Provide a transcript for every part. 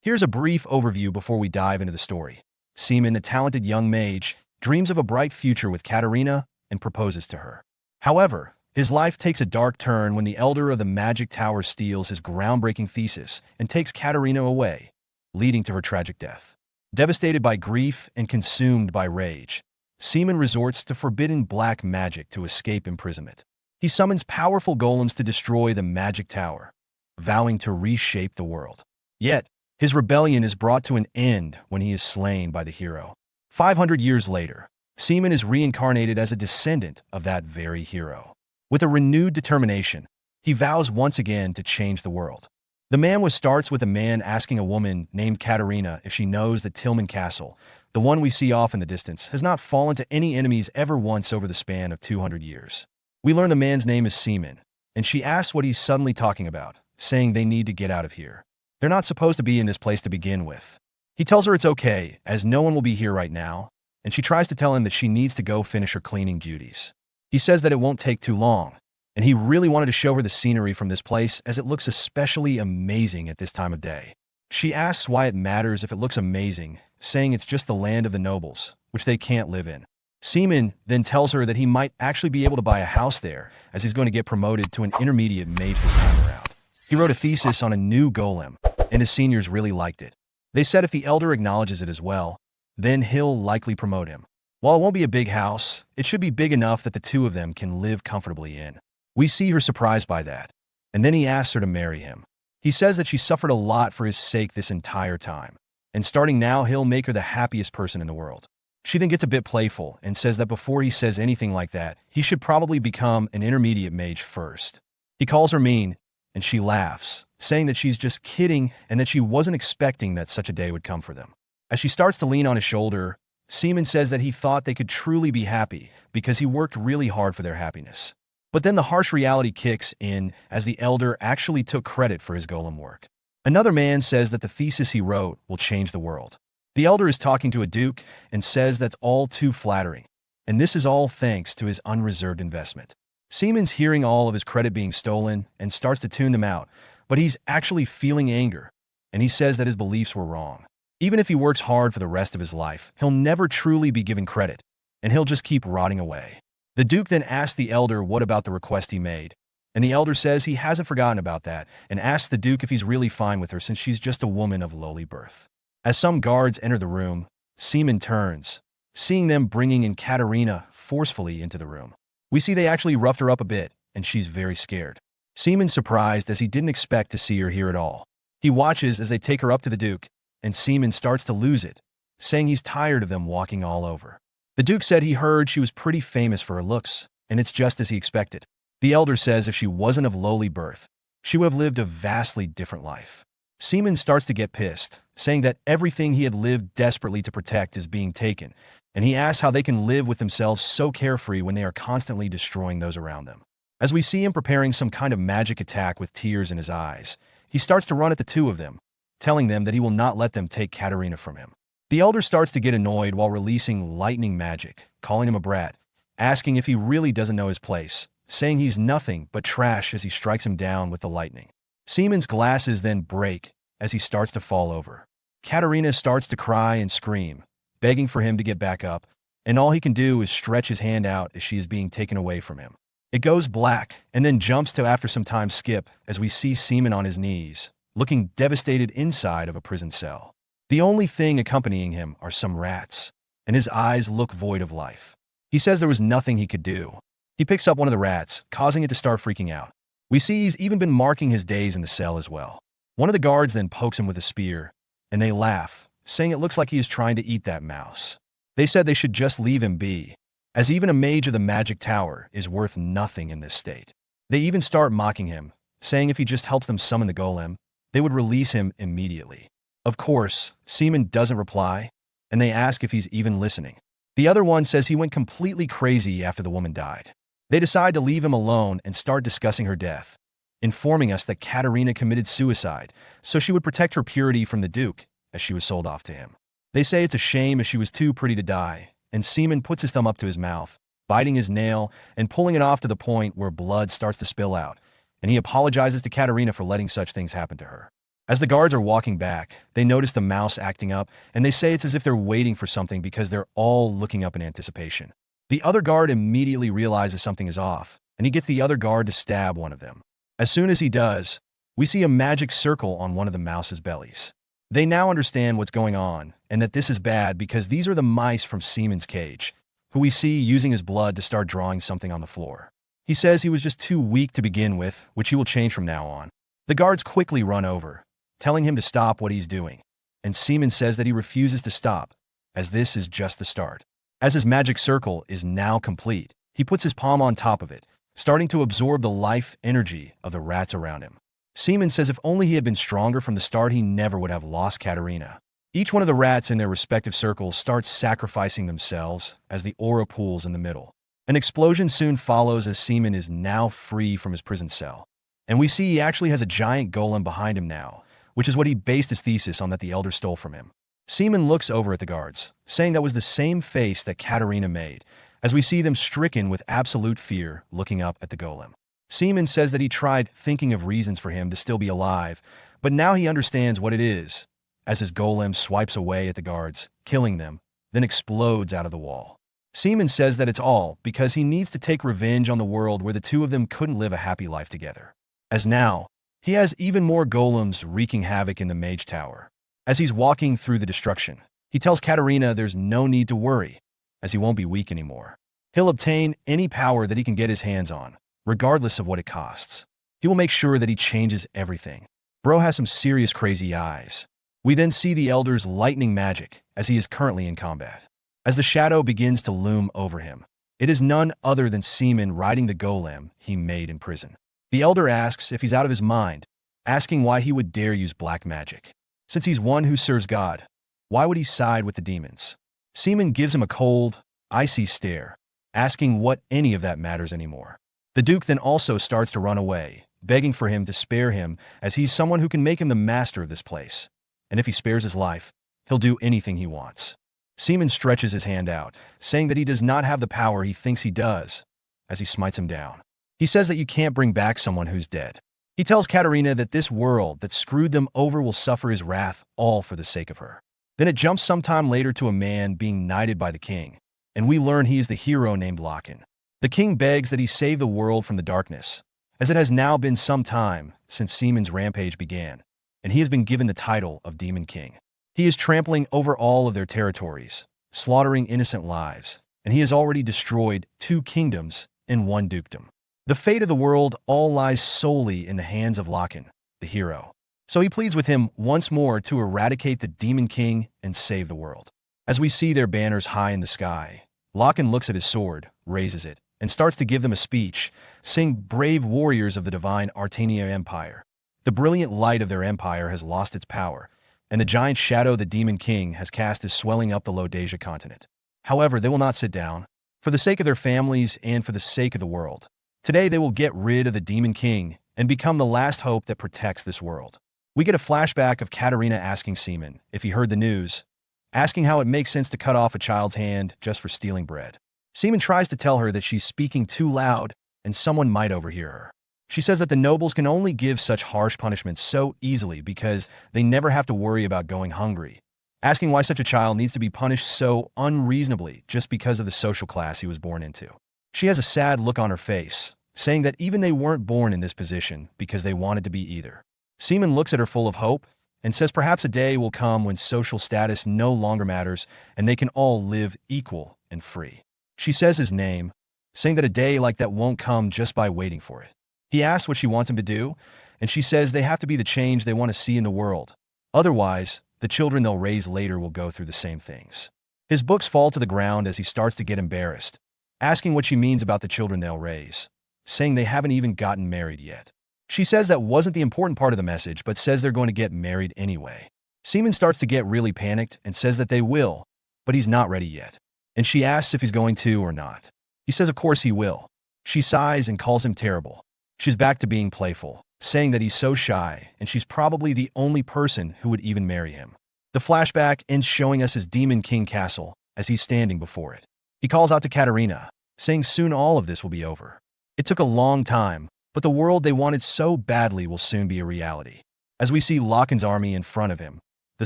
Here's a brief overview before we dive into the story. Seaman, a talented young mage, dreams of a bright future with Katarina and proposes to her. However, his life takes a dark turn when the Elder of the Magic Tower steals his groundbreaking thesis and takes Katarina away, leading to her tragic death. Devastated by grief and consumed by rage, Seaman resorts to forbidden black magic to escape imprisonment. He summons powerful golems to destroy the Magic Tower, vowing to reshape the world. Yet, his rebellion is brought to an end when he is slain by the hero. 500 years later, Seaman is reincarnated as a descendant of that very hero. With a renewed determination, he vows once again to change the world. The manhwa starts with a man asking a woman named Katarina if she knows that Tillman Castle, the one we see off in the distance, has not fallen to any enemies ever once over the span of 200 years. We learn the man's name is Seaman, and she asks what he's suddenly talking about, saying they need to get out of here. They're not supposed to be in this place to begin with. He tells her it's okay, as no one will be here right now, and she tries to tell him that she needs to go finish her cleaning duties. He says that it won't take too long, and he really wanted to show her the scenery from this place as it looks especially amazing at this time of day. She asks why it matters if it looks amazing, saying it's just the land of the nobles, which they can't live in. Seaman then tells her that he might actually be able to buy a house there, as he's going to get promoted to an intermediate mage this time around. He wrote a thesis on a new golem, and his seniors really liked it. They said if the elder acknowledges it as well, then he'll likely promote him. While it won't be a big house, it should be big enough that the two of them can live comfortably in. We see her surprised by that, and then he asks her to marry him. He says that she suffered a lot for his sake this entire time, and starting now he'll make her the happiest person in the world. She then gets a bit playful and says that before he says anything like that, he should probably become an intermediate mage first. He calls her mean, and she laughs, saying that she's just kidding and that she wasn't expecting that such a day would come for them. As she starts to lean on his shoulder, Seaman says that he thought they could truly be happy because he worked really hard for their happiness. But then the harsh reality kicks in as the elder actually took credit for his golem work. Another man says that the thesis he wrote will change the world. The elder is talking to a duke and says that's all too flattering, and this is all thanks to his unreserved investment. Seaman's hearing all of his credit being stolen and starts to tune them out, but he's actually feeling anger, and he says that his beliefs were wrong. Even if he works hard for the rest of his life, he'll never truly be given credit, and he'll just keep rotting away. The duke then asks the elder what about the request he made, and the elder says he hasn't forgotten about that and asks the duke if he's really fine with her since she's just a woman of lowly birth. As some guards enter the room, Seaman turns, seeing them bringing in Katarina forcefully into the room. We see they actually roughed her up a bit, and she's very scared. Seaman's surprised as he didn't expect to see her here at all. He watches as they take her up to the duke, and Seaman starts to lose it, saying he's tired of them walking all over. The duke said he heard she was pretty famous for her looks, and it's just as he expected. The elder says if she wasn't of lowly birth, she would have lived a vastly different life. Seaman starts to get pissed, saying that everything he had lived desperately to protect is being taken, and he asks how they can live with themselves so carefree when they are constantly destroying those around them. As we see him preparing some kind of magic attack with tears in his eyes, he starts to run at the two of them, telling them that he will not let them take Katarina from him. The elder starts to get annoyed while releasing lightning magic, calling him a brat, asking if he really doesn't know his place, saying he's nothing but trash as he strikes him down with the lightning. Seaman's glasses then break as he starts to fall over. Katarina starts to cry and scream, begging for him to get back up, and all he can do is stretch his hand out as she is being taken away from him. It goes black and then jumps to after some time skip as we see Seaman on his knees, looking devastated inside of a prison cell. The only thing accompanying him are some rats, and his eyes look void of life. He says there was nothing he could do. He picks up one of the rats, causing it to start freaking out. We see he's even been marking his days in the cell as well. One of the guards then pokes him with a spear, and they laugh, saying it looks like he is trying to eat that mouse. They said they should just leave him be, as even a mage of the Magic Tower is worth nothing in this state. They even start mocking him, saying if he just helps them summon the golem, they would release him immediately. Of course, Seaman doesn't reply, and they ask if he's even listening. The other one says he went completely crazy after the woman died. They decide to leave him alone and start discussing her death, informing us that Katarina committed suicide so she would protect her purity from the Duke as she was sold off to him. They say it's a shame as she was too pretty to die, and Seaman puts his thumb up to his mouth, biting his nail and pulling it off to the point where blood starts to spill out, and he apologizes to Katarina for letting such things happen to her. As the guards are walking back, they notice the mouse acting up, and they say it's as if they're waiting for something because they're all looking up in anticipation. The other guard immediately realizes something is off, and he gets the other guard to stab one of them. As soon as he does, we see a magic circle on one of the mouse's bellies. They now understand what's going on, and that this is bad because these are the mice from Seaman's cage, who we see using his blood to start drawing something on the floor. He says he was just too weak to begin with, which he will change from now on. The guards quickly run over, telling him to stop what he's doing, and Seaman says that he refuses to stop, as this is just the start. As his magic circle is now complete, he puts his palm on top of it, starting to absorb the life energy of the rats around him. Seaman says if only he had been stronger from the start, he never would have lost Katarina. Each one of the rats in their respective circles starts sacrificing themselves as the aura pools in the middle. An explosion soon follows as Seaman is now free from his prison cell. And we see he actually has a giant golem behind him now, which is what he based his thesis on that the Elder stole from him. Seaman looks over at the guards, saying that was the same face that Katarina made, as we see them stricken with absolute fear looking up at the golem. Seaman says that he tried thinking of reasons for him to still be alive, but now he understands what it is, as his golem swipes away at the guards, killing them, then explodes out of the wall. Seaman says that it's all because he needs to take revenge on the world where the two of them couldn't live a happy life together. As now, he has even more golems wreaking havoc in the Mage Tower. As he's walking through the destruction, he tells Katarina there's no need to worry, as he won't be weak anymore. He'll obtain any power that he can get his hands on, regardless of what it costs. He will make sure that he changes everything. Bro has some serious crazy eyes. We then see the Elder's lightning magic as he is currently in combat. As the shadow begins to loom over him, it is none other than Seaman riding the golem he made in prison. The Elder asks if he's out of his mind, asking why he would dare use black magic. Since he's one who serves God, why would he side with the demons? Seaman gives him a cold, icy stare, asking what any of that matters anymore. The Duke then also starts to run away, begging for him to spare him as he's someone who can make him the master of this place. And if he spares his life, he'll do anything he wants. Seaman stretches his hand out, saying that he does not have the power he thinks he does, as he smites him down. He says that you can't bring back someone who's dead. He tells Katarina that this world that screwed them over will suffer his wrath all for the sake of her. Then it jumps sometime later to a man being knighted by the king, and we learn he is the hero named Locken. The king begs that he save the world from the darkness, as it has now been some time since Seaman's rampage began, and he has been given the title of Demon King. He is trampling over all of their territories, slaughtering innocent lives, and he has already destroyed 2 kingdoms and 1 dukedom. The fate of the world all lies solely in the hands of Locken, the hero. So he pleads with him once more to eradicate the Demon King and save the world. As we see their banners high in the sky, Locken looks at his sword, raises it, and starts to give them a speech, saying, "Brave warriors of the divine Artania Empire. The brilliant light of their empire has lost its power, and the giant shadow the Demon King has cast is swelling up the Lodasia continent. However, they will not sit down, for the sake of their families and for the sake of the world. Today they will get rid of the Demon King and become the last hope that protects this world." We get a flashback of Katarina asking Seaman if he heard the news, asking how it makes sense to cut off a child's hand just for stealing bread. Seaman tries to tell her that she's speaking too loud and someone might overhear her. She says that the nobles can only give such harsh punishments so easily because they never have to worry about going hungry, asking why such a child needs to be punished so unreasonably just because of the social class he was born into. She has a sad look on her face, saying that even they weren't born in this position because they wanted to be either. Seaman looks at her full of hope and says perhaps a day will come when social status no longer matters and they can all live equal and free. She says his name, saying that a day like that won't come just by waiting for it. He asks what she wants him to do, and she says they have to be the change they want to see in the world. Otherwise, the children they'll raise later will go through the same things. His books fall to the ground as he starts to get embarrassed, asking what she means about the children they'll raise, saying they haven't even gotten married yet. She says that wasn't the important part of the message, but says they're going to get married anyway. Seaman starts to get really panicked and says that they will, but he's not ready yet. And she asks if he's going to or not. He says of course he will. She sighs and calls him terrible. She's back to being playful, saying that he's so shy and she's probably the only person who would even marry him. The flashback ends showing us his Demon King castle as he's standing before it. He calls out to Katarina, saying soon all of this will be over. It took a long time, but the world they wanted so badly will soon be a reality. As we see Locken's army in front of him, the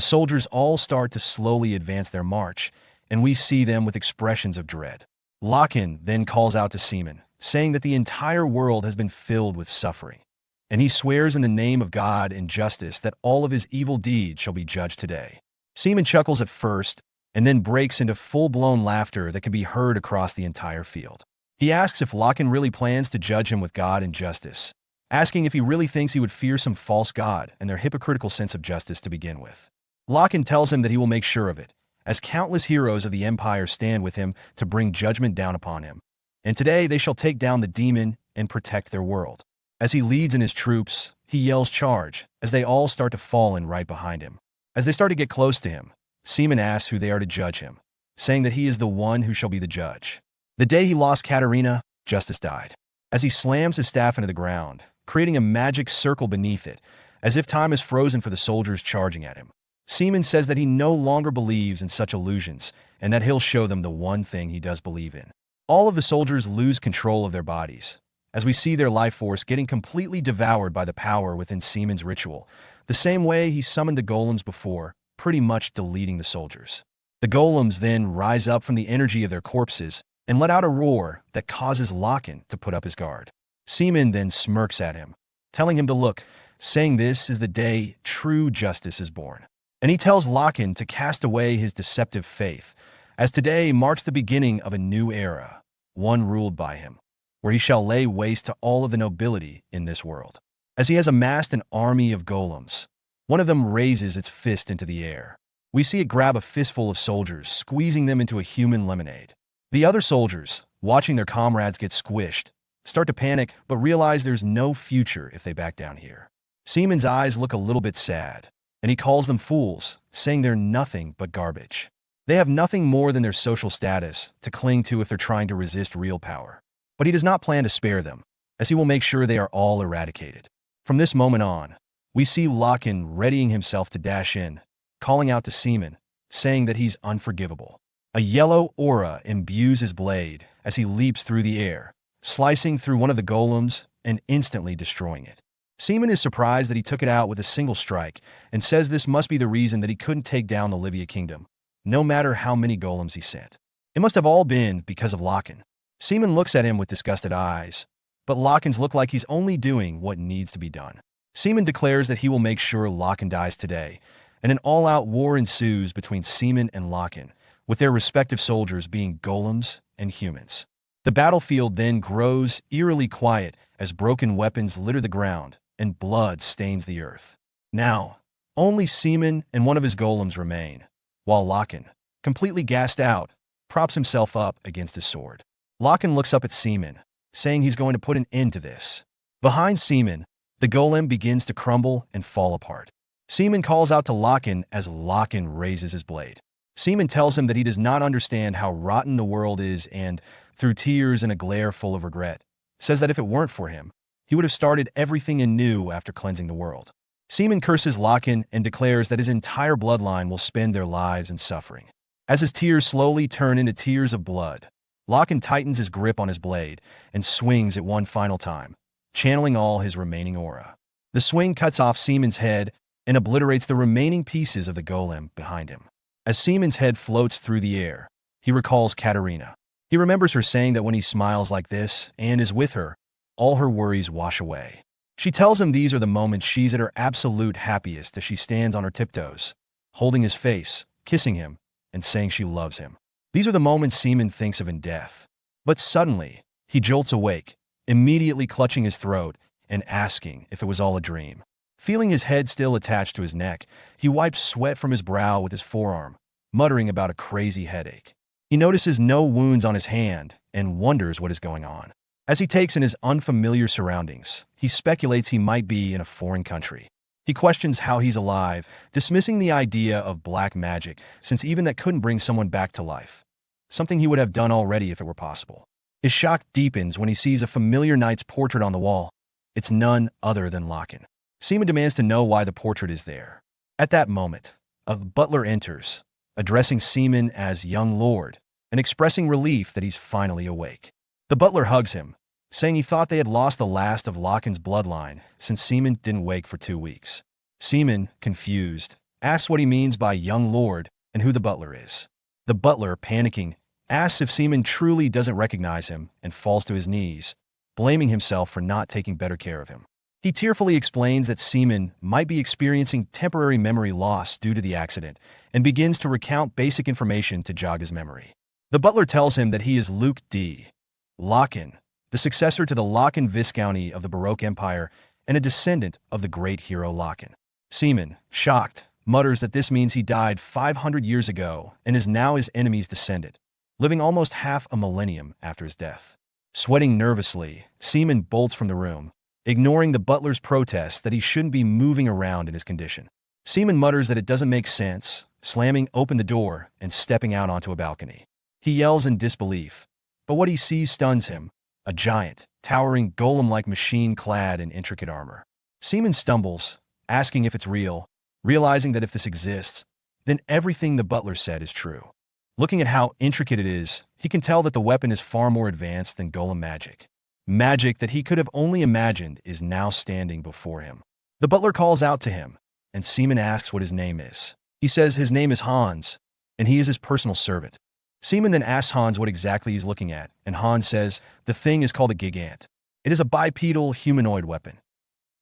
soldiers all start to slowly advance their march, and we see them with expressions of dread. Locken then calls out to Seaman, saying that the entire world has been filled with suffering, and he swears in the name of God and justice that all of his evil deeds shall be judged today. Seaman chuckles at first, and then breaks into full-blown laughter that can be heard across the entire field. He asks if Locken really plans to judge him with God and justice, asking if he really thinks he would fear some false god and their hypocritical sense of justice to begin with. Locken tells him that he will make sure of it, as countless heroes of the Empire stand with him to bring judgment down upon him, and today they shall take down the demon and protect their world. As he leads in his troops, he yells charge, as they all start to fall in right behind him. As they start to get close to him, Seaman asks who they are to judge him, saying that he is the one who shall be the judge. The day he lost Katarina, justice died. As he slams his staff into the ground, creating a magic circle beneath it, as if time is frozen for the soldiers charging at him. Seaman says that he no longer believes in such illusions, and that he'll show them the one thing he does believe in. All of the soldiers lose control of their bodies, as we see their life force getting completely devoured by the power within Seaman's ritual, the same way he summoned the golems before, pretty much deleting the soldiers. The golems then rise up from the energy of their corpses and let out a roar that causes Locken to put up his guard. Seaman then smirks at him, telling him to look, saying this is the day true justice is born. And he tells Locken to cast away his deceptive faith, as today marks the beginning of a new era, one ruled by him, where he shall lay waste to all of the nobility in this world. As he has amassed an army of golems, one of them raises its fist into the air. We see it grab a fistful of soldiers, squeezing them into a human lemonade. The other soldiers, watching their comrades get squished, start to panic but realize there's no future if they back down here. Seaman's eyes look a little bit sad, and he calls them fools, saying they're nothing but garbage. They have nothing more than their social status to cling to if they're trying to resist real power. But he does not plan to spare them, as he will make sure they are all eradicated. From this moment on, we see Locken readying himself to dash in, calling out to Seaman, saying that he's unforgivable. A yellow aura imbues his blade as he leaps through the air, slicing through one of the golems and instantly destroying it. Seaman is surprised that he took it out with a single strike and says this must be the reason that he couldn't take down the Livia Kingdom, no matter how many golems he sent. It must have all been because of Locken. Seaman looks at him with disgusted eyes, but Locken's look like he's only doing what needs to be done. Seaman declares that he will make sure Locken dies today, and an all-out war ensues between Seaman and Locken, with their respective soldiers being golems and humans. The battlefield then grows eerily quiet as broken weapons litter the ground and blood stains the earth. Now, only Seaman and one of his golems remain, while Locken, completely gassed out, props himself up against his sword. Locken looks up at Seaman, saying he's going to put an end to this. Behind Seaman, the golem begins to crumble and fall apart. Seaman calls out to Locken as Locken raises his blade. Seaman tells him that he does not understand how rotten the world is and, through tears and a glare full of regret, says that if it weren't for him, he would have started everything anew after cleansing the world. Seaman curses Locken and declares that his entire bloodline will spend their lives in suffering. As his tears slowly turn into tears of blood, Locken tightens his grip on his blade and swings it one final time, channeling all his remaining aura. The swing cuts off Seaman's head and obliterates the remaining pieces of the golem behind him. As Seaman's head floats through the air, he recalls Katarina. He remembers her saying that when he smiles like this and is with her, all her worries wash away. She tells him these are the moments she's at her absolute happiest as she stands on her tiptoes, holding his face, kissing him, and saying she loves him. These are the moments Seaman thinks of in death. But suddenly, he jolts awake, immediately clutching his throat and asking if it was all a dream. Feeling his head still attached to his neck, he wipes sweat from his brow with his forearm, muttering about a crazy headache. He notices no wounds on his hand and wonders what is going on. As he takes in his unfamiliar surroundings, he speculates he might be in a foreign country. He questions how he's alive, dismissing the idea of black magic, since even that couldn't bring someone back to life, something he would have done already if it were possible. His shock deepens when he sees a familiar knight's portrait on the wall. It's none other than Locken. Seaman demands to know why the portrait is there. At that moment, a butler enters, addressing Seaman as young lord, and expressing relief that he's finally awake. The butler hugs him, saying he thought they had lost the last of Locken's bloodline since Seaman didn't wake for 2 weeks. Seaman, confused, asks what he means by young lord and who the butler is. The butler, panicking, asks if Seaman truly doesn't recognize him and falls to his knees, blaming himself for not taking better care of him. He tearfully explains that Seaman might be experiencing temporary memory loss due to the accident and begins to recount basic information to jog his memory. The butler tells him that he is Luke D. Locken, the successor to the Locken Viscounty of the Baroque Empire and a descendant of the great hero Locken. Seaman, shocked, mutters that this means he died 500 years ago and is now his enemy's descendant, living almost half a millennium after his death. Sweating nervously, Seaman bolts from the room, ignoring the butler's protest that he shouldn't be moving around in his condition. Seaman mutters that it doesn't make sense, slamming open the door and stepping out onto a balcony. He yells in disbelief, but what he sees stuns him, a giant, towering golem-like machine clad in intricate armor. Seaman stumbles, asking if it's real, realizing that if this exists, then everything the butler said is true. Looking at how intricate it is, he can tell that the weapon is far more advanced than golem magic. Magic that he could have only imagined is now standing before him. The butler calls out to him, and Seaman asks what his name is. He says his name is Hans, and he is his personal servant. Seaman then asks Hans what exactly he's looking at, and Hans says the thing is called a Gigant. It is a bipedal humanoid weapon.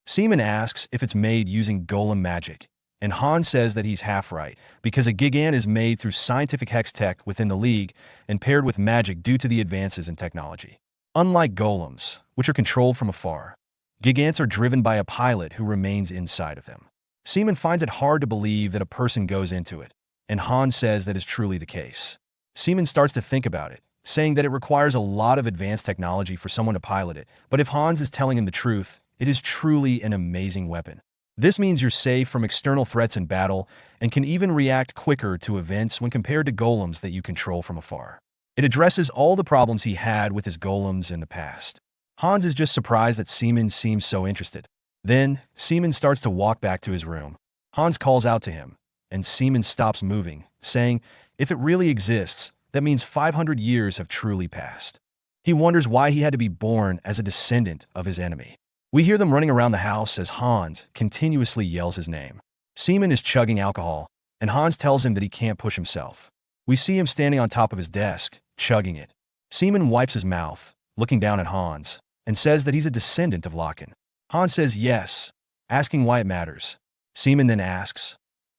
Seaman asks if it's made using golem magic, and Hans says that he's half right, because a Gigant is made through scientific hex tech within the League and paired with magic due to the advances in technology. Unlike golems, which are controlled from afar, Gigants are driven by a pilot who remains inside of them. Seaman finds it hard to believe that a person goes into it, and Hans says that is truly the case. Seaman starts to think about it, saying that it requires a lot of advanced technology for someone to pilot it, but if Hans is telling him the truth, it is truly an amazing weapon. This means you're safe from external threats in battle and can even react quicker to events when compared to golems that you control from afar. It addresses all the problems he had with his golems in the past. Hans is just surprised that Seaman seems so interested. Then, Seaman starts to walk back to his room. Hans calls out to him, and Seaman stops moving, saying, if it really exists, that means 500 years have truly passed. He wonders why he had to be born as a descendant of his enemy. We hear them running around the house as Hans continuously yells his name. Seaman is chugging alcohol, and Hans tells him that he can't push himself. We see him standing on top of his desk, chugging it. Seaman wipes his mouth, looking down at Hans, and says that he's a descendant of Locken. Hans says yes, asking why it matters. Seaman then asks,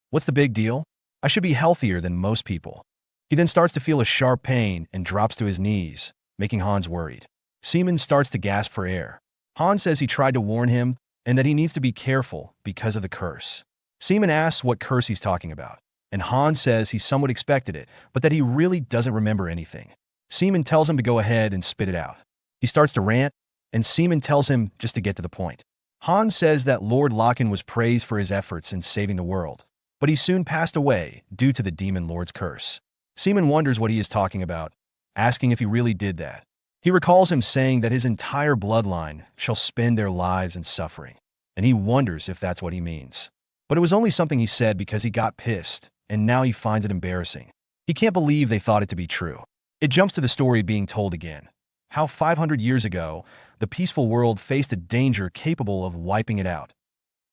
what's the big deal? I should be healthier than most people. He then starts to feel a sharp pain and drops to his knees, making Hans worried. Seaman starts to gasp for air. Hans says he tried to warn him and that he needs to be careful because of the curse. Seaman asks what curse he's talking about, and Hans says he somewhat expected it, but that he really doesn't remember anything. Seaman tells him to go ahead and spit it out. He starts to rant, and Seaman tells him just to get to the point. Hans says that Lord Locken was praised for his efforts in saving the world, but he soon passed away due to the Demon Lord's curse. Seaman wonders what he is talking about, asking if he really did that. He recalls him saying that his entire bloodline shall spend their lives in suffering, and he wonders if that's what he means. But it was only something he said because he got pissed, and now he finds it embarrassing. He can't believe they thought it to be true. It jumps to the story being told again. How 500 years ago, the peaceful world faced a danger capable of wiping it out,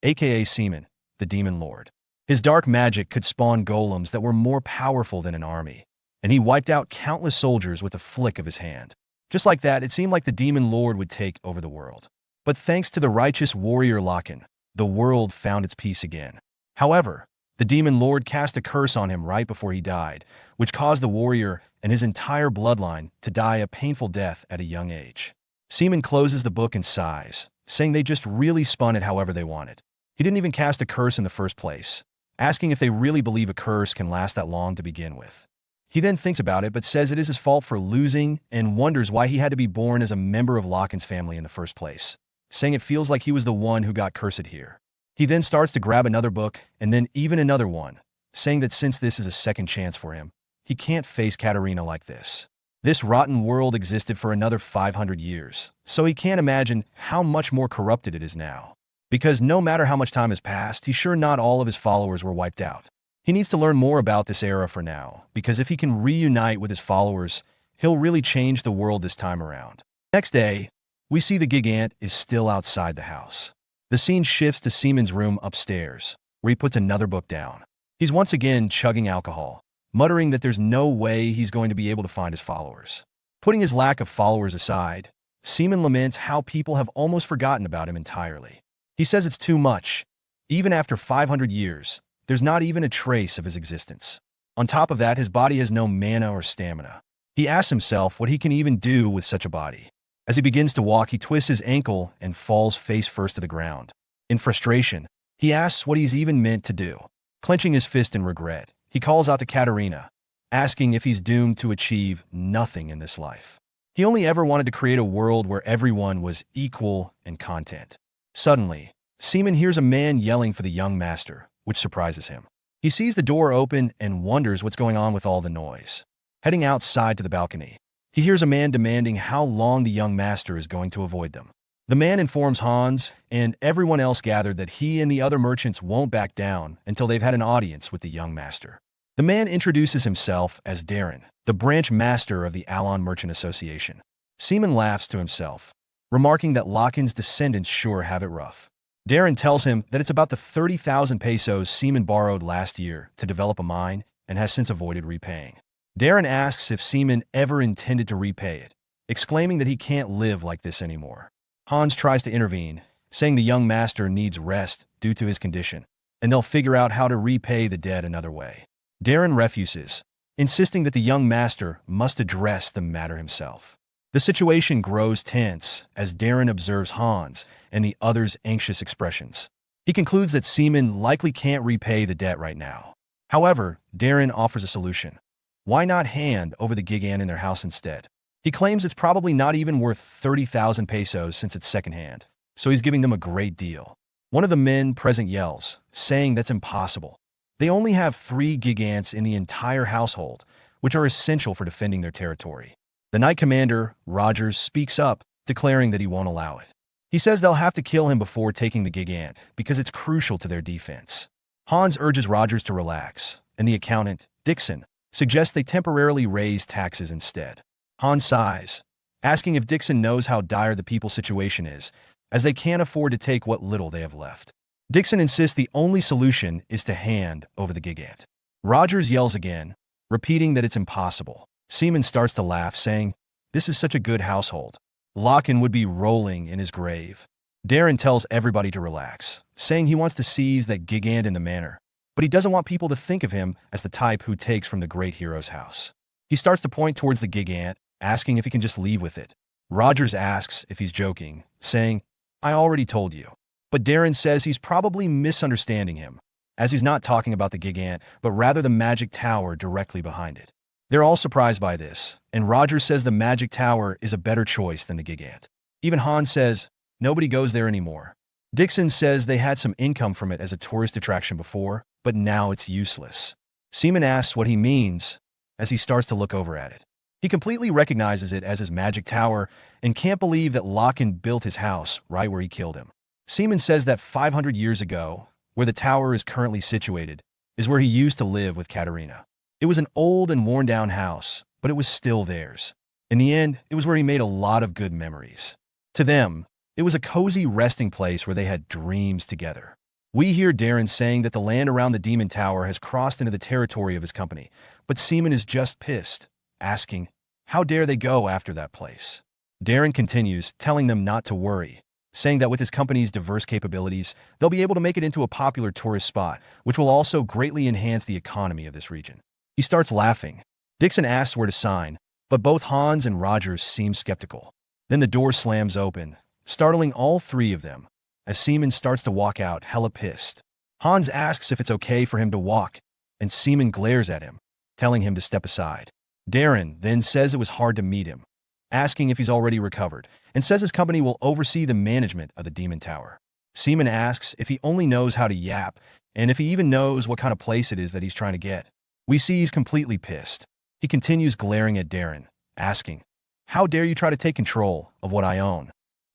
aka Seaman, the Demon Lord. His dark magic could spawn golems that were more powerful than an army, and he wiped out countless soldiers with a flick of his hand. Just like that, it seemed like the Demon Lord would take over the world. But thanks to the righteous warrior Locken, the world found its peace again. However, the Demon Lord cast a curse on him right before he died, which caused the warrior and his entire bloodline to die a painful death at a young age. Seaman closes the book and sighs, saying they just really spun it however they wanted. He didn't even cast a curse in the first place, asking if they really believe a curse can last that long to begin with. He then thinks about it but says it is his fault for losing and wonders why he had to be born as a member of Locken's family in the first place, saying it feels like he was the one who got cursed here. He then starts to grab another book and then even another one, saying that since this is a second chance for him, he can't face Katarina like this. This rotten world existed for another 500 years, so he can't imagine how much more corrupted it is now. Because no matter how much time has passed, he's sure not all of his followers were wiped out. He needs to learn more about this era for now, because if he can reunite with his followers, he'll really change the world this time around. Next day, we see the Gigant is still outside the house. The scene shifts to Seaman's room upstairs, where he puts another book down. He's once again chugging alcohol, muttering that there's no way he's going to be able to find his followers. Putting his lack of followers aside, Seaman laments how people have almost forgotten about him entirely. He says it's too much. Even after 500 years, there's not even a trace of his existence. On top of that, his body has no mana or stamina. He asks himself what he can even do with such a body. As he begins to walk, he twists his ankle and falls face first to the ground. In frustration, he asks what he's even meant to do. Clenching his fist in regret, he calls out to Katarina, asking if he's doomed to achieve nothing in this life. He only ever wanted to create a world where everyone was equal and content. Suddenly, Seaman hears a man yelling for the young master, which surprises him. He sees the door open and wonders what's going on with all the noise. Heading outside to the balcony, he hears a man demanding how long the young master is going to avoid them. The man informs Hans and everyone else gathered that he and the other merchants won't back down until they've had an audience with the young master. The man introduces himself as Darren, the branch master of the Alon Merchant Association. Seaman laughs to himself, remarking that Locken's descendants sure have it rough. Darren tells him that it's about the 30,000 pesos Seaman borrowed last year to develop a mine and has since avoided repaying. Darren asks if Seaman ever intended to repay it, exclaiming that he can't live like this anymore. Hans tries to intervene, saying the young master needs rest due to his condition, and they'll figure out how to repay the debt another way. Darren refuses, insisting that the young master must address the matter himself. The situation grows tense as Darren observes Hans and the others' anxious expressions. He concludes that Seaman likely can't repay the debt right now. However, Darren offers a solution. Why not hand over the Gigant in their house instead? He claims it's probably not even worth 30,000 pesos since it's secondhand, so he's giving them a great deal. One of the men present yells, saying that's impossible. They only have 3 Gigants in the entire household, which are essential for defending their territory. The Knight Commander, Rogers, speaks up, declaring that he won't allow it. He says they'll have to kill him before taking the Gigant because it's crucial to their defense. Hans urges Rogers to relax, and the accountant, Dixon, suggests they temporarily raise taxes instead. Hans sighs, asking if Dixon knows how dire the people's situation is, as they can't afford to take what little they have left. Dixon insists the only solution is to hand over the Gigant. Rogers yells again, repeating that it's impossible. Seaman starts to laugh, saying, "This is such a good household. Locken would be rolling in his grave." Darren tells everybody to relax, saying he wants to seize that Gigant in the manor, but he doesn't want people to think of him as the type who takes from the great hero's house. He starts to point towards the Gigant, asking if he can just leave with it. Rogers asks if he's joking, saying, "I already told you." But Darren says he's probably misunderstanding him, as he's not talking about the Gigant, but rather the magic tower directly behind it. They're all surprised by this, and Rogers says the magic tower is a better choice than the Gigant. Even Hans says, nobody goes there anymore. Dixon says they had some income from it as a tourist attraction before, but now it's useless. Seaman asks what he means as he starts to look over at it. He completely recognizes it as his magic tower and can't believe that Locken built his house right where he killed him. Seaman says that 500 years ago, where the tower is currently situated, is where he used to live with Katarina. It was an old and worn-down house, but it was still theirs. In the end, it was where he made a lot of good memories. To them, it was a cozy resting place where they had dreams together. We hear Darren saying that the land around the Demon Tower has crossed into the territory of his company, but Seaman is just pissed, asking, how dare they go after that place? Darren continues, telling them not to worry, saying that with his company's diverse capabilities, they'll be able to make it into a popular tourist spot, which will also greatly enhance the economy of this region. He starts laughing. Dixon asks where to sign, but both Hans and Rogers seem skeptical. Then the door slams open, startling all 3 of them, as Seaman starts to walk out hella pissed. Hans asks if it's okay for him to walk, and Seaman glares at him, telling him to step aside. Darren then says it was hard to meet him, asking if he's already recovered, and says his company will oversee the management of the Demon Tower. Seaman asks if he only knows how to yap, and if he even knows what kind of place it is that he's trying to get. We see he's completely pissed. He continues glaring at Darren, asking, how dare you try to take control of what I own?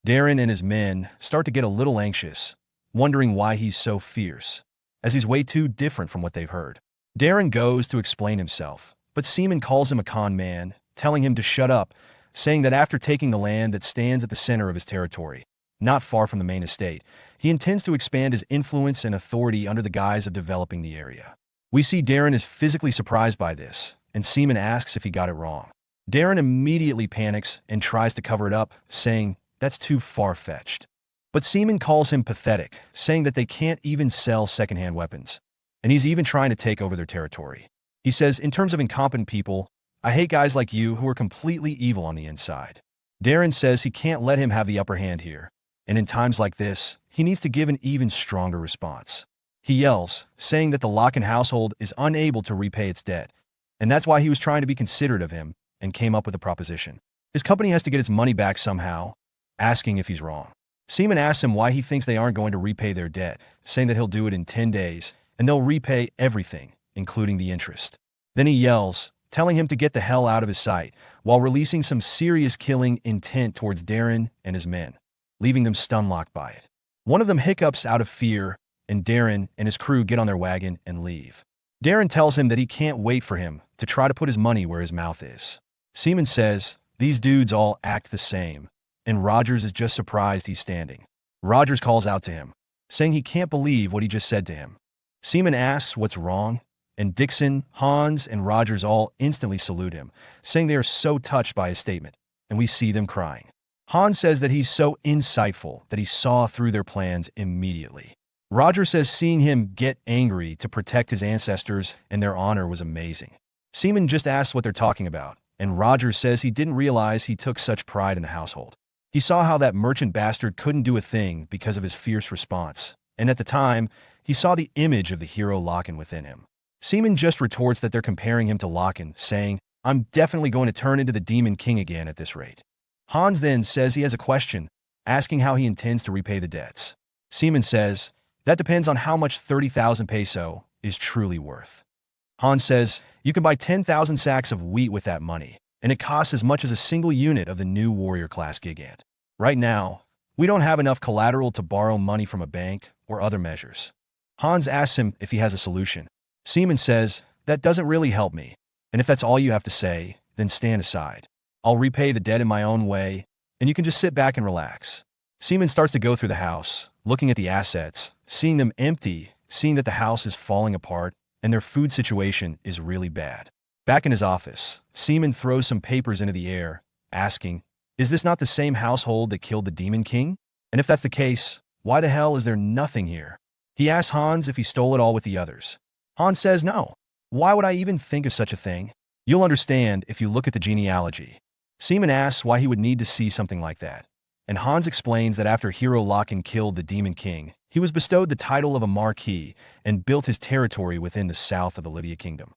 Darren and his men start to get a little anxious, wondering why he's so fierce, as he's way too different from what they've heard. Darren goes to explain himself, but Seaman calls him a con man, telling him to shut up, saying that after taking the land that stands at the center of his territory, not far from the main estate. He intends to expand his influence and authority under the guise of developing the area. We see Darren is physically surprised by this, and Seaman asks if he got it wrong. Darren immediately panics and tries to cover it up, saying that's too far-fetched. But Seaman calls him pathetic, saying that they can't even sell secondhand weapons, and he's even trying to take over their territory. He says, in terms of incompetent people, I hate guys like you who are completely evil on the inside. Darren says he can't let him have the upper hand here, and in times like this, he needs to give an even stronger response. He yells, saying that the Locken household is unable to repay its debt, and that's why he was trying to be considerate of him and came up with a proposition. His company has to get its money back somehow, asking if he's wrong. Seaman asks him why he thinks they aren't going to repay their debt, saying that he'll do it in 10 days, and they'll repay everything, including the interest. Then he yells, telling him to get the hell out of his sight, while releasing some serious killing intent towards Darren and his men, leaving them stun-locked by it. One of them hiccups out of fear, and Darren and his crew get on their wagon and leave. Darren tells him that he can't wait for him to try to put his money where his mouth is. Seaman says, these dudes all act the same, and Rogers is just surprised he's standing. Rogers calls out to him, saying he can't believe what he just said to him. Seaman asks what's wrong, and Dixon, Hans, and Rogers all instantly salute him, saying they are so touched by his statement, and we see them crying. Hans says that he's so insightful that he saw through their plans immediately. Roger says seeing him get angry to protect his ancestors and their honor was amazing. Seaman just asks what they're talking about, and Roger says he didn't realize he took such pride in the household. He saw how that merchant bastard couldn't do a thing because of his fierce response, and at the time, he saw the image of the hero Locken within him. Seaman just retorts that they're comparing him to Locken, saying, I'm definitely going to turn into the Demon King again at this rate. Hans then says he has a question, asking how he intends to repay the debts. Seaman says, that depends on how much 30,000 peso is truly worth. Hans says, you can buy 10,000 sacks of wheat with that money, and it costs as much as a single unit of the new warrior-class Gigant. Right now, we don't have enough collateral to borrow money from a bank or other measures. Hans asks him if he has a solution. Seaman says, that doesn't really help me, and if that's all you have to say, then stand aside. I'll repay the debt in my own way, and you can just sit back and relax. Seaman starts to go through the house, looking at the assets, seeing them empty, seeing that the house is falling apart, and their food situation is really bad. Back in his office, Seaman throws some papers into the air, asking, is this not the same household that killed the Demon King? And if that's the case, why the hell is there nothing here? He asks Hans if he stole it all with the others. Hans says no. Why would I even think of such a thing? You'll understand if you look at the genealogy. Seaman asks why he would need to see something like that, and Hans explains that after Hero Locken killed the Demon King, he was bestowed the title of a Marquis and built his territory within the south of the Lydia Kingdom.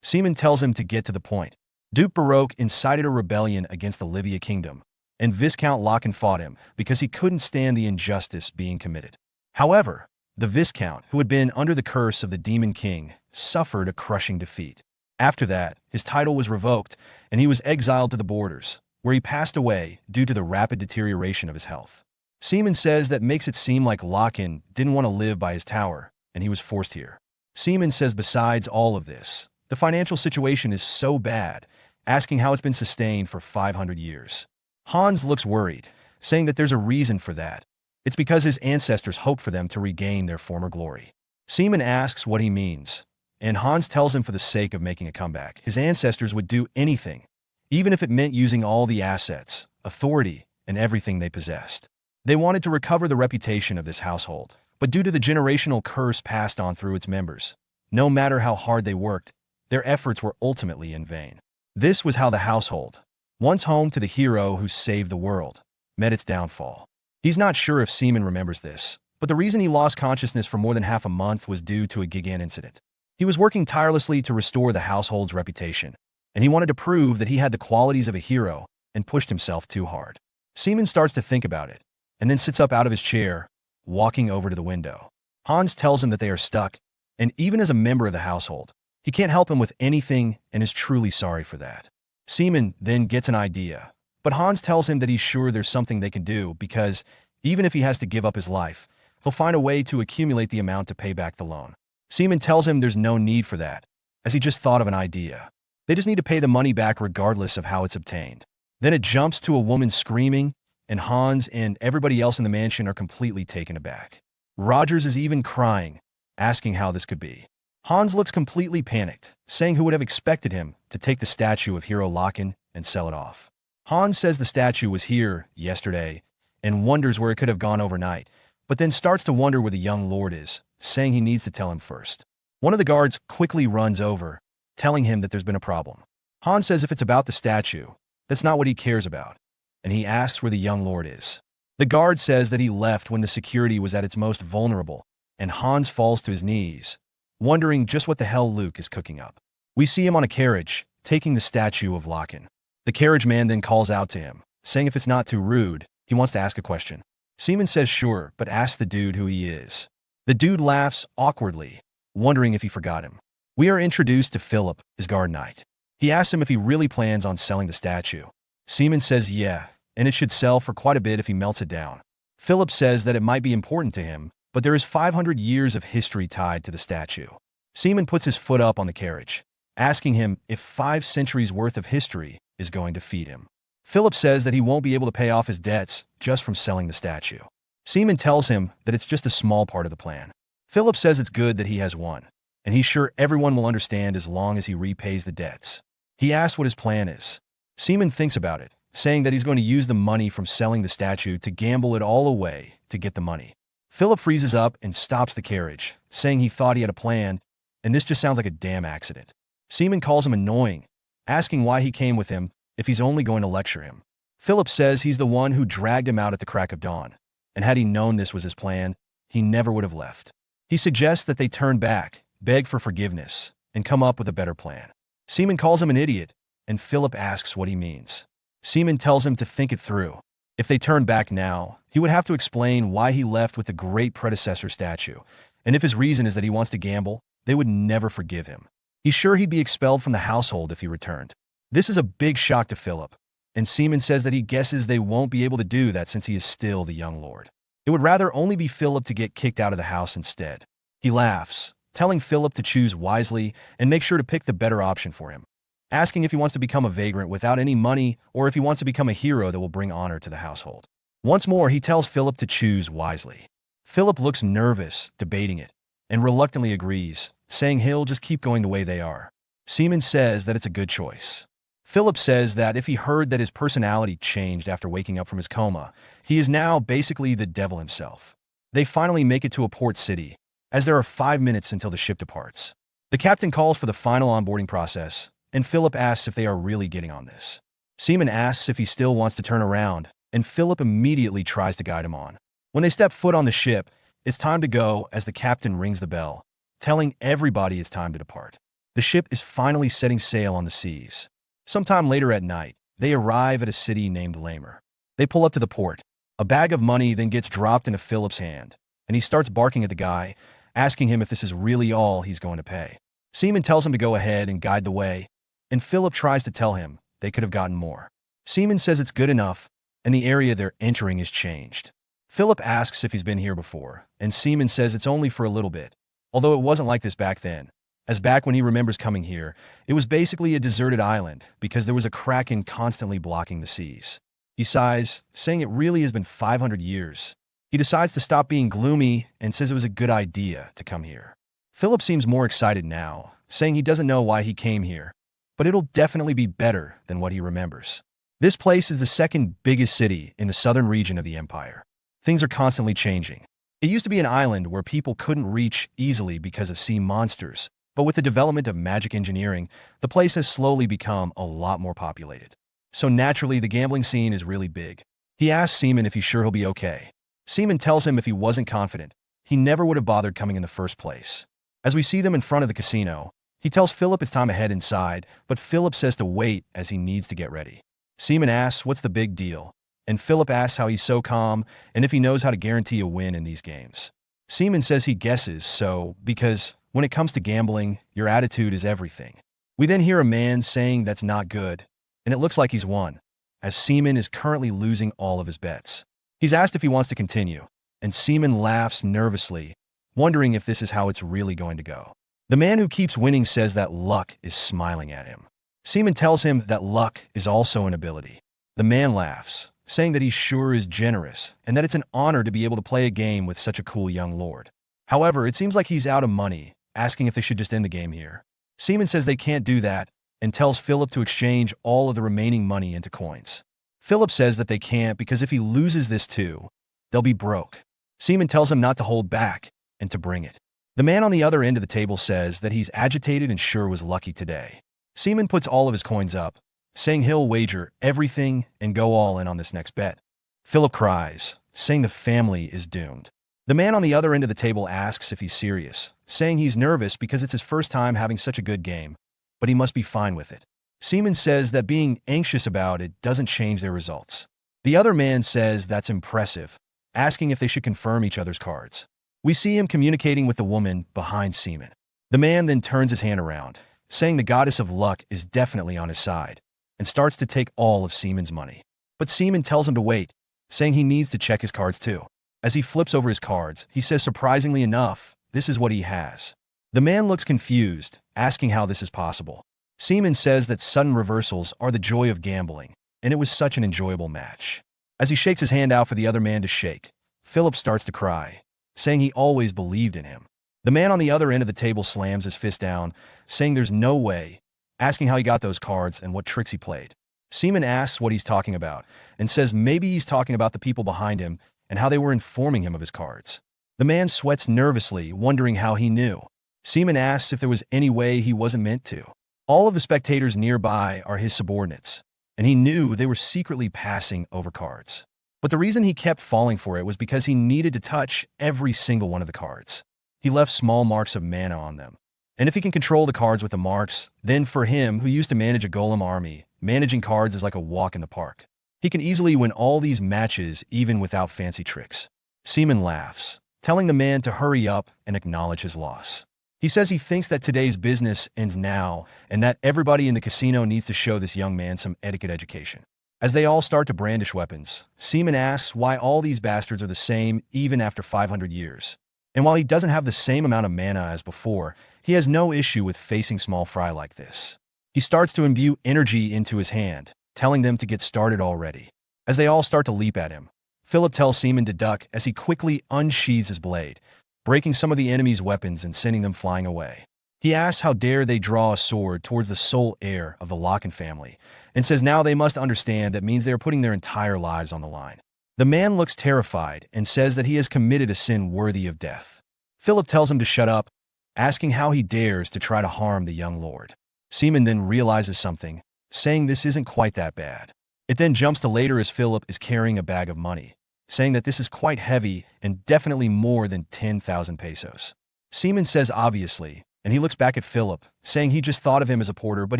Seaman tells him to get to the point. Duke Baroque incited a rebellion against the Livia Kingdom, and Viscount Locken fought him because he couldn't stand the injustice being committed. However, the Viscount, who had been under the curse of the Demon King, suffered a crushing defeat. After that, his title was revoked, and he was exiled to the borders, where he passed away due to the rapid deterioration of his health. Seaman says that makes it seem like Locken didn't want to live by his tower, and he was forced here. Seaman says besides all of this, the financial situation is so bad, asking how it's been sustained for 500 years. Hans looks worried, saying that there's a reason for that. It's because his ancestors hoped for them to regain their former glory. Seaman asks what he means, and Hans tells him for the sake of making a comeback, his ancestors would do anything, even if it meant using all the assets, authority, and everything they possessed. They wanted to recover the reputation of this household, but due to the generational curse passed on through its members, no matter how hard they worked, their efforts were ultimately in vain. This was how the household, once home to the hero who saved the world, met its downfall. He's not sure if Seaman remembers this, but the reason he lost consciousness for more than half a month was due to a Gigant incident. He was working tirelessly to restore the household's reputation, and he wanted to prove that he had the qualities of a hero and pushed himself too hard. Seaman starts to think about it, and then sits up out of his chair, walking over to the window. Hans tells him that they are stuck, and even as a member of the household, he can't help him with anything and is truly sorry for that. Seaman then gets an idea, but Hans tells him that he's sure there's something they can do because, even if he has to give up his life, he'll find a way to accumulate the amount to pay back the loan. Seaman tells him there's no need for that, as he just thought of an idea. They just need to pay the money back regardless of how it's obtained. Then it jumps to a woman screaming, and Hans and everybody else in the mansion are completely taken aback. Rogers is even crying, asking how this could be. Hans looks completely panicked, saying who would have expected him to take the statue of Hero Locken and sell it off. Hans says the statue was here yesterday and wonders where it could have gone overnight, but then starts to wonder where the young lord is, saying he needs to tell him first. One of the guards quickly runs over, telling him that there's been a problem. Hans says if it's about the statue, that's not what he cares about, and he asks where the young lord is. The guard says that he left when the security was at its most vulnerable, and Hans falls to his knees, wondering just what the hell Luke is cooking up. We see him on a carriage, taking the statue of Locken. The carriage man then calls out to him, saying if it's not too rude, he wants to ask a question. Seaman says sure, but asks the dude who he is. The dude laughs awkwardly, wondering if he forgot him. We are introduced to Philip, his guard knight. He asks him if he really plans on selling the statue. Seaman says yeah, and it should sell for quite a bit if he melts it down. Philip says that it might be important to him, but there is 500 years of history tied to the statue. Seaman puts his foot up on the carriage, asking him if 5 centuries worth of history is going to feed him. Philip says that he won't be able to pay off his debts just from selling the statue. Seaman tells him that it's just a small part of the plan. Philip says it's good that he has won, and he's sure everyone will understand as long as he repays the debts. He asks what his plan is. Seaman thinks about it, saying that he's going to use the money from selling the statue to gamble it all away to get the money. Philip freezes up and stops the carriage, saying he thought he had a plan, and this just sounds like a damn accident. Seaman calls him annoying, asking why he came with him if he's only going to lecture him. Philip says he's the one who dragged him out at the crack of dawn, and had he known this was his plan, he never would have left. He suggests that they turn back, beg for forgiveness, and come up with a better plan. Seaman calls him an idiot, and Philip asks what he means. Seaman tells him to think it through. If they turn back now, he would have to explain why he left with the great predecessor statue, and if his reason is that he wants to gamble, they would never forgive him. He's sure he'd be expelled from the household if he returned. This is a big shock to Philip, and Seaman says that he guesses they won't be able to do that since he is still the young lord. It would rather only be Philip to get kicked out of the house instead. He laughs, telling Philip to choose wisely and make sure to pick the better option for him, asking if he wants to become a vagrant without any money or if he wants to become a hero that will bring honor to the household. Once more, he tells Philip to choose wisely. Philip looks nervous, debating it, and reluctantly agrees, saying he'll just keep going the way they are. Seaman says that it's a good choice. Philip says that if he heard that his personality changed after waking up from his coma, he is now basically the devil himself. They finally make it to a port city, as there are 5 minutes until the ship departs. The captain calls for the final onboarding process, and Philip asks if they are really getting on this. Seaman asks if he still wants to turn around, and Philip immediately tries to guide him on. When they step foot on the ship, it's time to go as the captain rings the bell, telling everybody it's time to depart. The ship is finally setting sail on the seas. Sometime later at night, they arrive at a city named Lamer. They pull up to the port. A bag of money then gets dropped into Philip's hand, and he starts barking at the guy, asking him if this is really all he's going to pay. Seaman tells him to go ahead and guide the way, and Philip tries to tell him they could have gotten more. Seaman says it's good enough, and the area they're entering is changed. Philip asks if he's been here before, and Seaman says it's only for a little bit, although it wasn't like this back then. As back when he remembers coming here, it was basically a deserted island because there was a kraken constantly blocking the seas. He sighs, saying it really has been 500 years. He decides to stop being gloomy and says it was a good idea to come here. Philip seems more excited now, saying he doesn't know why he came here, but it'll definitely be better than what he remembers. This place is the second biggest city in the southern region of the empire. Things are constantly changing. It used to be an island where people couldn't reach easily because of sea monsters, but with the development of magic engineering, the place has slowly become a lot more populated. So naturally, the gambling scene is really big. He asks Seaman if he's sure he'll be okay. Seaman tells him if he wasn't confident, he never would have bothered coming in the first place. As we see them in front of the casino, he tells Philip it's time to head inside, but Philip says to wait as he needs to get ready. Seaman asks what's the big deal, and Philip asks how he's so calm and if he knows how to guarantee a win in these games. Seaman says he guesses so because when it comes to gambling, your attitude is everything. We then hear a man saying that's not good, and it looks like he's won, as Seaman is currently losing all of his bets. He's asked if he wants to continue, and Seaman laughs nervously, wondering if this is how it's really going to go. The man who keeps winning says that luck is smiling at him. Seaman tells him that luck is also an ability. The man laughs, saying that he sure is generous and that it's an honor to be able to play a game with such a cool young lord. However, it seems like he's out of money, asking if they should just end the game here. Seaman says they can't do that and tells Philip to exchange all of the remaining money into coins. Philip says that they can't because if he loses this too, they'll be broke. Seaman tells him not to hold back and to bring it. The man on the other end of the table says that he's agitated and sure was lucky today. Seaman puts all of his coins up, saying he'll wager everything and go all in on this next bet. Philip cries, saying the family is doomed. The man on the other end of the table asks if he's serious, saying he's nervous because it's his first time having such a good game, but he must be fine with it. Seaman says that being anxious about it doesn't change their results. The other man says that's impressive, asking if they should confirm each other's cards. We see him communicating with the woman behind Seaman. The man then turns his hand around, saying the goddess of luck is definitely on his side, and starts to take all of Seaman's money. But Seaman tells him to wait, saying he needs to check his cards too. As he flips over his cards, he says surprisingly enough, this is what he has. The man looks confused, asking how this is possible. Seaman says that sudden reversals are the joy of gambling, and it was such an enjoyable match. As he shakes his hand out for the other man to shake, Philip starts to cry, saying he always believed in him. The man on the other end of the table slams his fist down, saying there's no way, asking how he got those cards and what tricks he played. Seaman asks what he's talking about, and says maybe he's talking about the people behind him and how they were informing him of his cards. The man sweats nervously, wondering how he knew. Seaman asks if there was any way he wasn't meant to. All of the spectators nearby are his subordinates, and he knew they were secretly passing over cards. But the reason he kept falling for it was because he needed to touch every single one of the cards. He left small marks of mana on them. And if he can control the cards with the marks, then for him, who used to manage a golem army, managing cards is like a walk in the park. He can easily win all these matches even without fancy tricks. Seaman laughs, telling the man to hurry up and acknowledge his loss. He says he thinks that today's business ends now and that everybody in the casino needs to show this young man some etiquette education. As they all start to brandish weapons, Seaman asks why all these bastards are the same even after 500 years. And while he doesn't have the same amount of mana as before, he has no issue with facing small fry like this. He starts to imbue energy into his hand, telling them to get started already. As they all start to leap at him, Philip tells Seaman to duck as he quickly unsheathes his blade, breaking some of the enemy's weapons and sending them flying away. He asks how dare they draw a sword towards the sole heir of the Locken family, and says now they must understand that means they are putting their entire lives on the line. The man looks terrified and says that he has committed a sin worthy of death. Philip tells him to shut up, asking how he dares to try to harm the young lord. Seaman then realizes something, saying this isn't quite that bad. It then jumps to later as Philip is carrying a bag of money, saying that this is quite heavy and definitely more than 10,000 pesos. Seaman says obviously, and he looks back at Philip, saying he just thought of him as a porter, but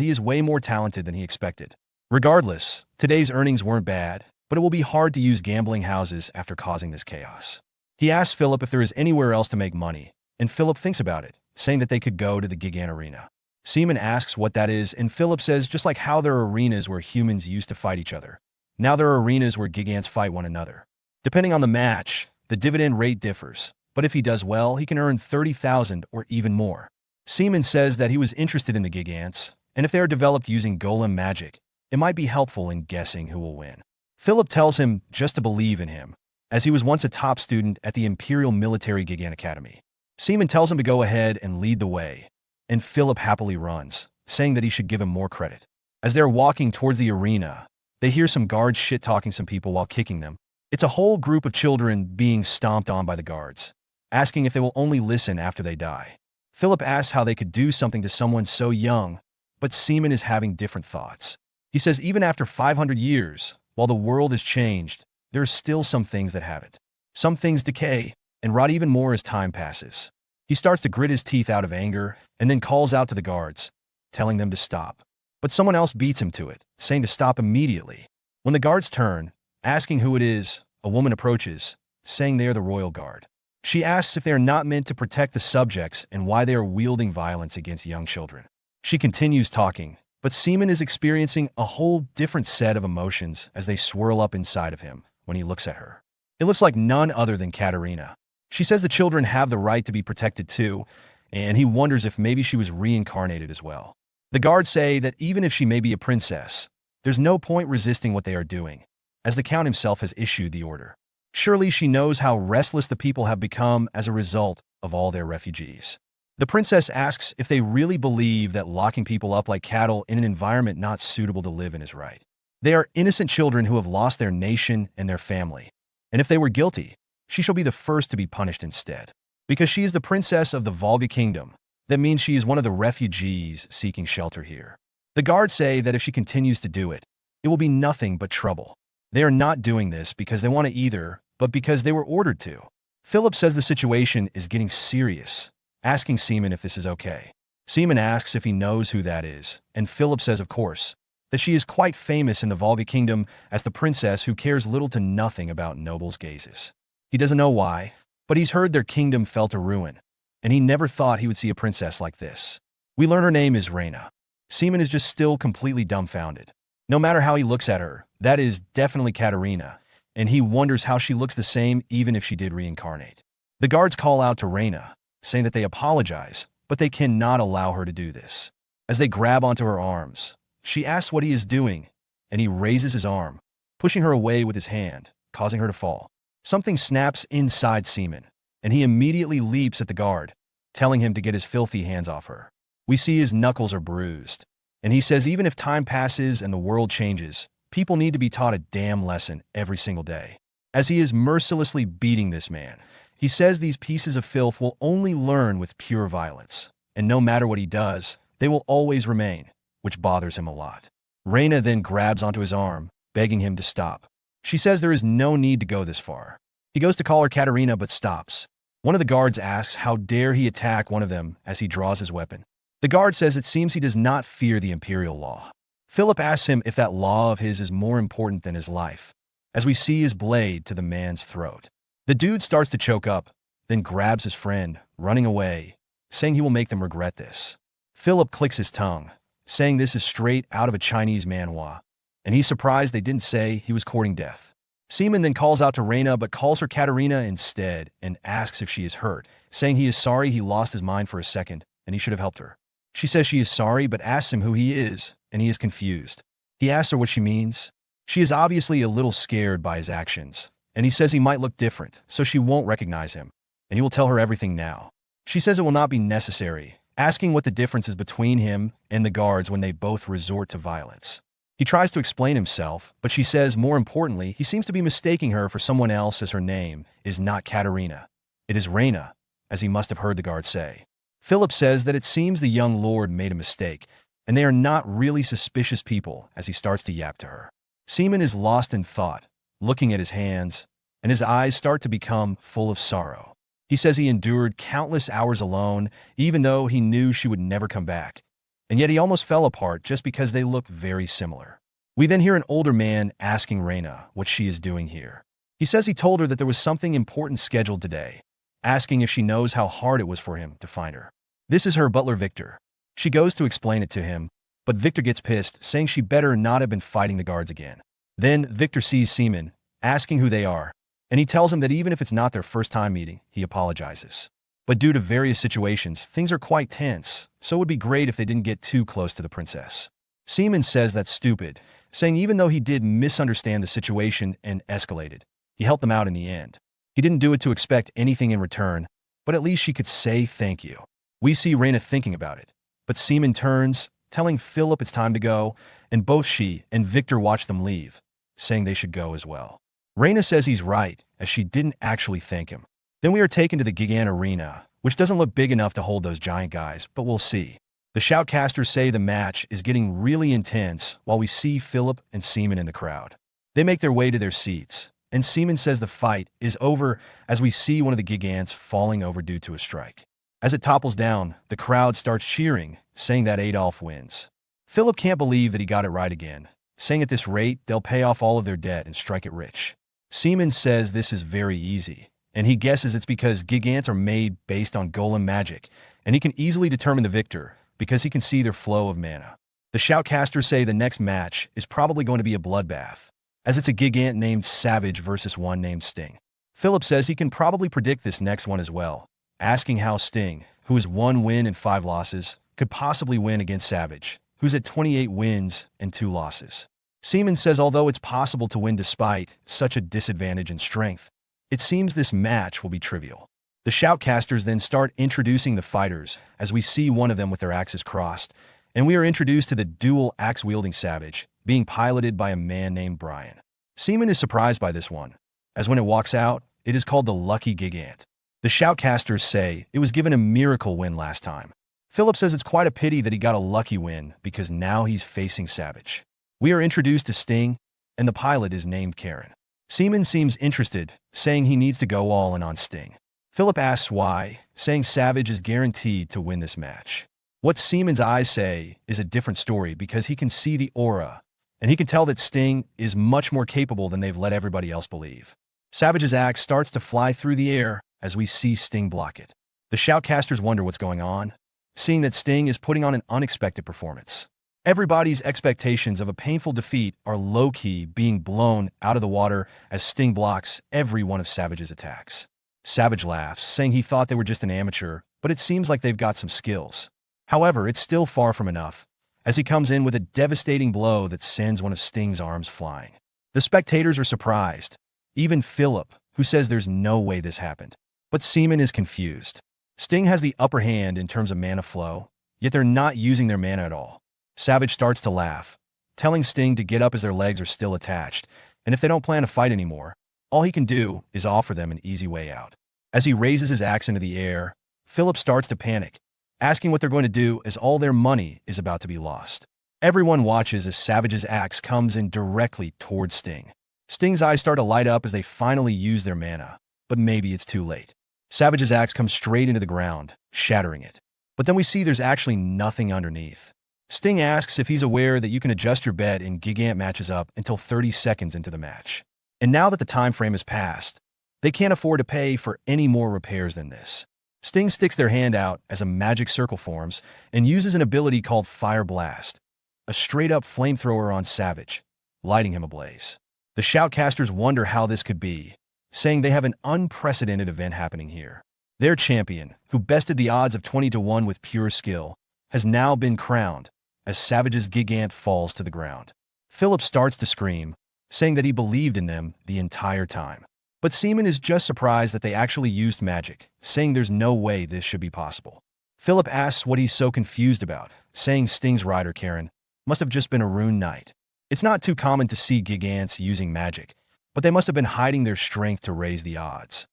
he is way more talented than he expected. Regardless, today's earnings weren't bad, but it will be hard to use gambling houses after causing this chaos. He asks Philip if there is anywhere else to make money, and Philip thinks about it, saying that they could go to the Gigant arena. Seaman asks what that is, and Philip says just like how there are arenas where humans used to fight each other, now there are arenas where Gigants fight one another. Depending on the match, the dividend rate differs, but if he does well, he can earn 30,000 or even more. Seaman says that he was interested in the Gigants, and if they are developed using golem magic, it might be helpful in guessing who will win. Philip tells him just to believe in him, as he was once a top student at the Imperial Military Gigant Academy. Seaman tells him to go ahead and lead the way, and Philip happily runs, saying that he should give him more credit. As they're walking towards the arena, they hear some guards shit-talking some people while kicking them. It's a whole group of children being stomped on by the guards, asking if they will only listen after they die. Philip asks how they could do something to someone so young, but Seaman is having different thoughts. He says even after 500 years, while the world has changed, there are still some things that haven't. Some things decay and rot even more as time passes. He starts to grit his teeth out of anger and then calls out to the guards, telling them to stop. But someone else beats him to it, saying to stop immediately. When the guards turn, asking who it is, a woman approaches, saying they are the royal guard. She asks if they are not meant to protect the subjects and why they are wielding violence against young children. She continues talking, but Seaman is experiencing a whole different set of emotions as they swirl up inside of him when he looks at her. It looks like none other than Katarina. She says the children have the right to be protected too, and he wonders if maybe she was reincarnated as well. The guards say that even if she may be a princess, there's no point resisting what they are doing, as the Count himself has issued the order. Surely she knows how restless the people have become as a result of all their refugees. The princess asks if they really believe that locking people up like cattle in an environment not suitable to live in is right. They are innocent children who have lost their nation and their family. And if they were guilty, she shall be the first to be punished instead. Because she is the princess of the Volga kingdom, that means she is one of the refugees seeking shelter here. The guards say that if she continues to do it, it will be nothing but trouble. They are not doing this because they want to either, but because they were ordered to. Philip says the situation is getting serious, asking Seaman if this is okay. Seaman asks if he knows who that is, and Philip says of course, that she is quite famous in the Volga kingdom as the princess who cares little to nothing about nobles' gazes. He doesn't know why, but he's heard their kingdom fell to ruin, and he never thought he would see a princess like this. We learn her name is Raina. Seaman is just still completely dumbfounded. No matter how he looks at her, that is definitely Katarina, and he wonders how she looks the same even if she did reincarnate. The guards call out to Raina, saying that they apologize, but they cannot allow her to do this. As they grab onto her arms, she asks what he is doing, and he raises his arm, pushing her away with his hand, causing her to fall. Something snaps inside Seaman, and he immediately leaps at the guard, telling him to get his filthy hands off her. We see his knuckles are bruised, and he says even if time passes and the world changes, people need to be taught a damn lesson every single day. As he is mercilessly beating this man, he says these pieces of filth will only learn with pure violence, and no matter what he does, they will always remain, which bothers him a lot. Raina then grabs onto his arm, begging him to stop. She says there is no need to go this far. He goes to call her Katarina but stops. One of the guards asks how dare he attack one of them as he draws his weapon. The guard says it seems he does not fear the imperial law. Philip asks him if that law of his is more important than his life, as we see his blade to the man's throat. The dude starts to choke up, then grabs his friend, running away, saying he will make them regret this. Philip clicks his tongue, saying this is straight out of a Chinese manhwa, and he's surprised they didn't say he was courting death. Seaman then calls out to Raina but calls her Katarina instead and asks if she is hurt, saying he is sorry he lost his mind for a second and he should have helped her. She says she is sorry but asks him who he is, and he is confused. He asks her what she means. She is obviously a little scared by his actions, and he says he might look different, so she won't recognize him, and he will tell her everything now. She says it will not be necessary, asking what the difference is between him and the guards when they both resort to violence. He tries to explain himself, but she says more importantly, he seems to be mistaking her for someone else as her name is not Katarina. It is Raina, as he must have heard the guard say. Philip says that it seems the young lord made a mistake, and they are not really suspicious people as he starts to yap to her. Seaman is lost in thought, looking at his hands, and his eyes start to become full of sorrow. He says he endured countless hours alone, even though he knew she would never come back, and yet he almost fell apart just because they look very similar. We then hear an older man asking Raina what she is doing here. He says he told her that there was something important scheduled today, asking if she knows how hard it was for him to find her. This is her butler Victor. She goes to explain it to him, but Victor gets pissed, saying she better not have been fighting the guards again. Then Victor sees Seaman, asking who they are, and he tells him that even if it's not their first time meeting, he apologizes. But due to various situations, things are quite tense, so it would be great if they didn't get too close to the princess. Seaman says that's stupid, saying even though he did misunderstand the situation and escalated, he helped them out in the end. He didn't do it to expect anything in return, but at least she could say thank you. We see Raina thinking about it, but Seaman turns, telling Philip it's time to go, and both she and Victor watch them leave, saying they should go as well. Raina says he's right, as she didn't actually thank him. Then we are taken to the Gigant arena, which doesn't look big enough to hold those giant guys, but we'll see. The shoutcasters say the match is getting really intense while we see Philip and Seaman in the crowd. They make their way to their seats, and Seaman says the fight is over as we see one of the Gigants falling over due to a strike. As it topples down, the crowd starts cheering, saying that Adolf wins. Philip can't believe that he got it right again, saying at this rate they'll pay off all of their debt and strike it rich. Seaman says this is very easy, and he guesses it's because Gigants are made based on golem magic, and he can easily determine the victor because he can see their flow of mana. The shoutcasters say the next match is probably going to be a bloodbath, as it's a Gigant named Savage versus one named Sting. Philip says he can probably predict this next one as well, asking how Sting, who has 1 win and 5 losses, could possibly win against Savage, who's at 28 wins and 2 losses. Seaman says although it's possible to win despite such a disadvantage in strength, it seems this match will be trivial. The shoutcasters then start introducing the fighters as we see one of them with their axes crossed, and we are introduced to the dual axe-wielding savage being piloted by a man named Brian. Seaman is surprised by this one, as when it walks out, it is called the Lucky Gigant. The shoutcasters say it was given a miracle win last time. Philip says it's quite a pity that he got a lucky win because now he's facing Savage. We are introduced to Sting, and the pilot is named Karen. Seaman seems interested, saying he needs to go all in on Sting. Philip asks why, saying Savage is guaranteed to win this match. What Seaman's eyes say is a different story because he can see the aura, and he can tell that Sting is much more capable than they've let everybody else believe. Savage's axe starts to fly through the air as we see Sting block it. The shoutcasters wonder what's going on, seeing that Sting is putting on an unexpected performance. Everybody's expectations of a painful defeat are low-key being blown out of the water as Sting blocks every one of Savage's attacks. Savage laughs, saying he thought they were just an amateur, but it seems like they've got some skills. However, it's still far from enough, as he comes in with a devastating blow that sends one of Sting's arms flying. The spectators are surprised, even Philip, who says there's no way this happened. But Seaman is confused. Sting has the upper hand in terms of mana flow, yet they're not using their mana at all. Savage starts to laugh, telling Sting to get up as their legs are still attached, and if they don't plan to fight anymore, all he can do is offer them an easy way out. As he raises his axe into the air, Philip starts to panic, asking what they're going to do as all their money is about to be lost. Everyone watches as Savage's axe comes in directly towards Sting. Sting's eyes start to light up as they finally use their mana, but maybe it's too late. Savage's axe comes straight into the ground, shattering it. But then we see there's actually nothing underneath. Sting asks if he's aware that you can adjust your bet in Gigant matches up until 30 seconds into the match. And now that the time frame has passed, they can't afford to pay for any more repairs than this. Sting sticks their hand out as a magic circle forms and uses an ability called Fire Blast, a straight-up flamethrower on Savage, lighting him ablaze. The shoutcasters wonder how this could be, saying they have an unprecedented event happening here. Their champion, who bested the odds of 20-1 with pure skill, has now been crowned as Savage's Gigant falls to the ground. Philip starts to scream, saying that he believed in them the entire time. But Seaman is just surprised that they actually used magic, saying there's no way this should be possible. Philip asks what he's so confused about, saying Sting's rider, Karen, must have just been a rune knight. It's not too common to see Gigants using magic, but they must have been hiding their strength to raise the odds.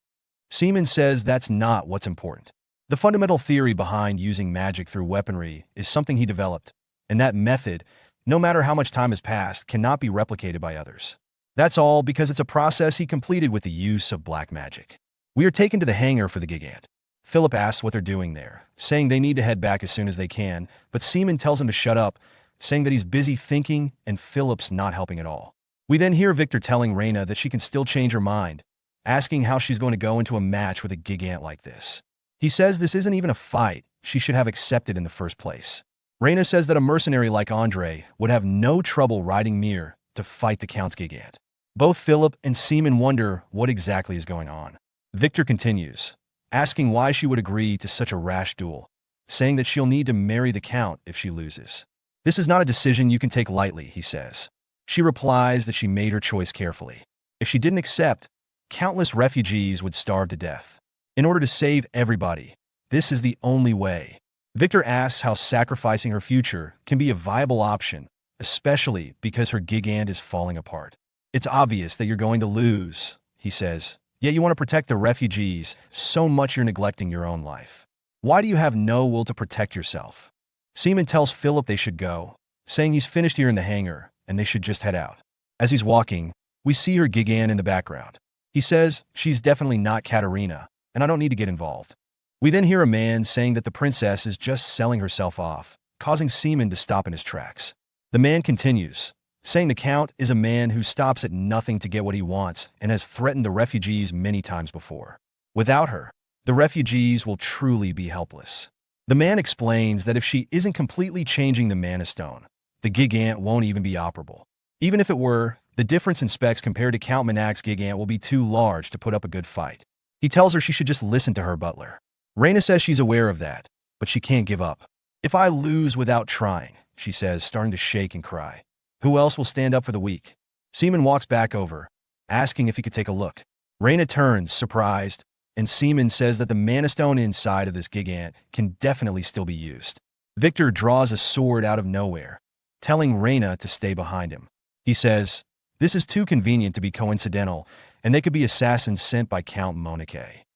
Seaman says that's not what's important. The fundamental theory behind using magic through weaponry is something he developed, and that method, no matter how much time has passed, cannot be replicated by others. That's all because it's a process he completed with the use of black magic. We are taken to the hangar for the Gigant. Philip asks what they're doing there, saying they need to head back as soon as they can, but Seaman tells him to shut up, saying that he's busy thinking and Philip's not helping at all. We then hear Victor telling Raina that she can still change her mind, asking how she's going to go into a match with a Gigant like this. He says this isn't even a fight she should have accepted in the first place. Raina says that a mercenary like Andre would have no trouble riding Mir to fight the Count's Gigant. Both Philip and Seaman wonder what exactly is going on. Victor continues, asking why she would agree to such a rash duel, saying that she'll need to marry the Count if she loses. This is not a decision you can take lightly, he says. She replies that she made her choice carefully. If she didn't accept, countless refugees would starve to death. In order to save everybody, this is the only way. Victor asks how sacrificing her future can be a viable option, especially because her Gigant is falling apart. It's obvious that you're going to lose, he says, yet you want to protect the refugees so much you're neglecting your own life. Why do you have no will to protect yourself? Seaman tells Philip they should go, saying he's finished here in the hangar and they should just head out. As he's walking, we see her Gigant in the background. He says she's definitely not Katarina, and I don't need to get involved. We then hear a man saying that the princess is just selling herself off, causing Seaman to stop in his tracks. The man continues, saying the Count is a man who stops at nothing to get what he wants and has threatened the refugees many times before. Without her, the refugees will truly be helpless. The man explains that if she isn't completely changing the Mana Stone, the Gigant won't even be operable. Even if it were, the difference in specs compared to Count Manak's Gigant will be too large to put up a good fight. He tells her she should just listen to her butler. Raina says she's aware of that, but she can't give up. If I lose without trying, she says, starting to shake and cry. Who else will stand up for the weak? Seaman walks back over, asking if he could take a look. Raina turns, surprised, and Seaman says that the mana stone inside of this Gigant can definitely still be used. Victor draws a sword out of nowhere, telling Raina to stay behind him. He says, "This is too convenient to be coincidental, and they could be assassins sent by Count Monique."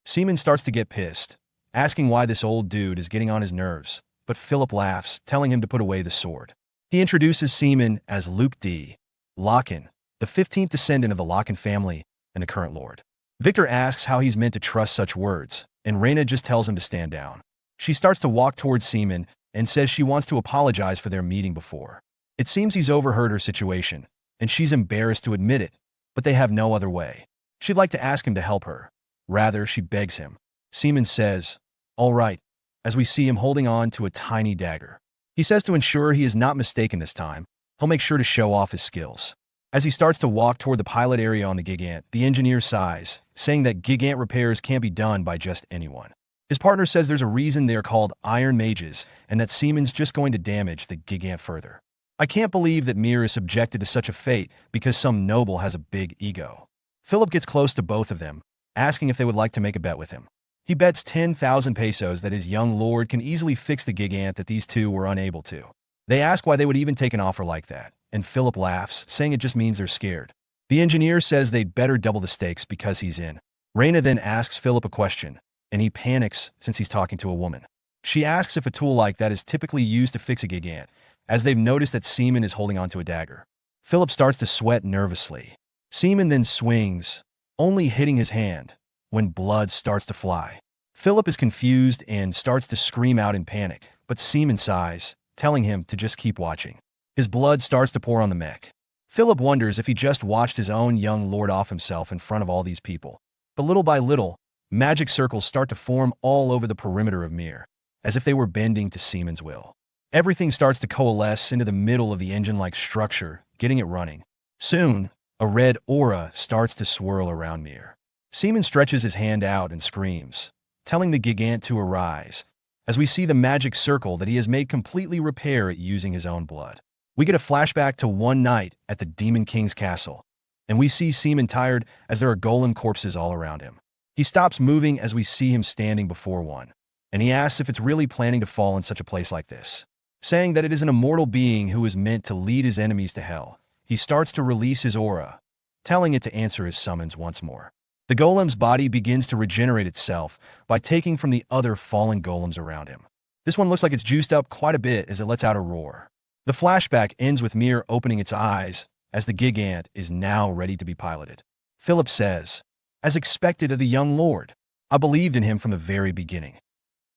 Seaman starts to get pissed, asking why this old dude is getting on his nerves, but Philip laughs, telling him to put away the sword. He introduces Seaman as Luke D. Locken, the 15th descendant of the Locken family and the current lord. Victor asks how he's meant to trust such words, and Raina just tells him to stand down. She starts to walk towards Seaman and says she wants to apologize for their meeting before. It seems he's overheard her situation, and she's embarrassed to admit it, but they have no other way. She'd like to ask him to help her. Rather, she begs him. Seaman says, "All right," as we see him holding on to a tiny dagger. He says to ensure he is not mistaken this time, he'll make sure to show off his skills. As he starts to walk toward the pilot area on the Gigant, the engineer sighs, saying that Gigant repairs can't be done by just anyone. His partner says there's a reason they're called Iron Mages, and that Seaman's just going to damage the Gigant further. I can't believe that Mir is subjected to such a fate because some noble has a big ego. Philip gets close to both of them, asking if they would like to make a bet with him. He bets 10,000 pesos that his young lord can easily fix the Gigant that these two were unable to. They ask why they would even take an offer like that, and Philip laughs, saying it just means they're scared. The engineer says they'd better double the stakes because he's in. Raina then asks Philip a question, and he panics since he's talking to a woman. She asks if a tool like that is typically used to fix a Gigant, as they've noticed that Seaman is holding onto a dagger. Philip starts to sweat nervously. Seaman then swings, only hitting his hand, when blood starts to fly. Philip is confused and starts to scream out in panic, but Seaman sighs, telling him to just keep watching. His blood starts to pour on the mech. Philip wonders if he just watched his own young lord off himself in front of all these people. But little by little, magic circles start to form all over the perimeter of Mir, as if they were bending to Seaman's will. Everything starts to coalesce into the middle of the engine-like structure, getting it running. Soon, a red aura starts to swirl around Mir. Seaman stretches his hand out and screams, telling the Gigant to arise, as we see the magic circle that he has made completely repair it using his own blood. We get a flashback to one night at the Demon King's castle, and we see Seaman tired as there are golem corpses all around him. He stops moving as we see him standing before one, and he asks if it's really planning to fall in such a place like this. Saying that it is an immortal being who is meant to lead his enemies to hell, he starts to release his aura, telling it to answer his summons once more. The golem's body begins to regenerate itself by taking from the other fallen golems around him. This one looks like it's juiced up quite a bit as it lets out a roar. The flashback ends with Mir opening its eyes as the Gigant is now ready to be piloted. Philip says, "As expected of the young lord, I believed in him from the very beginning."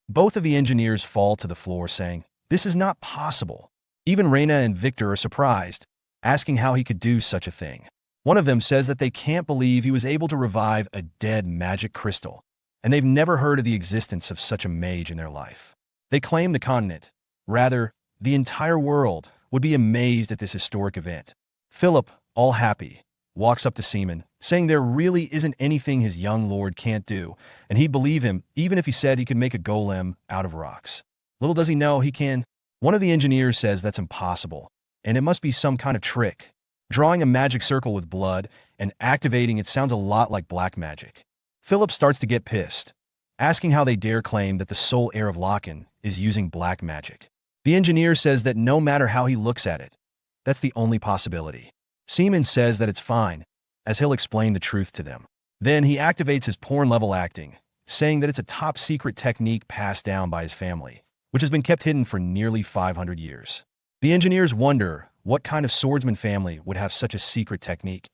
Both of the engineers fall to the floor saying, "This is not possible." Even Raina and Victor are surprised, asking how he could do such a thing. One of them says that they can't believe he was able to revive a dead magic crystal, and they've never heard of the existence of such a mage in their life. They claim the continent, rather, the entire world, would be amazed at this historic event. Philip, all happy, walks up to Seaman, saying there really isn't anything his young lord can't do, and he'd believe him even if he said he could make a golem out of rocks. Little does he know he can. One of the engineers says that's impossible, and it must be some kind of trick. Drawing a magic circle with blood and activating it sounds a lot like black magic. Philip starts to get pissed, asking how they dare claim that the sole heir of Locken is using black magic. The engineer says that no matter how he looks at it, that's the only possibility. Seaman says that it's fine, as he'll explain the truth to them. Then he activates his porn-level acting, saying that it's a top-secret technique passed down by his family, which has been kept hidden for nearly 500 years. The engineers wonder what kind of swordsman family would have such a secret technique,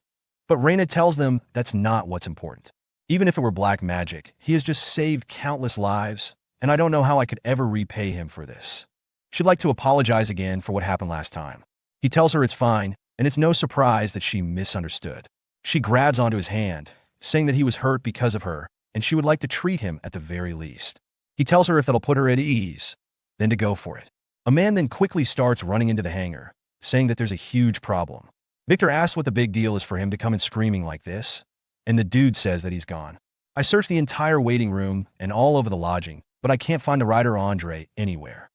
but Raina tells them that's not what's important. Even if it were black magic, he has just saved countless lives, and I don't know how I could ever repay him for this. She'd like to apologize again for what happened last time. He tells her it's fine, and it's no surprise that she misunderstood. She grabs onto his hand, saying that he was hurt because of her, and she would like to treat him at the very least. He tells her if that'll put her at ease, then to go for it. A man then quickly starts running into the hangar, saying that there's a huge problem. Victor asks what the big deal is for him to come in screaming like this, and the dude says that he's gone. I searched the entire waiting room and all over the lodging, but I can't find the rider Andre anywhere.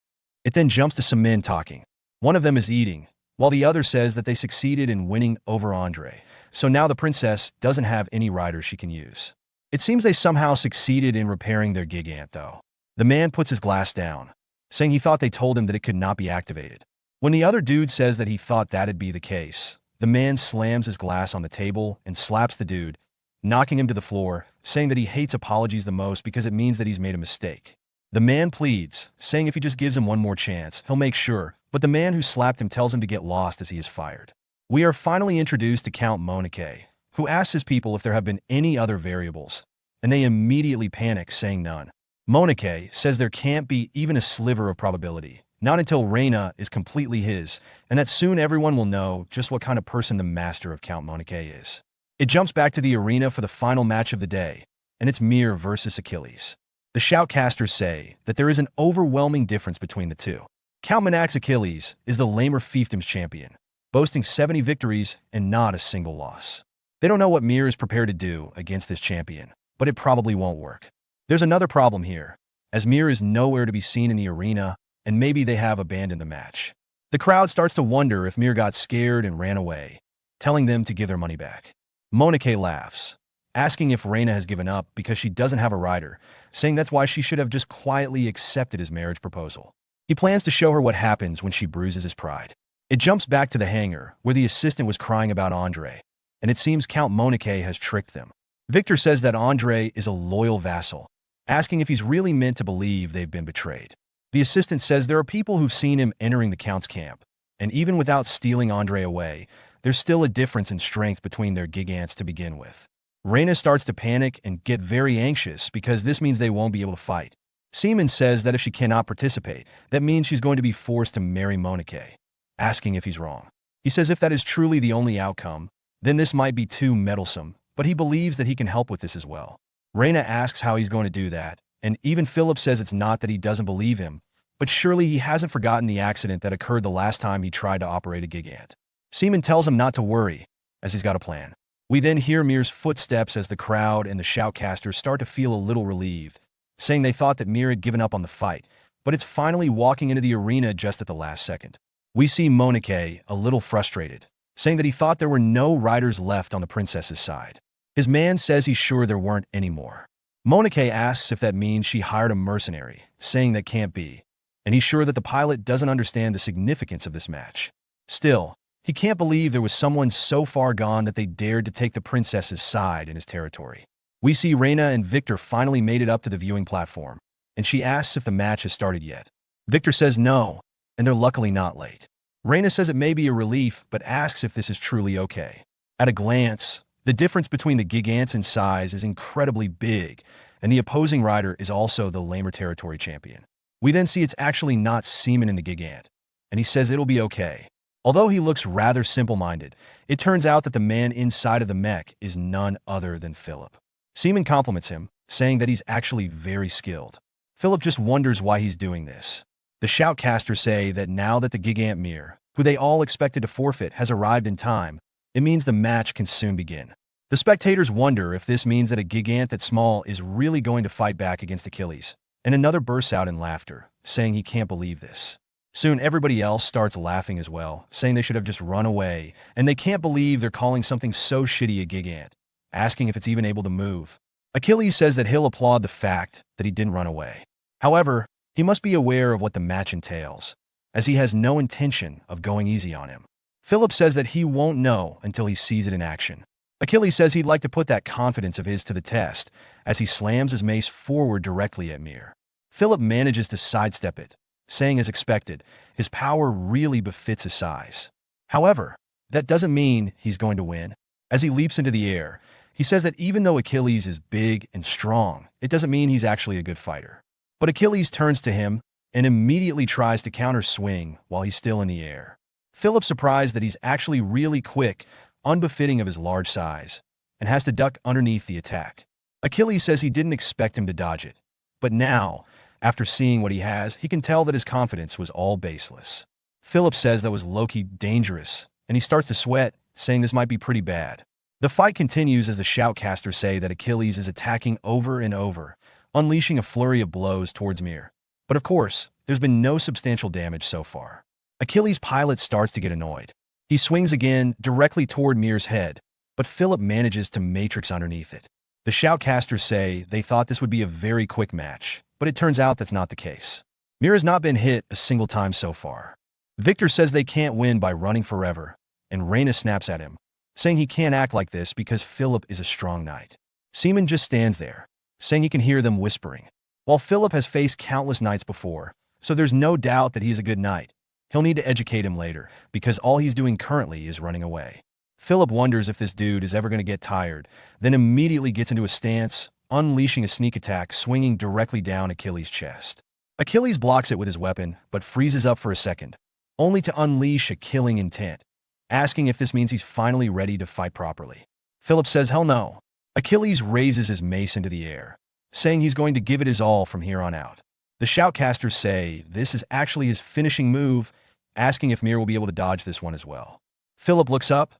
It then jumps to some men talking. One of them is eating, while the other says that they succeeded in winning over Andre. So now the princess doesn't have any riders she can use. It seems they somehow succeeded in repairing their Gigant, though. The man puts his glass down, saying he thought they told him that it could not be activated. When the other dude says that he thought that'd be the case, the man slams his glass on the table and slaps the dude, knocking him to the floor, saying that he hates apologies the most because it means that he's made a mistake. The man pleads, saying if he just gives him one more chance, he'll make sure, but the man who slapped him tells him to get lost as he is fired. We are finally introduced to Count Monique, who asks his people if there have been any other variables, and they immediately panic, saying none. Monique says there can't be even a sliver of probability, not until Raina is completely his, and that soon everyone will know just what kind of person the master of Count Monique is. It jumps back to the arena for the final match of the day, and it's Mir versus Achilles. The shoutcasters say that there is an overwhelming difference between the two. Count Monique's Achilles is the lamer fiefdoms champion, boasting 70 victories and not a single loss. They don't know what Mir is prepared to do against this champion, but it probably won't work. There's another problem here, as Mir is nowhere to be seen in the arena, and maybe they have abandoned the match. The crowd starts to wonder if Mir got scared and ran away, telling them to give their money back. Monique laughs, asking if Raina has given up because she doesn't have a rider, saying that's why she should have just quietly accepted his marriage proposal. He plans to show her what happens when she bruises his pride. It jumps back to the hangar, where the assistant was crying about Andre, and it seems Count Monique has tricked them. Victor says that Andre is a loyal vassal, asking if he's really meant to believe they've been betrayed. The assistant says there are people who've seen him entering the Count's camp, and even without stealing Andre away, there's still a difference in strength between their Gigants to begin with. Raina starts to panic and get very anxious because this means they won't be able to fight. Seaman says that if she cannot participate, that means she's going to be forced to marry Monique, asking if he's wrong. He says if that is truly the only outcome, then this might be too meddlesome, but he believes that he can help with this as well. Raina asks how he's going to do that, and even Philip says it's not that he doesn't believe him, but surely he hasn't forgotten the accident that occurred the last time he tried to operate a Gigant. Seaman tells him not to worry, as he's got a plan. We then hear Mir's footsteps as the crowd and the shoutcasters start to feel a little relieved, saying they thought that Mir had given up on the fight, but it's finally walking into the arena just at the last second. We see Monique a little frustrated, saying that he thought there were no riders left on the princess's side. His man says he's sure there weren't any more. Monique asks if that means she hired a mercenary, saying that can't be, and he's sure that the pilot doesn't understand the significance of this match. Still, he can't believe there was someone so far gone that they dared to take the princess's side in his territory. We see Raina and Victor finally made it up to the viewing platform, and she asks if the match has started yet. Victor says no, and they're luckily not late. Raina says it may be a relief, but asks if this is truly okay. At a glance, the difference between the Gigants in size is incredibly big, and the opposing rider is also the lamer territory champion. We then see it's actually not Seaman in the Gigant, and he says it'll be okay. Although he looks rather simple-minded, it turns out that the man inside of the mech is none other than Philip. Seaman compliments him, saying that he's actually very skilled. Philip just wonders why he's doing this. The shoutcasters say that now that the Gigant Mir, who they all expected to forfeit, has arrived in time, it means the match can soon begin. The spectators wonder if this means that a Gigant that's small is really going to fight back against Achilles, and another bursts out in laughter, saying he can't believe this. Soon everybody else starts laughing as well, saying they should have just run away, and they can't believe they're calling something so shitty a Gigant, asking if it's even able to move. Achilles says that he'll applaud the fact that he didn't run away. However, he must be aware of what the match entails, as he has no intention of going easy on him. Philip says that he won't know until he sees it in action. Achilles says he'd like to put that confidence of his to the test, as he slams his mace forward directly at Mir. Philip manages to sidestep it, saying as expected, his power really befits his size. However, that doesn't mean he's going to win. As he leaps into the air, he says that even though Achilles is big and strong, it doesn't mean he's actually a good fighter. But Achilles turns to him and immediately tries to counter-swing while he's still in the air. Philip's surprised that he's actually really quick, unbefitting of his large size, and has to duck underneath the attack. Achilles says he didn't expect him to dodge it, but now, after seeing what he has, he can tell that his confidence was all baseless. Philip says that was low-key dangerous, and he starts to sweat, saying this might be pretty bad. The fight continues as the shoutcasters say that Achilles is attacking over and over, unleashing a flurry of blows towards Mir. But of course, there's been no substantial damage so far. Achilles' pilot starts to get annoyed. He swings again, directly toward Mir's head, but Philip manages to matrix underneath it. The shoutcasters say they thought this would be a very quick match, but it turns out that's not the case. Mir has not been hit a single time so far. Victor says they can't win by running forever, and Raina snaps at him, saying he can't act like this because Philip is a strong knight. Seaman just stands there, saying he can hear them whispering. While Philip has faced countless knights before, so there's no doubt that he's a good knight, he'll need to educate him later, because all he's doing currently is running away. Philip wonders if this dude is ever going to get tired, then immediately gets into a stance, unleashing a sneak attack swinging directly down Achilles' chest. Achilles blocks it with his weapon, but freezes up for a second, only to unleash a killing intent, asking if this means he's finally ready to fight properly. Philip says hell no. Achilles raises his mace into the air, saying he's going to give it his all from here on out. The shoutcasters say this is actually his finishing move, asking if Mir will be able to dodge this one as well. Philip looks up,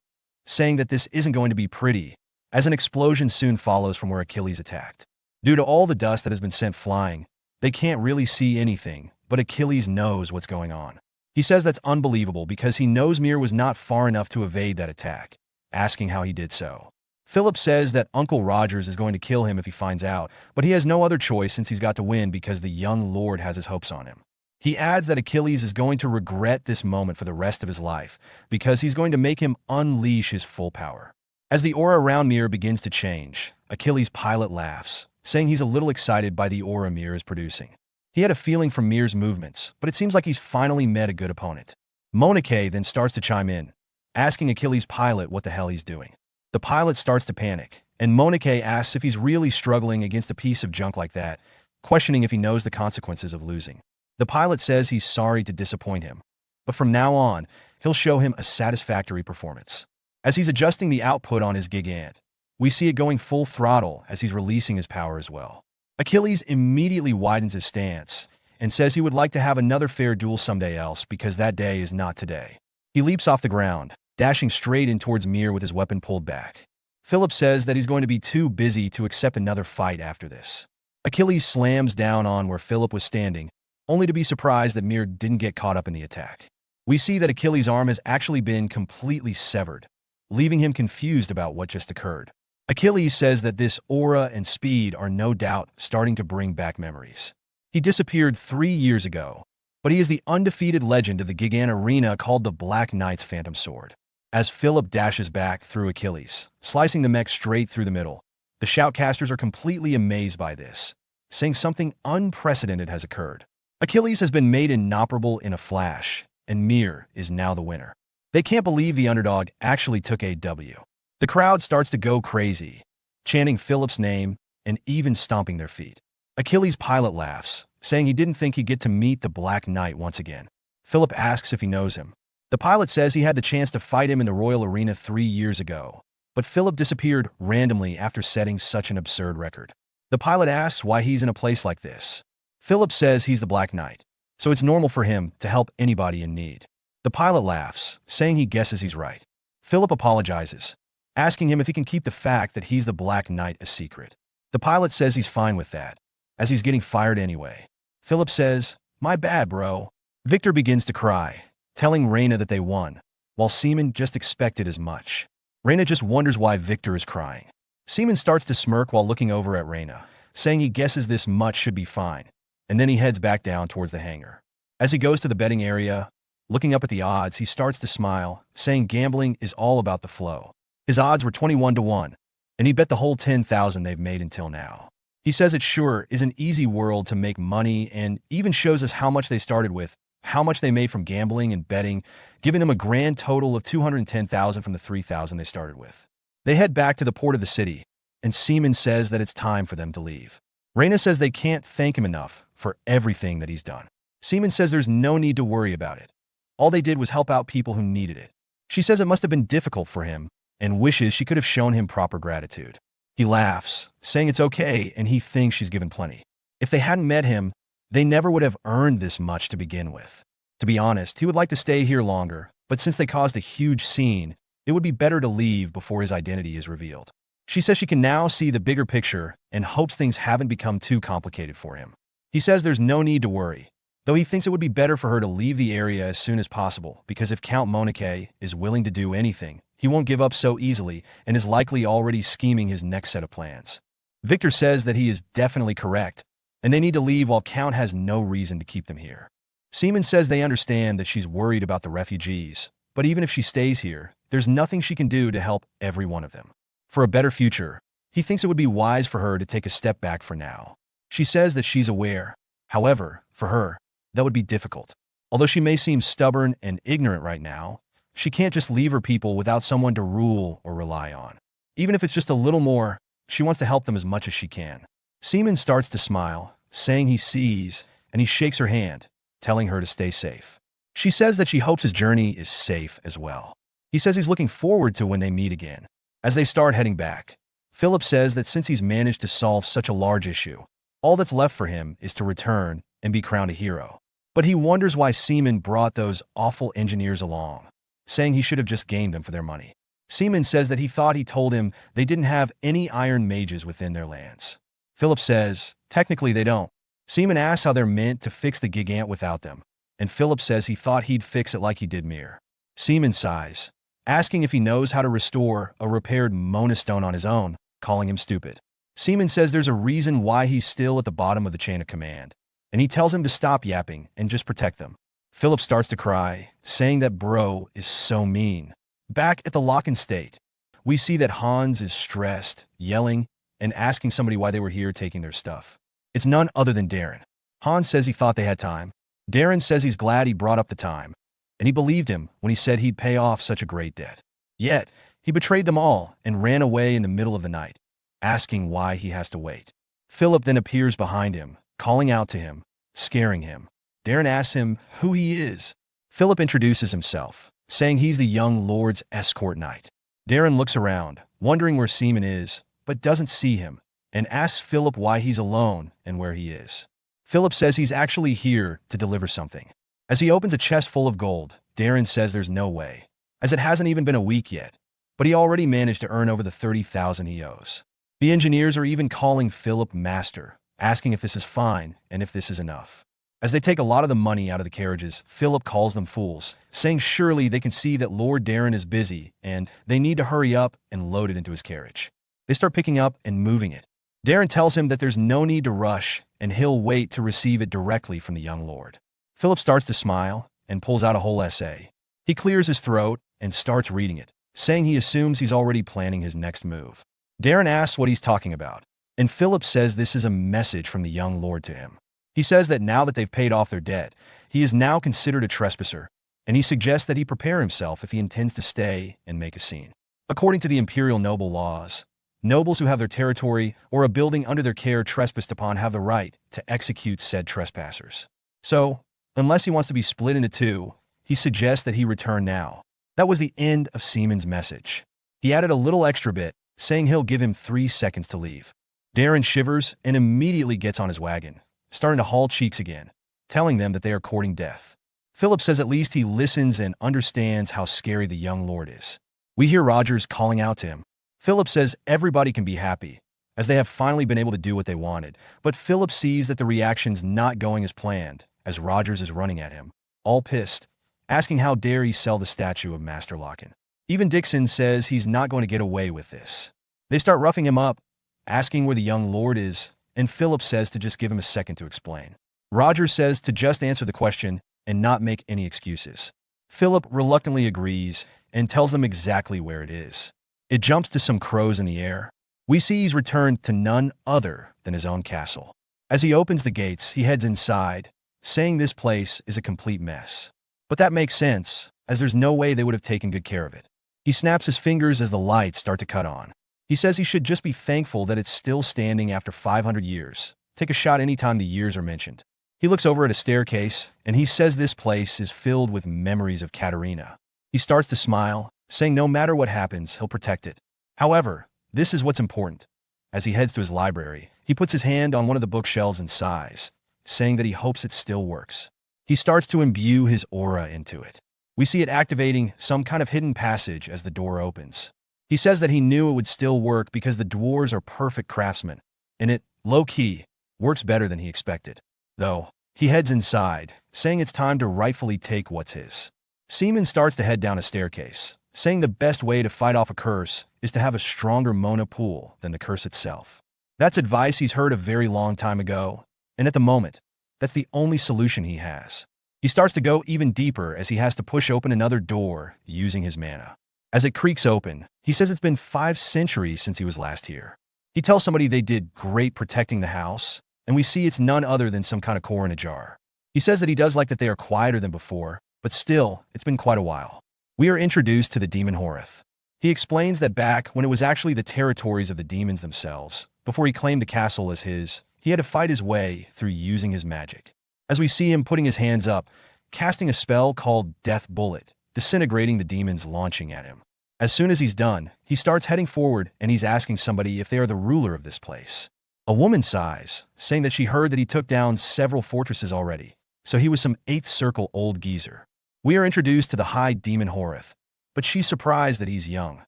saying that this isn't going to be pretty, as an explosion soon follows from where Achilles attacked. Due to all the dust that has been sent flying, they can't really see anything, but Achilles knows what's going on. He says that's unbelievable because he knows Mir was not far enough to evade that attack, asking how he did so. Philip says that Uncle Rogers is going to kill him if he finds out, but he has no other choice since he's got to win because the young lord has his hopes on him. He adds that Achilles is going to regret this moment for the rest of his life because he's going to make him unleash his full power. As the aura around Mir begins to change, Achilles' pilot laughs, saying he's a little excited by the aura Mir is producing. He had a feeling from Mir's movements, but it seems like he's finally met a good opponent. Monique then starts to chime in, asking Achilles' pilot what the hell he's doing. The pilot starts to panic, and Monique asks if he's really struggling against a piece of junk like that, questioning if he knows the consequences of losing. The pilot says he's sorry to disappoint him, but from now on, he'll show him a satisfactory performance. As he's adjusting the output on his Gigant, we see it going full throttle as he's releasing his power as well. Achilles immediately widens his stance and says he would like to have another fair duel someday else because that day is not today. He leaps off the ground, dashing straight in towards Mir with his weapon pulled back. Philip says that he's going to be too busy to accept another fight after this. Achilles slams down on where Philip was standing, only to be surprised that Mir didn't get caught up in the attack. We see that Achilles' arm has actually been completely severed, leaving him confused about what just occurred. Achilles says that this aura and speed are no doubt starting to bring back memories. He disappeared 3 years ago, but he is the undefeated legend of the Gigant arena called the Black Knight's Phantom Sword. As Philip dashes back through Achilles, slicing the mech straight through the middle, the shoutcasters are completely amazed by this, saying something unprecedented has occurred. Achilles has been made inoperable in a flash, and Mir is now the winner. They can't believe the underdog actually took a W. The crowd starts to go crazy, chanting Philip's name and even stomping their feet. Achilles' pilot laughs, saying he didn't think he'd get to meet the Black Knight once again. Philip asks if he knows him. The pilot says he had the chance to fight him in the Royal Arena 3 years ago, but Philip disappeared randomly after setting such an absurd record. The pilot asks why he's in a place like this. Philip says he's the Black Knight, so it's normal for him to help anybody in need. The pilot laughs, saying he guesses he's right. Philip apologizes, asking him if he can keep the fact that he's the Black Knight a secret. The pilot says he's fine with that, as he's getting fired anyway. Philip says, "My bad, bro." Victor begins to cry, telling Raina that they won, while Seaman just expected as much. Raina just wonders why Victor is crying. Seaman starts to smirk while looking over at Raina, saying he guesses this much should be fine, and then he heads back down towards the hangar. As he goes to the betting area, looking up at the odds, he starts to smile, saying gambling is all about the flow. His odds were 21-1, and he bet the whole 10,000 they've made until now. He says it sure is an easy world to make money and even shows us how much they started with, how much they made from gambling and betting, giving them a grand total of 210,000 from the 3,000 they started with. They head back to the port of the city, and Seaman says that it's time for them to leave. Raina says they can't thank him enough for everything that he's done. Seaman says there's no need to worry about it. All they did was help out people who needed it. She says it must have been difficult for him and wishes she could have shown him proper gratitude. He laughs, saying it's okay and he thinks she's given plenty. If they hadn't met him, they never would have earned this much to begin with. To be honest, he would like to stay here longer, but since they caused a huge scene, it would be better to leave before his identity is revealed. She says she can now see the bigger picture and hopes things haven't become too complicated for him. He says there's no need to worry. though he thinks it would be better for her to leave the area as soon as possible, because if Count Monique is willing to do anything, he won't give up so easily and is likely already scheming his next set of plans. Victor says that he is definitely correct, and they need to leave while Count has no reason to keep them here. Seaman says they understand that she's worried about the refugees, but even if she stays here, there's nothing she can do to help every one of them. For a better future, he thinks it would be wise for her to take a step back for now. She says that she's aware. However, for her, that would be difficult. Although she may seem stubborn and ignorant right now, she can't just leave her people without someone to rule or rely on. Even if it's just a little more, she wants to help them as much as she can. Seaman starts to smile, saying he sees, and he shakes her hand, telling her to stay safe. She says that she hopes his journey is safe as well. He says he's looking forward to when they meet again. As they start heading back, Philip says that since he's managed to solve such a large issue, all that's left for him is to return and be crowned a hero. But he wonders why Seaman brought those awful engineers along, saying he should have just gained them for their money. Seaman says that he thought he told him they didn't have any iron mages within their lands. Philip says, technically they don't. Seaman asks how they're meant to fix the Gigant without them, and Philip says he thought he'd fix it like he did Mir. Seaman sighs, asking if he knows how to restore a repaired Mona stone on his own, calling him stupid. Seaman says there's a reason why he's still at the bottom of the chain of command, and he tells him to stop yapping and just protect them. Philip starts to cry, saying that bro is so mean. Back at the Lock-in State, we see that Hans is stressed, yelling, and asking somebody why they were here taking their stuff. It's none other than Darren. Hans says he thought they had time. Darren says he's glad he brought up the time, and he believed him when he said he'd pay off such a great debt. Yet, he betrayed them all and ran away in the middle of the night, asking why he has to wait. Philip then appears behind him, calling out to him, scaring him. Darren asks him who he is. Philip introduces himself, saying he's the young lord's escort knight. Darren looks around, wondering where Seaman is, but doesn't see him, and asks Philip why he's alone and where he is. Philip says he's actually here to deliver something. As he opens a chest full of gold, Darren says there's no way, as it hasn't even been a week yet, but he already managed to earn over the 30,000 he owes. The engineers are even calling Philip master, asking if this is fine and if this is enough. As they take a lot of the money out of the carriages, Philip calls them fools, saying surely they can see that Lord Darren is busy and they need to hurry up and load it into his carriage. They start picking up and moving it. Darren tells him that there's no need to rush and he'll wait to receive it directly from the young lord. Philip starts to smile and pulls out a whole essay. He clears his throat and starts reading it, saying he assumes he's already planning his next move. Darren asks what he's talking about, and Philip says this is a message from the young lord to him. He says that now that they've paid off their debt, he is now considered a trespasser, and he suggests that he prepare himself if he intends to stay and make a scene. According to the imperial noble laws, nobles who have their territory or a building under their care trespassed upon have the right to execute said trespassers. So, unless he wants to be split into two, he suggests that he return now. That was the end of Seaman's message. He added a little extra bit, saying he'll give him 3 seconds to leave. Darren shivers and immediately gets on his wagon, starting to haul cheeks again, telling them that they are courting death. Philip says at least he listens and understands how scary the young lord is. We hear Rogers calling out to him. Philip says everybody can be happy, as they have finally been able to do what they wanted, but Philip sees that the reaction's not going as planned, as Rogers is running at him, all pissed, asking how dare he sell the statue of Master Lock-in. Even Dixon says he's not going to get away with this. They start roughing him up, asking where the young lord is, and Philip says to just give him a second to explain. Rogers says to just answer the question and not make any excuses. Philip reluctantly agrees and tells them exactly where it is. It jumps to some crows in the air. We see he's returned to none other than his own castle. As he opens the gates, he heads inside, saying this place is a complete mess. But that makes sense, as there's no way they would have taken good care of it. He snaps his fingers as the lights start to cut on. He says he should just be thankful that it's still standing after 500 years. Take a shot anytime the years are mentioned. He looks over at a staircase, and he says this place is filled with memories of Katarina. He starts to smile, saying no matter what happens, he'll protect it. However, this is what's important. As he heads to his library, he puts his hand on one of the bookshelves and sighs, saying that he hopes it still works. He starts to imbue his aura into it. We see it activating some kind of hidden passage as the door opens. He says that he knew it would still work because the dwarves are perfect craftsmen, and it, low-key, works better than he expected. Though, He heads inside, saying it's time to rightfully take what's his. Seaman starts to head down a staircase, saying the best way to fight off a curse is to have a stronger mana pool than the curse itself. That's advice he's heard a very long time ago, and at the moment, that's the only solution he has. He starts to go even deeper as he has to push open another door using his mana. As it creaks open, he says it's been 5 centuries since he was last here. He tells somebody they did great protecting the house, and we see it's none other than some kind of core in a jar. He says that he does like that they are quieter than before, but still, it's been quite a while. We are introduced to the demon Horeth. He explains that back when it was actually the territories of the demons themselves, before he claimed the castle as his, he had to fight his way through using his magic. As we see him putting his hands up, casting a spell called Death Bullet, disintegrating the demons launching at him. As soon as he's done, he starts heading forward and he's asking somebody if they are the ruler of this place. A woman sighs, saying that she heard that he took down several fortresses already, so he was some 8th circle old geezer. We are introduced to the high demon Horeth, but she's surprised that he's young,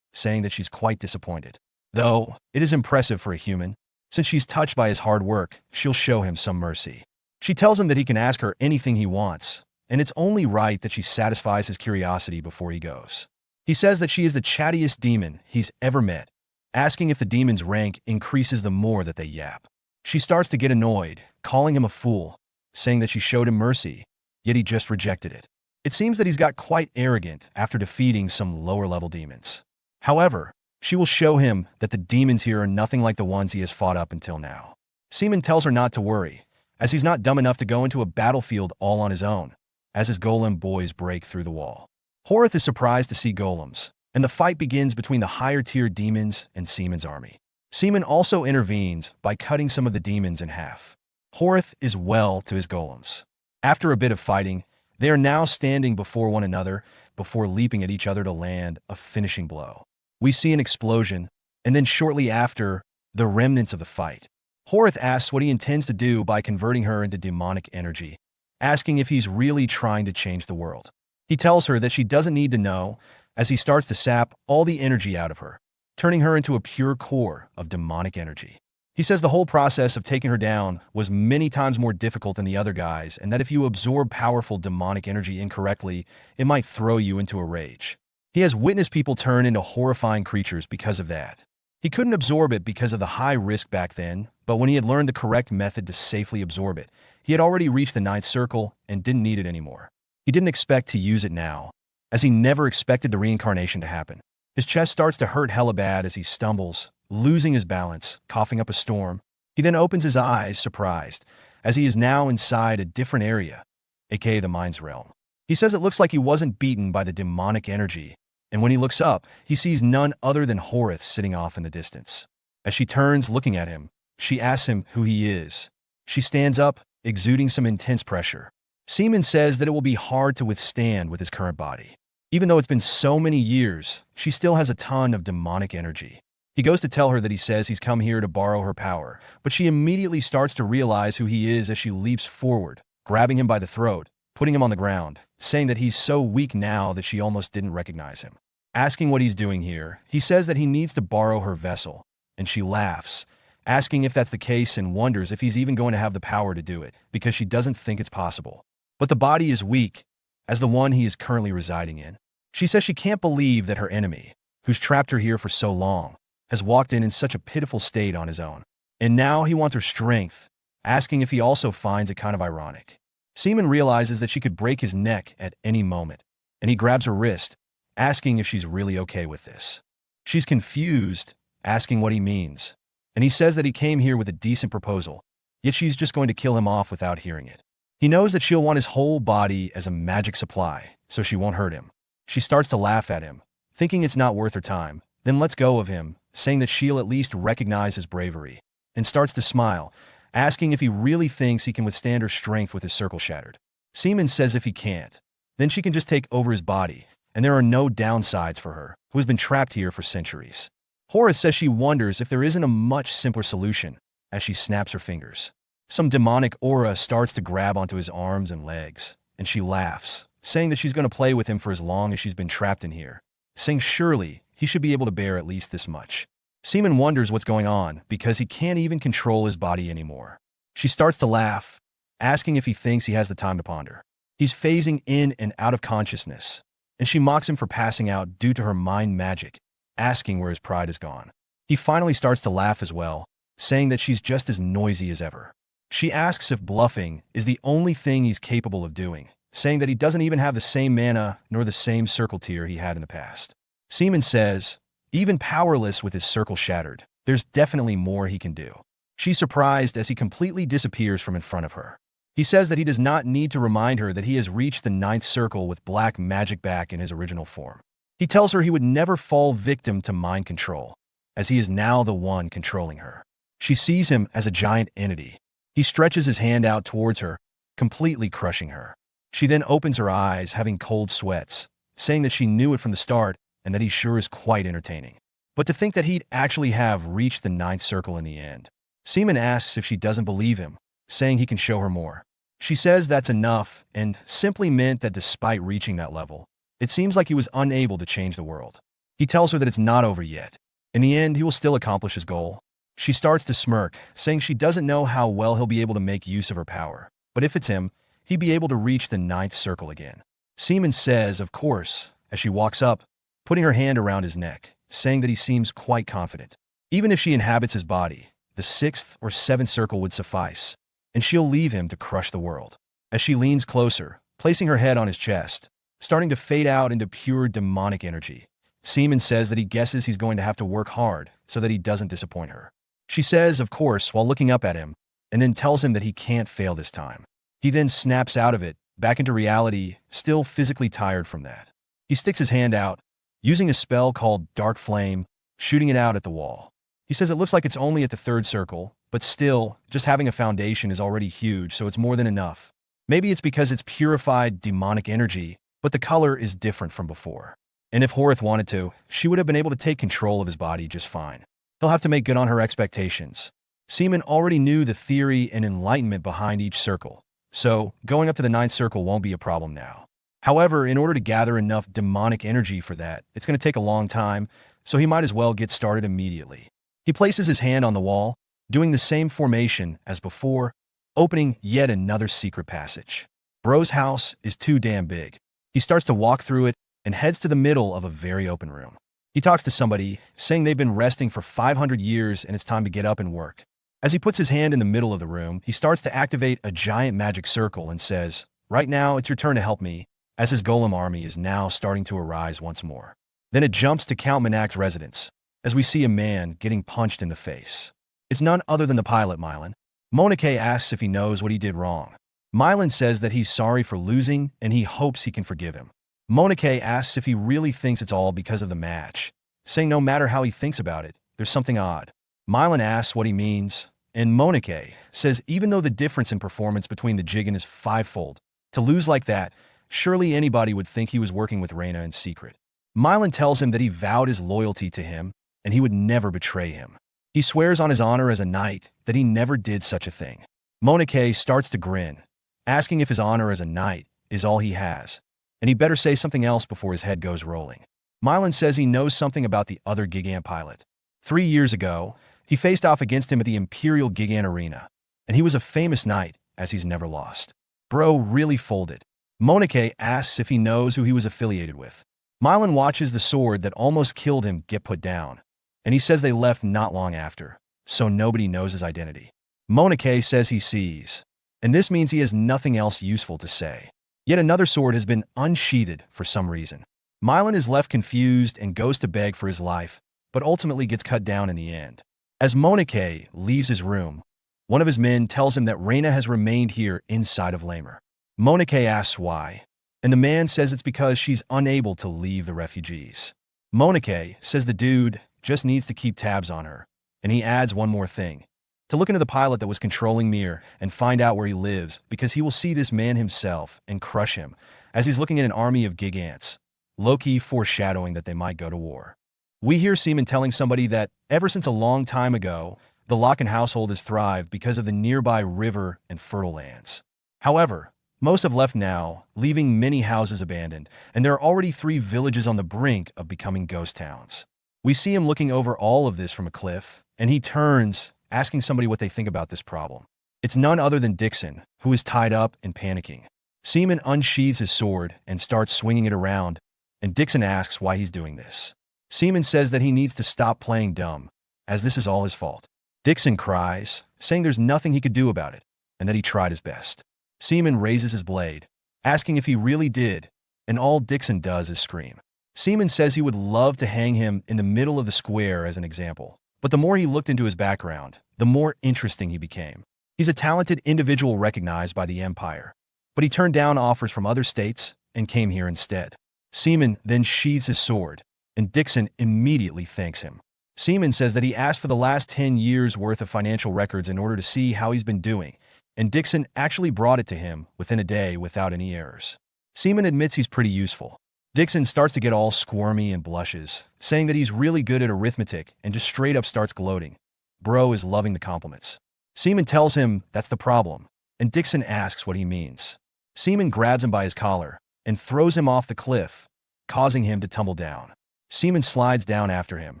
saying that she's quite disappointed. Though, it is impressive for a human. Since she's touched by his hard work, she'll show him some mercy. She tells him that he can ask her anything he wants, and it's only right that she satisfies his curiosity before he goes. He says that she is the chattiest demon he's ever met, asking if the demon's rank increases the more that they yap. She starts to get annoyed, calling him a fool, saying that she showed him mercy, yet he just rejected it. It seems that he's got quite arrogant after defeating some lower-level demons. However, she will show him that the demons here are nothing like the ones he has fought up until now. Seaman tells her not to worry, as he's not dumb enough to go into a battlefield all on his own, as his golem boys break through the wall. Horeth is surprised to see golems, and the fight begins between the higher-tier demons and Seaman's army. Seaman also intervenes by cutting some of the demons in half. Horeth is well to his golems. After a bit of fighting, they are now standing before one another before leaping at each other to land a finishing blow. We see an explosion, and then shortly after, the remnants of the fight. Horeth asks what he intends to do by converting her into demonic energy, asking if he's really trying to change the world. He tells her that she doesn't need to know, as he starts to sap all the energy out of her, turning her into a pure core of demonic energy. He says the whole process of taking her down was many times more difficult than the other guys, and that if you absorb powerful demonic energy incorrectly, it might throw you into a rage. He has witnessed people turn into horrifying creatures because of that. He couldn't absorb it because of the high risk back then, but when he had learned the correct method to safely absorb it, he had already reached the 9th circle and didn't need it anymore. He didn't expect to use it now, as he never expected the reincarnation to happen. His chest starts to hurt hella bad as he stumbles, losing his balance, coughing up a storm. He then opens his eyes, surprised, as he is now inside a different area, aka the mind's realm. He says it looks like he wasn't beaten by the demonic energy, and when he looks up, he sees none other than Horeth sitting off in the distance. As she turns, looking at him, she asks him who he is. She stands up, exuding some intense pressure. Seaman says that it will be hard to withstand with his current body. Even though it's been so many years, she still has a ton of demonic energy. He goes to tell her that he says he's come here to borrow her power, but she immediately starts to realize who he is as she leaps forward, grabbing him by the throat, putting him on the ground, saying that he's so weak now that she almost didn't recognize him. Asking what he's doing here, he says that he needs to borrow her vessel, and she laughs, asking if that's the case and wonders if he's even going to have the power to do it, because she doesn't think it's possible. But the body is weak, as the one he is currently residing in. She says she can't believe that her enemy, who's trapped her here for so long, has walked in such a pitiful state on his own. And now he wants her strength, asking if he also finds it kind of ironic. Seaman realizes that she could break his neck at any moment, and he grabs her wrist, asking if she's really okay with this. She's confused, asking what he means, and he says that he came here with a decent proposal, yet she's just going to kill him off without hearing it. He knows that she'll want his whole body as a magic supply, so she won't hurt him. She starts to laugh at him, thinking it's not worth her time, then lets go of him, saying that she'll at least recognize his bravery, and starts to smile, asking if he really thinks he can withstand her strength with his circle shattered. Seaman says if he can't, then she can just take over his body, and there are no downsides for her, who has been trapped here for centuries. Horeth says she wonders if there isn't a much simpler solution, as she snaps her fingers. Some demonic aura starts to grab onto his arms and legs, and she laughs, saying that she's going to play with him for as long as she's been trapped in here, saying surely he should be able to bear at least this much. Seaman wonders what's going on because he can't even control his body anymore. She starts to laugh, asking if he thinks he has the time to ponder. He's phasing in and out of consciousness, and she mocks him for passing out due to her mind magic, asking where his pride is gone. He finally starts to laugh as well, saying that she's just as noisy as ever. She asks if bluffing is the only thing he's capable of doing, saying that he doesn't even have the same mana nor the same circle tier he had in the past. Seaman says, even powerless with his circle shattered, there's definitely more he can do. She's surprised as he completely disappears from in front of her. He says that he does not need to remind her that he has reached the 9th circle with black magic back in his original form. He tells her he would never fall victim to mind control, as he is now the one controlling her. She sees him as a giant entity. He stretches his hand out towards her, completely crushing her. She then opens her eyes, having cold sweats, saying that she knew it from the start and that he sure is quite entertaining. But to think that he'd actually have reached the 9th circle in the end. Seaman asks if she doesn't believe him, saying he can show her more. She says that's enough and simply meant that despite reaching that level, it seems like he was unable to change the world. He tells her that it's not over yet. In the end, he will still accomplish his goal. She starts to smirk, saying she doesn't know how well he'll be able to make use of her power, but if it's him, he'd be able to reach the 9th circle again. Seaman says, of course, as she walks up, putting her hand around his neck, saying that he seems quite confident. Even if she inhabits his body, the 6th or 7th circle would suffice, and she'll leave him to crush the world. As she leans closer, placing her head on his chest, starting to fade out into pure demonic energy, Seaman says that he guesses he's going to have to work hard so that he doesn't disappoint her. She says, of course, while looking up at him, and then tells him that he can't fail this time. He then snaps out of it, back into reality, still physically tired from that. He sticks his hand out, using a spell called Dark Flame, shooting it out at the wall. He says it looks like it's only at the 3rd circle, but still, just having a foundation is already huge, so it's more than enough. Maybe it's because it's purified demonic energy, but the color is different from before. And if Horith wanted to, she would have been able to take control of his body just fine. He'll have to make good on her expectations. Seaman already knew the theory and enlightenment behind each circle, so going up to the 9th circle won't be a problem now. However, in order to gather enough demonic energy for that, it's going to take a long time, so he might as well get started immediately. He places his hand on the wall, doing the same formation as before, opening yet another secret passage. Bro's house is too damn big. He starts to walk through it and heads to the middle of a very open room. He talks to somebody, saying they've been resting for 500 years and it's time to get up and work. As he puts his hand in the middle of the room, he starts to activate a giant magic circle and says, right now it's your turn to help me, as his golem army is now starting to arise once more. Then it jumps to Count Manak's residence, as we see a man getting punched in the face. It's none other than the pilot, Mylan. Monique asks if he knows what he did wrong. Mylan says that he's sorry for losing and he hopes he can forgive him. Monique asks if he really thinks it's all because of the match, saying no matter how he thinks about it, there's something odd. Mylan asks what he means, and Monique says even though the difference in performance between the Gigant is 5-fold, to lose like that, surely anybody would think he was working with Raina in secret. Mylan tells him that he vowed his loyalty to him and he would never betray him. He swears on his honor as a knight that he never did such a thing. Monique starts to grin, asking if his honor as a knight is all he has, and he better say something else before his head goes rolling. Mylan says he knows something about the other Gigant pilot. 3 years ago, he faced off against him at the Imperial Gigant Arena, and he was a famous knight, as he's never lost. Bro really folded. Monique asks if he knows who he was affiliated with. Mylan watches the sword that almost killed him get put down, and he says they left not long after, so nobody knows his identity. Monique says he sees, and this means he has nothing else useful to say. Yet another sword has been unsheathed for some reason. Mylan is left confused and goes to beg for his life, but ultimately gets cut down in the end. As Monique leaves his room, one of his men tells him that Raina has remained here inside of Lamer. Monique asks why, and the man says it's because she's unable to leave the refugees. Monique says the dude just needs to keep tabs on her, and he adds one more thing, to look into the pilot that was controlling Mir and find out where he lives, because he will see this man himself and crush him, as he's looking at an army of gigants, low-key foreshadowing that they might go to war. We hear Seaman telling somebody that, ever since a long time ago, the Locken household has thrived because of the nearby river and fertile lands. However, most have left now, leaving many houses abandoned, and there are already 3 villages on the brink of becoming ghost towns. We see him looking over all of this from a cliff, and he turns, asking somebody what they think about this problem. It's none other than Dixon, who is tied up and panicking. Seaman unsheathes his sword and starts swinging it around, and Dixon asks why he's doing this. Seaman says that he needs to stop playing dumb, as this is all his fault. Dixon cries, saying there's nothing he could do about it, and that he tried his best. Seaman raises his blade, asking if he really did, and all Dixon does is scream. Seaman says he would love to hang him in the middle of the square as an example, but the more he looked into his background, the more interesting he became. He's a talented individual recognized by the Empire, but he turned down offers from other states and came here instead. Seaman then sheathes his sword, and Dixon immediately thanks him. Seaman says that he asked for the last 10 years' worth of financial records in order to see how he's been doing, and Dixon actually brought it to him within a day without any errors. Seaman admits he's pretty useful. Dixon starts to get all squirmy and blushes, saying that he's really good at arithmetic and just straight up starts gloating. Bro is loving the compliments. Seaman tells him that's the problem, and Dixon asks what he means. Seaman grabs him by his collar and throws him off the cliff, causing him to tumble down. Seaman slides down after him,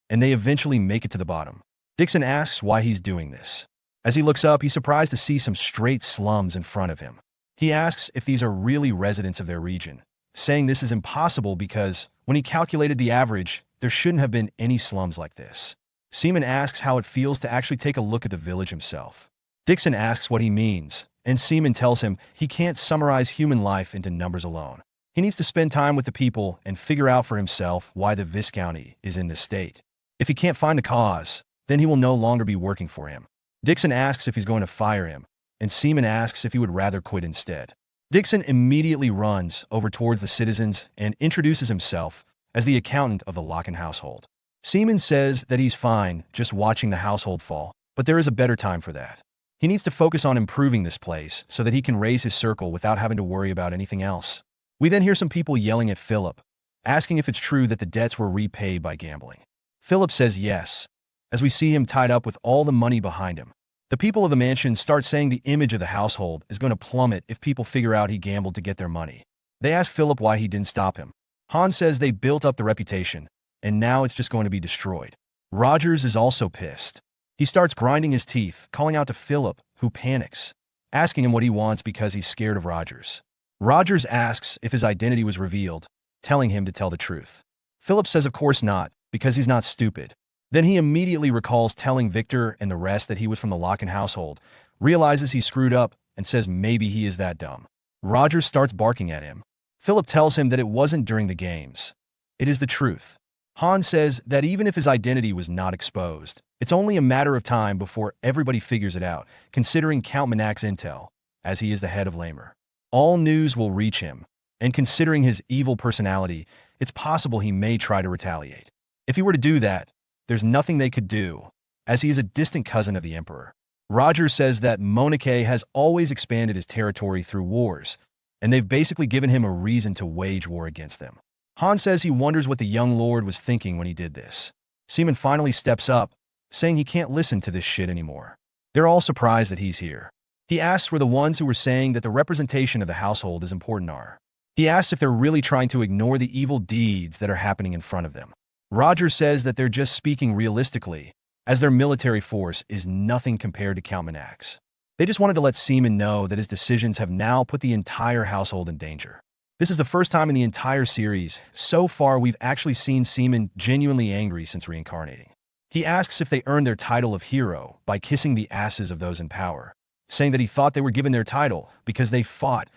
and they eventually make it to the bottom. Dixon asks why he's doing this. As he looks up, he's surprised to see some straight slums in front of him. He asks if these are really residents of their region, saying this is impossible because, when he calculated the average, there shouldn't have been any slums like this. Seaman asks how it feels to actually take a look at the village himself. Dixon asks what he means, and Seaman tells him he can't summarize human life into numbers alone. He needs to spend time with the people and figure out for himself why the Viscounty is in this state. If he can't find the cause, then he will no longer be working for him. Dixon asks if he's going to fire him, and Seaman asks if he would rather quit instead. Dixon immediately runs over towards the citizens and introduces himself as the accountant of the Locken household. Seaman says that he's fine just watching the household fall, but there is a better time for that. He needs to focus on improving this place so that he can raise his circle without having to worry about anything else. We then hear some people yelling at Philip, asking if it's true that the debts were repaid by gambling. Philip says yes, as we see him tied up with all the money behind him. The people of the mansion start saying the image of the household is going to plummet if people figure out he gambled to get their money. They ask Philip why he didn't stop him. Hans says they built up the reputation, and now it's just going to be destroyed. Rogers is also pissed. He starts grinding his teeth, calling out to Philip, who panics, asking him what he wants because he's scared of Rogers. Rogers asks if his identity was revealed, telling him to tell the truth. Philip says of course not, because he's not stupid. Then he immediately recalls telling Victor and the rest that he was from the Locken household, realizes he screwed up, and says maybe he is that dumb. Rogers starts barking at him. Philip tells him that it wasn't during the games. It is the truth. Hans says that even if his identity was not exposed, it's only a matter of time before everybody figures it out, considering Count Manak's intel, as he is the head of Lamer. All news will reach him, and considering his evil personality, it's possible he may try to retaliate. If he were to do that, there's nothing they could do, as he is a distant cousin of the Emperor. Rogers says that Monique has always expanded his territory through wars, and they've basically given him a reason to wage war against them. Hans says he wonders what the young lord was thinking when he did this. Seaman finally steps up, saying he can't listen to this shit anymore. They're all surprised that he's here. He asks where the ones who were saying that the representation of the household is important are. He asks if they're really trying to ignore the evil deeds that are happening in front of them. Rogers says that they're just speaking realistically, as their military force is nothing compared to Count Manak's. They just wanted to let Seaman know that his decisions have now put the entire household in danger. This is the first time in the entire series so far we've actually seen Seaman genuinely angry since reincarnating. He asks if they earned their title of hero by kissing the asses of those in power, saying that he thought they were given their title because they fought,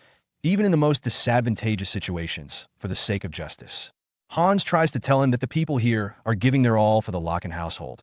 even in the most disadvantageous situations, for the sake of justice. Hans tries to tell him that the people here are giving their all for the Locken household,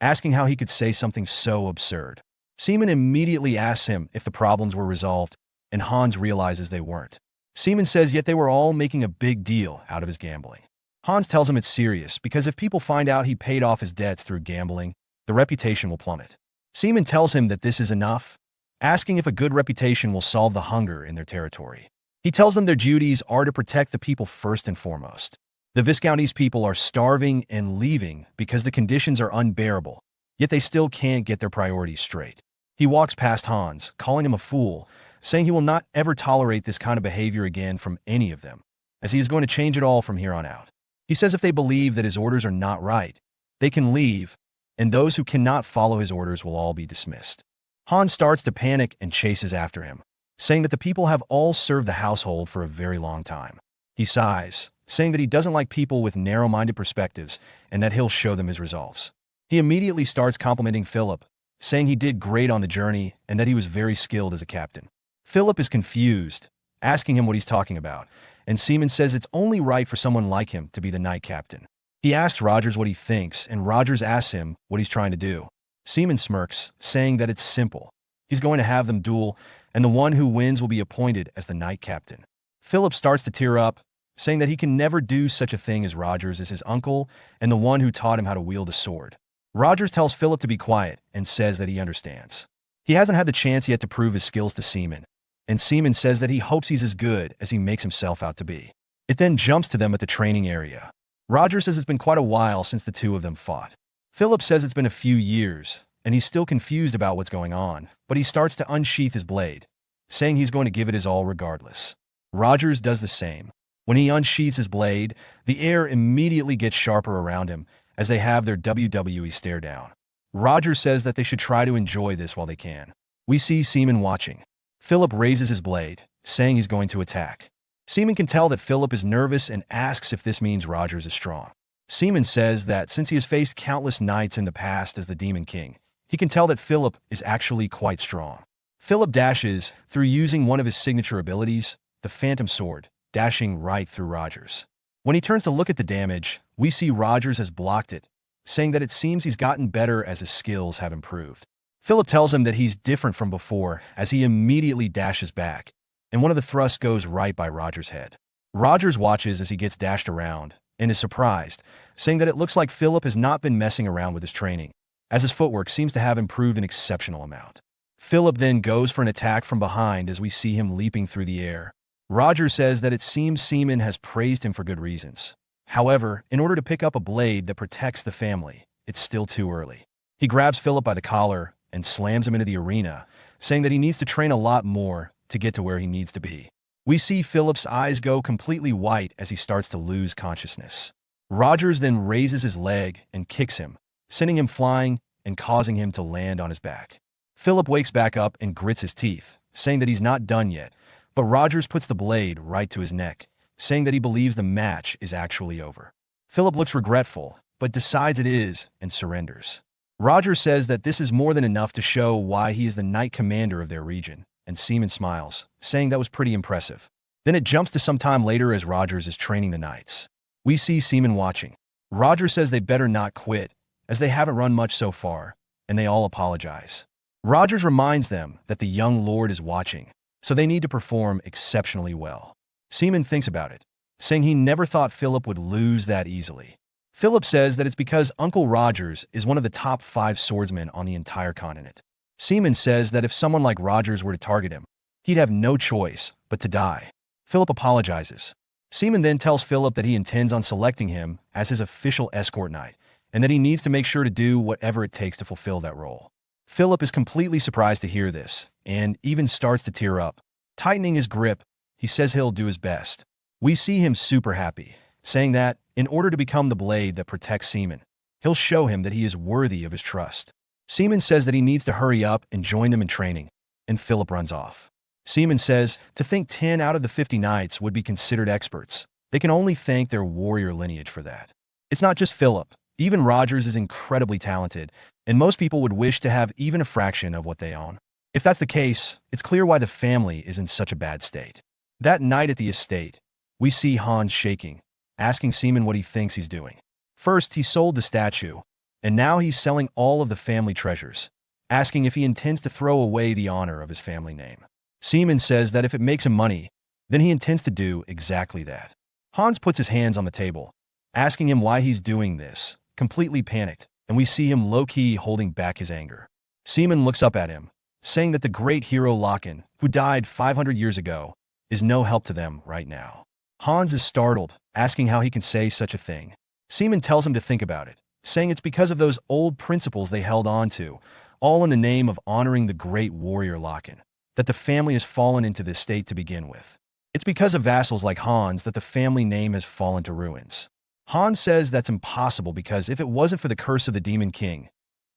asking how he could say something so absurd. Seaman immediately asks him if the problems were resolved, and Hans realizes they weren't. Seaman says yet they were all making a big deal out of his gambling. Hans tells him it's serious because if people find out he paid off his debts through gambling, the reputation will plummet. Seaman tells him that this is enough, asking if a good reputation will solve the hunger in their territory. He tells them their duties are to protect the people first and foremost. The Viscounty's people are starving and leaving because the conditions are unbearable, yet they still can't get their priorities straight. He walks past Hans, calling him a fool, saying he will not ever tolerate this kind of behavior again from any of them, as he is going to change it all from here on out. He says if they believe that his orders are not right, they can leave, and those who cannot follow his orders will all be dismissed. Hans starts to panic and chases after him, saying that the people have all served the household for a very long time. He sighs, saying that he doesn't like people with narrow-minded perspectives and that he'll show them his resolves. He immediately starts complimenting Philip, saying he did great on the journey and that he was very skilled as a captain. Philip is confused, asking him what he's talking about, and Seaman says it's only right for someone like him to be the knight captain. He asks Rogers what he thinks, and Rogers asks him what he's trying to do. Seaman smirks, saying that it's simple. He's going to have them duel, and the one who wins will be appointed as the knight captain. Philip starts to tear up, saying that he can never do such a thing as Rogers is his uncle and the one who taught him how to wield a sword. Rogers tells Philip to be quiet and says that he understands. He hasn't had the chance yet to prove his skills to Seaman, and Seaman says that he hopes he's as good as he makes himself out to be. It then jumps to them at the training area. Rogers says it's been quite a while since the two of them fought. Philip says it's been a few years, and he's still confused about what's going on, but he starts to unsheath his blade, saying he's going to give it his all regardless. Rogers does the same. When he unsheaths his blade, the air immediately gets sharper around him as they have their WWE stare down. Rogers says that they should try to enjoy this while they can. We see Seaman watching. Philip raises his blade, saying he's going to attack. Seaman can tell that Philip is nervous and asks if this means Rogers is strong. Seaman says that since he has faced countless knights in the past as the Demon King, he can tell that Philip is actually quite strong. Philip dashes through using one of his signature abilities, the Phantom Sword, dashing right through Rogers. When he turns to look at the damage, we see Rogers has blocked it, saying that it seems he's gotten better as his skills have improved. Philip tells him that he's different from before as he immediately dashes back, and one of the thrusts goes right by Rogers' head. Rogers watches as he gets dashed around and is surprised, saying that it looks like Philip has not been messing around with his training, as his footwork seems to have improved an exceptional amount. Philip then goes for an attack from behind as we see him leaping through the air. Rogers says that it seems Seaman has praised him for good reasons. However, in order to pick up a blade that protects the family, it's still too early. He grabs Philip by the collar and slams him into the arena, saying that he needs to train a lot more to get to where he needs to be. We see Philip's eyes go completely white as he starts to lose consciousness. Rogers then raises his leg and kicks him, sending him flying and causing him to land on his back. Philip wakes back up and grits his teeth, saying that he's not done yet, but Rogers puts the blade right to his neck, saying that he believes the match is actually over. Philip looks regretful, but decides it is and surrenders. Rogers says that this is more than enough to show why he is the knight commander of their region, and Seaman smiles, saying that was pretty impressive. Then it jumps to some time later as Rogers is training the knights. We see Seaman watching. Rogers says they better not quit, as they haven't run much so far, and they all apologize. Rogers reminds them that the young lord is watching, so they need to perform exceptionally well. Seaman thinks about it, saying he never thought Philip would lose that easily. Philip says that it's because Uncle Rogers is one of the top 5 swordsmen on the entire continent. Seaman says that if someone like Rogers were to target him, he'd have no choice but to die. Philip apologizes. Seaman then tells Philip that he intends on selecting him as his official escort knight, and that he needs to make sure to do whatever it takes to fulfill that role. Philip is completely surprised to hear this, and even starts to tear up. Tightening his grip, he says he'll do his best. We see him super happy, saying that, in order to become the blade that protects Seaman, he'll show him that he is worthy of his trust. Seaman says that he needs to hurry up and join them in training, and Philip runs off. Seaman says to think 10 out of the 50 knights would be considered experts. They can only thank their warrior lineage for that. It's not just Philip. Even Rogers is incredibly talented, and most people would wish to have even a fraction of what they own. If that's the case, it's clear why the family is in such a bad state. That night at the estate, we see Hans shaking, asking Seaman what he thinks he's doing. First, he sold the statue, and now he's selling all of the family treasures, asking if he intends to throw away the honor of his family name. Seaman says that if it makes him money, then he intends to do exactly that. Hans puts his hands on the table, asking him why he's doing this, completely panicked, and we see him low-key holding back his anger. Seaman looks up at him, saying that the great hero Loken, who died 500 years ago, is no help to them right now. Hans is startled, asking how he can say such a thing. Seaman tells him to think about it, saying it's because of those old principles they held on to, all in the name of honoring the great warrior Loken, that the family has fallen into this state to begin with. It's because of vassals like Hans that the family name has fallen to ruins. Hans says that's impossible because if it wasn't for the curse of the Demon King,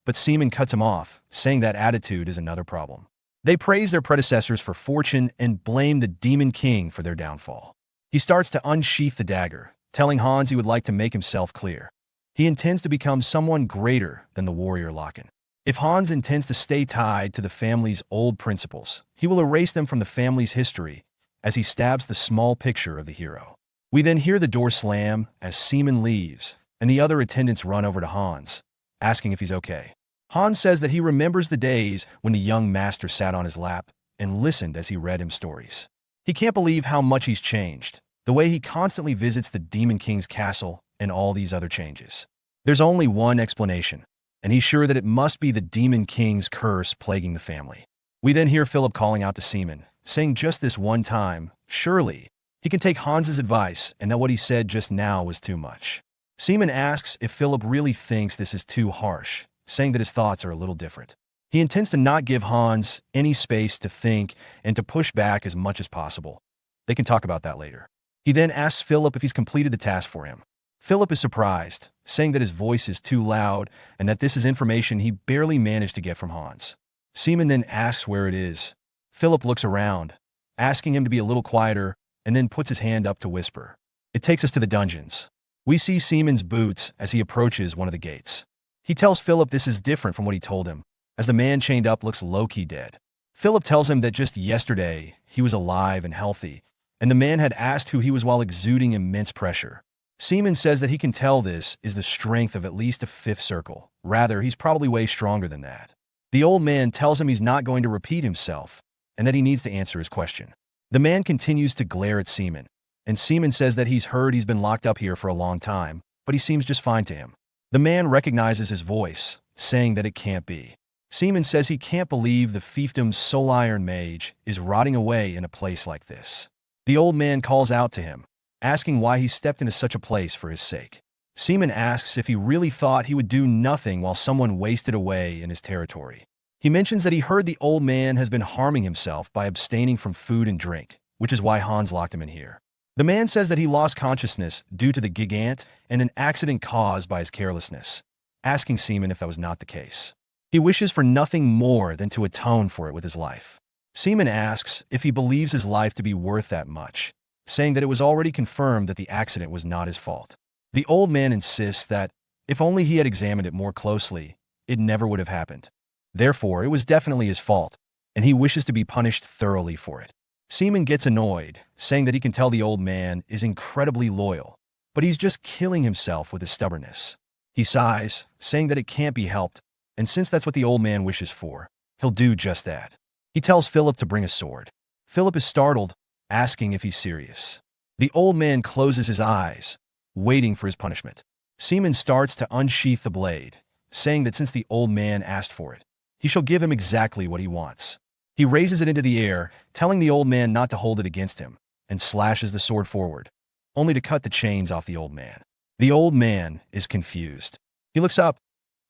but Seaman cuts him off, saying that attitude is another problem. They praise their predecessors for fortune and blame the Demon King for their downfall. He starts to unsheath the dagger, telling Hans he would like to make himself clear. He intends to become someone greater than the warrior Loken. If Hans intends to stay tied to the family's old principles, he will erase them from the family's history as he stabs the small picture of the hero. We then hear the door slam as Seaman leaves, and the other attendants run over to Hans, asking if he's okay. Hans says that he remembers the days when the young master sat on his lap and listened as he read him stories. He can't believe how much he's changed, the way he constantly visits the Demon King's castle and all these other changes. There's only one explanation, and he's sure that it must be the Demon King's curse plaguing the family. We then hear Philip calling out to Seaman, saying just this one time, surely, he can take Hans's advice and that what he said just now was too much. Seaman asks if Philip really thinks this is too harsh, saying that his thoughts are a little different. He intends to not give Hans any space to think and to push back as much as possible. They can talk about that later. He then asks Philip if he's completed the task for him. Philip is surprised, saying that his voice is too loud and that this is information he barely managed to get from Hans. Seaman then asks where it is. Philip looks around, asking him to be a little quieter, and then puts his hand up to whisper. It takes us to the dungeons. We see Seaman's boots as he approaches one of the gates. He tells Philip this is different from what he told him, as the man chained up looks low-key dead. Philip tells him that just yesterday he was alive and healthy, and the man had asked who he was while exuding immense pressure. Seaman says that he can tell this is the strength of at least a fifth circle. Rather, he's probably way stronger than that. The old man tells him he's not going to repeat himself, and that he needs to answer his question. The man continues to glare at Seaman, and Seaman says that he's heard he's been locked up here for a long time, but he seems just fine to him. The man recognizes his voice, saying that it can't be. Seaman says he can't believe the fiefdom's soul iron mage is rotting away in a place like this. The old man calls out to him, asking why he stepped into such a place for his sake. Seaman asks if he really thought he would do nothing while someone wasted away in his territory. He mentions that he heard the old man has been harming himself by abstaining from food and drink, which is why Hans locked him in here. The man says that he lost consciousness due to the Gigant and an accident caused by his carelessness, asking Seaman if that was not the case. He wishes for nothing more than to atone for it with his life. Seaman asks if he believes his life to be worth that much, saying that it was already confirmed that the accident was not his fault. The old man insists that, if only he had examined it more closely, it never would have happened. Therefore, it was definitely his fault, and he wishes to be punished thoroughly for it. Seaman gets annoyed, saying that he can tell the old man is incredibly loyal, but he's just killing himself with his stubbornness. He sighs, saying that it can't be helped, and since that's what the old man wishes for, he'll do just that. He tells Philip to bring a sword. Philip is startled, asking if he's serious. The old man closes his eyes, waiting for his punishment. Seaman starts to unsheath the blade, saying that since the old man asked for it, he shall give him exactly what he wants. He raises it into the air, telling the old man not to hold it against him, and slashes the sword forward, only to cut the chains off the old man. The old man is confused. He looks up,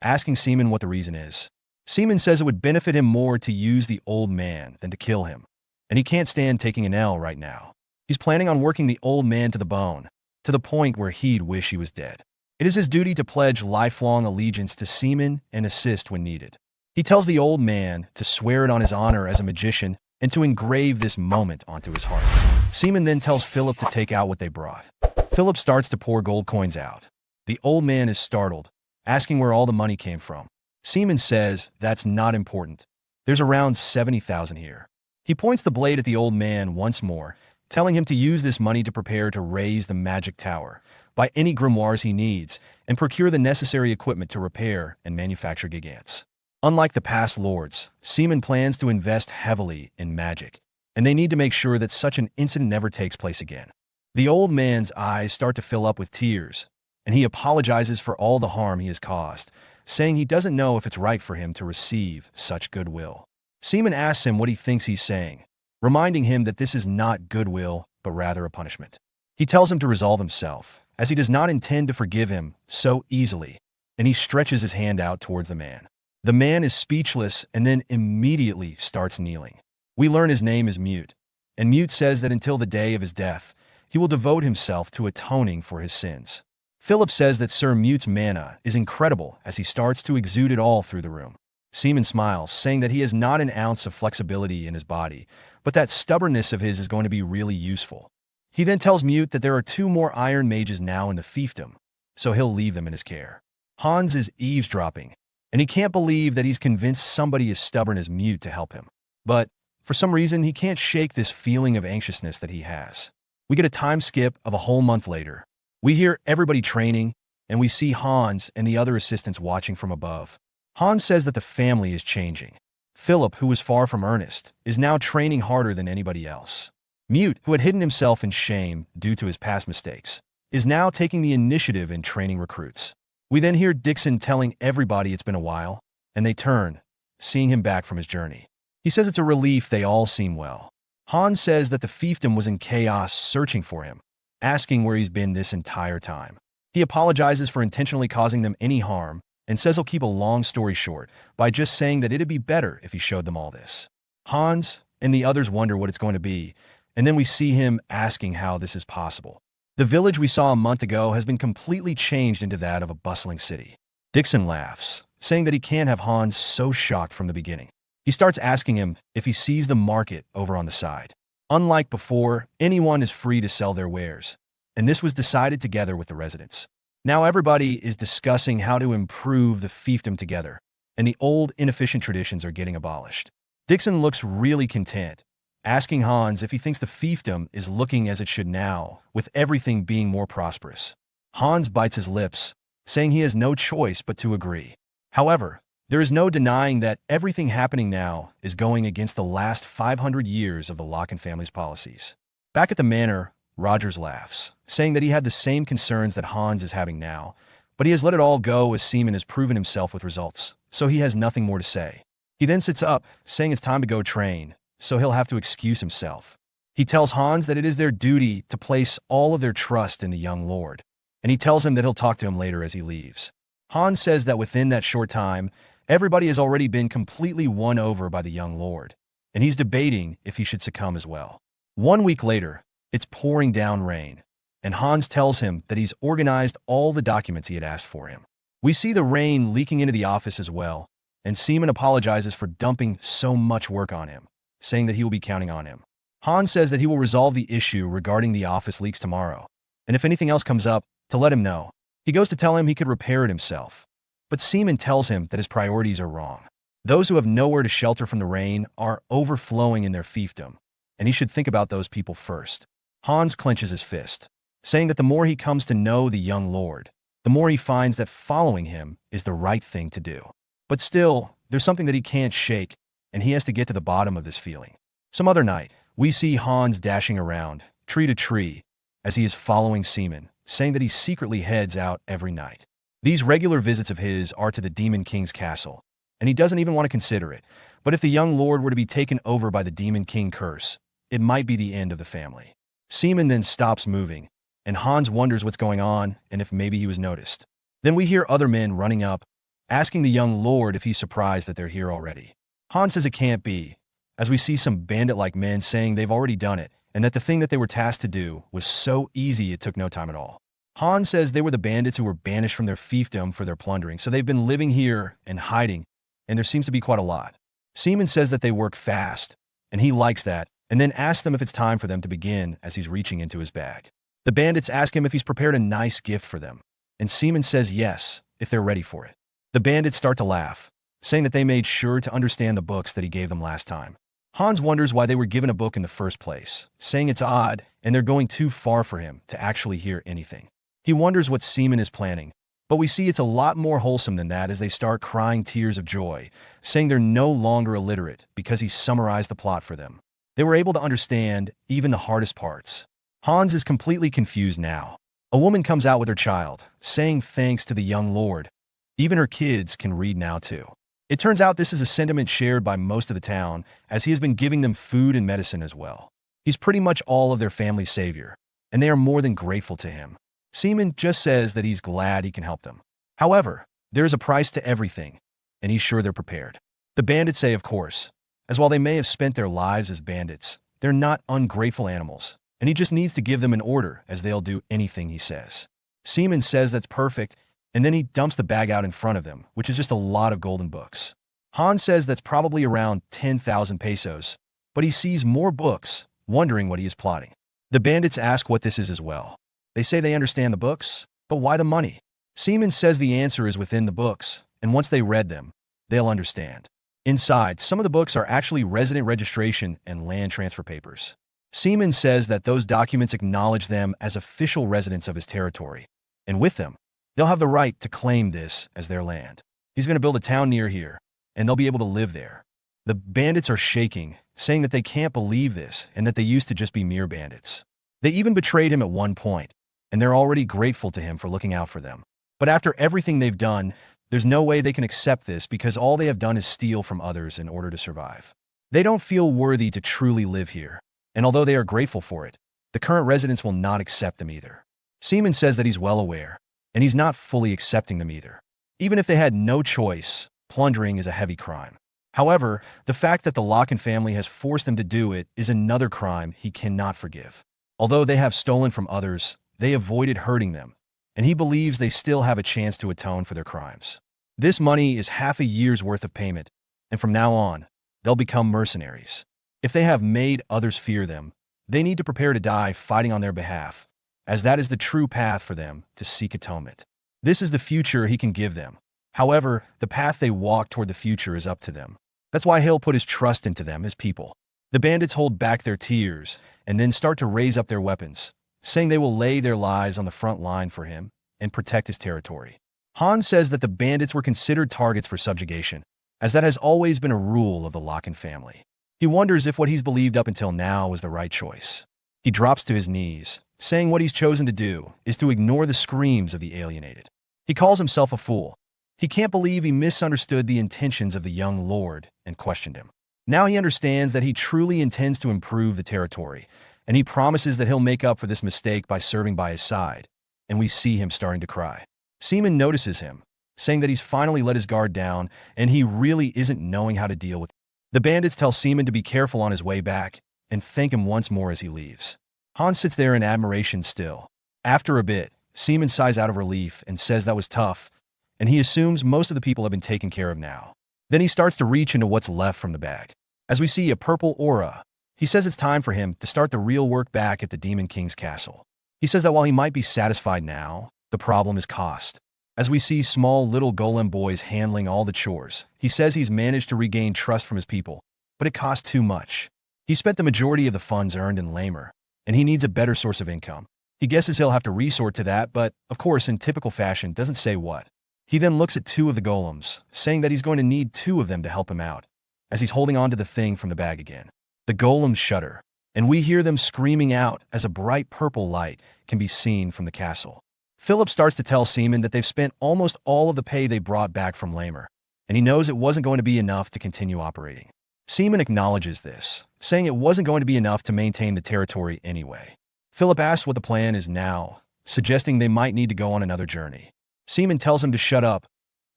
asking Seaman what the reason is. Seaman says it would benefit him more to use the old man than to kill him, and he can't stand taking an L right now. He's planning on working the old man to the bone, to the point where he'd wish he was dead. It is his duty to pledge lifelong allegiance to Seaman and assist when needed. He tells the old man to swear it on his honor as a magician and to engrave this moment onto his heart. Seaman then tells Philip to take out what they brought. Philip starts to pour gold coins out. The old man is startled, asking where all the money came from. Seaman says that's not important. There's around 70,000 here. He points the blade at the old man once more, telling him to use this money to prepare to raise the magic tower, buy any grimoires he needs, and procure the necessary equipment to repair and manufacture Gigants. Unlike the past lords, Seaman plans to invest heavily in magic, and they need to make sure that such an incident never takes place again. The old man's eyes start to fill up with tears, and he apologizes for all the harm he has caused, saying he doesn't know if it's right for him to receive such goodwill. Seaman asks him what he thinks he's saying, reminding him that this is not goodwill, but rather a punishment. He tells him to resolve himself, as he does not intend to forgive him so easily, and he stretches his hand out towards the man. The man is speechless and then immediately starts kneeling. We learn his name is Mute, and Mute says that until the day of his death, he will devote himself to atoning for his sins. Philip says that Sir Mute's mana is incredible as he starts to exude it all through the room. Seaman smiles, saying that he has not an ounce of flexibility in his body, but that stubbornness of his is going to be really useful. He then tells Mute that there are 2 more Iron Mages now in the fiefdom, so he'll leave them in his care. Hans is eavesdropping, and he can't believe that he's convinced somebody as stubborn as Mute to help him. But, for some reason, he can't shake this feeling of anxiousness that he has. We get a time skip of a whole month later. We hear everybody training, and we see Hans and the other assistants watching from above. Hans says that the family is changing. Philip, who was far from earnest, is now training harder than anybody else. Mute, who had hidden himself in shame due to his past mistakes, is now taking the initiative in training recruits. We then hear Dixon telling everybody it's been a while, and they turn, seeing him back from his journey. He says it's a relief they all seem well. Hans says that the fiefdom was in chaos searching for him, asking where he's been this entire time. He apologizes for intentionally causing them any harm, and says he'll keep a long story short by just saying that it'd be better if he showed them all this. Hans and the others wonder what it's going to be, and then we see him asking how this is possible. The village we saw a month ago has been completely changed into that of a bustling city. Dixon laughs, saying that he can't have Hans so shocked from the beginning. He starts asking him if he sees the market over on the side. Unlike before, anyone is free to sell their wares, and this was decided together with the residents. Now everybody is discussing how to improve the fiefdom together, and the old inefficient traditions are getting abolished. Dixon looks really content, asking Hans if he thinks the fiefdom is looking as it should now, with everything being more prosperous. Hans bites his lips, saying he has no choice but to agree. However, there is no denying that everything happening now is going against the last 500 years of the Locken family's policies. Back at the manor, Rogers laughs, saying that he had the same concerns that Hans is having now, but he has let it all go as Seaman has proven himself with results, so he has nothing more to say. He then sits up, saying it's time to go train, so he'll have to excuse himself. He tells Hans that it is their duty to place all of their trust in the young lord, and he tells him that he'll talk to him later as he leaves. Hans says that within that short time, everybody has already been completely won over by the young lord, and he's debating if he should succumb as well. 1 week later, it's pouring down rain, and Hans tells him that he's organized all the documents he had asked for him. We see the rain leaking into the office as well, and Seaman apologizes for dumping so much work on him, saying that he will be counting on him. Hans says that he will resolve the issue regarding the office leaks tomorrow, and if anything else comes up, to let him know. He goes to tell him he could repair it himself, but Seaman tells him that his priorities are wrong. Those who have nowhere to shelter from the rain are overflowing in their fiefdom, and he should think about those people first. Hans clenches his fist, saying that the more he comes to know the young lord, the more he finds that following him is the right thing to do. But still, there's something that he can't shake, and he has to get to the bottom of this feeling. Some other night, we see Hans dashing around, tree to tree, as he is following Seaman, saying that he secretly heads out every night. These regular visits of his are to the Demon King's castle, and he doesn't even want to consider it, but if the young lord were to be taken over by the Demon King curse, it might be the end of the family. Seaman then stops moving, and Hans wonders what's going on and if maybe he was noticed. Then we hear other men running up, asking the young lord if he's surprised that they're here already. Hans says it can't be, as we see some bandit-like men saying they've already done it, and that the thing that they were tasked to do was so easy it took no time at all. Hans says they were the bandits who were banished from their fiefdom for their plundering, so they've been living here and hiding, and there seems to be quite a lot. Seaman says that they work fast, and he likes that, and then asks them if it's time for them to begin as he's reaching into his bag. The bandits ask him if he's prepared a nice gift for them, and Seaman says yes, if they're ready for it. The bandits start to laugh, saying that they made sure to understand the books that he gave them last time. Hans wonders why they were given a book in the first place, saying it's odd and they're going too far for him to actually hear anything. He wonders what Seaman is planning, but we see it's a lot more wholesome than that as they start crying tears of joy, saying they're no longer illiterate because he summarized the plot for them. They were able to understand even the hardest parts. Hans is completely confused now. A woman comes out with her child, saying thanks to the young lord. Even her kids can read now too. It turns out this is a sentiment shared by most of the town, as he has been giving them food and medicine as well. He's pretty much all of their family's savior, and they are more than grateful to him. Seaman just says that he's glad he can help them. However, there is a price to everything, and he's sure they're prepared. The bandits say, of course, as while they may have spent their lives as bandits, they're not ungrateful animals, and he just needs to give them an order as they'll do anything he says. Seaman says that's perfect, and then he dumps the bag out in front of them, which is just a lot of golden books. Han says that's probably around 10,000 pesos, but he sees more books, wondering what he is plotting. The bandits ask what this is as well. They say they understand the books, but why the money? Seaman says the answer is within the books, and once they read them, they'll understand. Inside, some of the books are actually resident registration and land transfer papers. Seaman says that those documents acknowledge them as official residents of his territory, and with them, they'll have the right to claim this as their land. He's going to build a town near here, and they'll be able to live there. The bandits are shaking, saying that they can't believe this and that they used to just be mere bandits. They even betrayed him at one point, and they're already grateful to him for looking out for them. But after everything they've done, there's no way they can accept this because all they have done is steal from others in order to survive. They don't feel worthy to truly live here, and although they are grateful for it, the current residents will not accept them either. Seaman says that he's well aware, and he's not fully accepting them either. Even if they had no choice, plundering is a heavy crime. However, the fact that the Locke family has forced them to do it is another crime he cannot forgive. Although they have stolen from others, they avoided hurting them, and he believes they still have a chance to atone for their crimes. This money is half a year's worth of payment, and from now on, they'll become mercenaries. If they have made others fear them, they need to prepare to die fighting on their behalf, as that is the true path for them to seek atonement. This is the future he can give them. However, the path they walk toward the future is up to them. That's why he'll put his trust into them as people. The bandits hold back their tears and then start to raise up their weapons, saying they will lay their lives on the front line for him and protect his territory. Han says that the bandits were considered targets for subjugation, as that has always been a rule of the Locke family. He wonders if what he's believed up until now was the right choice. He drops to his knees, saying what he's chosen to do is to ignore the screams of the alienated. He calls himself a fool. He can't believe he misunderstood the intentions of the young lord and questioned him. Now he understands that he truly intends to improve the territory, and he promises that he'll make up for this mistake by serving by his side, and we see him starting to cry. Seaman notices him, saying that he's finally let his guard down and he really isn't knowing how to deal with it. The bandits tell Seaman to be careful on his way back and thank him once more as he leaves. Han sits there in admiration still. After a bit, Seaman sighs out of relief and says that was tough, and he assumes most of the people have been taken care of now. Then he starts to reach into what's left from the bag. As we see a purple aura, he says it's time for him to start the real work back at the Demon King's castle. He says that while he might be satisfied now, the problem is cost. As we see small little golem boys handling all the chores, he says he's managed to regain trust from his people, but it costs too much. He spent the majority of the funds earned in Lamer, and he needs a better source of income. He guesses he'll have to resort to that, but, of course, in typical fashion, doesn't say what. He then looks at two of the golems, saying that he's going to need two of them to help him out, as he's holding on to the thing from the bag again. The golems shudder, and we hear them screaming out as a bright purple light can be seen from the castle. Philip starts to tell Seaman that they've spent almost all of the pay they brought back from Lamer, and he knows it wasn't going to be enough to continue operating. Seaman acknowledges this, saying it wasn't going to be enough to maintain the territory anyway. Philip asks what the plan is now, suggesting they might need to go on another journey. Seaman tells him to shut up,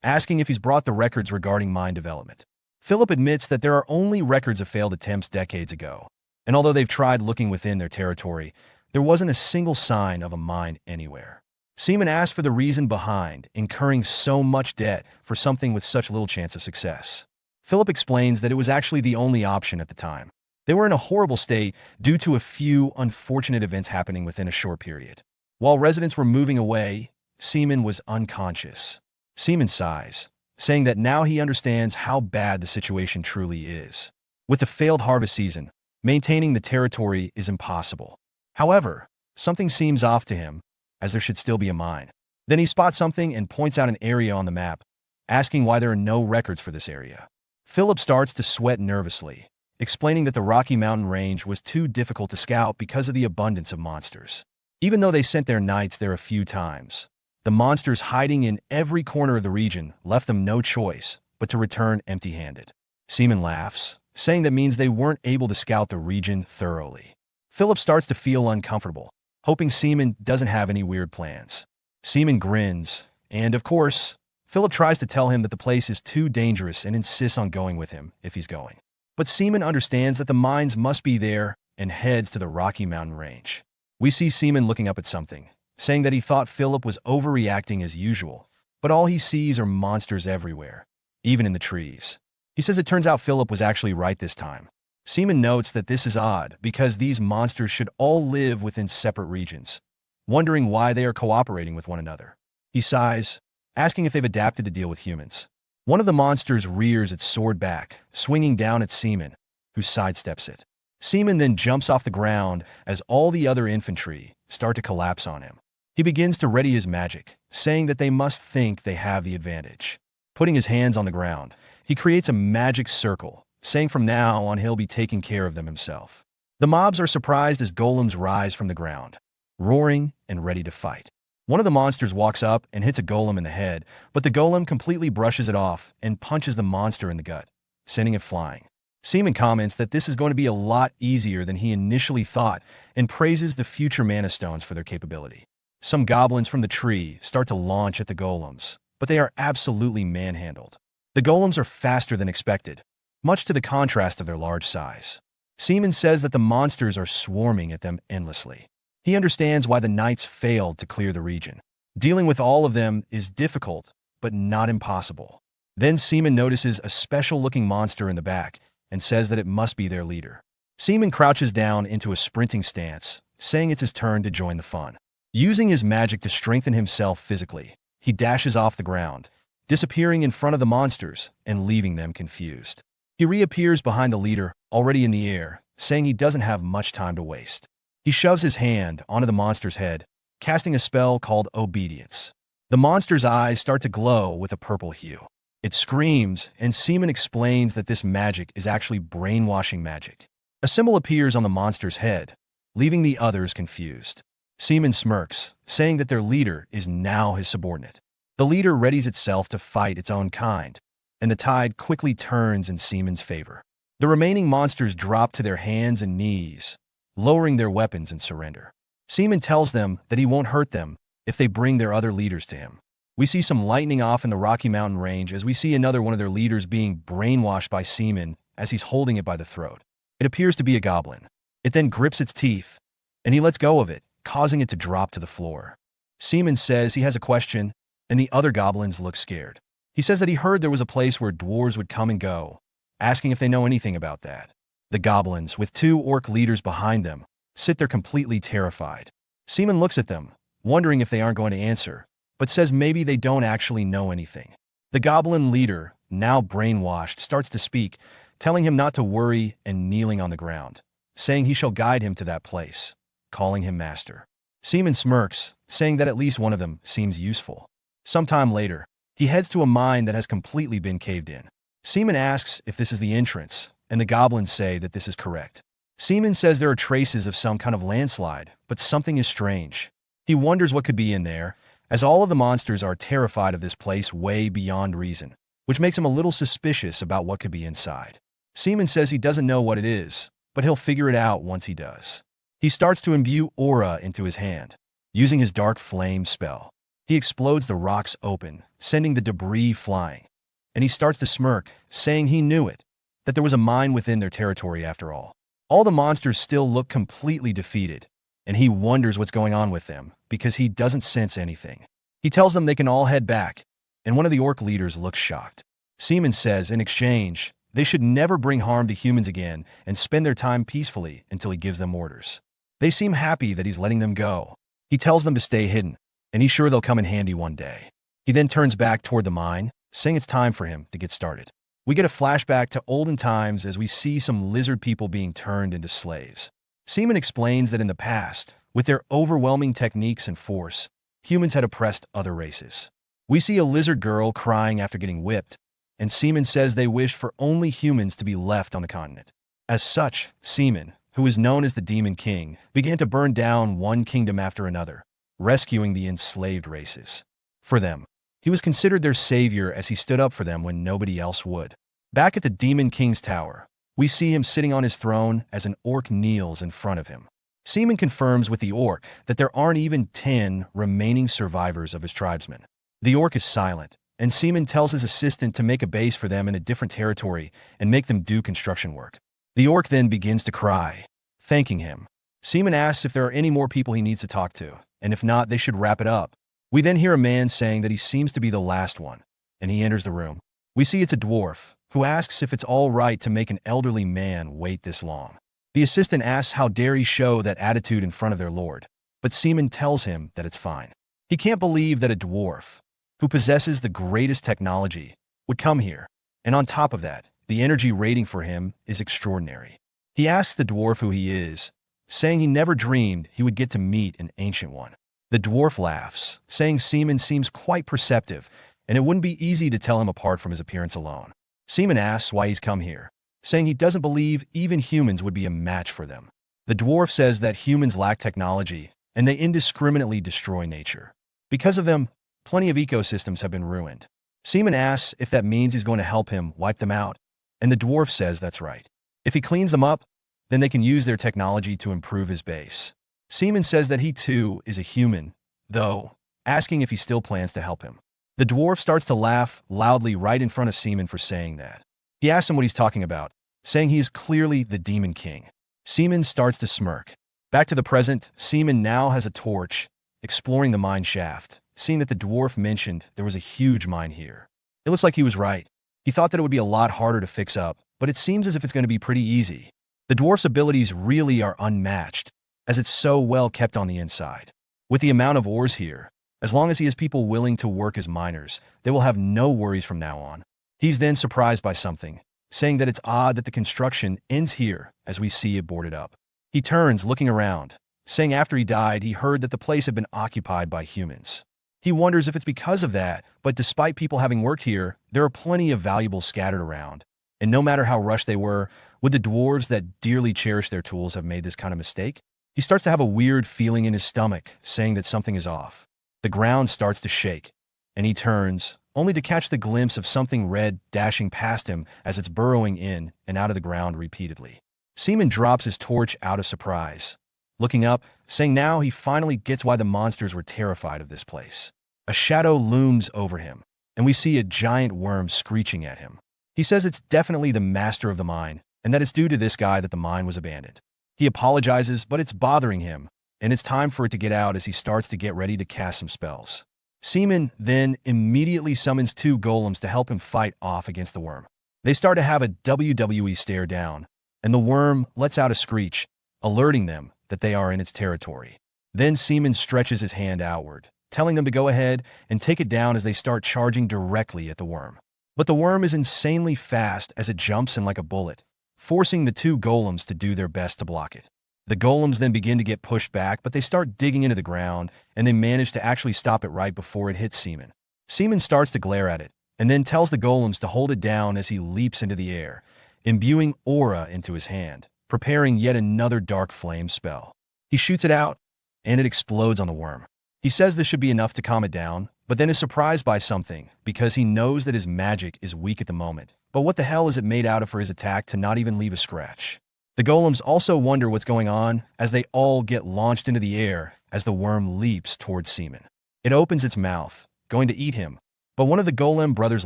asking if he's brought the records regarding mine development. Philip admits that there are only records of failed attempts decades ago, and although they've tried looking within their territory, there wasn't a single sign of a mine anywhere. Seaman asks for the reason behind incurring so much debt for something with such little chance of success. Philip explains that it was actually the only option at the time. They were in a horrible state due to a few unfortunate events happening within a short period. While residents were moving away, Seaman was unconscious. Seaman sighs, saying that now he understands how bad the situation truly is. With the failed harvest season, maintaining the territory is impossible. However, something seems off to him, as there should still be a mine. Then he spots something and points out an area on the map, asking why there are no records for this area. Philip starts to sweat nervously, explaining that the Rocky Mountain range was too difficult to scout because of the abundance of monsters. Even though they sent their knights there a few times, the monsters hiding in every corner of the region left them no choice but to return empty-handed. Seaman laughs, saying that means they weren't able to scout the region thoroughly. Philip starts to feel uncomfortable, hoping Seaman doesn't have any weird plans. Seaman grins, and of course, Philip tries to tell him that the place is too dangerous and insists on going with him if he's going. But Seaman understands that the mines must be there and heads to the Rocky Mountain range. We see Seaman looking up at something, saying that he thought Philip was overreacting as usual, but all he sees are monsters everywhere, even in the trees. He says it turns out Philip was actually right this time. Seaman notes that this is odd because these monsters should all live within separate regions, wondering why they are cooperating with one another. He sighs, asking if they've adapted to deal with humans. One of the monsters rears its sword back, swinging down at Seaman, who sidesteps it. Seaman then jumps off the ground as all the other infantry start to collapse on him. He begins to ready his magic, saying that they must think they have the advantage. Putting his hands on the ground, he creates a magic circle, saying from now on he'll be taking care of them himself. The mobs are surprised as golems rise from the ground, roaring and ready to fight. One of the monsters walks up and hits a golem in the head, but the golem completely brushes it off and punches the monster in the gut, sending it flying. Seaman comments that this is going to be a lot easier than he initially thought and praises the future mana stones for their capability. Some goblins from the tree start to launch at the golems, but they are absolutely manhandled. The golems are faster than expected, much to the contrast of their large size. Seaman says that the monsters are swarming at them endlessly. He understands why the knights failed to clear the region. Dealing with all of them is difficult, but not impossible. Then Seaman notices a special-looking monster in the back and says that it must be their leader. Seaman crouches down into a sprinting stance, saying it's his turn to join the fun. Using his magic to strengthen himself physically, he dashes off the ground, disappearing in front of the monsters and leaving them confused. He reappears behind the leader, already in the air, saying he doesn't have much time to waste. He shoves his hand onto the monster's head, casting a spell called Obedience. The monster's eyes start to glow with a purple hue. It screams, and Seaman explains that this magic is actually brainwashing magic. A symbol appears on the monster's head, leaving the others confused. Seaman smirks, saying that their leader is now his subordinate. The leader readies itself to fight its own kind, and the tide quickly turns in Seaman's favor. The remaining monsters drop to their hands and knees, lowering their weapons and surrender. Seaman tells them that he won't hurt them if they bring their other leaders to him. We see some lightning off in the Rocky Mountain range as we see another one of their leaders being brainwashed by Seaman as he's holding it by the throat. It appears to be a goblin. It then grips its teeth, and he lets go of it, causing it to drop to the floor. Seaman says he has a question, and the other goblins look scared. He says that he heard there was a place where dwarves would come and go, asking if they know anything about that. The goblins, with two orc leaders behind them, sit there completely terrified. Seaman looks at them, wondering if they aren't going to answer, but says maybe they don't actually know anything. The goblin leader, now brainwashed, starts to speak, telling him not to worry and kneeling on the ground, saying he shall guide him to that place, calling him master. Seaman smirks, saying that at least one of them seems useful. Sometime later, he heads to a mine that has completely been caved in. Seaman asks if this is the entrance, and the goblins say that this is correct. Seaman says there are traces of some kind of landslide, but something is strange. He wonders what could be in there, as all of the monsters are terrified of this place way beyond reason, which makes him a little suspicious about what could be inside. Seaman says he doesn't know what it is, but he'll figure it out once he does. He starts to imbue aura into his hand, using his dark flame spell. He explodes the rocks open, sending the debris flying, and he starts to smirk, saying he knew it, that there was a mine within their territory after all. All the monsters still look completely defeated, and he wonders what's going on with them because he doesn't sense anything. He tells them they can all head back, and one of the orc leaders looks shocked. Seaman says, in exchange, they should never bring harm to humans again and spend their time peacefully until he gives them orders. They seem happy that he's letting them go. He tells them to stay hidden, and he's sure they'll come in handy one day. He then turns back toward the mine, saying it's time for him to get started. We get a flashback to olden times as we see some lizard people being turned into slaves. Seaman explains that in the past, with their overwhelming techniques and force, humans had oppressed other races. We see a lizard girl crying after getting whipped, and Seaman says they wished for only humans to be left on the continent. As such, Seaman, who is known as the Demon King, began to burn down one kingdom after another, rescuing the enslaved races. For them, he was considered their savior as he stood up for them when nobody else would. Back at the Demon King's tower, we see him sitting on his throne as an orc kneels in front of him. Seaman confirms with the orc that there aren't even 10 remaining survivors of his tribesmen. The orc is silent, and Seaman tells his assistant to make a base for them in a different territory and make them do construction work. The orc then begins to cry, thanking him. Seaman asks if there are any more people he needs to talk to, and if not, they should wrap it up. We then hear a man saying that he seems to be the last one, and he enters the room. We see it's a dwarf, who asks if it's all right to make an elderly man wait this long. The assistant asks how dare he show that attitude in front of their lord, but Seaman tells him that it's fine. He can't believe that a dwarf, who possesses the greatest technology, would come here, and on top of that, the energy rating for him is extraordinary. He asks the dwarf who he is, saying he never dreamed he would get to meet an ancient one. The dwarf laughs, saying Seaman seems quite perceptive, and it wouldn't be easy to tell him apart from his appearance alone. Seaman asks why he's come here, saying he doesn't believe even humans would be a match for them. The dwarf says that humans lack technology, and they indiscriminately destroy nature. Because of them, plenty of ecosystems have been ruined. Seaman asks if that means he's going to help him wipe them out, and the dwarf says that's right. If he cleans them up, then they can use their technology to improve his base. Seaman says that he too is a human, though, asking if he still plans to help him. The dwarf starts to laugh loudly right in front of Seaman for saying that. He asks him what he's talking about, saying he is clearly the Demon King. Seaman starts to smirk. Back to the present, Seaman now has a torch, exploring the mine shaft, seeing that the dwarf mentioned there was a huge mine here. It looks like he was right. He thought that it would be a lot harder to fix up, but it seems as if it's going to be pretty easy. The dwarf's abilities really are unmatched, as it's so well kept on the inside. With the amount of ores here, as long as he has people willing to work as miners, they will have no worries from now on. He's then surprised by something, saying that it's odd that the construction ends here as we see it boarded up. He turns, looking around, saying after he died, he heard that the place had been occupied by humans. He wonders if it's because of that, but despite people having worked here, there are plenty of valuables scattered around. And no matter how rushed they were, would the dwarves that dearly cherish their tools have made this kind of mistake? He starts to have a weird feeling in his stomach, saying that something is off. The ground starts to shake, and he turns, only to catch the glimpse of something red dashing past him as it's burrowing in and out of the ground repeatedly. Seaman drops his torch out of surprise, looking up, saying now he finally gets why the monsters were terrified of this place. A shadow looms over him, and we see a giant worm screeching at him. He says it's definitely the master of the mine, and that it's due to this guy that the mine was abandoned. He apologizes, but it's bothering him, and it's time for it to get out as he starts to get ready to cast some spells. Seaman then immediately summons 2 golems to help him fight off against the worm. They start to have a WWE stare down, and the worm lets out a screech, alerting them that they are in its territory. Then Seaman stretches his hand outward, telling them to go ahead and take it down as they start charging directly at the worm. But the worm is insanely fast as it jumps in like a bullet, forcing the 2 golems to do their best to block it. The golems then begin to get pushed back, but they start digging into the ground, and they manage to actually stop it right before it hits Seaman. Seaman starts to glare at it, and then tells the golems to hold it down as he leaps into the air, imbuing aura into his hand, preparing yet another dark flame spell. He shoots it out, and it explodes on the worm. He says this should be enough to calm it down, but then is surprised by something, because he knows that his magic is weak at the moment. But what the hell is it made out of for his attack to not even leave a scratch? The golems also wonder what's going on as they all get launched into the air as the worm leaps towards Seaman. It opens its mouth, going to eat him, but one of the golem brothers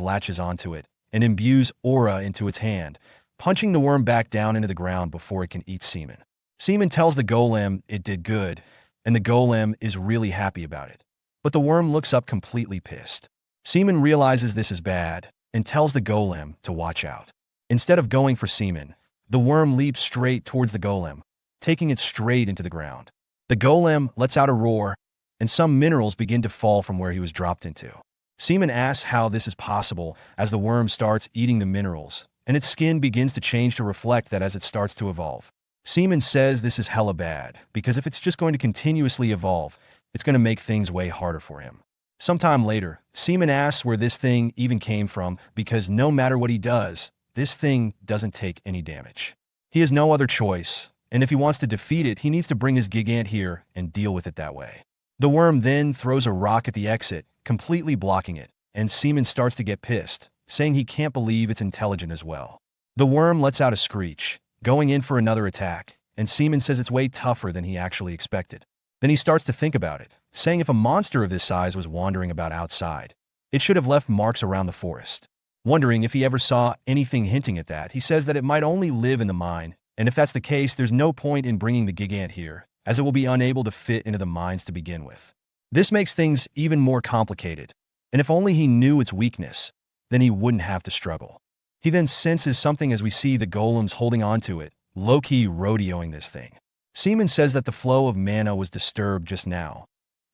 latches onto it and imbues aura into its hand, punching the worm back down into the ground before it can eat Seaman. Seaman tells the golem it did good, and the golem is really happy about it. But the worm looks up completely pissed. Seaman realizes this is bad and tells the golem to watch out. Instead of going for Seaman, the worm leaps straight towards the golem, taking it straight into the ground. The golem lets out a roar, and some minerals begin to fall from where he was dropped into. Seaman asks how this is possible as the worm starts eating the minerals, and its skin begins to change to reflect that as it starts to evolve. Seaman says this is hella bad, because if it's just going to continuously evolve, it's going to make things way harder for him. Sometime later, Seaman asks where this thing even came from, because no matter what he does, this thing doesn't take any damage. He has no other choice, and if he wants to defeat it, he needs to bring his Gigant here and deal with it that way. The worm then throws a rock at the exit, completely blocking it, and Seaman starts to get pissed, saying he can't believe it's intelligent as well. The worm lets out a screech, going in for another attack, and Seaman says it's way tougher than he actually expected. Then he starts to think about it, saying if a monster of this size was wandering about outside, it should have left marks around the forest. Wondering if he ever saw anything hinting at that, he says that it might only live in the mine, and if that's the case, there's no point in bringing the Gigant here, as it will be unable to fit into the mines to begin with. This makes things even more complicated, and if only he knew its weakness, then he wouldn't have to struggle. He then senses something as we see the golems holding onto it, low-key rodeoing this thing. Seaman says that the flow of mana was disturbed just now,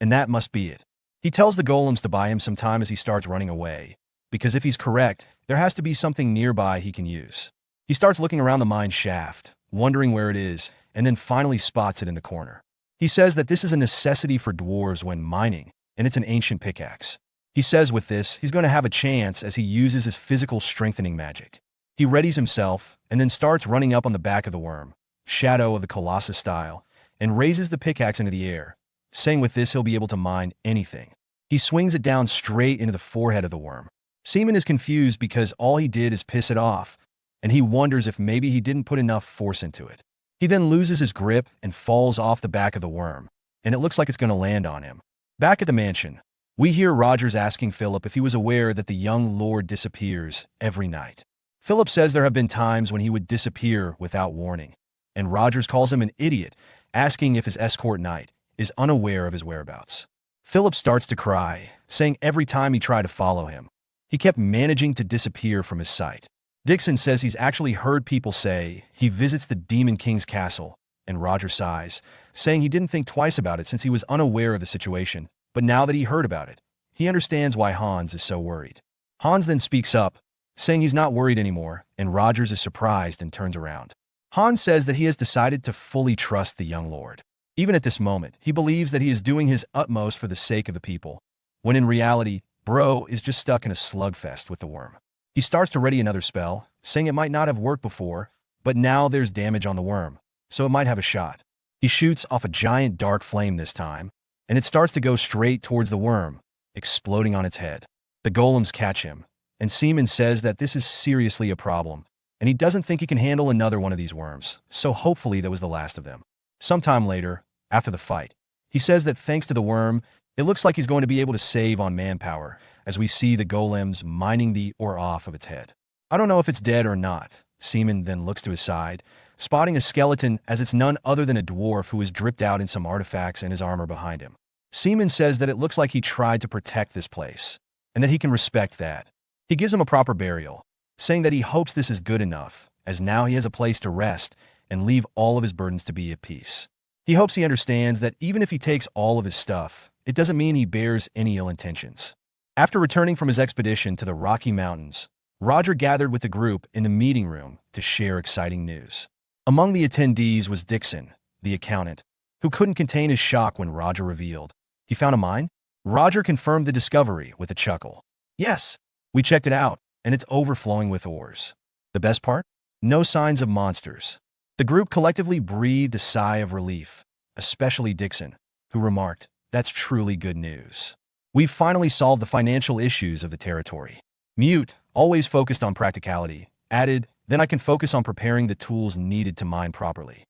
and that must be it. He tells the golems to buy him some time as he starts running away, because if he's correct, there has to be something nearby he can use. He starts looking around the mine shaft, wondering where it is, and then finally spots it in the corner. He says that this is a necessity for dwarves when mining, and it's an ancient pickaxe. He says with this, he's going to have a chance as he uses his physical strengthening magic. He readies himself, and then starts running up on the back of the worm, Shadow of the Colossus style, and raises the pickaxe into the air, saying with this he'll be able to mine anything. He swings it down straight into the forehead of the worm. Seaman is confused because all he did is piss it off, and he wonders if maybe he didn't put enough force into it. He then loses his grip and falls off the back of the worm, and it looks like it's going to land on him. Back at the mansion, we hear Rogers asking Philip if he was aware that the young lord disappears every night. Philip says there have been times when he would disappear without warning, and Rogers calls him an idiot, asking if his escort knight is unaware of his whereabouts. Philip starts to cry, saying every time he tried to follow him, he kept managing to disappear from his sight. Dixon says he's actually heard people say he visits the Demon King's castle, and Roger sighs, saying he didn't think twice about it since he was unaware of the situation, but now that he heard about it, he understands why Hans is so worried. Hans then speaks up, saying he's not worried anymore, and Rogers is surprised and turns around. Hans says that he has decided to fully trust the young lord. Even at this moment, he believes that he is doing his utmost for the sake of the people, when in reality, Bro is just stuck in a slugfest with the worm. He starts to ready another spell, saying it might not have worked before, but now there's damage on the worm, so it might have a shot. He shoots off a giant dark flame this time, and it starts to go straight towards the worm, exploding on its head. The golems catch him, and Seaman says that this is seriously a problem, and he doesn't think he can handle another one of these worms, so hopefully that was the last of them. Sometime later, after the fight, he says that thanks to the worm, it looks like he's going to be able to save on manpower, as we see the golems mining the ore off of its head. I don't know if it's dead or not. Seaman then looks to his side, spotting a skeleton as it's none other than a dwarf who is dripped out in some artifacts and his armor behind him. Seaman says that it looks like he tried to protect this place, and that he can respect that. He gives him a proper burial, saying that he hopes this is good enough, as now he has a place to rest and leave all of his burdens to be at peace. He hopes he understands that even if he takes all of his stuff, it doesn't mean he bears any ill intentions. After returning from his expedition to the Rocky Mountains, Roger gathered with the group in the meeting room to share exciting news. Among the attendees was Dixon, the accountant, who couldn't contain his shock when Roger revealed he found a mine. Roger confirmed the discovery with a chuckle. Yes, we checked it out, and it's overflowing with ores. The best part? No signs of monsters. The group collectively breathed a sigh of relief, especially Dixon, who remarked, "That's truly good news. We've finally solved the financial issues of the territory." Mute, always focused on practicality, added, "Then I can focus on preparing the tools needed to mine properly."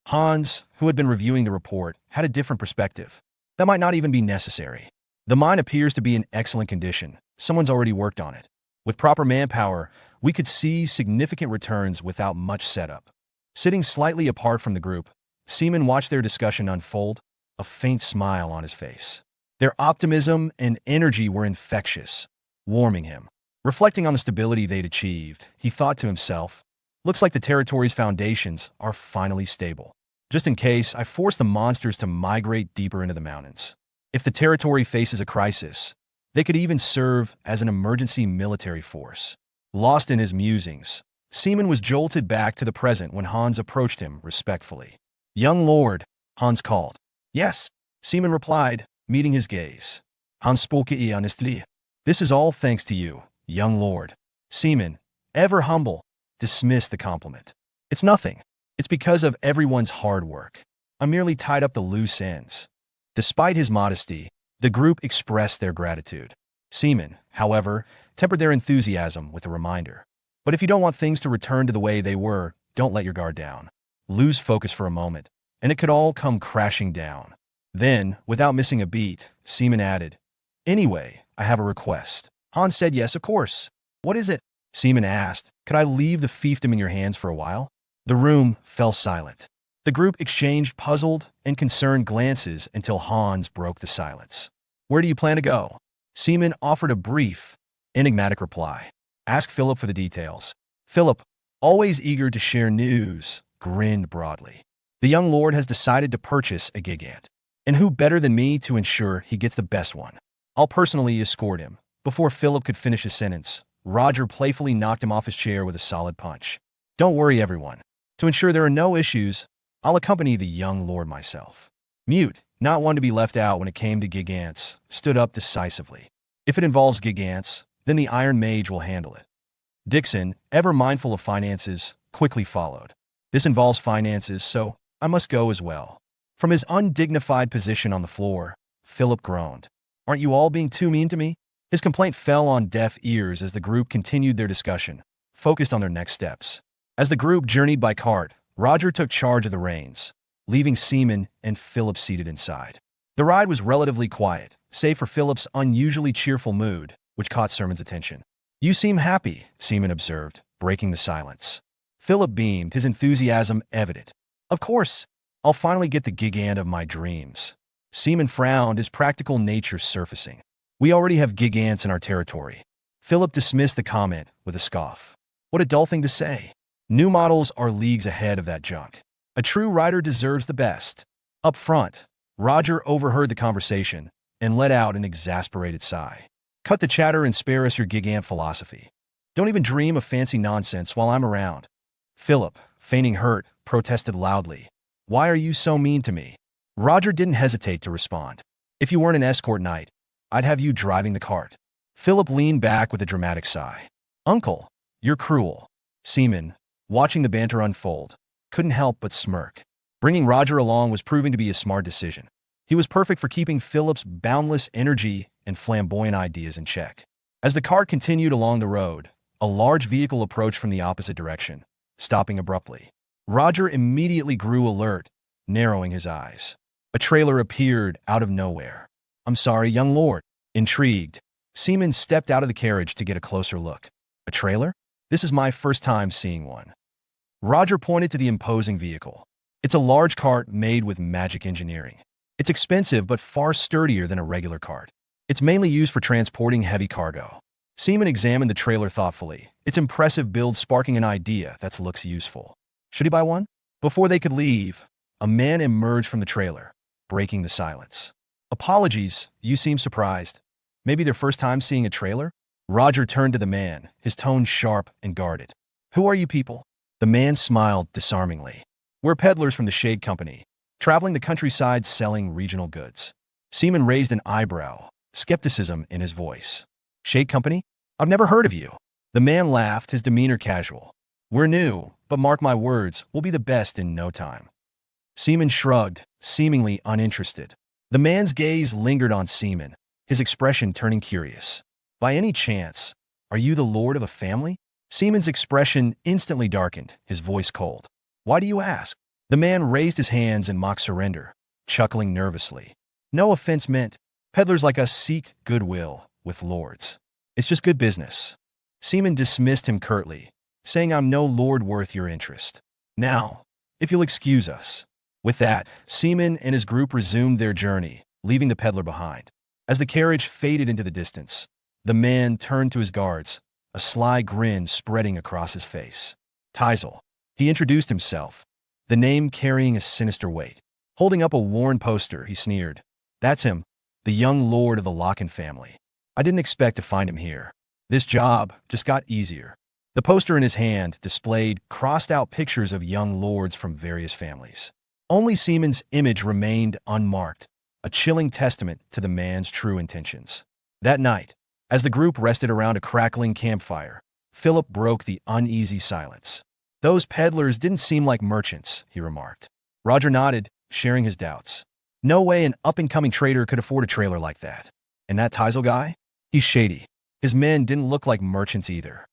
Hans, who had been reviewing the report, had a different perspective. That might not even be necessary. The mine appears to be in excellent condition. Someone's already worked on it. With proper manpower, we could see significant returns without much setup. Sitting slightly apart from the group, Seaman watched their discussion unfold, a faint smile on his face. Their optimism and energy were infectious, warming him. Reflecting on the stability they'd achieved, he thought to himself, "Looks like the territory's foundations are finally stable. Just in case, I force the monsters to migrate deeper into the mountains. If the territory faces a crisis, they could even serve as an emergency military force." Lost in his musings, Seaman was jolted back to the present when Hans approached him respectfully. "Young lord," Hans called. "Yes," Seaman replied, meeting his gaze. Hans spoke honestly. "This is all thanks to you, young lord." Seaman, ever humble, dismissed the compliment. "It's nothing. It's because of everyone's hard work. I merely tied up the loose ends." Despite his modesty, the group expressed their gratitude. Seaman, however, tempered their enthusiasm with a reminder. "But if you don't want things to return to the way they were, don't let your guard down. Lose focus for a moment, and it could all come crashing down." Then, without missing a beat, Seaman added, "Anyway, I have a request." Hans said, "Yes, of course." "What is it?" Seaman asked. "Could I leave the fiefdom in your hands for a while?" The room fell silent. The group exchanged puzzled and concerned glances until Hans broke the silence. Where do you plan to go? Seaman offered a brief, enigmatic reply. Ask Philip for the details. Philip, always eager to share news, grinned broadly. The young lord has decided to purchase a Gigant. And who better than me to ensure he gets the best one? I'll personally escort him. Before Philip could finish his sentence, Roger playfully knocked him off his chair with a solid punch. Don't worry, everyone. To ensure there are no issues, I'll accompany the young lord myself. Mute, not one to be left out when it came to Gigants, stood up decisively. If it involves Gigants, then the Iron Mage will handle it. Dixon, ever mindful of finances, quickly followed. This involves finances, so I must go as well. From his undignified position on the floor, Philip groaned. Aren't you all being too mean to me? His complaint fell on deaf ears as the group continued their discussion, focused on their next steps. As the group journeyed by cart, Roger took charge of the reins, leaving Seaman and Philip seated inside. The ride was relatively quiet, save for Philip's unusually cheerful mood, which caught Seaman's attention. You seem happy, Seaman observed, breaking the silence. Philip beamed, his enthusiasm evident. Of course, I'll finally get the Gigant of my dreams. Seaman frowned, his practical nature surfacing. We already have Gigants in our territory. Philip dismissed the comment with a scoff. What a dull thing to say. New models are leagues ahead of that junk. A true rider deserves the best. Up front, Roger overheard the conversation and let out an exasperated sigh. Cut the chatter and spare us your Gigant philosophy. Don't even dream of fancy nonsense while I'm around. Philip, feigning hurt, protested loudly. Why are you so mean to me? Roger didn't hesitate to respond. If you weren't an escort knight, I'd have you driving the cart. Philip leaned back with a dramatic sigh. Uncle, you're cruel. Seaman, watching the banter unfold, couldn't help but smirk. Bringing Roger along was proving to be a smart decision. He was perfect for keeping Philip's boundless energy and flamboyant ideas in check. As the cart continued along the road, a large vehicle approached from the opposite direction, stopping abruptly. Roger immediately grew alert, narrowing his eyes. A trailer appeared out of nowhere. I'm sorry, young lord. Intrigued, Seaman stepped out of the carriage to get a closer look. A trailer? This is my first time seeing one. Roger pointed to the imposing vehicle. It's a large cart made with magic engineering. It's expensive but far sturdier than a regular cart. It's mainly used for transporting heavy cargo. Seaman examined the trailer thoughtfully, its impressive build sparking an idea that looks useful. Should he buy one? Before they could leave, a man emerged from the trailer, breaking the silence. Apologies, you seem surprised. Maybe their first time seeing a trailer? Roger turned to the man, his tone sharp and guarded. Who are you people? The man smiled disarmingly. We're peddlers from the Shade Company, traveling the countryside selling regional goods. Seaman raised an eyebrow, skepticism in his voice. Shade Company? I've never heard of you. The man laughed, his demeanor casual. We're new, but mark my words, we'll be the best in no time. Seaman shrugged, seemingly uninterested. The man's gaze lingered on Seaman, his expression turning curious. By any chance, are you the lord of a family? Seaman's expression instantly darkened, his voice cold. Why do you ask? The man raised his hands in mock surrender, chuckling nervously. No offense meant. Peddlers like us seek goodwill with lords. It's just good business. Seaman dismissed him curtly, saying I'm no lord worth your interest. Now, if you'll excuse us. With that, Seaman and his group resumed their journey, leaving the peddler behind. As the carriage faded into the distance, the man turned to his guards, a sly grin spreading across his face. Tisel. He introduced himself, the name carrying a sinister weight. Holding up a worn poster, he sneered. That's him, the young lord of the Locken family. I didn't expect to find him here. This job just got easier. The poster in his hand displayed crossed-out pictures of young lords from various families. Only Seaman's image remained unmarked, a chilling testament to the man's true intentions. That night, as the group rested around a crackling campfire, Philip broke the uneasy silence. Those peddlers didn't seem like merchants, he remarked. Roger nodded, sharing his doubts. No way an up-and-coming trader could afford a trailer like that. And that Tisel guy? He's shady. His men didn't look like merchants either.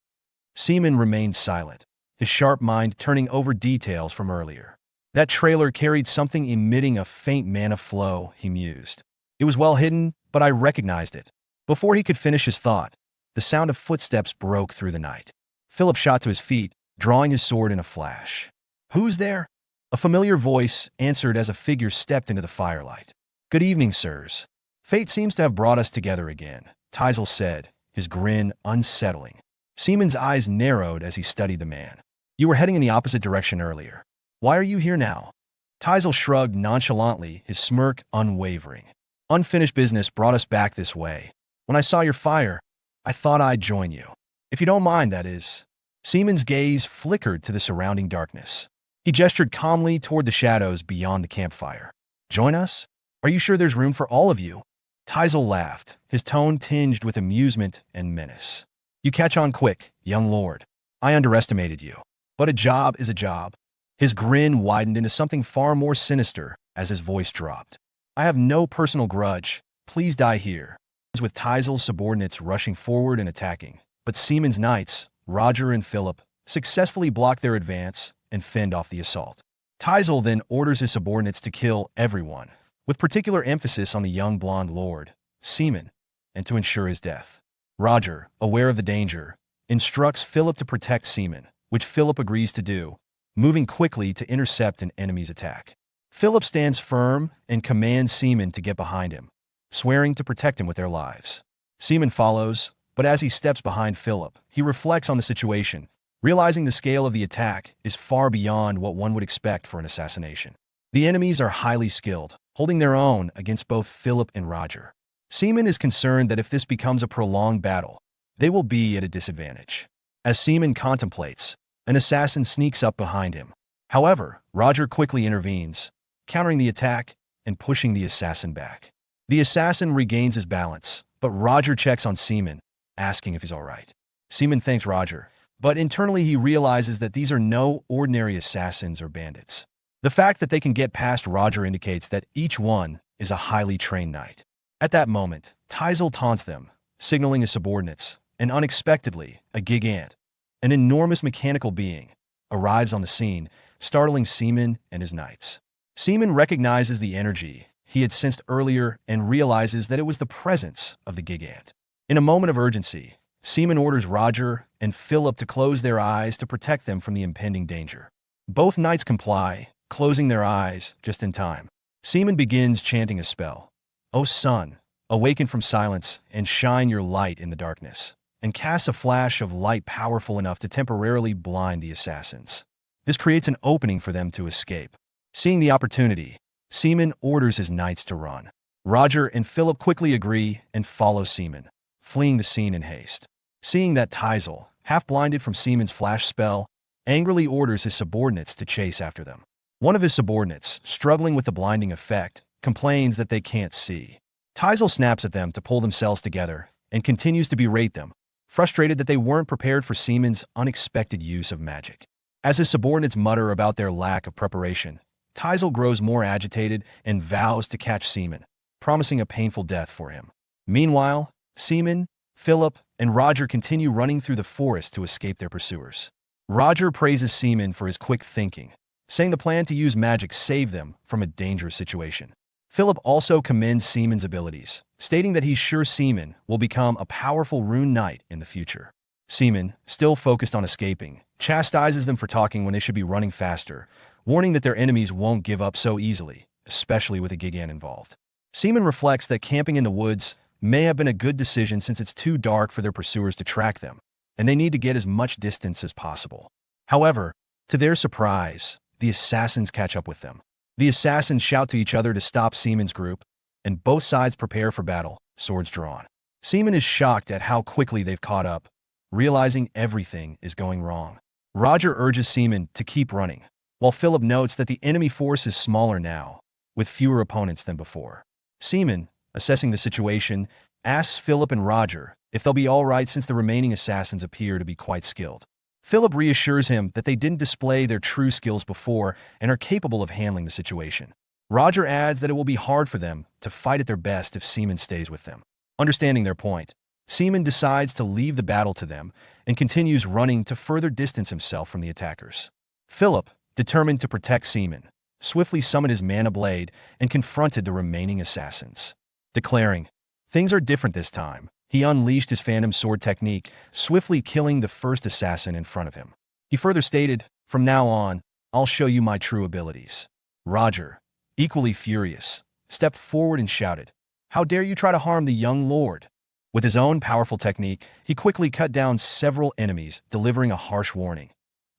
Seaman remained silent, his sharp mind turning over details from earlier. That trailer carried something emitting a faint mana flow, he mused. It was well hidden, but I recognized it. Before he could finish his thought, the sound of footsteps broke through the night. Philip shot to his feet, drawing his sword in a flash. Who's there? A familiar voice answered as a figure stepped into the firelight. "Good evening, sirs. Fate seems to have brought us together again," Tisel said, his grin unsettling. Seaman's eyes narrowed as he studied the man. "You were heading in the opposite direction earlier. Why are you here now?" Tisel shrugged nonchalantly, his smirk unwavering. "Unfinished business brought us back this way. When I saw your fire, I thought I'd join you. If you don't mind, that is." Seaman's gaze flickered to the surrounding darkness. He gestured calmly toward the shadows beyond the campfire. "Join us? Are you sure there's room for all of you?" Tisel laughed, his tone tinged with amusement and menace. "You catch on quick, young lord. I underestimated you. But a job is a job." His grin widened into something far more sinister as his voice dropped. "I have no personal grudge. Please die here." With Tisel's subordinates rushing forward and attacking, but Seaman's knights, Roger and Philip, successfully blocked their advance and fended off the assault. Tisel then orders his subordinates to kill everyone, with particular emphasis on the young blonde lord, Seaman, and to ensure his death. Roger, aware of the danger, instructs Philip to protect Seaman, which Philip agrees to do, moving quickly to intercept an enemy's attack. Philip stands firm and commands Seaman to get behind him, swearing to protect him with their lives. Seaman follows, but as he steps behind Philip, he reflects on the situation, realizing the scale of the attack is far beyond what one would expect for an assassination. The enemies are highly skilled, holding their own against both Philip and Roger. Seaman is concerned that if this becomes a prolonged battle, they will be at a disadvantage. As Seaman contemplates, an assassin sneaks up behind him. However, Roger quickly intervenes, countering the attack and pushing the assassin back. The assassin regains his balance, but Roger checks on Seaman, asking if he's all right. Seaman thanks Roger, but internally he realizes that these are no ordinary assassins or bandits. The fact that they can get past Roger indicates that each one is a highly trained knight. At that moment, Tisel taunts them, signaling his subordinates, and unexpectedly, a Gigant, an enormous mechanical being, arrives on the scene, startling Seaman and his knights. Seaman recognizes the energy he had sensed earlier and realizes that it was the presence of the Gigant. In a moment of urgency, Seaman orders Roger and Philip to close their eyes to protect them from the impending danger. Both knights comply, closing their eyes just in time. Seaman begins chanting a spell. "O sun, awaken from silence and shine your light in the darkness," and casts a flash of light powerful enough to temporarily blind the assassins. This creates an opening for them to escape. Seeing the opportunity, Seaman orders his knights to run. Roger and Philip quickly agree and follow Seaman, fleeing the scene in haste. Seeing that Tisel, half-blinded from Seaman's flash spell, angrily orders his subordinates to chase after them. One of his subordinates, struggling with the blinding effect, complains that they can't see. Tisel snaps at them to pull themselves together and continues to berate them, frustrated that they weren't prepared for Seaman's unexpected use of magic. As his subordinates mutter about their lack of preparation, Tisel grows more agitated and vows to catch Seaman, promising a painful death for him. Meanwhile, Seaman, Philip, and Roger continue running through the forest to escape their pursuers. Roger praises Seaman for his quick thinking, saying the plan to use magic saved them from a dangerous situation. Philip also commends Seaman's abilities, stating that he's sure Seaman will become a powerful rune knight in the future. Seaman, still focused on escaping, chastises them for talking when they should be running faster, warning that their enemies won't give up so easily, especially with a Gigant involved. Seaman reflects that camping in the woods may have been a good decision since it's too dark for their pursuers to track them, and they need to get as much distance as possible. However, to their surprise, the assassins catch up with them. The assassins shout to each other to stop Seaman's group, and both sides prepare for battle, swords drawn. Seaman is shocked at how quickly they've caught up, realizing everything is going wrong. Roger urges Seaman to keep running, while Philip notes that the enemy force is smaller now, with fewer opponents than before. Seaman, assessing the situation, asks Philip and Roger if they'll be all right since the remaining assassins appear to be quite skilled. Philip reassures him that they didn't display their true skills before and are capable of handling the situation. Roger adds that it will be hard for them to fight at their best if Seaman stays with them. Understanding their point, Seaman decides to leave the battle to them and continues running to further distance himself from the attackers. Philip, determined to protect Seaman, swiftly summoned his mana blade and confronted the remaining assassins. Declaring, "Things are different this time," he unleashed his Phantom Sword technique, swiftly killing the first assassin in front of him. He further stated, "From now on, I'll show you my true abilities. Roger, equally furious, stepped forward and shouted, "How dare you try to harm the young lord?" With his own powerful technique, he quickly cut down several enemies, delivering a harsh warning.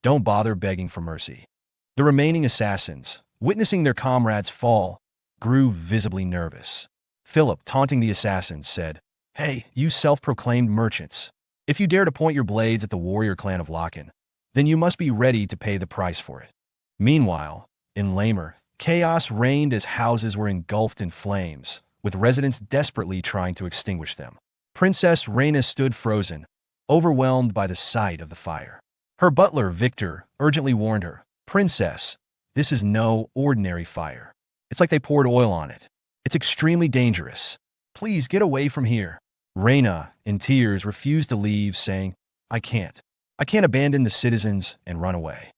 Don't bother begging for mercy. The remaining assassins, witnessing their comrades fall, grew visibly nervous. Philip, taunting the assassins, said, "Hey, you self-proclaimed merchants. If you dare to point your blades at the warrior clan of Locken, then you must be ready to pay the price for it." Meanwhile, in Lamer, chaos reigned as houses were engulfed in flames, with residents desperately trying to extinguish them. Princess Raina stood frozen, overwhelmed by the sight of the fire. Her butler, Victor, urgently warned her, "Princess, this is no ordinary fire. It's like they poured oil on it. It's extremely dangerous. Please get away from here." Raina, in tears, refused to leave, saying, I can't abandon the citizens and run away."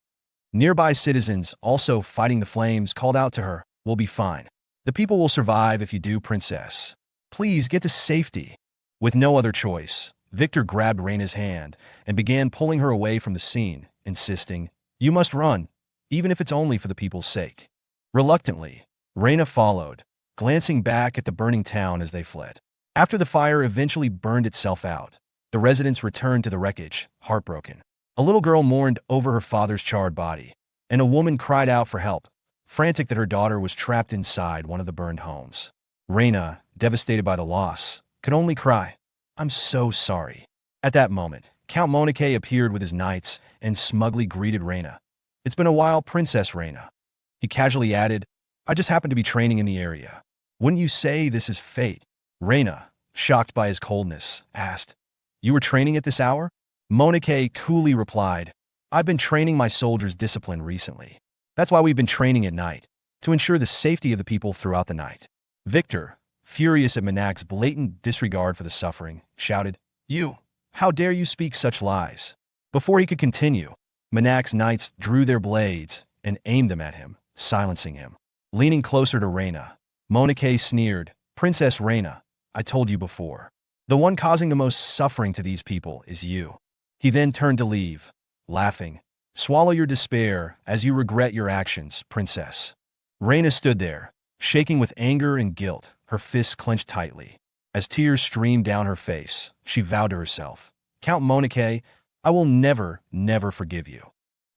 Nearby citizens, also fighting the flames, called out to her, "We'll be fine. The people will survive if you do, princess. Please get to safety." With no other choice, Victor grabbed Raina's hand and began pulling her away from the scene, insisting, "You must run, even if it's only for the people's sake." Reluctantly, Raina followed, glancing back at the burning town as they fled. After the fire eventually burned itself out, the residents returned to the wreckage, heartbroken. A little girl mourned over her father's charred body, and a woman cried out for help, frantic that her daughter was trapped inside one of the burned homes. Raina, devastated by the loss, could only cry, "I'm so sorry." At that moment, Count Monique appeared with his knights and smugly greeted Raina. "It's been a while, Princess Raina." He casually added, "I just happened to be training in the area. Wouldn't you say this is fate?" Raina, shocked by his coldness, asked, "You were training at this hour?" Monique coolly replied, "I've been training my soldiers' discipline recently. That's why we've been training at night, to ensure the safety of the people throughout the night." Victor, furious at Manak's blatant disregard for the suffering, shouted, How dare you speak such lies?" Before he could continue, Manak's knights drew their blades and aimed them at him, silencing him. Leaning closer to Raina, Monique sneered, "Princess Raina, I told you before. The one causing the most suffering to these people is you." He then turned to leave, laughing, "Swallow your despair as you regret your actions, princess." Raina stood there, shaking with anger and guilt, her fists clenched tightly. As tears streamed down her face, she vowed to herself, "Count Monique, I will never, never forgive you."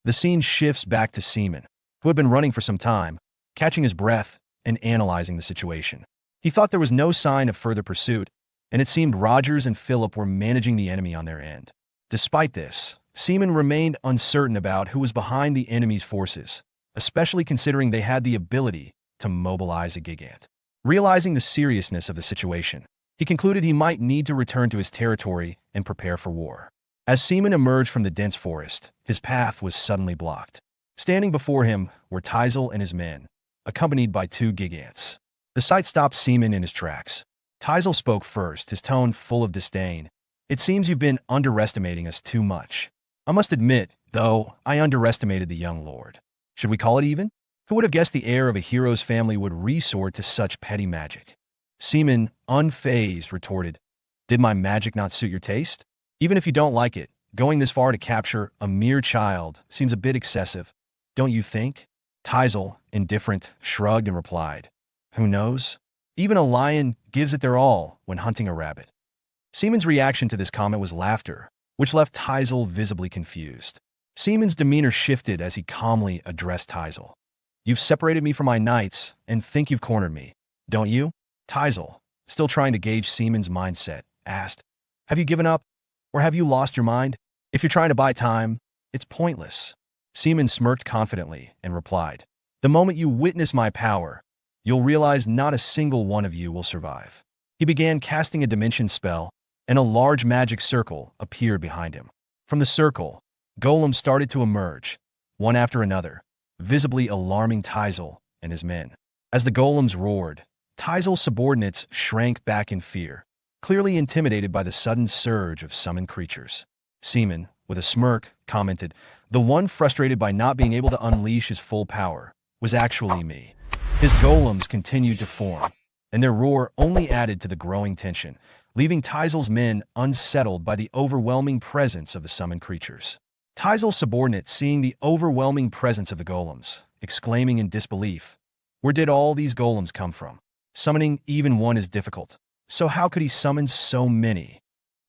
The scene shifts back to Seaman, who had been running for some time, catching his breath and analyzing the situation. He thought there was no sign of further pursuit, and it seemed Rogers and Philip were managing the enemy on their end. Despite this, Seaman remained uncertain about who was behind the enemy's forces, especially considering they had the ability to mobilize a Gigant. Realizing the seriousness of the situation, he concluded he might need to return to his territory and prepare for war. As Seaman emerged from the dense forest, his path was suddenly blocked. Standing before him were Tisel and his men, accompanied by 2 Gigants. The sight stopped Seaman in his tracks. Tisel spoke first, his tone full of disdain. "It seems you've been underestimating us too much. I must admit, though, I underestimated the young lord. Should we call it even? Who would have guessed the heir of a hero's family would resort to such petty magic?" Seaman, unfazed, retorted, "Did my magic not suit your taste? Even if you don't like it, going this far to capture a mere child seems a bit excessive, don't you think?" Tisel, indifferent, shrugged and replied, "Who knows? Even a lion gives it their all when hunting a rabbit." Seaman's reaction to this comment was laughter, which left Tisel visibly confused. Seaman's demeanor shifted as he calmly addressed Tisel. "You've separated me from my knights and think you've cornered me, don't you?" Tisel, still trying to gauge Seaman's mindset, asked, "Have you given up? Or have you lost your mind? If you're trying to buy time, it's pointless." Seaman smirked confidently and replied, "The moment you witness my power, you'll realize not a single one of you will survive." He began casting a dimension spell, and a large magic circle appeared behind him. From the circle, golems started to emerge, one after another, visibly alarming Tisel and his men. As the golems roared, Tisel's subordinates shrank back in fear, clearly intimidated by the sudden surge of summoned creatures. Seaman, with a smirk, commented, "The one frustrated by not being able to unleash his full power was actually me." His golems continued to form, and their roar only added to the growing tension, leaving Tisel's men unsettled by the overwhelming presence of the summoned creatures. Tisel's subordinate, seeing the overwhelming presence of the golems, exclaiming in disbelief, "Where did all these golems come from? Summoning even one is difficult. So how could he summon so many?"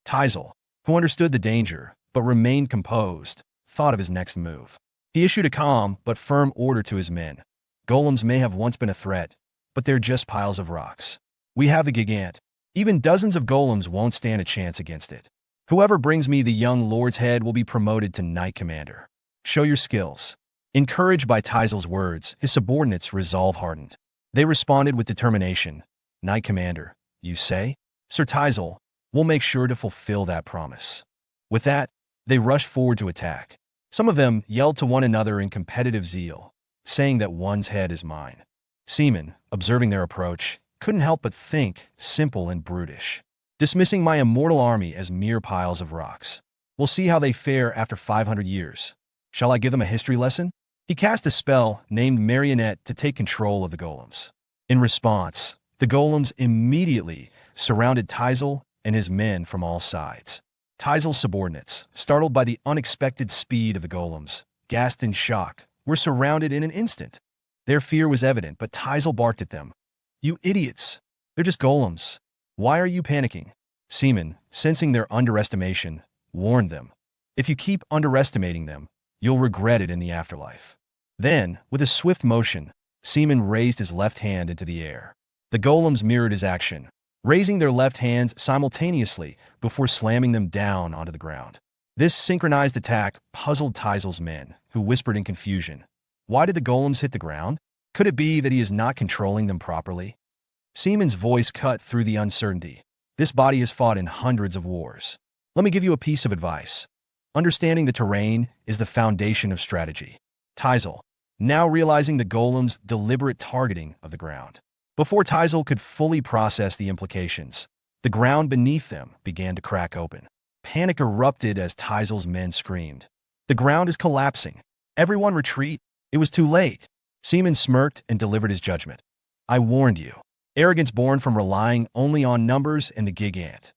Tisel, who understood the danger but remained composed, thought of his next move. He issued a calm but firm order to his men. "Golems may have once been a threat, but they're just piles of rocks. We have the Gigant. Even dozens of golems won't stand a chance against it. Whoever brings me the young lord's head will be promoted to Knight Commander. Show your skills." Encouraged by Tisel's words, his subordinates' resolve hardened. They responded with determination. "Knight Commander, you say? Sir Tisel, we'll make sure to fulfill that promise." With that, they rushed forward to attack. Some of them yelled to one another in competitive zeal, saying that one's head is mine. Seaman, observing their approach, couldn't help but think simple and brutish. Dismissing my immortal army as mere piles of rocks. We'll see how they fare after 500 years. Shall I give them a history lesson? He cast a spell named Marionette to take control of the golems. In response, the golems immediately surrounded Tisel and his men from all sides. Tisel's subordinates, startled by the unexpected speed of the golems, gasped in shock, were surrounded in an instant. Their fear was evident, but Tisel barked at them. "You idiots! They're just golems. Why are you panicking?" Seaman, sensing their underestimation, warned them. "If you keep underestimating them, you'll regret it in the afterlife." Then, with a swift motion, Seaman raised his left hand into the air. The golems mirrored his action, raising their left hands simultaneously before slamming them down onto the ground. This synchronized attack puzzled Tisel's men, who whispered in confusion, "Why did the golems hit the ground? Could it be that he is not controlling them properly?" Seaman's voice cut through the uncertainty. "This body has fought in hundreds of wars. Let me give you a piece of advice. Understanding the terrain is the foundation of strategy." Tisel, now realizing the golem's deliberate targeting of the ground. Before Tisel could fully process the implications, the ground beneath them began to crack open. Panic erupted as Tisel's men screamed. "The ground is collapsing. Everyone retreat." It was too late. Seaman smirked and delivered his judgment. "I warned you. Arrogance born from relying only on numbers and the Gigant.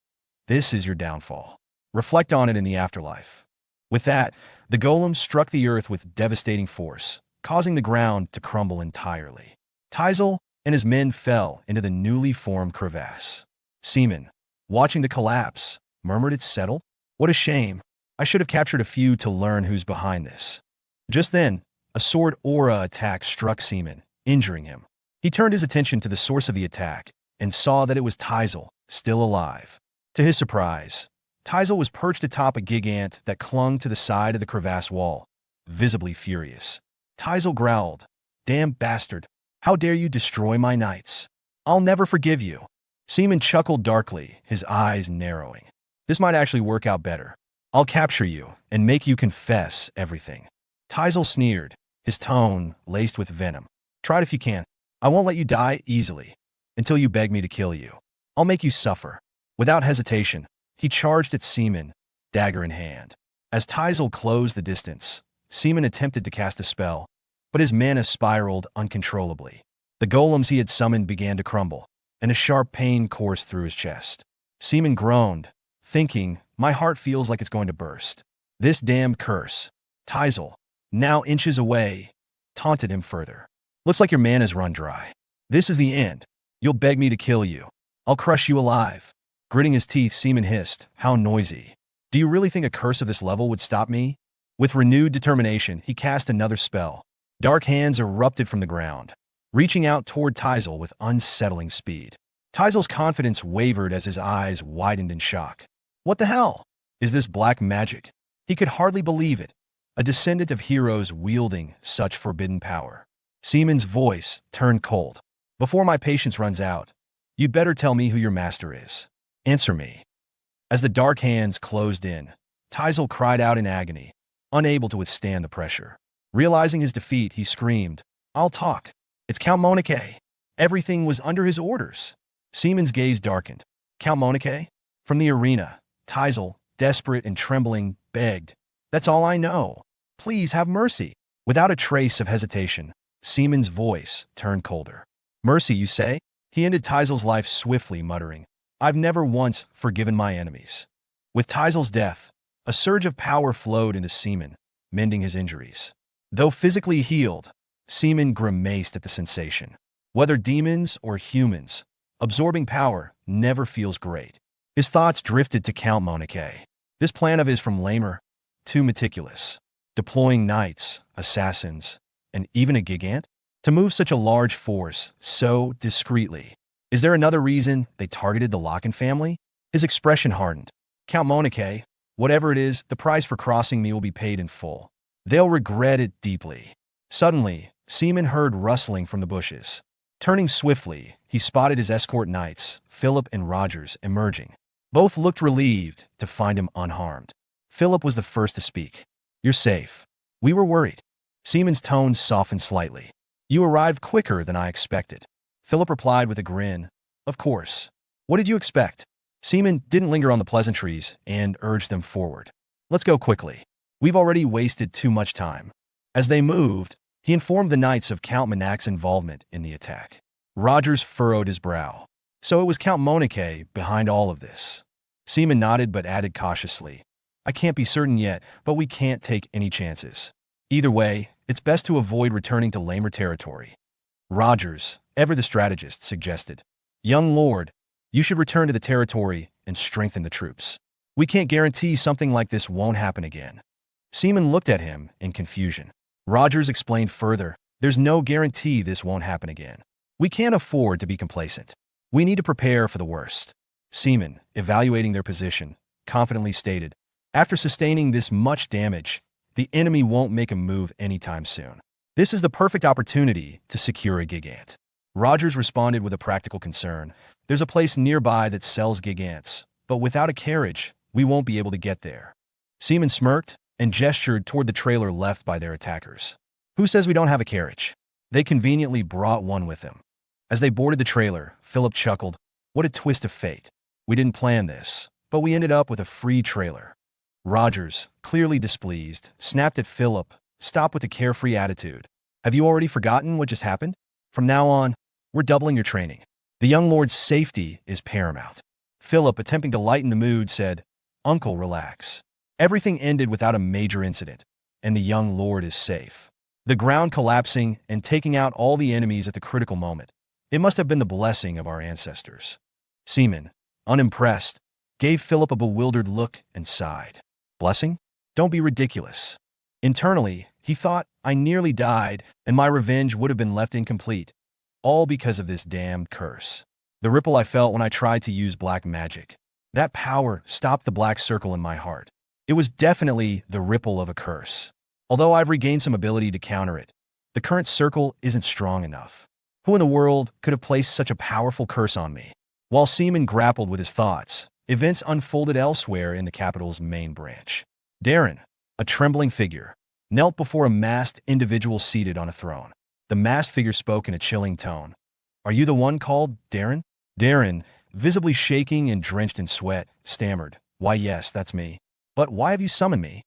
This is your downfall. Reflect on it in the afterlife." With that, the golem struck the earth with devastating force, causing the ground to crumble entirely. Tisel and his men fell into the newly formed crevasse. Seaman, watching the collapse, murmured, "It's settled? What a shame. I should have captured a few to learn who's behind this." Just then, a sword aura attack struck Seaman, injuring him. He turned his attention to the source of the attack and saw that it was Tisel, still alive. To his surprise, Tisel was perched atop a Gigant that clung to the side of the crevasse wall, visibly furious. Tisel growled, "Damn bastard. How dare you destroy my knights? I'll never forgive you." Seaman chuckled darkly, his eyes narrowing. "This might actually work out better. I'll capture you and make you confess everything." Tisel sneered, his tone laced with venom. "Try it if you can. I won't let you die easily. Until you beg me to kill you. I'll make you suffer." Without hesitation, he charged at Seaman, dagger in hand. As Tisel closed the distance, Seaman attempted to cast a spell, but his mana spiraled uncontrollably. The golems he had summoned began to crumble, and a sharp pain coursed through his chest. Seaman groaned, thinking, "My heart feels like it's going to burst." This damned curse. Tisel, now inches away, taunted him further. "Looks like your mana's run dry. This is the end. You'll beg me to kill you. I'll crush you alive." Gritting his teeth, Seaman hissed, "How noisy. Do you really think a curse of this level would stop me?" With renewed determination, he cast another spell. Dark hands erupted from the ground, reaching out toward Tisel with unsettling speed. Tisel's confidence wavered as his eyes widened in shock. What the hell? Is this black magic? He could hardly believe it. A descendant of heroes wielding such forbidden power. Seaman's voice turned cold. "Before my patience runs out, you'd better tell me who your master is. Answer me." As the dark hands closed in, Tisel cried out in agony, unable to withstand the pressure. Realizing his defeat, he screamed, "I'll talk. It's Count Monique." Everything was under his orders. Seaman's gaze darkened. "Count Monique?" From the arena, Tisel, desperate and trembling, begged, "That's all I know. Please have mercy." Without a trace of hesitation, Seaman's voice turned colder. "Mercy, you say?" He ended Tisel's life swiftly, muttering, "I've never once forgiven my enemies." With Tisel's death, a surge of power flowed into Seaman, mending his injuries. Though physically healed, Seaman grimaced at the sensation. Whether demons or humans, absorbing power never feels great. His thoughts drifted to Count Monique. This plan of his from lamer to meticulous, deploying knights, assassins, and even a Gigant to move such a large force so discreetly. Is there another reason they targeted the Locken family? His expression hardened. Count Monique, whatever it is, the price for crossing me will be paid in full. They'll regret it deeply. Suddenly, Seaman heard rustling from the bushes. Turning swiftly, he spotted his escort knights, Philip and Rogers, emerging. Both looked relieved to find him unharmed. Philip was the first to speak. "You're safe. We were worried." Seaman's tone softened slightly. "You arrived quicker than I expected." Philip replied with a grin. "Of course. What did you expect?" Seaman didn't linger on the pleasantries and urged them forward. "Let's go quickly. We've already wasted too much time." As they moved, he informed the knights of Count Monique's involvement in the attack. Rogers furrowed his brow. So it was Count Monique behind all of this. Seaman nodded but added cautiously, "I can't be certain yet, but we can't take any chances. Either way, it's best to avoid returning to lamer territory." Rogers, ever the strategist, suggested, "Young lord, you should return to the territory and strengthen the troops. We can't guarantee something like this won't happen again." Seaman looked at him in confusion. Rogers explained further, "There's no guarantee this won't happen again. We can't afford to be complacent. We need to prepare for the worst." Seaman, evaluating their position, confidently stated, "After sustaining this much damage, the enemy won't make a move anytime soon. This is the perfect opportunity to secure a Gigant." Rogers responded with a practical concern. "There's a place nearby that sells Gigants, but without a carriage, we won't be able to get there." Seaman smirked and gestured toward the trailer left by their attackers. "Who says we don't have a carriage?" They conveniently brought one with them. As they boarded the trailer, Philip chuckled, "What a twist of fate. We didn't plan this, but we ended up with a free trailer." Rogers, clearly displeased, snapped at Philip, "Stop with the carefree attitude. Have you already forgotten what just happened? From now on, we're doubling your training. The young lord's safety is paramount." Philip, attempting to lighten the mood, said, "Uncle, relax. Everything ended without a major incident, and the young lord is safe." The ground collapsing and taking out all the enemies at the critical moment. It must have been the blessing of our ancestors. Seaman, unimpressed, gave Philip a bewildered look and sighed. "Blessing? Don't be ridiculous." Internally, he thought, "I nearly died, and my revenge would have been left incomplete. All because of this damned curse. The ripple I felt when I tried to use black magic. That power stopped the black circle in my heart. It was definitely the ripple of a curse. Although I've regained some ability to counter it, the current circle isn't strong enough. Who in the world could have placed such a powerful curse on me?" While Seaman grappled with his thoughts, events unfolded elsewhere in the capital's main branch. Darren, a trembling figure, knelt before a masked individual seated on a throne. The masked figure spoke in a chilling tone. "Are you the one called Darren?" Darren, visibly shaking and drenched in sweat, stammered, "Why, yes, that's me. But why have you summoned me?"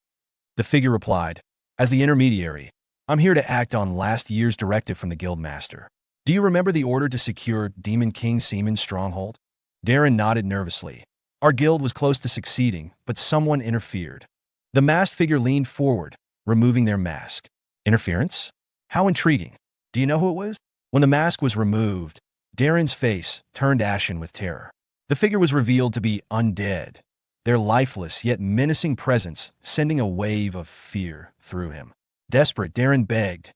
The figure replied, "As the intermediary, I'm here to act on last year's directive from the guildmaster. Do you remember the order to secure Demon King Seaman's stronghold?" Darren nodded nervously. "Our guild was close to succeeding, but someone interfered." The masked figure leaned forward, removing their mask. "Interference? How intriguing. Do you know who it was?" When the mask was removed, Darren's face turned ashen with terror. The figure was revealed to be undead, their lifeless yet menacing presence sending a wave of fear through him. Desperate, Darren begged,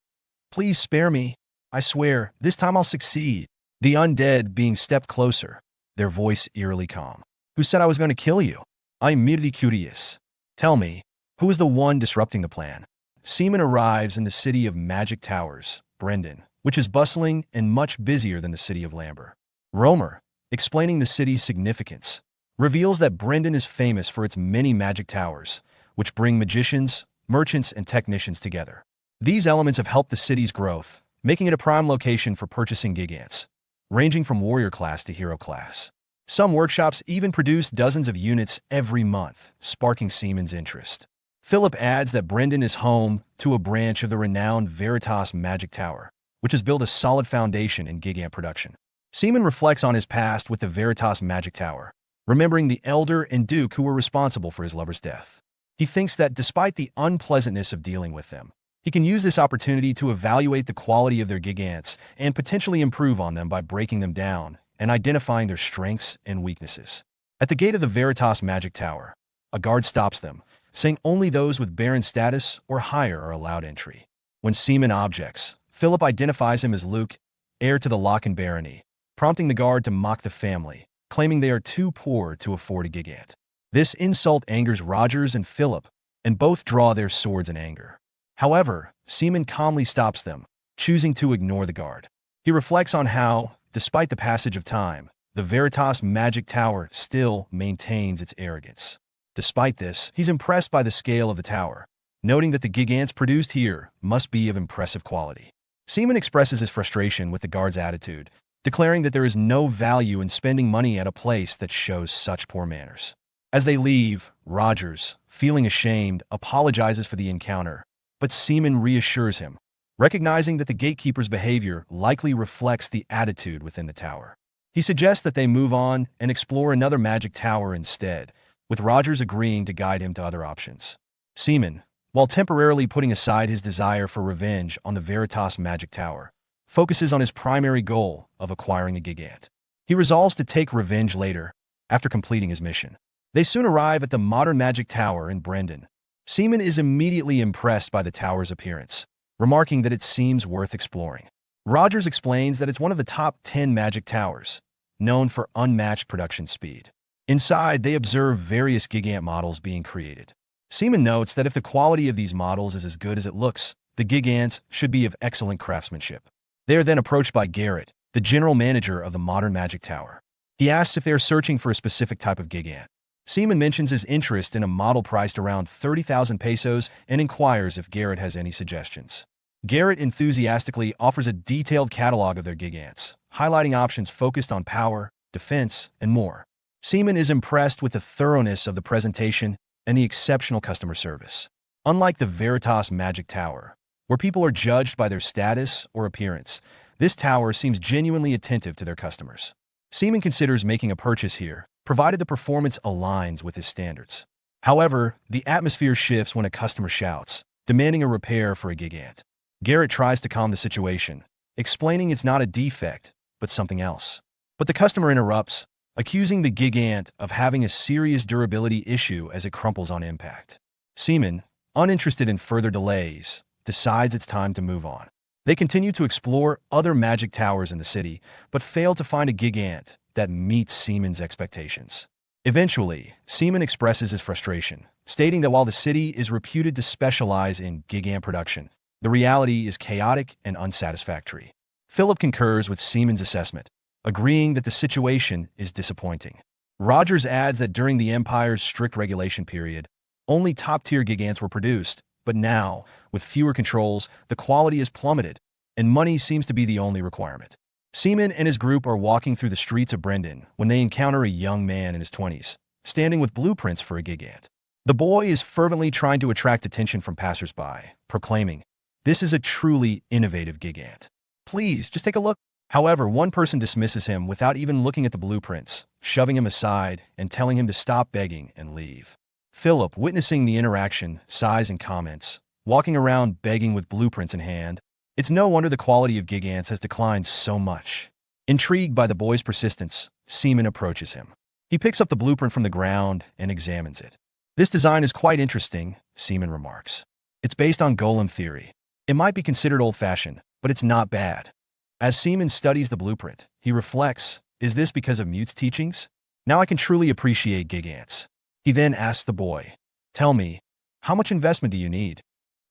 "Please spare me. I swear, this time I'll succeed." The undead being stepped closer, their voice eerily calm. "Who said I was going to kill you? I'm merely curious. Tell me, who is the one disrupting the plan?" Seaman arrives in the city of Magic Towers, Brendan, which is bustling and much busier than the city of Lambert. Romer, explaining the city's significance, reveals that Brendan is famous for its many magic towers, which bring magicians, merchants, and technicians together. These elements have helped the city's growth, making it a prime location for purchasing Gigants, ranging from warrior class to hero class. Some workshops even produce dozens of units every month, sparking Seaman's interest. Philip adds that Brendan is home to a branch of the renowned Veritas Magic Tower, which has built a solid foundation in Gigant production. Seaman reflects on his past with the Veritas Magic Tower, remembering the elder and duke who were responsible for his lover's death. He thinks that despite the unpleasantness of dealing with them, he can use this opportunity to evaluate the quality of their gigants and potentially improve on them by breaking them down and identifying their strengths and weaknesses. At the gate of the Veritas Magic Tower, a guard stops them, saying only those with Baron status or higher are allowed entry. When Seaman objects, Philip identifies him as Luke, heir to the Locken barony, prompting the guard to mock the family, claiming they are too poor to afford a gigant. This insult angers Rogers and Philip, and both draw their swords in anger. However, Seaman calmly stops them, choosing to ignore the guard. He reflects on how, despite the passage of time, the Veritas Magic Tower still maintains its arrogance. Despite this, he's impressed by the scale of the tower, noting that the gigants produced here must be of impressive quality. Seaman expresses his frustration with the guard's attitude, declaring that there is no value in spending money at a place that shows such poor manners. As they leave, Rogers, feeling ashamed, apologizes for the encounter, but Seaman reassures him, recognizing that the gatekeeper's behavior likely reflects the attitude within the tower. He suggests that they move on and explore another magic tower instead, with Rogers agreeing to guide him to other options. Seaman, while temporarily putting aside his desire for revenge on the Veritas Magic Tower, focuses on his primary goal of acquiring a gigant. He resolves to take revenge later, after completing his mission. They soon arrive at the modern Magic Tower in Brendan. Seaman is immediately impressed by the tower's appearance, remarking that it seems worth exploring. Rogers explains that it's one of the top 10 magic towers, known for unmatched production speed. Inside, they observe various gigant models being created. Seaman notes that if the quality of these models is as good as it looks, the gigants should be of excellent craftsmanship. They are then approached by Garrett, the general manager of the modern magic tower. He asks if they are searching for a specific type of gigant. Seaman mentions his interest in a model priced around 30,000 pesos and inquires if Garrett has any suggestions. Garrett enthusiastically offers a detailed catalog of their gigants, highlighting options focused on power, defense, and more. Seaman is impressed with the thoroughness of the presentation and the exceptional customer service. Unlike the Veritas Magic Tower, where people are judged by their status or appearance, this tower seems genuinely attentive to their customers. Seaman considers making a purchase here, provided the performance aligns with his standards. However, the atmosphere shifts when a customer shouts, demanding a repair for a gigant. Garrett tries to calm the situation, explaining it's not a defect, but something else. But the customer interrupts, accusing the gigant of having a serious durability issue as it crumples on impact. Seaman, uninterested in further delays, decides it's time to move on. They continue to explore other magic towers in the city, but fail to find a gigant that meets Seaman's expectations. Eventually, Seaman expresses his frustration, stating that while the city is reputed to specialize in gigant production, the reality is chaotic and unsatisfactory. Philip concurs with Seaman's assessment, agreeing that the situation is disappointing. Rogers adds that during the Empire's strict regulation period, only top-tier gigants were produced, but now, with fewer controls, the quality has plummeted, and money seems to be the only requirement. Seaman and his group are walking through the streets of Brendan when they encounter a young man in his 20s, standing with blueprints for a gigant. The boy is fervently trying to attract attention from passersby, proclaiming, "This is a truly innovative gigant. Please, just take a look." However, one person dismisses him without even looking at the blueprints, shoving him aside and telling him to stop begging and leave. Philip, witnessing the interaction, sighs and comments, walking around begging with blueprints in hand. It's no wonder the quality of gigants has declined so much. Intrigued by the boy's persistence, Seaman approaches him. He picks up the blueprint from the ground and examines it. "This design is quite interesting," Seaman remarks. "It's based on golem theory. It might be considered old-fashioned, but it's not bad." As Seaman studies the blueprint, he reflects, is this because of Mute's teachings? Now I can truly appreciate gigants. He then asks the boy, "Tell me, how much investment do you need?"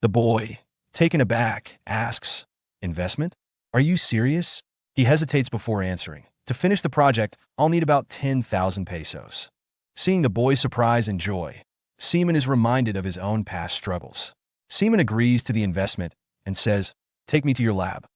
The boy, taken aback, asks, "Investment? Are you serious?" He hesitates before answering. "To finish the project, I'll need about 10,000 pesos. Seeing the boy's surprise and joy, Seaman is reminded of his own past struggles. Seaman agrees to the investment and says, "Take me to your lab."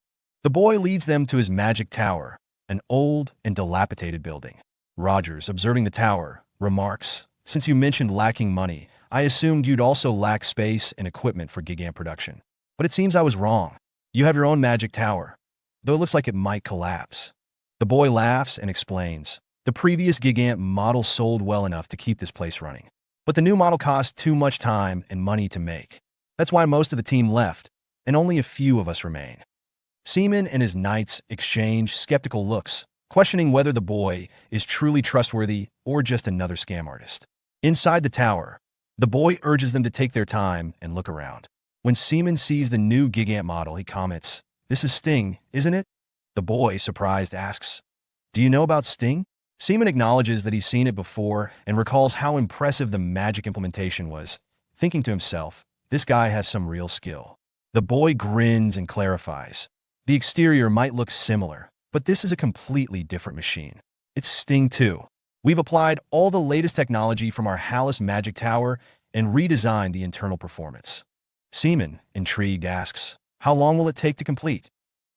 The boy leads them to his magic tower, an old and dilapidated building. Rogers, observing the tower, remarks, "Since you mentioned lacking money, I assumed you'd also lack space and equipment for gigant production. But it seems I was wrong. You have your own magic tower, though it looks like it might collapse." The boy laughs and explains, "The previous gigant model sold well enough to keep this place running. But the new model cost too much time and money to make. That's why most of the team left, and only a few of us remain. Seaman and his knights exchange skeptical looks, questioning whether the boy is truly trustworthy or just another scam artist. Inside the tower, the boy urges them to take their time and look around. When Seaman sees the new Gigant model, he comments, "This is Sting, isn't it?" The boy, surprised, asks, "Do you know about Sting?" Seaman acknowledges that he's seen it before and recalls how impressive the magic implementation was, thinking to himself, "This guy has some real skill." The boy grins and clarifies, "The exterior might look similar, but this is a completely different machine. It's Sting too. We've applied all the latest technology from our Hallis Magic Tower and redesigned the internal performance." Seaman, intrigued, asks, "How long will it take to complete?"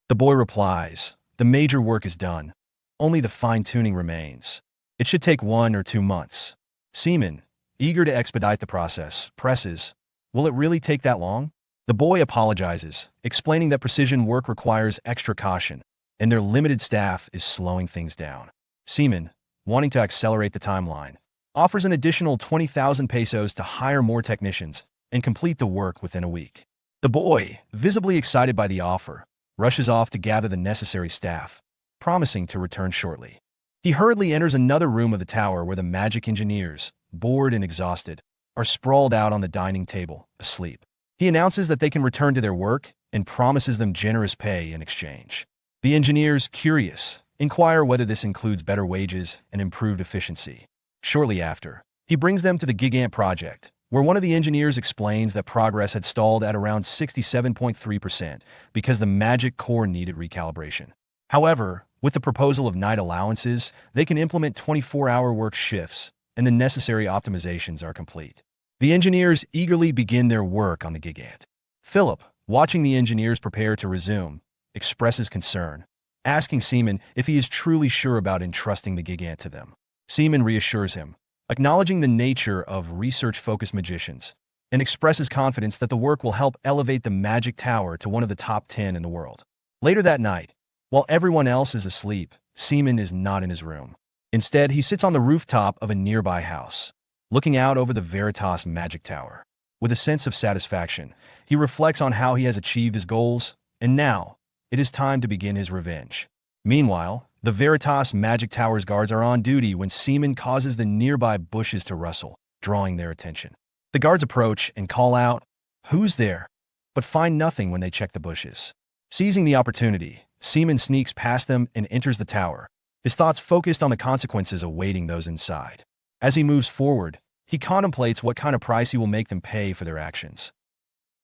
The boy replies, "The major work is done. Only the fine-tuning remains. It should take 1 or 2 months." Seaman, eager to expedite the process, presses, "Will it really take that long?" The boy apologizes, explaining that precision work requires extra caution, and their limited staff is slowing things down. Seaman, wanting to accelerate the timeline, offers an additional 20,000 pesos to hire more technicians and complete the work within a week. The boy, visibly excited by the offer, rushes off to gather the necessary staff, promising to return shortly. He hurriedly enters another room of the tower where the magic engineers, bored and exhausted, are sprawled out on the dining table, asleep. He announces that they can return to their work and promises them generous pay in exchange. The engineers, curious, inquire whether this includes better wages and improved efficiency. Shortly after, he brings them to the Gigant project, where one of the engineers explains that progress had stalled at around 67.3% because the magic core needed recalibration. However, with the proposal of night allowances, they can implement 24-hour work shifts, and the necessary optimizations are complete. The engineers eagerly begin their work on the Gigant. Philip, watching the engineers prepare to resume, expresses concern, asking Seaman if he is truly sure about entrusting the Gigant to them. Seaman reassures him, acknowledging the nature of research-focused magicians, and expresses confidence that the work will help elevate the Magic Tower to one of the top 10 in the world. Later that night, while everyone else is asleep, Seaman is not in his room. Instead, he sits on the rooftop of a nearby house, looking out over the Veritas Magic Tower. With a sense of satisfaction, he reflects on how he has achieved his goals, and now, it is time to begin his revenge. Meanwhile, the Veritas Magic Tower's guards are on duty when Seaman causes the nearby bushes to rustle, drawing their attention. The guards approach and call out, "Who's there?" but find nothing when they check the bushes. Seizing the opportunity, Seaman sneaks past them and enters the tower, his thoughts focused on the consequences awaiting those inside. As he moves forward, he contemplates what kind of price he will make them pay for their actions.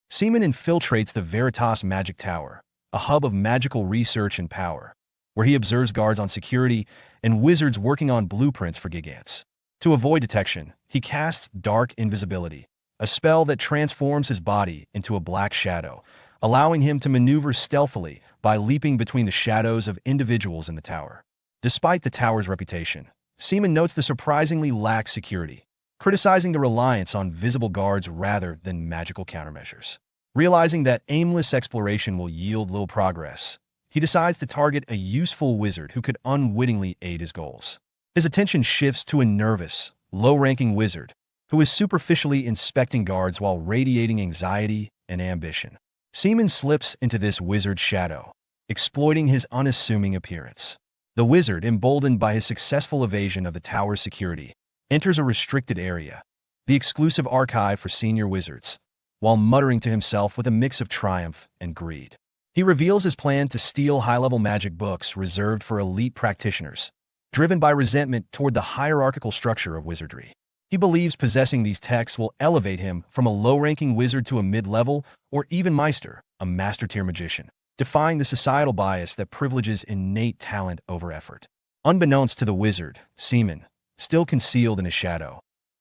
Seaman infiltrates the Veritas Magic Tower, a hub of magical research and power, where he observes guards on security and wizards working on blueprints for Gigants. To avoid detection, he casts Dark Invisibility, a spell that transforms his body into a black shadow, allowing him to maneuver stealthily by leaping between the shadows of individuals in the tower. Despite the tower's reputation, Seaman notes the surprisingly lax security, criticizing the reliance on visible guards rather than magical countermeasures. Realizing that aimless exploration will yield little progress, he decides to target a useful wizard who could unwittingly aid his goals. His attention shifts to a nervous, low-ranking wizard who is superficially inspecting guards while radiating anxiety and ambition. Seaman slips into this wizard's shadow, exploiting his unassuming appearance. The wizard, emboldened by his successful evasion of the tower's security, enters a restricted area, the exclusive archive for senior wizards, while muttering to himself with a mix of triumph and greed. He reveals his plan to steal high-level magic books reserved for elite practitioners, driven by resentment toward the hierarchical structure of wizardry. He believes possessing these texts will elevate him from a low-ranking wizard to a mid-level or even Meister, a master-tier magician, defying the societal bias that privileges innate talent over effort. Unbeknownst to the wizard, Seaman, still concealed in his shadow,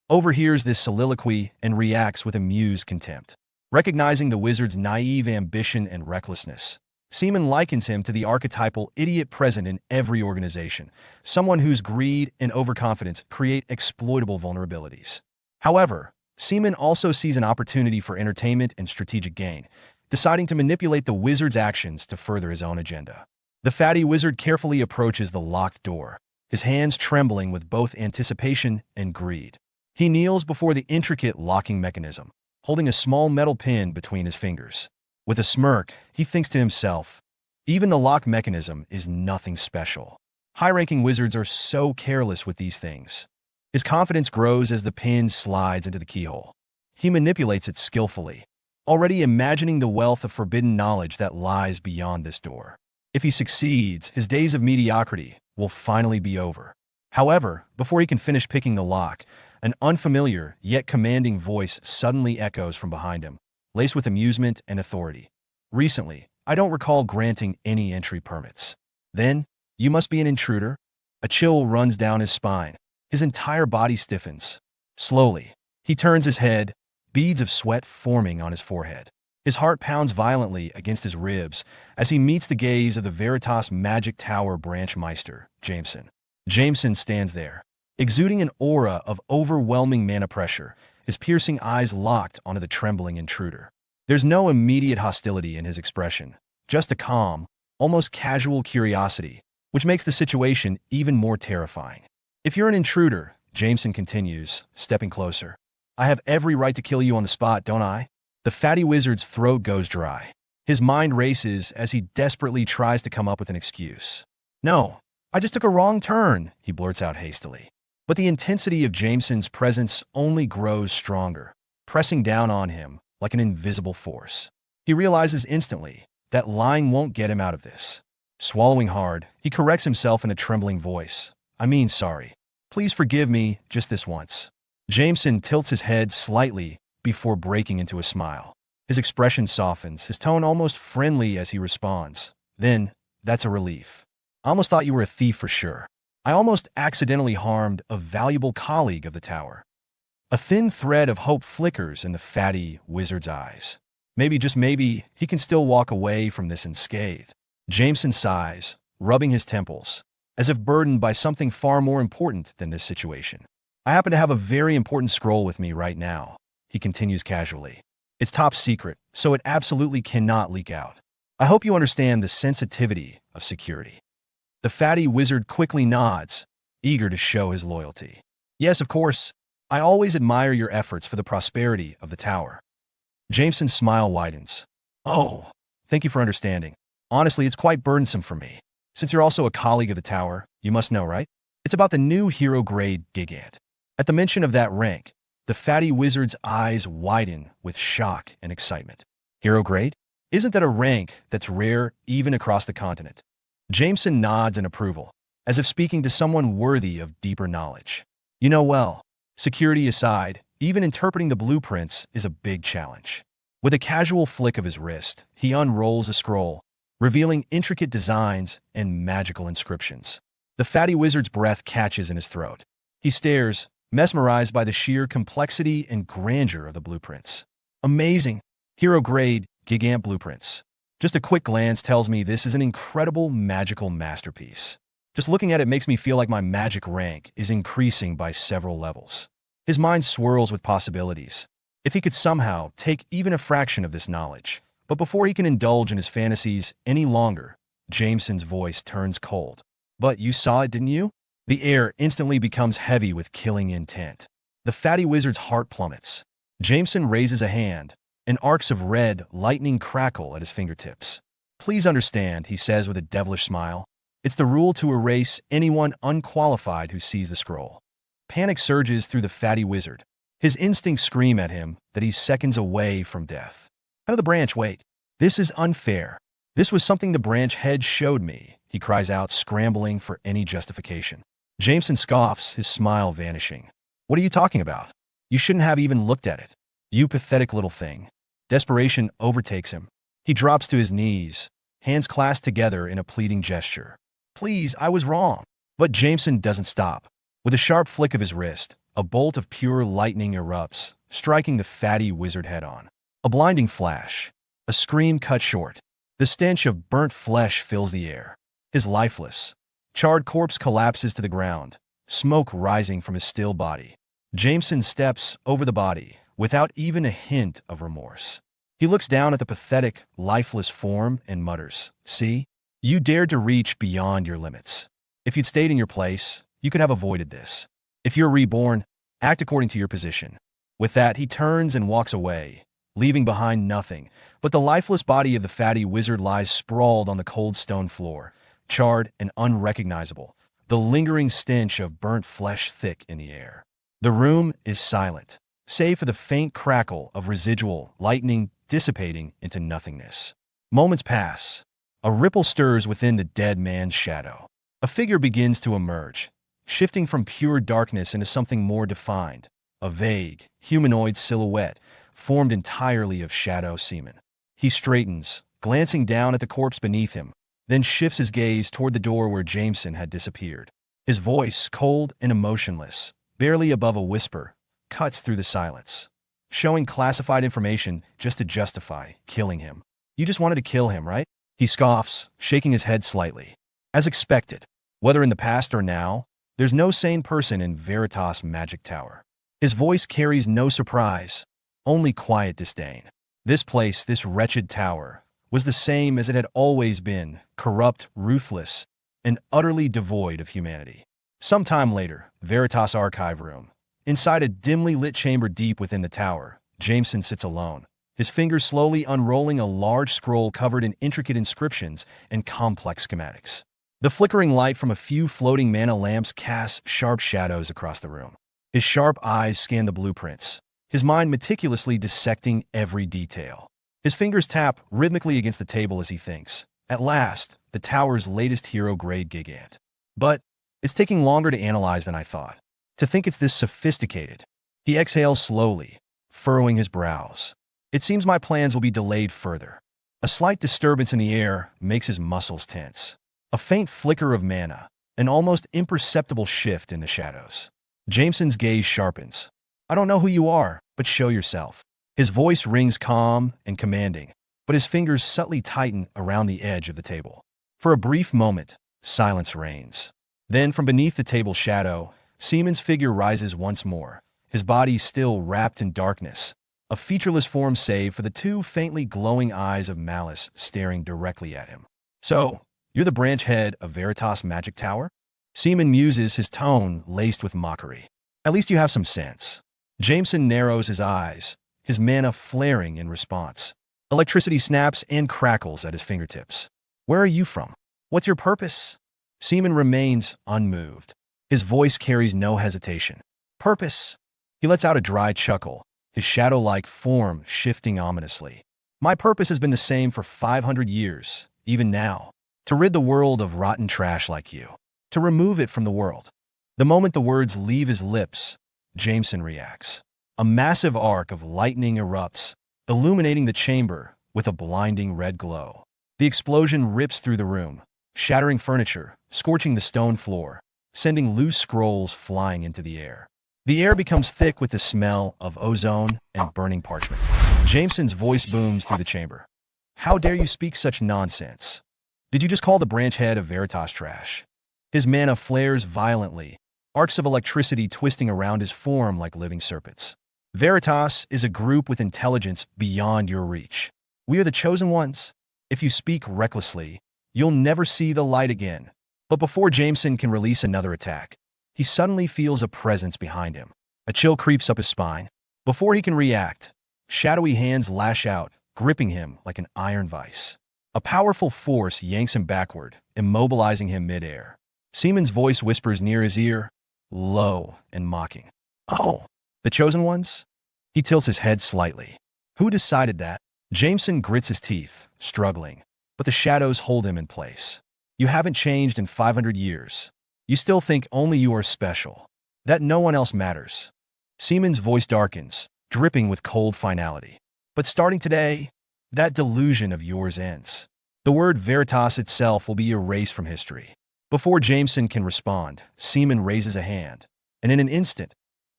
overhears this soliloquy and reacts with amused contempt. Recognizing the wizard's naive ambition and recklessness, Seaman likens him to the archetypal idiot present in every organization, someone whose greed and overconfidence create exploitable vulnerabilities. However, Seaman also sees an opportunity for entertainment and strategic gain, deciding to manipulate the wizard's actions to further his own agenda. The fatty wizard carefully approaches the locked door, his hands trembling with both anticipation and greed. He kneels before the intricate locking mechanism, holding a small metal pin between his fingers. With a smirk, he thinks to himself, even the lock mechanism is nothing special. High-ranking wizards are so careless with these things. His confidence grows as the pin slides into the keyhole. He manipulates it skillfully, already imagining the wealth of forbidden knowledge that lies beyond this door. If he succeeds, his days of mediocrity will finally be over. However, before he can finish picking the lock, an unfamiliar yet commanding voice suddenly echoes from behind him, laced with amusement and authority. Recently, I don't recall granting any entry permits. Then, you must be an intruder? A chill runs down his spine. His entire body stiffens. Slowly, he turns his head, beads of sweat forming on his forehead. His heart pounds violently against his ribs as he meets the gaze of the Veritas Magic Tower branch meister, Jameson. Jameson stands there, exuding an aura of overwhelming mana pressure, his piercing eyes locked onto the trembling intruder. There's no immediate hostility in his expression, just a calm, almost casual curiosity, which makes the situation even more terrifying. If you're an intruder, Jameson continues, stepping closer, I have every right to kill you on the spot, don't I? The fatty wizard's throat goes dry. His mind races as he desperately tries to come up with an excuse. No, I just took a wrong turn, he blurts out hastily. But the intensity of Jameson's presence only grows stronger, pressing down on him like an invisible force. He realizes instantly that lying won't get him out of this. Swallowing hard, he corrects himself in a trembling voice. Sorry. Please forgive me just this once. Jameson tilts his head slightly before breaking into a smile. His expression softens, his tone almost friendly as he responds. Then, that's a relief. I almost thought you were a thief for sure. I almost accidentally harmed a valuable colleague of the tower. A thin thread of hope flickers in the fatty wizard's eyes. Maybe, just maybe, he can still walk away from this unscathed. Jameson sighs, rubbing his temples, as if burdened by something far more important than this situation. I happen to have a very important scroll with me right now, he continues casually. It's top secret, so it absolutely cannot leak out. I hope you understand the sensitivity of security. The fatty wizard quickly nods, eager to show his loyalty. Yes, of course. I always admire your efforts for the prosperity of the tower. Jameson's smile widens. Oh, thank you for understanding. Honestly, it's quite burdensome for me. Since you're also a colleague of the tower, you must know, right? It's about the new hero grade Gigant. At the mention of that rank, the fatty wizard's eyes widen with shock and excitement. Hero grade? Isn't that a rank that's rare even across the continent? Jameson nods in approval, as if speaking to someone worthy of deeper knowledge. You know well, security aside, even interpreting the blueprints is a big challenge. With a casual flick of his wrist, he unrolls a scroll, revealing intricate designs and magical inscriptions. The fatty wizard's breath catches in his throat. He stares, mesmerized by the sheer complexity and grandeur of the blueprints. Amazing! Hero-grade, Gigant blueprints. Just a quick glance tells me this is an incredible magical masterpiece. Just looking at it makes me feel like my magic rank is increasing by several levels. His mind swirls with possibilities. If he could somehow take even a fraction of this knowledge. But before he can indulge in his fantasies any longer, Jameson's voice turns cold. But you saw it, didn't you? The air instantly becomes heavy with killing intent. The fatty wizard's heart plummets. Jameson raises a hand, and arcs of red lightning crackle at his fingertips. Please understand, he says with a devilish smile. It's the rule to erase anyone unqualified who sees the scroll. Panic surges through the fatty wizard. His instincts scream at him that he's seconds away from death. Out of the branch, wait. This is unfair. This was something the branch head showed me, he cries out, scrambling for any justification. Jameson scoffs, his smile vanishing. What are you talking about? You shouldn't have even looked at it. You pathetic little thing. Desperation overtakes him. He drops to his knees, hands clasped together in a pleading gesture. Please, I was wrong. But Jameson doesn't stop. With a sharp flick of his wrist, a bolt of pure lightning erupts, striking the fatty wizard head-on. A blinding flash. A scream cut short. The stench of burnt flesh fills the air. His lifeless, charred corpse collapses to the ground, smoke rising from his still body. Jameson steps over the body, without even a hint of remorse. He looks down at the pathetic, lifeless form and mutters, See? You dared to reach beyond your limits. If you'd stayed in your place, you could have avoided this. If you're reborn, Act according to your position. With that, he turns and walks away, leaving behind nothing, but the lifeless body of the fatty wizard lies sprawled on the cold stone floor, charred and unrecognizable, the lingering stench of burnt flesh thick in the air. The room is silent, save for the faint crackle of residual lightning dissipating into nothingness. Moments pass. A ripple stirs within the dead man's shadow. A figure begins to emerge, shifting from pure darkness into something more defined, a vague, humanoid silhouette formed entirely of shadow Seaman. He straightens, glancing down at the corpse beneath him, then shifts his gaze toward the door where Jameson had disappeared. His voice, cold and emotionless, barely above a whisper, cuts through the silence, showing classified information just to justify killing him. You just wanted to kill him, right? He scoffs, shaking his head slightly. As expected, whether in the past or now, there's no sane person in Veritas Magic Tower. His voice carries no surprise, only quiet disdain. This place, this wretched tower, was the same as it had always been, corrupt, ruthless, and utterly devoid of humanity. Sometime later, Veritas Archive Room. Inside a dimly lit chamber deep within the tower, Jameson sits alone, his fingers slowly unrolling a large scroll covered in intricate inscriptions and complex schematics. The flickering light from a few floating mana lamps casts sharp shadows across the room. His sharp eyes scan the blueprints, his mind meticulously dissecting every detail. His fingers tap rhythmically against the table as he thinks. At last, the tower's latest hero-grade Gigant. But it's taking longer to analyze than I thought. To think it's this sophisticated. He exhales slowly, furrowing his brows. It seems my plans will be delayed further. A slight disturbance in the air makes his muscles tense. A faint flicker of mana, an almost imperceptible shift in the shadows. Jameson's gaze sharpens. I don't know who you are, but show yourself. His voice rings calm and commanding, but his fingers subtly tighten around the edge of the table. For a brief moment, silence reigns. Then from beneath the table's shadow, Seaman's figure rises once more, his body still wrapped in darkness, a featureless form save for the two faintly glowing eyes of malice staring directly at him. So, you're the branch head of Veritas Magic Tower? Seaman muses, his tone laced with mockery. At least you have some sense. Jameson narrows his eyes, his mana flaring in response. Electricity snaps and crackles at his fingertips. Where are you from? What's your purpose? Seaman remains unmoved. His voice carries no hesitation. Purpose? He lets out a dry chuckle, his shadow-like form shifting ominously. My purpose has been the same for 500 years, even now. To rid the world of rotten trash like you. To remove it from the world. The moment the words leave his lips, Jameson reacts. A massive arc of lightning erupts, illuminating the chamber with a blinding red glow. The explosion rips through the room, shattering furniture, scorching the stone floor, sending loose scrolls flying into the air. The air becomes thick with the smell of ozone and burning parchment. Jameson's voice booms through the chamber. How dare you speak such nonsense? Did you just call the branch head of Veritas trash? His mana flares violently, arcs of electricity twisting around his form like living serpents. Veritas is a group with intelligence beyond your reach. We are the chosen ones. If you speak recklessly, you'll never see the light again. But before Jameson can release another attack, he suddenly feels a presence behind him. A chill creeps up his spine. Before he can react, shadowy hands lash out, gripping him like an iron vice. A powerful force yanks him backward, immobilizing him midair. Seaman's voice whispers near his ear, low and mocking. Oh, the chosen ones? He tilts his head slightly. Who decided that? Jameson grits his teeth, struggling, but the shadows hold him in place. You haven't changed in 500 years. You still think only you are special, that no one else matters. Seaman's voice darkens, dripping with cold finality. But starting today, that delusion of yours ends. The word Veritas itself will be erased from history. Before Jameson can respond, Seaman raises a hand, and in an instant,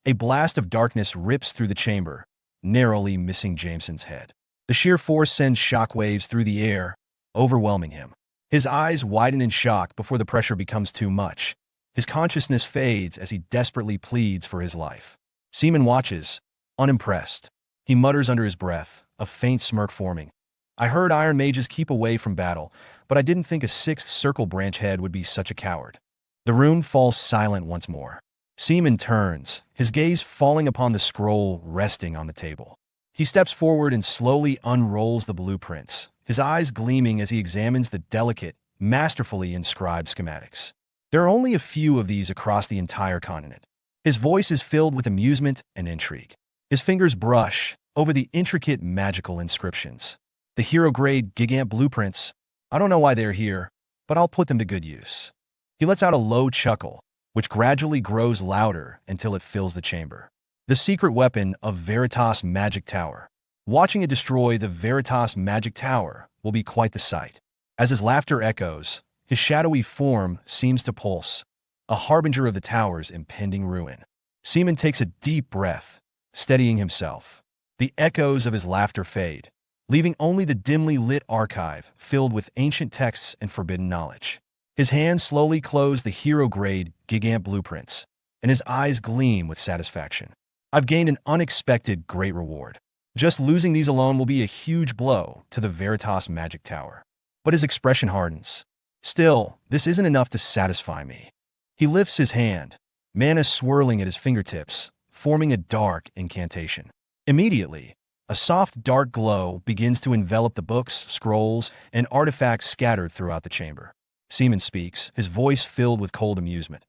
a blast of darkness rips through the chamber, narrowly missing Jameson's head. The sheer force sends shockwaves through the air, overwhelming him. His eyes widen in shock before the pressure becomes too much. His consciousness fades as he desperately pleads for his life. Seaman watches, unimpressed. He mutters under his breath, a faint smirk forming. I heard Iron Mages keep away from battle, but I didn't think a sixth circle branch head would be such a coward. The room falls silent once more. Seaman turns, his gaze falling upon the scroll resting on the table. He steps forward and slowly unrolls the blueprints, his eyes gleaming as he examines the delicate, masterfully inscribed schematics. There are only a few of these across the entire continent. His voice is filled with amusement and intrigue. His fingers brush over the intricate magical inscriptions. The hero-grade Gigant blueprints. I don't know why they're here, but I'll put them to good use. He lets out a low chuckle, which gradually grows louder until it fills the chamber. The secret weapon of Veritas Magic Tower. Watching it destroy the Veritas Magic Tower will be quite the sight. As his laughter echoes, his shadowy form seems to pulse, a harbinger of the tower's impending ruin. Seaman takes a deep breath, steadying himself. The echoes of his laughter fade, leaving only the dimly lit archive filled with ancient texts and forbidden knowledge. His hands slowly close the hero-grade Gigant blueprints, and his eyes gleam with satisfaction. I've gained an unexpected great reward. Just losing these alone will be a huge blow to the Veritas Magic Tower. But his expression hardens. Still, this isn't enough to satisfy me. He lifts his hand, mana swirling at his fingertips, forming a dark incantation. Immediately, a soft dark glow begins to envelop the books, scrolls, and artifacts scattered throughout the chamber. Seaman speaks, his voice filled with cold amusement.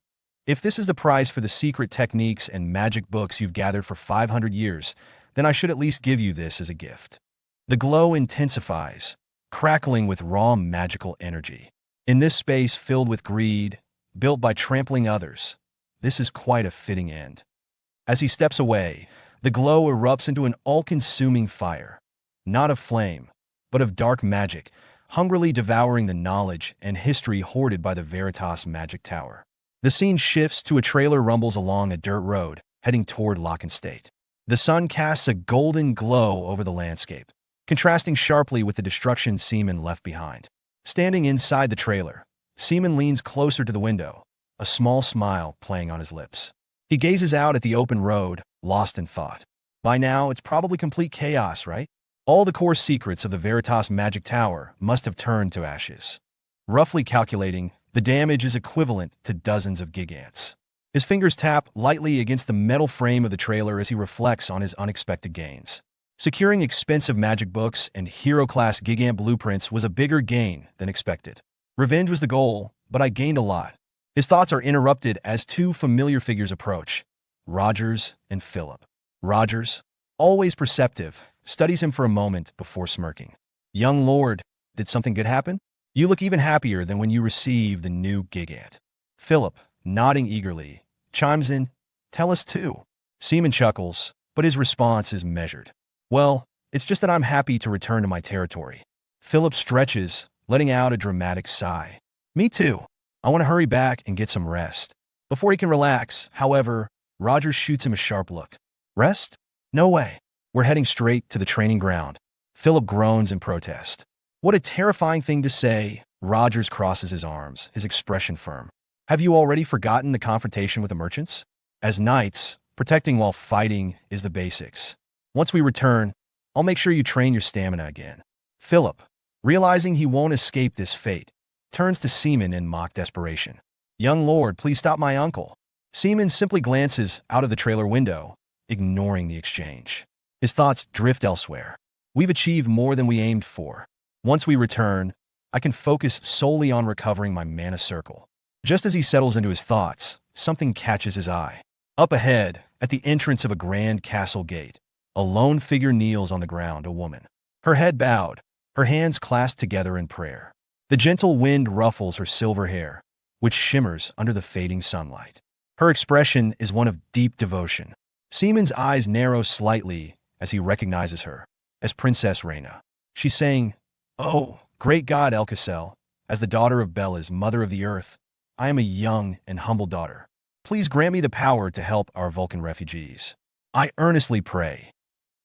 If this is the price for the secret techniques and magic books you've gathered for 500 years, then I should at least give you this as a gift. The glow intensifies, crackling with raw magical energy. In this space filled with greed, built by trampling others, this is quite a fitting end. As he steps away, the glow erupts into an all-consuming fire, not of flame, but of dark magic, hungrily devouring the knowledge and history hoarded by the Veritas Magic Tower. The scene shifts to a trailer rumbles along a dirt road, heading toward Lockenstate. The sun casts a golden glow over the landscape, contrasting sharply with the destruction Seaman left behind. Standing inside the trailer, Seaman leans closer to the window, a small smile playing on his lips. He gazes out at the open road, lost in thought. By now, it's probably complete chaos, right? All the core secrets of the Veritas Magic Tower must have turned to ashes. Roughly calculating, the damage is equivalent to dozens of Gigants. His fingers tap lightly against the metal frame of the trailer as he reflects on his unexpected gains. Securing expensive magic books and hero-class Gigant blueprints was a bigger gain than expected. Revenge was the goal, but I gained a lot. His thoughts are interrupted as two familiar figures approach, Rogers and Philip. Rogers, always perceptive, studies him for a moment before smirking. Young lord, did something good happen? You look even happier than when you received the new Gigant. Philip, nodding eagerly, chimes in, tell us too. Seaman chuckles, but his response is measured. Well, it's just that I'm happy to return to my territory. Philip stretches, letting out a dramatic sigh. Me too. I want to hurry back and get some rest. Before he can relax, however, Rogers shoots him a sharp look. Rest? No way. We're heading straight to the training ground. Philip groans in protest. What a terrifying thing to say. Rogers crosses his arms, his expression firm. Have you already forgotten the confrontation with the merchants? As knights, protecting while fighting is the basics. Once we return, I'll make sure you train your stamina again. Philip, realizing he won't escape this fate, turns to Seaman in mock desperation. Young lord, please stop my uncle. Seaman simply glances out of the trailer window, ignoring the exchange. His thoughts drift elsewhere. We've achieved more than we aimed for. Once we return, I can focus solely on recovering my mana circle. Just as he settles into his thoughts, something catches his eye. Up ahead, at the entrance of a grand castle gate, a lone figure kneels on the ground, a woman. Her head bowed, her hands clasped together in prayer. The gentle wind ruffles her silver hair, which shimmers under the fading sunlight. Her expression is one of deep devotion. Seaman's eyes narrow slightly as he recognizes her as Princess Raina. She's saying, "Oh, great God Elkasel, as the daughter of Bella's mother of the earth, I am a young and humble daughter. Please grant me the power to help our Vulcan refugees. I earnestly pray."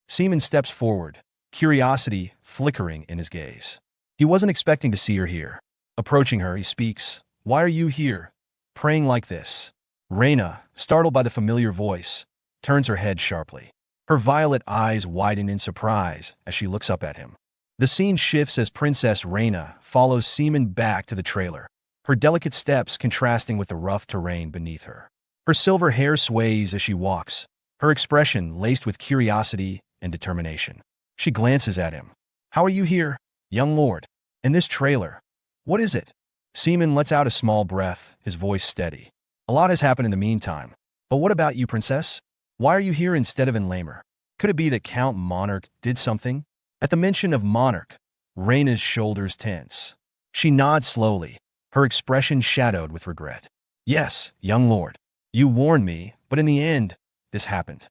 Seaman steps forward, curiosity flickering in his gaze. He wasn't expecting to see her here. Approaching her, he speaks, "Why are you here, praying like this?" Raina, startled by the familiar voice, turns her head sharply. Her violet eyes widen in surprise as she looks up at him. The scene shifts as Princess Raina follows Seaman back to the trailer, her delicate steps contrasting with the rough terrain beneath her. Her silver hair sways as she walks, her expression laced with curiosity and determination. She glances at him. How are you here, young lord? In this trailer? What is it? Seaman lets out a small breath, his voice steady. A lot has happened in the meantime. But what about you, princess? Why are you here instead of in Lamer? Could it be that Count Monarch did something? At the mention of Monarch, Raina's shoulders tense. She nods slowly, her expression shadowed with regret. Yes, young lord. You warned me, but in the end, this happened.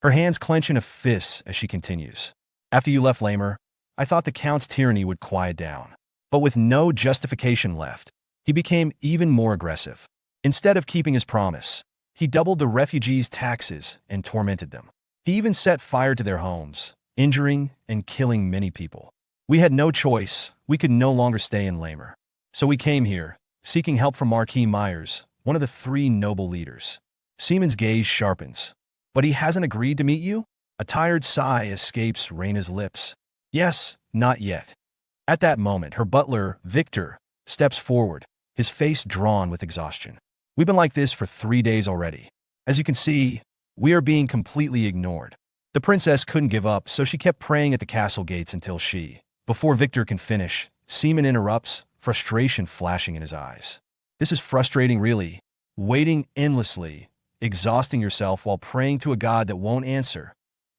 Her hands clench in a fist as she continues. After you left Lamer, I thought the Count's tyranny would quiet down. But with no justification left, he became even more aggressive. Instead of keeping his promise, he doubled the refugees' taxes and tormented them. He even set fire to their homes, injuring and killing many people. We had no choice. We could no longer stay in Lamer. So we came here, seeking help from Marquis Myers, one of the 3 noble leaders. Seaman's gaze sharpens. But he hasn't agreed to meet you? A tired sigh escapes Raina's lips. Yes, not yet. At that moment, her butler, Victor, steps forward, his face drawn with exhaustion. We've been like this for 3 days already. As you can see, we are being completely ignored. The princess couldn't give up, so she kept praying at the castle gates until Before Victor can finish, Seaman interrupts, frustration flashing in his eyes. This is frustrating, really. Waiting endlessly, exhausting yourself while praying to a god that won't answer.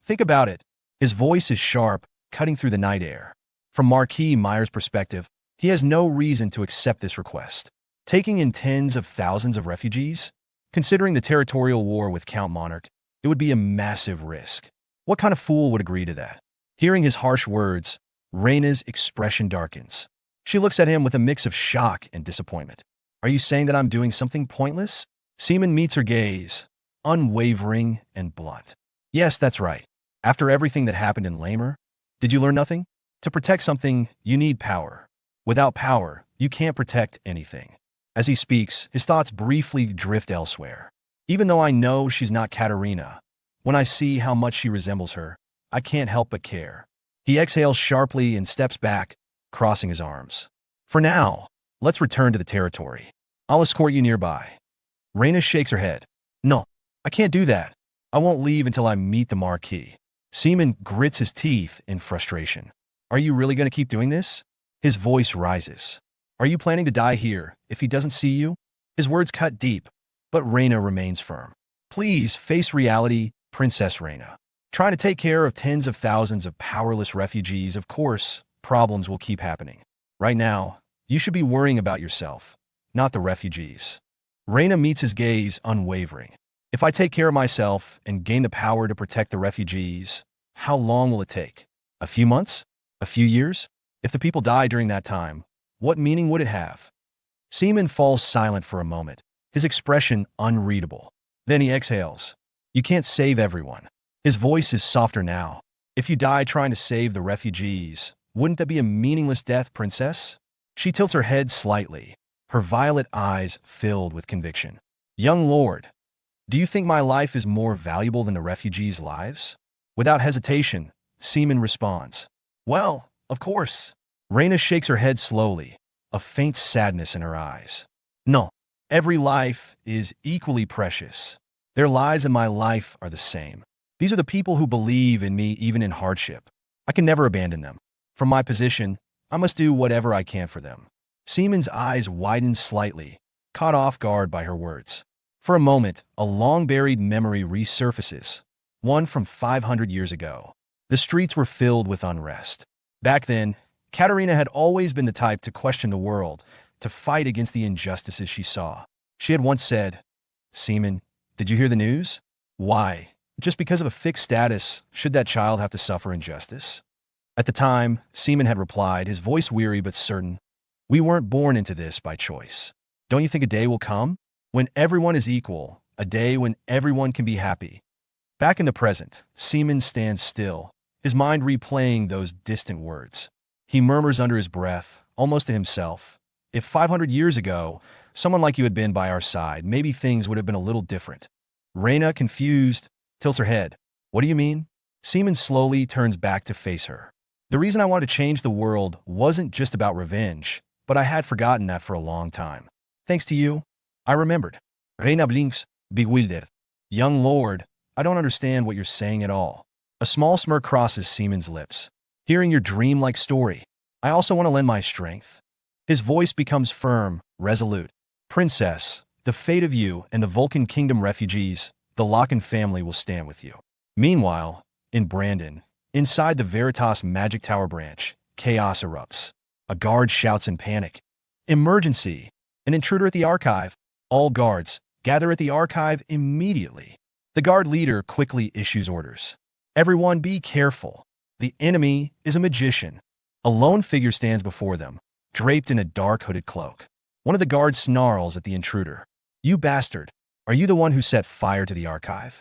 Think about it. His voice is sharp, cutting through the night air. From Marquis Myers' perspective, he has no reason to accept this request. Taking in tens of thousands of refugees? Considering the territorial war with Count Monarch, it would be a massive risk. What kind of fool would agree to that? Hearing his harsh words, Raina's expression darkens. She looks at him with a mix of shock and disappointment. Are you saying that I'm doing something pointless? Seaman meets her gaze, unwavering and blunt. Yes, that's right. After everything that happened in Lamer, did you learn nothing? To protect something, you need power. Without power, you can't protect anything. As he speaks, his thoughts briefly drift elsewhere. Even though I know she's not Katarina, when I see how much she resembles her, I can't help but care. He exhales sharply and steps back, crossing his arms. For now, let's return to the territory. I'll escort you nearby. Raina shakes her head. No, I can't do that. I won't leave until I meet the Marquis. Seaman grits his teeth in frustration. Are you really going to keep doing this? His voice rises. Are you planning to die here if he doesn't see you? His words cut deep, but Raina remains firm. Please face reality, Princess Raina. Trying to take care of tens of thousands of powerless refugees, of course, problems will keep happening. Right now, you should be worrying about yourself, not the refugees. Raina meets his gaze unwavering. If I take care of myself and gain the power to protect the refugees, how long will it take? A few months? A few years? If the people die during that time, what meaning would it have? Seaman falls silent for a moment, his expression unreadable. Then he exhales. You can't save everyone. His voice is softer now. If you die trying to save the refugees, wouldn't that be a meaningless death, princess? She tilts her head slightly, her violet eyes filled with conviction. Young lord, do you think my life is more valuable than the refugees' lives? Without hesitation, Seaman responds. Well, of course. Raina shakes her head slowly, a faint sadness in her eyes. No, every life is equally precious. Their lives and my life are the same. These are the people who believe in me even in hardship. I can never abandon them. From my position, I must do whatever I can for them. Seaman's eyes widen slightly, caught off guard by her words. For a moment, a long-buried memory resurfaces, one from 500 years ago. The streets were filled with unrest. Back then, Katarina had always been the type to question the world, to fight against the injustices she saw. She had once said, Seaman, did you hear the news? Why? Just because of a fixed status, should that child have to suffer injustice? At the time, Seaman had replied, his voice weary but certain, we weren't born into this by choice. Don't you think a day will come when everyone is equal, a day when everyone can be happy? Back in the present, Seaman stands still, his mind replaying those distant words. He murmurs under his breath, almost to himself, if 500 years ago, someone like you had been by our side, maybe things would have been a little different. Raina, confused, tilts her head. What do you mean? Seaman slowly turns back to face her. The reason I wanted to change the world wasn't just about revenge, but I had forgotten that for a long time. Thanks to you, I remembered. Raina blinks, bewildered. Young lord, I don't understand what you're saying at all. A small smirk crosses Seaman's lips. Hearing your dream-like story, I also want to lend my strength. His voice becomes firm, resolute. Princess, the fate of you and the Vulcan Kingdom refugees, the Locken family will stand with you. Meanwhile, in Brandon, inside the Veritas Magic Tower branch, chaos erupts. A guard shouts in panic. Emergency! An intruder at the archive. All guards, gather at the archive immediately. The guard leader quickly issues orders. Everyone be careful. The enemy is a magician. A lone figure stands before them, draped in a dark hooded cloak. One of the guards snarls at the intruder. You bastard! Are you the one who set fire to the archive?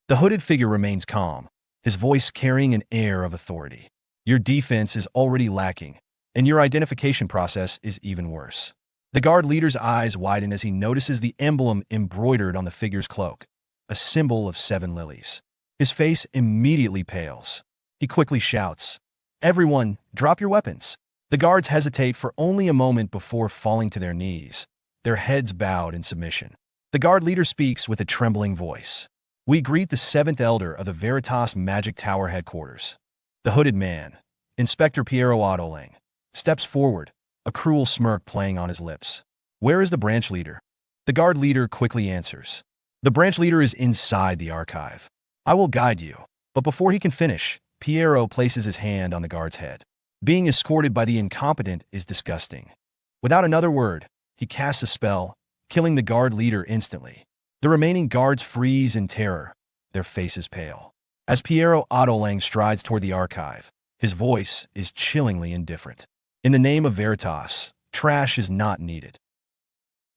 The hooded figure remains calm, his voice carrying an air of authority. Your defense is already lacking, and your identification process is even worse. The guard leader's eyes widen as he notices the emblem embroidered on the figure's cloak, a symbol of 7 lilies. His face immediately pales. He quickly shouts, Everyone, drop your weapons. The guards hesitate for only a moment before falling to their knees, their heads bowed in submission. The guard leader speaks with a trembling voice. We greet the 7th Elder of the Veritas Magic Tower headquarters. The hooded man, Inspector Piero Ottolang, steps forward, a cruel smirk playing on his lips. Where is the branch leader? The guard leader quickly answers. The branch leader is inside the archive. I will guide you. But before he can finish, Piero places his hand on the guard's head. Being escorted by the incompetent is disgusting. Without another word, he casts a spell, killing the guard leader instantly. The remaining guards freeze in terror, their faces pale. As Piero Ottolang strides toward the archive, his voice is chillingly indifferent. In the name of Veritas, trash is not needed.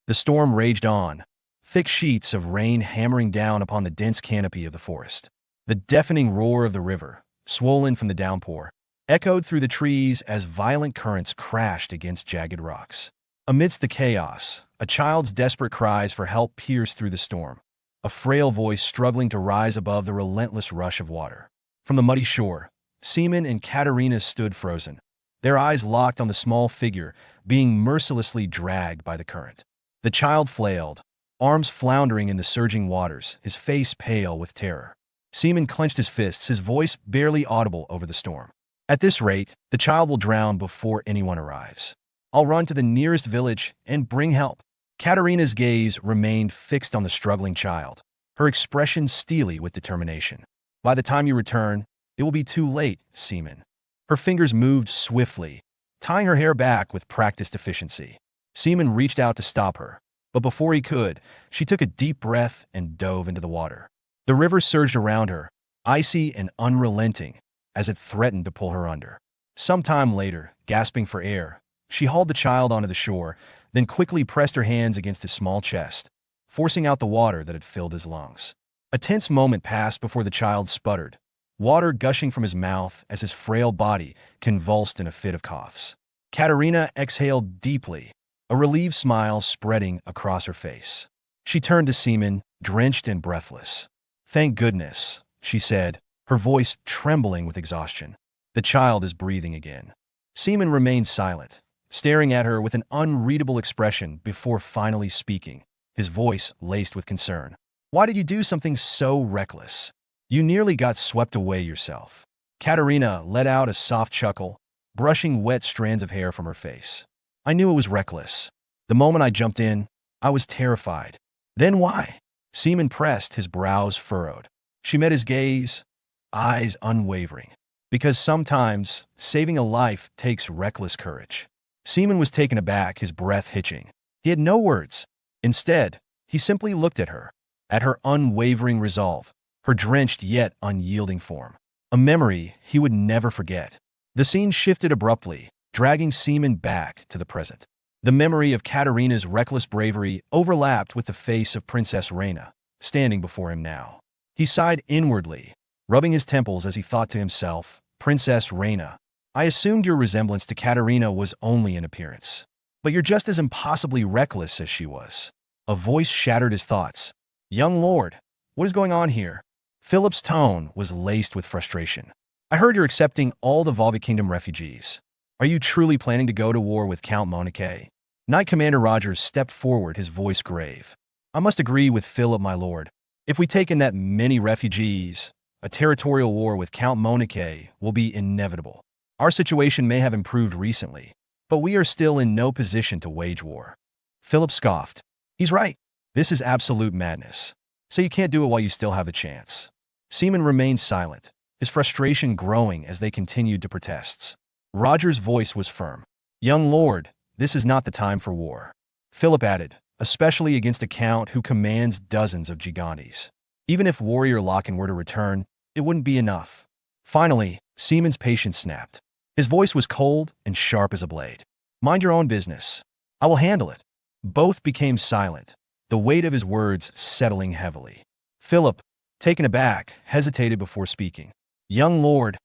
The storm raged on, thick sheets of rain hammering down upon the dense canopy of the forest. The deafening roar of the river, swollen from the downpour, echoed through the trees as violent currents crashed against jagged rocks. Amidst the chaos, a child's desperate cries for help pierced through the storm, a frail voice struggling to rise above the relentless rush of water. From the muddy shore, Seaman and Katerina stood frozen, their eyes locked on the small figure being mercilessly dragged by the current. The child flailed, arms floundering in the surging waters, his face pale with terror. Seaman clenched his fists, his voice barely audible over the storm. At this rate, the child will drown before anyone arrives. I'll run to the nearest village and bring help. Katerina's gaze remained fixed on the struggling child, her expression steely with determination. By the time you return, it will be too late, Seaman. Her fingers moved swiftly, tying her hair back with practiced efficiency. Seaman reached out to stop her, but before he could, she took a deep breath and dove into the water. The river surged around her, icy and unrelenting, as it threatened to pull her under. Sometime later, gasping for air, she hauled the child onto the shore, then quickly pressed her hands against his small chest, forcing out the water that had filled his lungs. A tense moment passed before the child sputtered, water gushing from his mouth as his frail body convulsed in a fit of coughs. Katerina exhaled deeply, a relieved smile spreading across her face. She turned to Seaman, drenched and breathless. Thank goodness, she said, her voice trembling with exhaustion. The child is breathing again. Seaman remained silent, staring at her with an unreadable expression before finally speaking, his voice laced with concern. Why did you do something so reckless? You nearly got swept away yourself. Katerina let out a soft chuckle, brushing wet strands of hair from her face. I knew it was reckless. The moment I jumped in, I was terrified. Then why? Seaman pressed, his brows furrowed. She met his gaze, eyes unwavering. Because sometimes, saving a life takes reckless courage. Seaman was taken aback, his breath hitching. He had no words. Instead, he simply looked at her unwavering resolve, her drenched yet unyielding form. A memory he would never forget. The scene shifted abruptly, dragging Seaman back to the present. The memory of Katerina's reckless bravery overlapped with the face of Princess Raina, standing before him now. He sighed inwardly, rubbing his temples as he thought to himself, Princess Raina, I assumed your resemblance to Katerina was only an appearance. But you're just as impossibly reckless as she was. A voice shattered his thoughts. Young lord, what is going on here? Philip's tone was laced with frustration. I heard you're accepting all the Volvic Kingdom refugees. Are you truly planning to go to war with Count Monique? Knight Commander Rogers stepped forward, his voice grave. I must agree with Philip, my lord. If we take in that many refugees, a territorial war with Count Monique will be inevitable. Our situation may have improved recently, but we are still in no position to wage war. Philip scoffed. He's right. This is absolute madness. So you can't do it while you still have a chance. Seaman remained silent, his frustration growing as they continued to protest. Roger's voice was firm. Young lord, this is not the time for war. Philip added, especially against a count who commands dozens of gigantes. Even if warrior Locken were to return, it wouldn't be enough. Finally, Seaman's patience snapped. His voice was cold and sharp as a blade. Mind your own business. I will handle it. Both became silent, the weight of his words settling heavily. Philip, taken aback, hesitated before speaking. Young lord,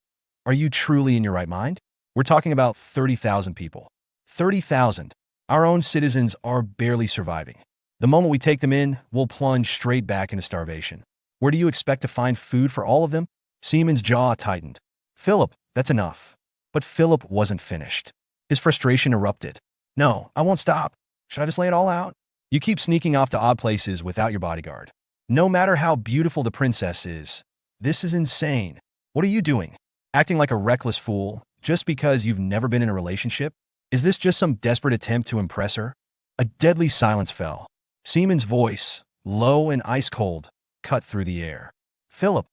are you truly in your right mind? We're talking about 30,000 people. 30,000. Our own citizens are barely surviving. The moment we take them in, we'll plunge straight back into starvation. Where do you expect to find food for all of them? Seaman's jaw tightened. Philip, that's enough. But Philip wasn't finished. His frustration erupted. No, I won't stop. Should I just lay it all out? You keep sneaking off to odd places without your bodyguard. No matter how beautiful the princess is, this is insane. What are you doing? Acting like a reckless fool just because you've never been in a relationship? Is this just some desperate attempt to impress her? A deadly silence fell. Seaman's voice, low and ice-cold, cut through the air. Philip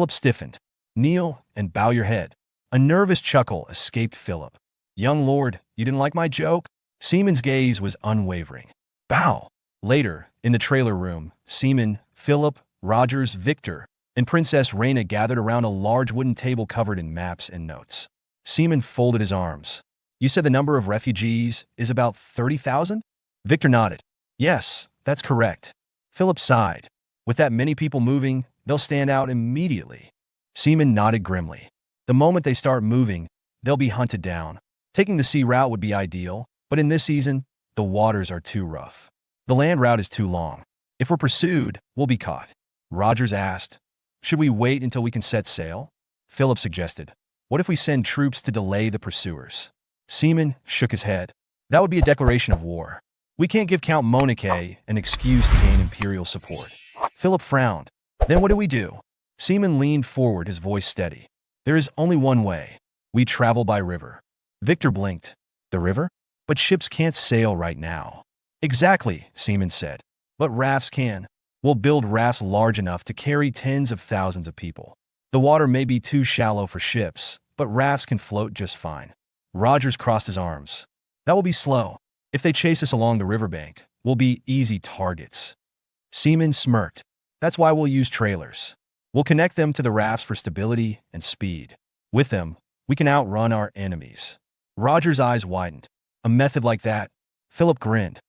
stiffened. Kneel and bow your head. A nervous chuckle escaped Philip. Young lord, you didn't like my joke? Seaman's gaze was unwavering. Bow. Later, in the trailer room, Seaman, Philip, Rogers, Victor, and Princess Raina gathered around a large wooden table covered in maps and notes. Seaman folded his arms. You said the number of refugees is about 30,000? Victor nodded. Yes, that's correct. Philip sighed. With that many people moving, they'll stand out immediately. Seaman nodded grimly. The moment they start moving, they'll be hunted down. Taking the sea route would be ideal, but in this season, the waters are too rough. The land route is too long. If we're pursued, we'll be caught. Rogers asked, should we wait until we can set sail? Philip suggested, what if we send troops to delay the pursuers? Seaman shook his head. That would be a declaration of war. We can't give Count Monique an excuse to gain imperial support. Philip frowned. Then what do we do? Seaman leaned forward, his voice steady. There is only one way. We travel by river. Victor blinked. The river? But ships can't sail right now. Exactly, Seaman said. But rafts can. We'll build rafts large enough to carry tens of thousands of people. The water may be too shallow for ships, but rafts can float just fine. Rogers crossed his arms. That will be slow. If they chase us along the riverbank, we'll be easy targets. Seaman smirked. That's why we'll use trailers. We'll connect them to the rafts for stability and speed. With them, we can outrun our enemies. Rogers' eyes widened. A method like that? Philip grinned.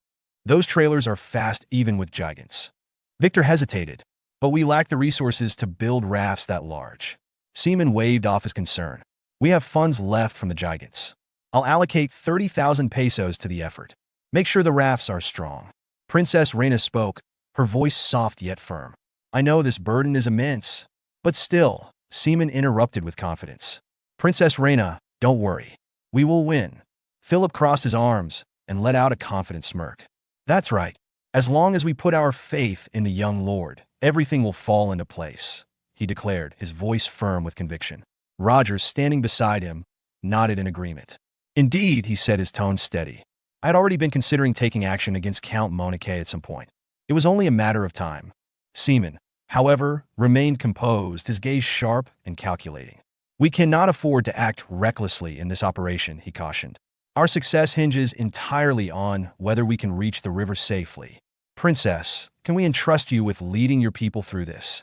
Those trailers are fast even with giants. Victor hesitated, but we lack the resources to build rafts that large. Seaman waved off his concern. We have funds left from the giants. I'll allocate 30,000 pesos to the effort. Make sure the rafts are strong. Princess Raina spoke, her voice soft yet firm. I know this burden is immense, but still, Seaman interrupted with confidence. Princess Raina, don't worry. We will win. Philip crossed his arms and let out a confident smirk. That's right. As long as we put our faith in the young lord, everything will fall into place, he declared, his voice firm with conviction. Rogers, standing beside him, nodded in agreement. Indeed, he said, his tone steady. I had already been considering taking action against Count Monique at some point. It was only a matter of time. Seaman, however, remained composed, his gaze sharp and calculating. We cannot afford to act recklessly in this operation, he cautioned. Our success hinges entirely on whether we can reach the river safely. Princess, can we entrust you with leading your people through this?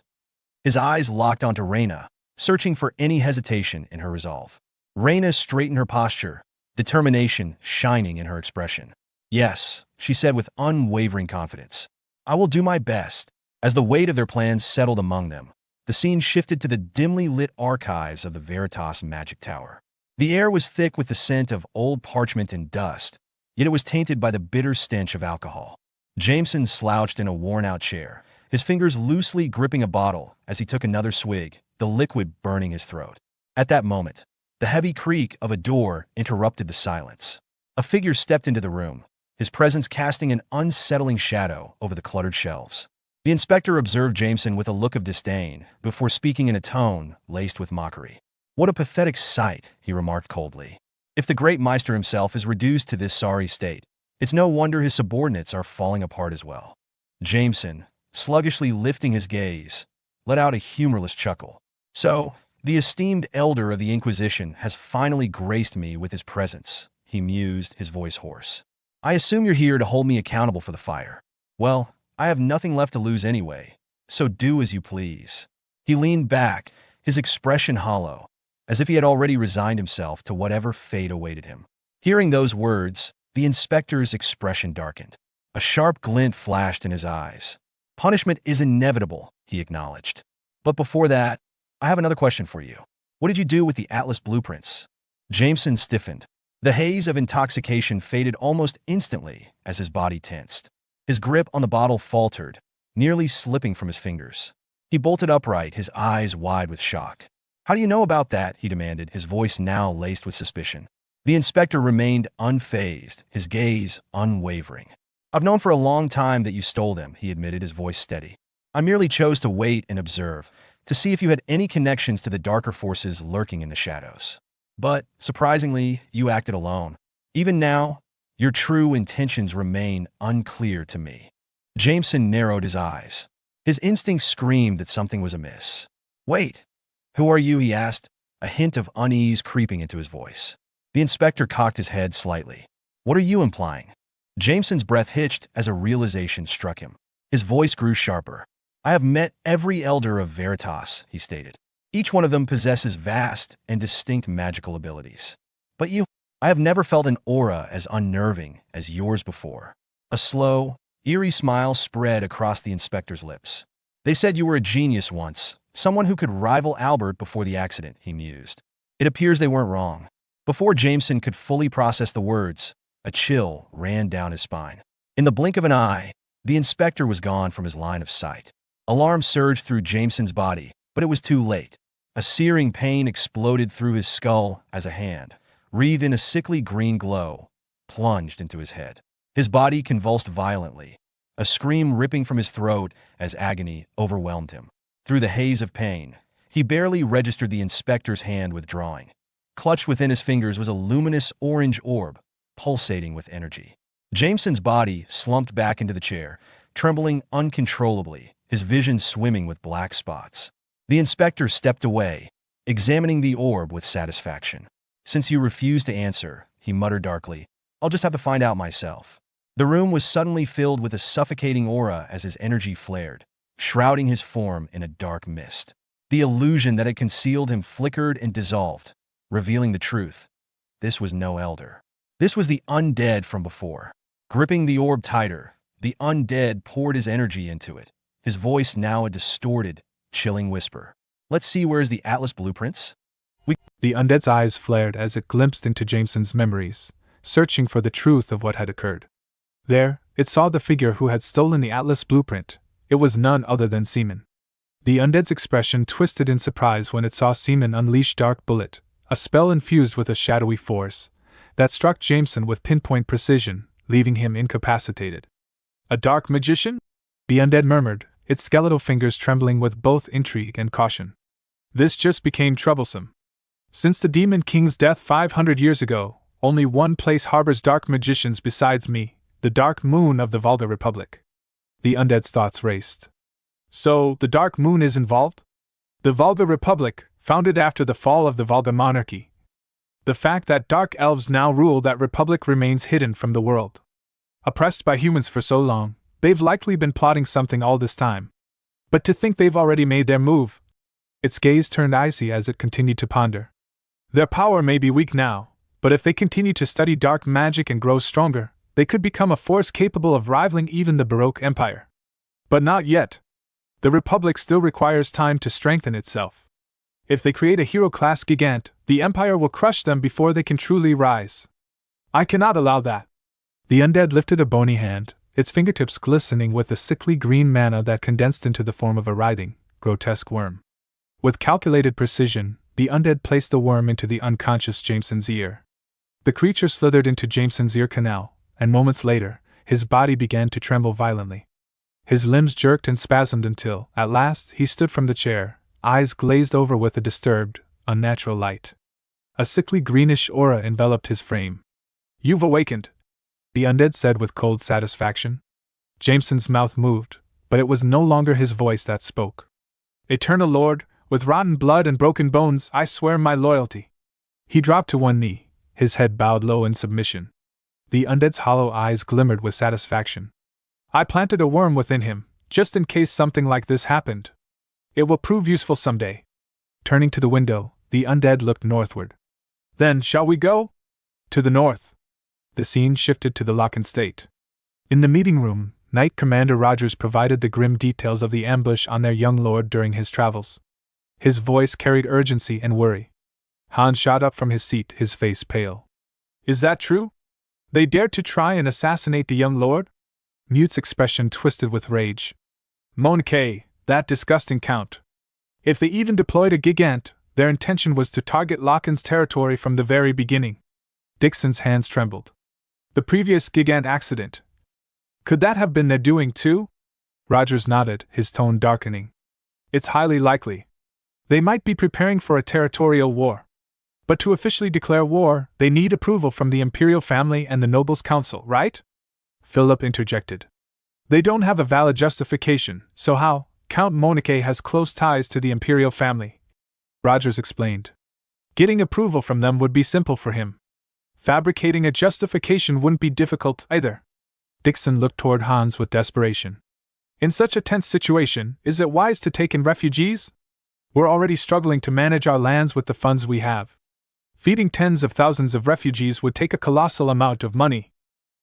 His eyes locked onto Raina, searching for any hesitation in her resolve. Raina straightened her posture, determination shining in her expression. Yes, she said with unwavering confidence. I will do my best. As the weight of their plans settled among them, the scene shifted to the dimly lit archives of the Veritas Magic Tower. The air was thick with the scent of old parchment and dust, yet it was tainted by the bitter stench of alcohol. Jameson slouched in a worn-out chair, his fingers loosely gripping a bottle as he took another swig, the liquid burning his throat. At that moment, the heavy creak of a door interrupted the silence. A figure stepped into the room, his presence casting an unsettling shadow over the cluttered shelves. The inspector observed Jameson with a look of disdain before speaking in a tone laced with mockery. "What a pathetic sight," he remarked coldly. "If the great Meister himself is reduced to this sorry state, it's no wonder his subordinates are falling apart as well." Jameson, sluggishly lifting his gaze, let out a humorless chuckle. "So, the esteemed elder of the Inquisition has finally graced me with his presence," he mused, his voice hoarse. "I assume you're here to hold me accountable for the fire. Well, I have nothing left to lose anyway, so do as you please." He leaned back, his expression hollow, as if he had already resigned himself to whatever fate awaited him. Hearing those words, the inspector's expression darkened. A sharp glint flashed in his eyes. "Punishment is inevitable," he acknowledged. "But before that, I have another question for you. What did you do with the Atlas blueprints?" Jameson stiffened. The haze of intoxication faded almost instantly as his body tensed. His grip on the bottle faltered, nearly slipping from his fingers. He bolted upright, his eyes wide with shock. "How do you know about that?" he demanded, his voice now laced with suspicion. The inspector remained unfazed, his gaze unwavering. "I've known for a long time that you stole them," he admitted, his voice steady. "I merely chose to wait and observe, to see if you had any connections to the darker forces lurking in the shadows. But, surprisingly, you acted alone. Even now, your true intentions remain unclear to me." Jameson narrowed his eyes. His instincts screamed that something was amiss. "Wait, who are you?" he asked, a hint of unease creeping into his voice. The inspector cocked his head slightly. "What are you implying?" Jameson's breath hitched as a realization struck him. His voice grew sharper. "I have met every elder of Veritas," he stated. "Each one of them possesses vast and distinct magical abilities. But I have never felt an aura as unnerving as yours before." A slow, eerie smile spread across the inspector's lips. "They said you were a genius once, someone who could rival Albert before the accident," he mused. It appears they weren't wrong. Before Jameson could fully process the words, a chill ran down his spine. In the blink of an eye, the inspector was gone from his line of sight. Alarm surged through Jameson's body, but it was too late. A searing pain exploded through his skull as a hand, wreathed in a sickly green glow, plunged into his head. His body convulsed violently, a scream ripping from his throat as agony overwhelmed him. Through the haze of pain, he barely registered the inspector's hand withdrawing. Clutched within his fingers was a luminous orange orb, pulsating with energy. Jameson's body slumped back into the chair, trembling uncontrollably, his vision swimming with black spots. The inspector stepped away, examining the orb with satisfaction. "Since you refuse to answer," he muttered darkly, "I'll just have to find out myself." The room was suddenly filled with a suffocating aura as his energy flared, shrouding his form in a dark mist. The illusion that had concealed him flickered and dissolved, revealing the truth. This was no elder. This was the undead from before. Gripping the orb tighter, the undead poured his energy into it, his voice now a distorted, chilling whisper. "Let's see, where's the Atlas blueprints?" The undead's eyes flared as it glimpsed into Jameson's memories, searching for the truth of what had occurred. There, it saw the figure who had stolen the Atlas blueprint. It was none other than Seaman. The undead's expression twisted in surprise when it saw Seaman unleash Dark Bullet, a spell infused with a shadowy force that struck Jameson with pinpoint precision, leaving him incapacitated. "A dark magician?" the undead murmured, its skeletal fingers trembling with both intrigue and caution. "This just became troublesome. Since the Demon King's death 500 years ago, only one place harbors dark magicians besides me, the Dark Moon of the Volga Republic." The undead's thoughts raced. "So, the Dark Moon is involved?" "The Volga Republic, founded after the fall of the Volga monarchy. The fact that dark elves now rule that republic remains hidden from the world. Oppressed by humans for so long, they've likely been plotting something all this time. But to think they've already made their move." Its gaze turned icy as it continued to ponder. "Their power may be weak now, but if they continue to study dark magic and grow stronger, they could become a force capable of rivaling even the Baroque Empire. But not yet. The Republic still requires time to strengthen itself. If they create a hero-class Gigant, the Empire will crush them before they can truly rise. I cannot allow that." The undead lifted a bony hand, its fingertips glistening with the sickly green mana that condensed into the form of a writhing, grotesque worm. With calculated precision, the undead placed the worm into the unconscious Jameson's ear. The creature slithered into Jameson's ear canal, and moments later, his body began to tremble violently. His limbs jerked and spasmed until, at last, he stood from the chair, eyes glazed over with a disturbed, unnatural light. A sickly greenish aura enveloped his frame. "You've awakened," the undead said with cold satisfaction. Jameson's mouth moved, but it was no longer his voice that spoke. "Eternal Lord, with rotten blood and broken bones, I swear my loyalty." He dropped to one knee, his head bowed low in submission. The undead's hollow eyes glimmered with satisfaction. "I planted a worm within him, just in case something like this happened. It will prove useful someday." Turning to the window, the undead looked northward. "Then, shall we go?" To the north. The scene shifted to the Locken State. In the meeting room, Knight Commander Rogers provided the grim details of the ambush on their young lord during his travels. His voice carried urgency and worry. Hans shot up from his seat, his face pale. "Is that true? They dared to try and assassinate the young lord?" Mute's expression twisted with rage. "Monique, that disgusting count. If they even deployed a Gigant, their intention was to target Locken's territory from the very beginning." Dixon's hands trembled. "The previous Gigant accident. Could that have been their doing too?" Rogers nodded, his tone darkening. "It's highly likely. They might be preparing for a territorial war. But to officially declare war, they need approval from the Imperial family and the Nobles' Council, right?" Philip interjected. "They don't have a valid justification, so how? Count Monique has close ties to the Imperial family," Rogers explained. "Getting approval from them would be simple for him. Fabricating a justification wouldn't be difficult either." Dixon looked toward Hans with desperation. "In such a tense situation, is it wise to take in refugees? We're already struggling to manage our lands with the funds we have. Feeding tens of thousands of refugees would take a colossal amount of money."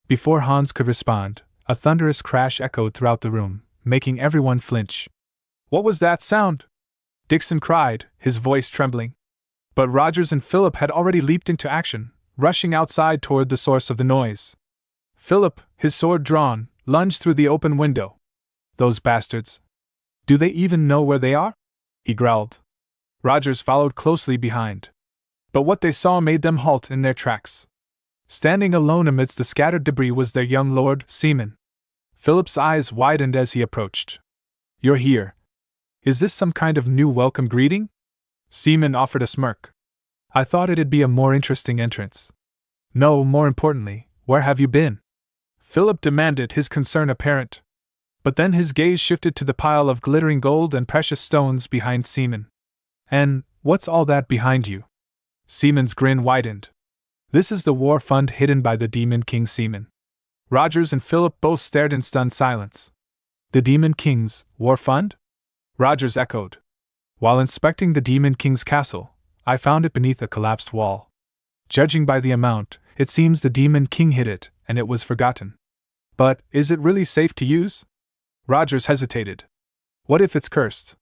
Before Hans could respond, a thunderous crash echoed throughout the room, making everyone flinch. "What was that sound?" Dixon cried, his voice trembling. But Rogers and Philip had already leaped into action, rushing outside toward the source of the noise. Philip, his sword drawn, lunged through the open window. "Those bastards! Do they even know where they are?" he growled. Rogers followed closely behind. But what they saw made them halt in their tracks. Standing alone amidst the scattered debris was their young lord, Seaman. Philip's eyes widened as he approached. "You're here. Is this some kind of new welcome greeting?" Seaman offered a smirk. "I thought it'd be a more interesting entrance." "No, more importantly, where have you been?" Philip demanded, his concern apparent. But then his gaze shifted to the pile of glittering gold and precious stones behind Seaman. "And what's all that behind you?" Seaman's grin widened. "This is the war fund hidden by the Demon King Seaman." Rogers and Philip both stared in stunned silence. "The Demon King's war fund?" Rogers echoed. "While inspecting the Demon King's castle, I found it beneath a collapsed wall. Judging by the amount, it seems the Demon King hid it, and it was forgotten. But is it really safe to use?" Rogers hesitated. "What if it's cursed?"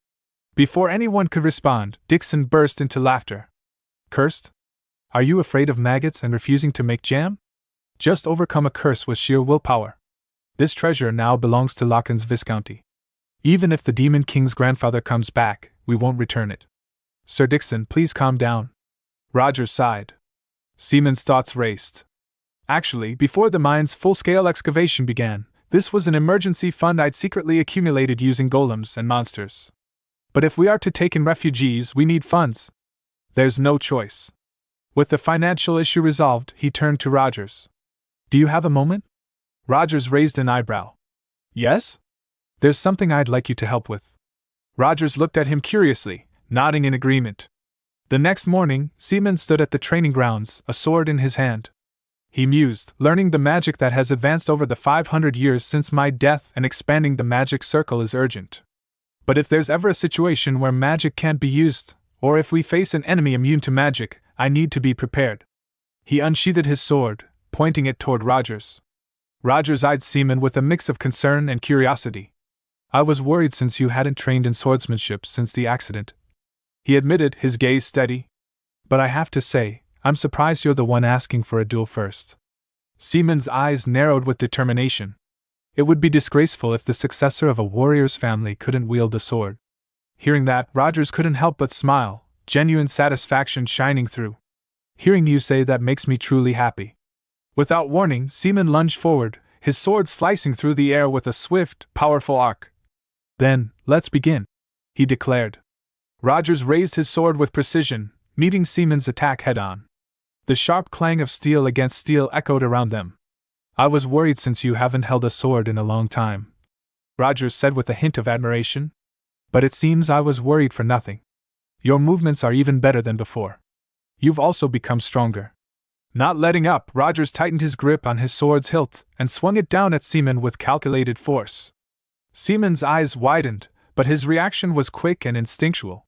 Before anyone could respond, Dixon burst into laughter. "Cursed? Are you afraid of maggots and refusing to make jam? Just overcome a curse with sheer willpower. This treasure now belongs to Locken's Viscounty. Even if the Demon King's grandfather comes back, we won't return it." "Sir Dixon, please calm down." Rogers sighed. Seaman's thoughts raced. "Actually, before the mine's full-scale excavation began, this was an emergency fund I'd secretly accumulated using golems and monsters. But if we are to take in refugees, we need funds. There's no choice." With the financial issue resolved, he turned to Rogers. "Do you have a moment?" Rogers raised an eyebrow. "Yes? There's something I'd like you to help with." Rogers looked at him curiously, nodding in agreement. The next morning, Seaman stood at the training grounds, a sword in his hand. He mused, learning the magic that has advanced over the 500 years since my death and expanding the magic circle is urgent. But if there's ever a situation where magic can't be used, or if we face an enemy immune to magic, I need to be prepared. He unsheathed his sword, pointing it toward Rogers. Rogers eyed Seaman with a mix of concern and curiosity. "I was worried since you hadn't trained in swordsmanship since the accident," he admitted, his gaze steady. "But I have to say, I'm surprised you're the one asking for a duel first." Seaman's eyes narrowed with determination. It would be disgraceful if the successor of a warrior's family couldn't wield a sword. Hearing that, Rogers couldn't help but smile, genuine satisfaction shining through. "Hearing you say that makes me truly happy." Without warning, Seaman lunged forward, his sword slicing through the air with a swift, powerful arc. Then, let's begin, he declared. Rogers raised his sword with precision, meeting Seaman's attack head-on. The sharp clang of steel against steel echoed around them. I was worried since you haven't held a sword in a long time, Rogers said with a hint of admiration. But it seems I was worried for nothing. Your movements are even better than before. You've also become stronger. Not letting up, Rogers tightened his grip on his sword's hilt and swung it down at Seaman with calculated force. Seaman's eyes widened, but his reaction was quick and instinctual.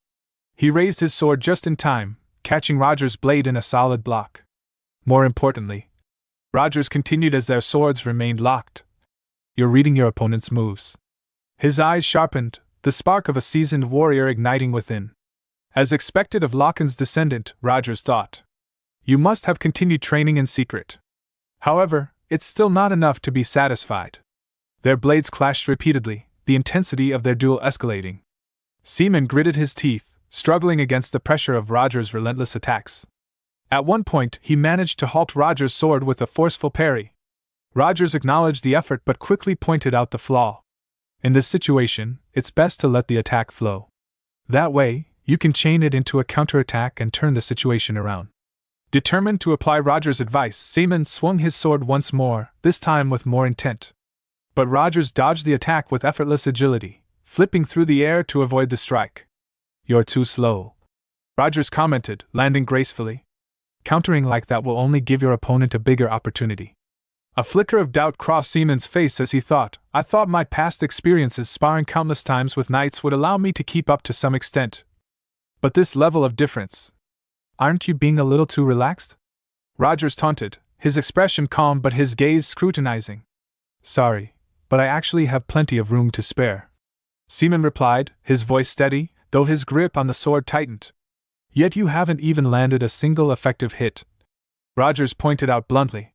He raised his sword just in time, catching Rogers' blade in a solid block. More importantly, Rogers continued as their swords remained locked. You're reading your opponent's moves. His eyes sharpened, the spark of a seasoned warrior igniting within. As expected of Locken's descendant, Rogers thought. You must have continued training in secret. However, it's still not enough to be satisfied. Their blades clashed repeatedly, the intensity of their duel escalating. Seaman gritted his teeth, struggling against the pressure of Rogers' relentless attacks. At one point, he managed to halt Rogers' sword with a forceful parry. Rogers acknowledged the effort but quickly pointed out the flaw. In this situation, it's best to let the attack flow. That way, you can chain it into a counterattack and turn the situation around. Determined to apply Rogers' advice, Seaman swung his sword once more, this time with more intent. But Rogers dodged the attack with effortless agility, flipping through the air to avoid the strike. You're too slow, Rogers commented, landing gracefully. Countering like that will only give your opponent a bigger opportunity. A flicker of doubt crossed Seaman's face as he thought, I thought my past experiences sparring countless times with knights would allow me to keep up to some extent. But this level of difference. Aren't you being a little too relaxed? Rogers taunted, his expression calm but his gaze scrutinizing. Sorry, but I actually have plenty of room to spare. Seaman replied, his voice steady, though his grip on the sword tightened. Yet you haven't even landed a single effective hit. Rogers pointed out bluntly.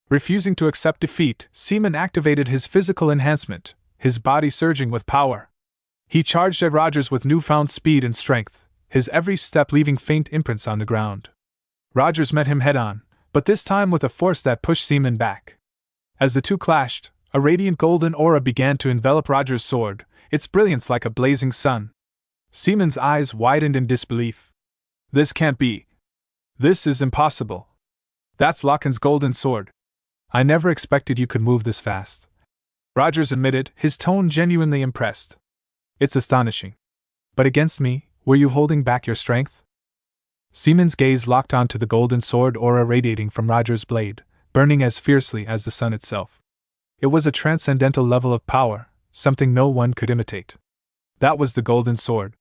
Refusing to accept defeat, Seaman activated his physical enhancement, his body surging with power. He charged at Rogers with newfound speed and strength, his every step leaving faint imprints on the ground. Rogers met him head-on, but this time with a force that pushed Seaman back. As the two clashed, a radiant golden aura began to envelop Rogers' sword, its brilliance like a blazing sun. Seaman's eyes widened in disbelief. This can't be. This is impossible. That's Locken's golden sword. I never expected you could move this fast. Rogers admitted, his tone genuinely impressed. It's astonishing. But against me, were you holding back your strength? Seaman's gaze locked onto the golden sword aura radiating from Rogers' blade, burning as fiercely as the sun itself. It was a transcendental level of power, something no one could imitate. That was the golden sword.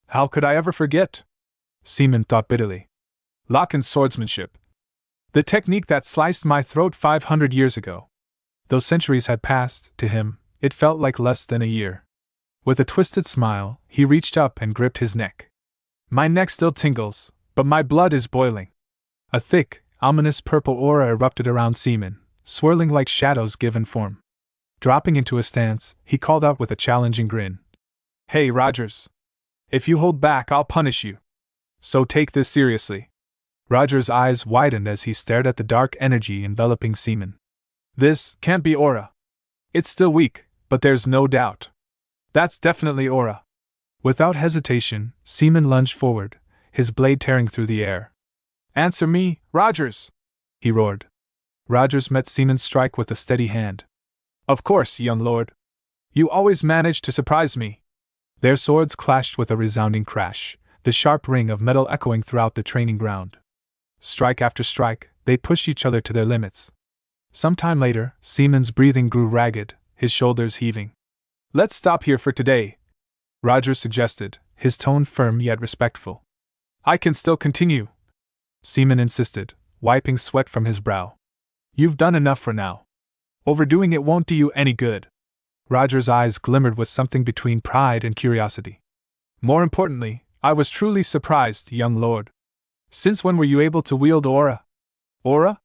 How could I ever forget? Seaman thought bitterly. Locken's swordsmanship. The technique that sliced my throat 500 years ago. Though centuries had passed, to him, it felt like less than a year. With a twisted smile, he reached up and gripped his neck. My neck still tingles, but my blood is boiling. A thick, ominous purple aura erupted around Seaman, swirling like shadows given form. Dropping into a stance, he called out with a challenging grin. Hey, Rogers. If you hold back, I'll punish you. So take this seriously. Rogers' eyes widened as he stared at the dark energy enveloping Seaman. This can't be aura. It's still weak, but there's no doubt. That's definitely aura. Without hesitation, Seaman lunged forward, his blade tearing through the air. Answer me, Rogers! He roared. Rogers met Seaman's strike with a steady hand. Of course, young lord. You always manage to surprise me. Their swords clashed with a resounding crash, the sharp ring of metal echoing throughout the training ground. Strike after strike, they pushed each other to their limits. Some time later, Seaman's breathing grew ragged, his shoulders heaving. Let's stop here for today, Rogers suggested, his tone firm yet respectful. I can still continue, Seaman insisted, wiping sweat from his brow. You've done enough for now. Overdoing it won't do you any good. Rogers' eyes glimmered with something between pride and curiosity. More importantly, I was truly surprised, young lord. Since when were you able to wield aura? Aura?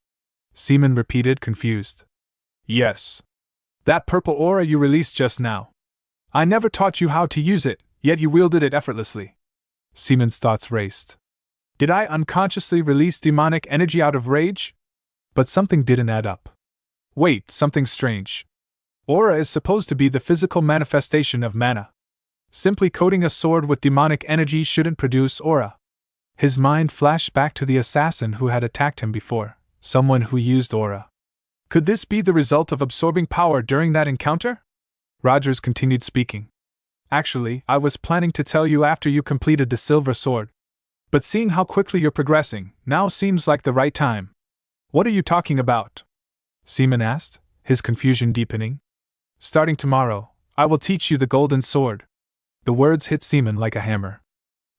Seaman repeated, confused. Yes. That purple aura you released just now. I never taught you how to use it, yet you wielded it effortlessly. Seaman's thoughts raced. Did I unconsciously release demonic energy out of rage? But something didn't add up. Wait, something strange. Aura is supposed to be the physical manifestation of mana. Simply coating a sword with demonic energy shouldn't produce aura. His mind flashed back to the assassin who had attacked him before, someone who used aura. Could this be the result of absorbing power during that encounter? Rogers continued speaking. Actually, I was planning to tell you after you completed the silver sword. But seeing how quickly you're progressing, now seems like the right time. What are you talking about? Seaman asked, his confusion deepening. Starting tomorrow, I will teach you the golden sword. The words hit Seaman like a hammer.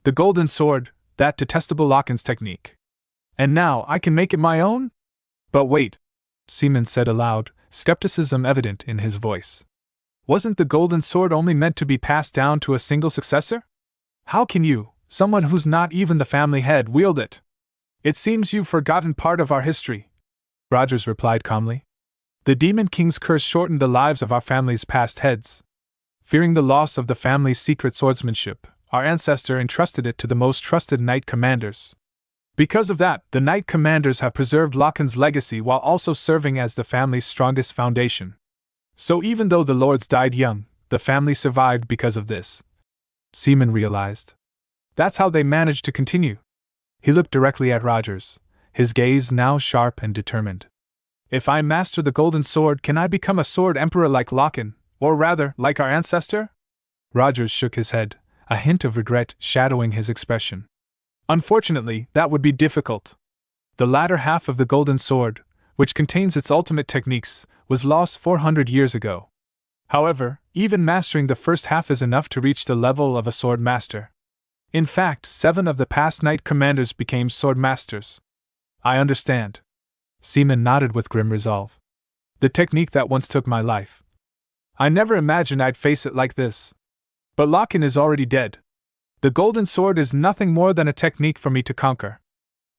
The golden sword, that detestable Locken's technique. And now I can make it my own? But wait, Seaman said aloud, skepticism evident in his voice. Wasn't the golden sword only meant to be passed down to a single successor? How can you, someone who's not even the family head, wield it? It seems you've forgotten part of our history, Rogers replied calmly. The Demon King's curse shortened the lives of our family's past heads. Fearing the loss of the family's secret swordsmanship, our ancestor entrusted it to the most trusted knight commanders. Because of that, the knight commanders have preserved Locken's legacy while also serving as the family's strongest foundation. So even though the lords died young, the family survived because of this. Seaman realized. That's how they managed to continue. He looked directly at Rogers, his gaze now sharp and determined. If I master the golden sword, can I become a sword emperor like Locken, or rather, like our ancestor? Rogers shook his head, a hint of regret shadowing his expression. Unfortunately, that would be difficult. The latter half of the golden sword, which contains its ultimate techniques, was lost 400 years ago. However, even mastering the first half is enough to reach the level of a sword master. In fact, 7 of the past knight commanders became sword masters. I understand. Seaman nodded with grim resolve. The technique that once took my life. I never imagined I'd face it like this. But Locken is already dead. The golden sword is nothing more than a technique for me to conquer.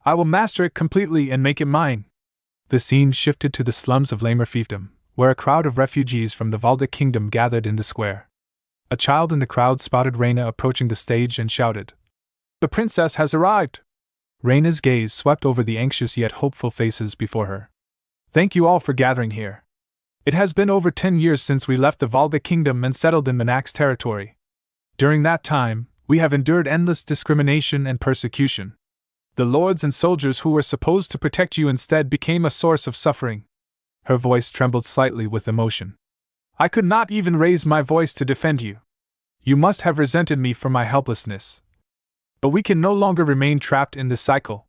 I will master it completely and make it mine. The scene shifted to the slums of Lamer fiefdom, where a crowd of refugees from the Valdic kingdom gathered in the square. A child in the crowd spotted Raina approaching the stage and shouted, "The princess has arrived!" Raina's gaze swept over the anxious yet hopeful faces before her. Thank you all for gathering here. It has been over 10 years since we left the Valdic kingdom and settled in Manak's territory. During that time, we have endured endless discrimination and persecution. The lords and soldiers who were supposed to protect you instead became a source of suffering. Her voice trembled slightly with emotion. I could not even raise my voice to defend you. You must have resented me for my helplessness. But we can no longer remain trapped in this cycle.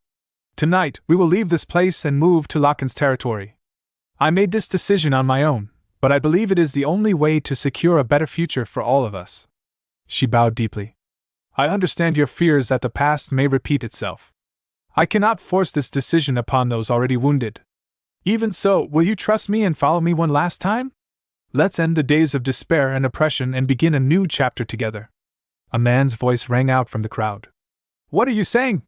Tonight, we will leave this place and move to Locken's territory. I made this decision on my own, but I believe it is the only way to secure a better future for all of us. She bowed deeply. I understand your fears that the past may repeat itself. I cannot force this decision upon those already wounded. Even so, will you trust me and follow me one last time? Let's end the days of despair and oppression and begin a new chapter together. A man's voice rang out from the crowd. What are you saying?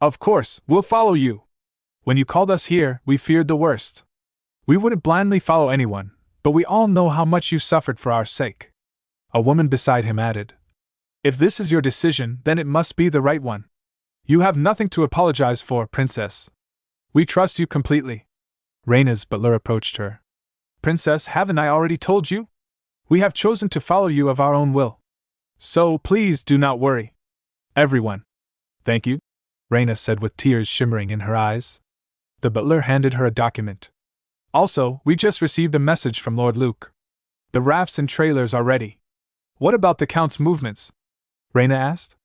Of course, we'll follow you. When you called us here, we feared the worst. We wouldn't blindly follow anyone, but we all know how much you suffered for our sake. A woman beside him added. If this is your decision, then it must be the right one. You have nothing to apologize for, Princess. We trust you completely. Raina's butler approached her. Princess, haven't I already told you? We have chosen to follow you of our own will. So please do not worry. Everyone. Thank you, Raina said with tears shimmering in her eyes. The butler handed her a document. Also, we just received a message from Lord Luke. The rafts and trailers are ready. What about the Count's movements? Raina asked.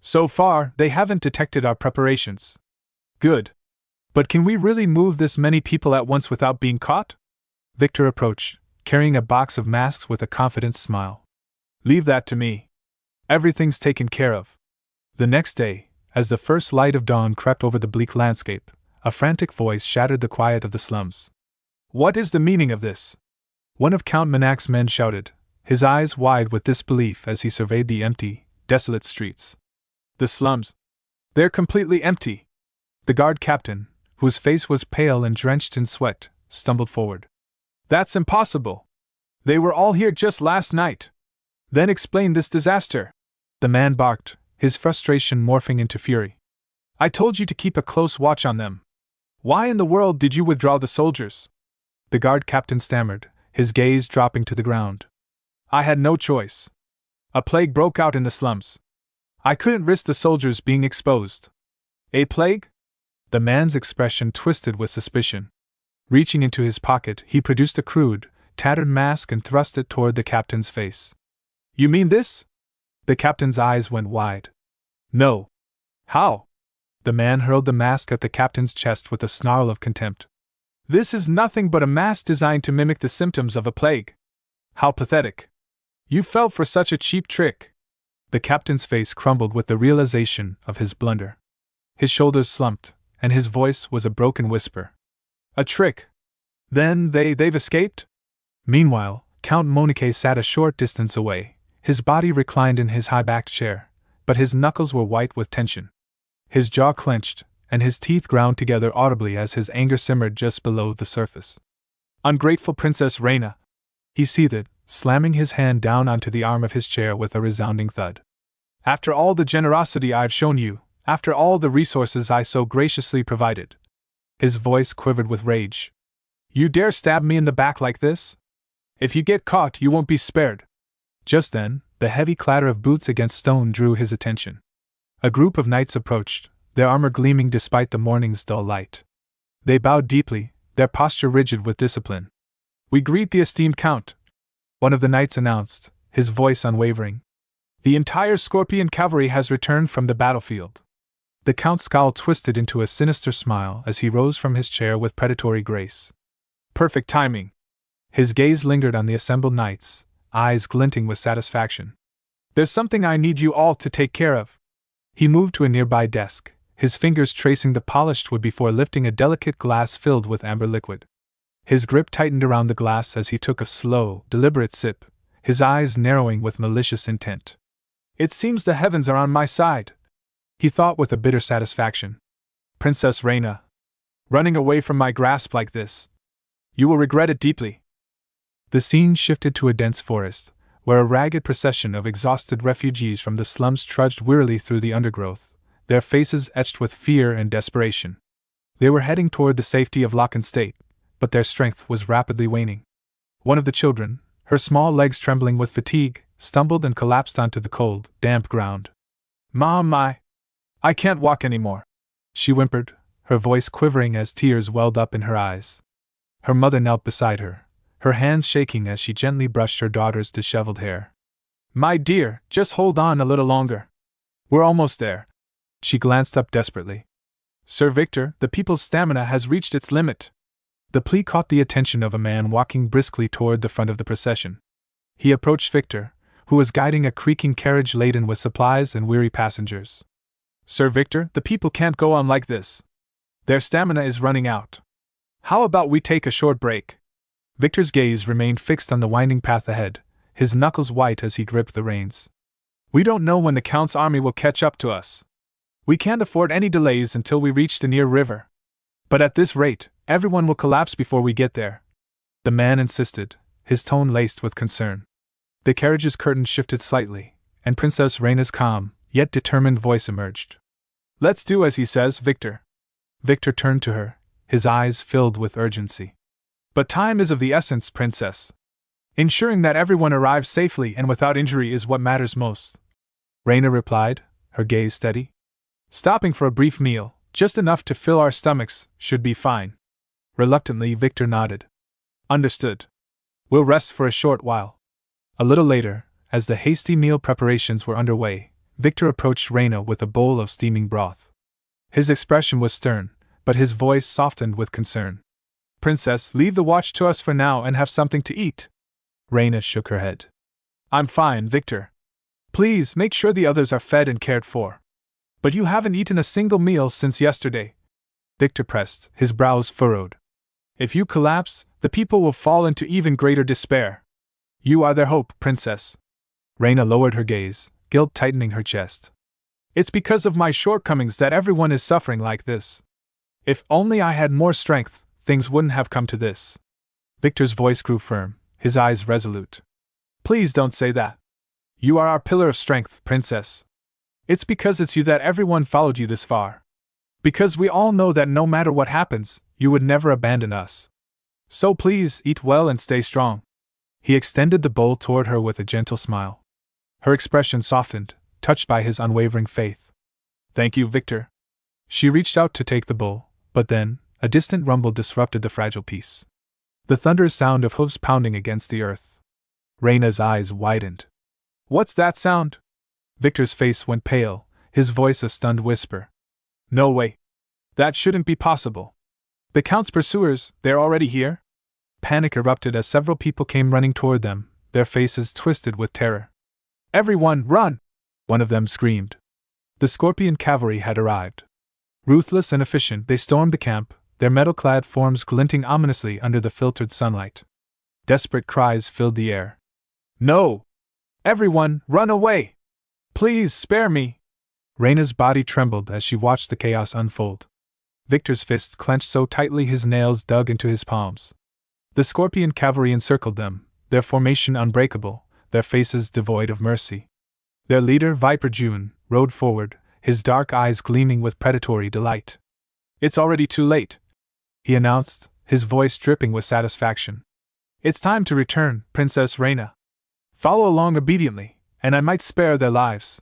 So far, they haven't detected our preparations. Good. But can we really move this many people at once without being caught? Victor approached, carrying a box of masks with a confident smile. Leave that to me. Everything's taken care of. The next day, as the first light of dawn crept over the bleak landscape, a frantic voice shattered the quiet of the slums. What is the meaning of this? One of Count Manak's men shouted, his eyes wide with disbelief as he surveyed the empty, desolate streets. The slums. They're completely empty. The guard captain, whose face was pale and drenched in sweat, stumbled forward. That's impossible. They were all here just last night. Then explain this disaster. The man barked, his frustration morphing into fury. I told you to keep a close watch on them. Why in the world did you withdraw the soldiers? The guard captain stammered, his gaze dropping to the ground. I had no choice. A plague broke out in the slums. I couldn't risk the soldiers being exposed. A plague? The man's expression twisted with suspicion. Reaching into his pocket, he produced a crude, tattered mask and thrust it toward the captain's face. You mean this? The captain's eyes went wide. No. How? The man hurled the mask at the captain's chest with a snarl of contempt. This is nothing but a mask designed to mimic the symptoms of a plague. How pathetic. You fell for such a cheap trick. The captain's face crumbled with the realization of his blunder. His shoulders slumped, and his voice was a broken whisper. A trick? Then they've escaped? Meanwhile, Count Monique sat a short distance away, his body reclined in his high-backed chair, but his knuckles were white with tension. His jaw clenched, and his teeth ground together audibly as his anger simmered just below the surface. Ungrateful Princess Raina! He seethed, slamming his hand down onto the arm of his chair with a resounding thud. After all the generosity I've shown you, after all the resources I so graciously provided. His voice quivered with rage. You dare stab me in the back like this? If you get caught, you won't be spared. Just then, the heavy clatter of boots against stone drew his attention. A group of knights approached, their armor gleaming despite the morning's dull light. They bowed deeply, their posture rigid with discipline. We greet the esteemed Count, one of the knights announced, his voice unwavering. The entire Scorpion cavalry has returned from the battlefield. The Count's scowl twisted into a sinister smile as he rose from his chair with predatory grace. Perfect timing. His gaze lingered on the assembled knights, eyes glinting with satisfaction. There's something I need you all to take care of. He moved to a nearby desk, his fingers tracing the polished wood before lifting a delicate glass filled with amber liquid. His grip tightened around the glass as he took a slow, deliberate sip, his eyes narrowing with malicious intent. It seems the heavens are on my side, he thought with a bitter satisfaction. Princess Raina, running away from my grasp like this. You will regret it deeply. The scene shifted to a dense forest, where a ragged procession of exhausted refugees from the slums trudged wearily through the undergrowth, their faces etched with fear and desperation. They were heading toward the safety of Locken State, but their strength was rapidly waning. One of the children, her small legs trembling with fatigue, stumbled and collapsed onto the cold, damp ground. Mom, I can't walk anymore, she whimpered, her voice quivering as tears welled up in her eyes. Her mother knelt beside her, her hands shaking as she gently brushed her daughter's disheveled hair. My dear, just hold on a little longer. We're almost there. She glanced up desperately. Sir Victor, the people's stamina has reached its limit. The plea caught the attention of a man walking briskly toward the front of the procession. He approached Victor, who was guiding a creaking carriage laden with supplies and weary passengers. Sir Victor, the people can't go on like this. Their stamina is running out. How about we take a short break? Victor's gaze remained fixed on the winding path ahead, his knuckles white as he gripped the reins. We don't know when the Count's army will catch up to us. We can't afford any delays until we reach the near river. But at this rate, everyone will collapse before we get there. The man insisted, his tone laced with concern. The carriage's curtain shifted slightly, and Princess Raina's calm, yet determined voice emerged. Let's do as he says, Victor. Victor turned to her, his eyes filled with urgency. But time is of the essence, Princess. Ensuring that everyone arrives safely and without injury is what matters most. Raina replied, her gaze steady. Stopping for a brief meal, just enough to fill our stomachs, should be fine. Reluctantly, Victor nodded. Understood. We'll rest for a short while. A little later, as the hasty meal preparations were underway, Victor approached Raina with a bowl of steaming broth. His expression was stern, but his voice softened with concern. Princess, leave the watch to us for now and have something to eat. Raina shook her head. I'm fine, Victor. Please make sure the others are fed and cared for. But you haven't eaten a single meal since yesterday. Victor pressed, his brows furrowed. If you collapse, the people will fall into even greater despair. You are their hope, Princess. Raina lowered her gaze, guilt tightening her chest. It's because of my shortcomings that everyone is suffering like this. If only I had more strength, things wouldn't have come to this. Victor's voice grew firm, his eyes resolute. Please don't say that. You are our pillar of strength, Princess. It's because it's you that everyone followed you this far. Because we all know that no matter what happens, you would never abandon us. So please, eat well and stay strong. He extended the bowl toward her with a gentle smile. Her expression softened, touched by his unwavering faith. Thank you, Victor. She reached out to take the bowl, but then, a distant rumble disrupted the fragile peace. The thunderous sound of hooves pounding against the earth. Raina's eyes widened. What's that sound? Victor's face went pale, his voice a stunned whisper. No way. That shouldn't be possible. The Count's pursuers, they're already here? Panic erupted as several people came running toward them, their faces twisted with terror. Everyone, run! One of them screamed. The Scorpion cavalry had arrived. Ruthless and efficient, they stormed the camp, their metal-clad forms glinting ominously under the filtered sunlight. Desperate cries filled the air. No! Everyone, run away! Please, spare me! Raina's body trembled as she watched the chaos unfold. Victor's fists clenched so tightly his nails dug into his palms. The Scorpion cavalry encircled them, their formation unbreakable, their faces devoid of mercy. Their leader, Viper June, rode forward, his dark eyes gleaming with predatory delight. It's already too late, he announced, his voice dripping with satisfaction. It's time to return, Princess Raina. Follow along obediently, and I might spare their lives.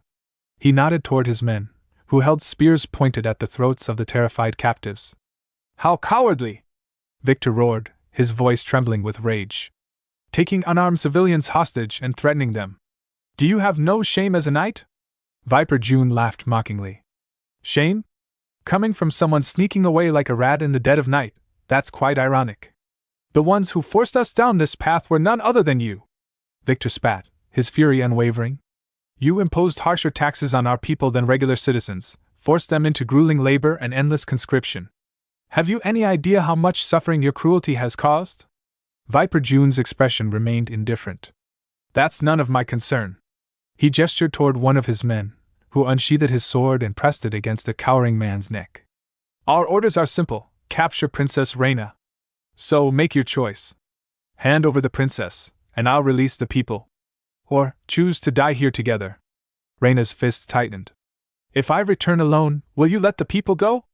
He nodded toward his men, who held spears pointed at the throats of the terrified captives. How cowardly! Victor roared, his voice trembling with rage. Taking unarmed civilians hostage and threatening them. Do you have no shame as a knight? Viper June laughed mockingly. Shame? Coming from someone sneaking away like a rat in the dead of night, that's quite ironic. The ones who forced us down this path were none other than you. Victor spat, his fury unwavering. You imposed harsher taxes on our people than regular citizens, forced them into grueling labor and endless conscription. Have you any idea how much suffering your cruelty has caused? Viper June's expression remained indifferent. That's none of my concern. He gestured toward one of his men, who unsheathed his sword and pressed it against the cowering man's neck. Our orders are simple: capture Princess Raina. So make your choice. Hand over the princess, and I'll release the people. Or, choose to die here together. Raina's fists tightened. If I return alone, will you let the people go?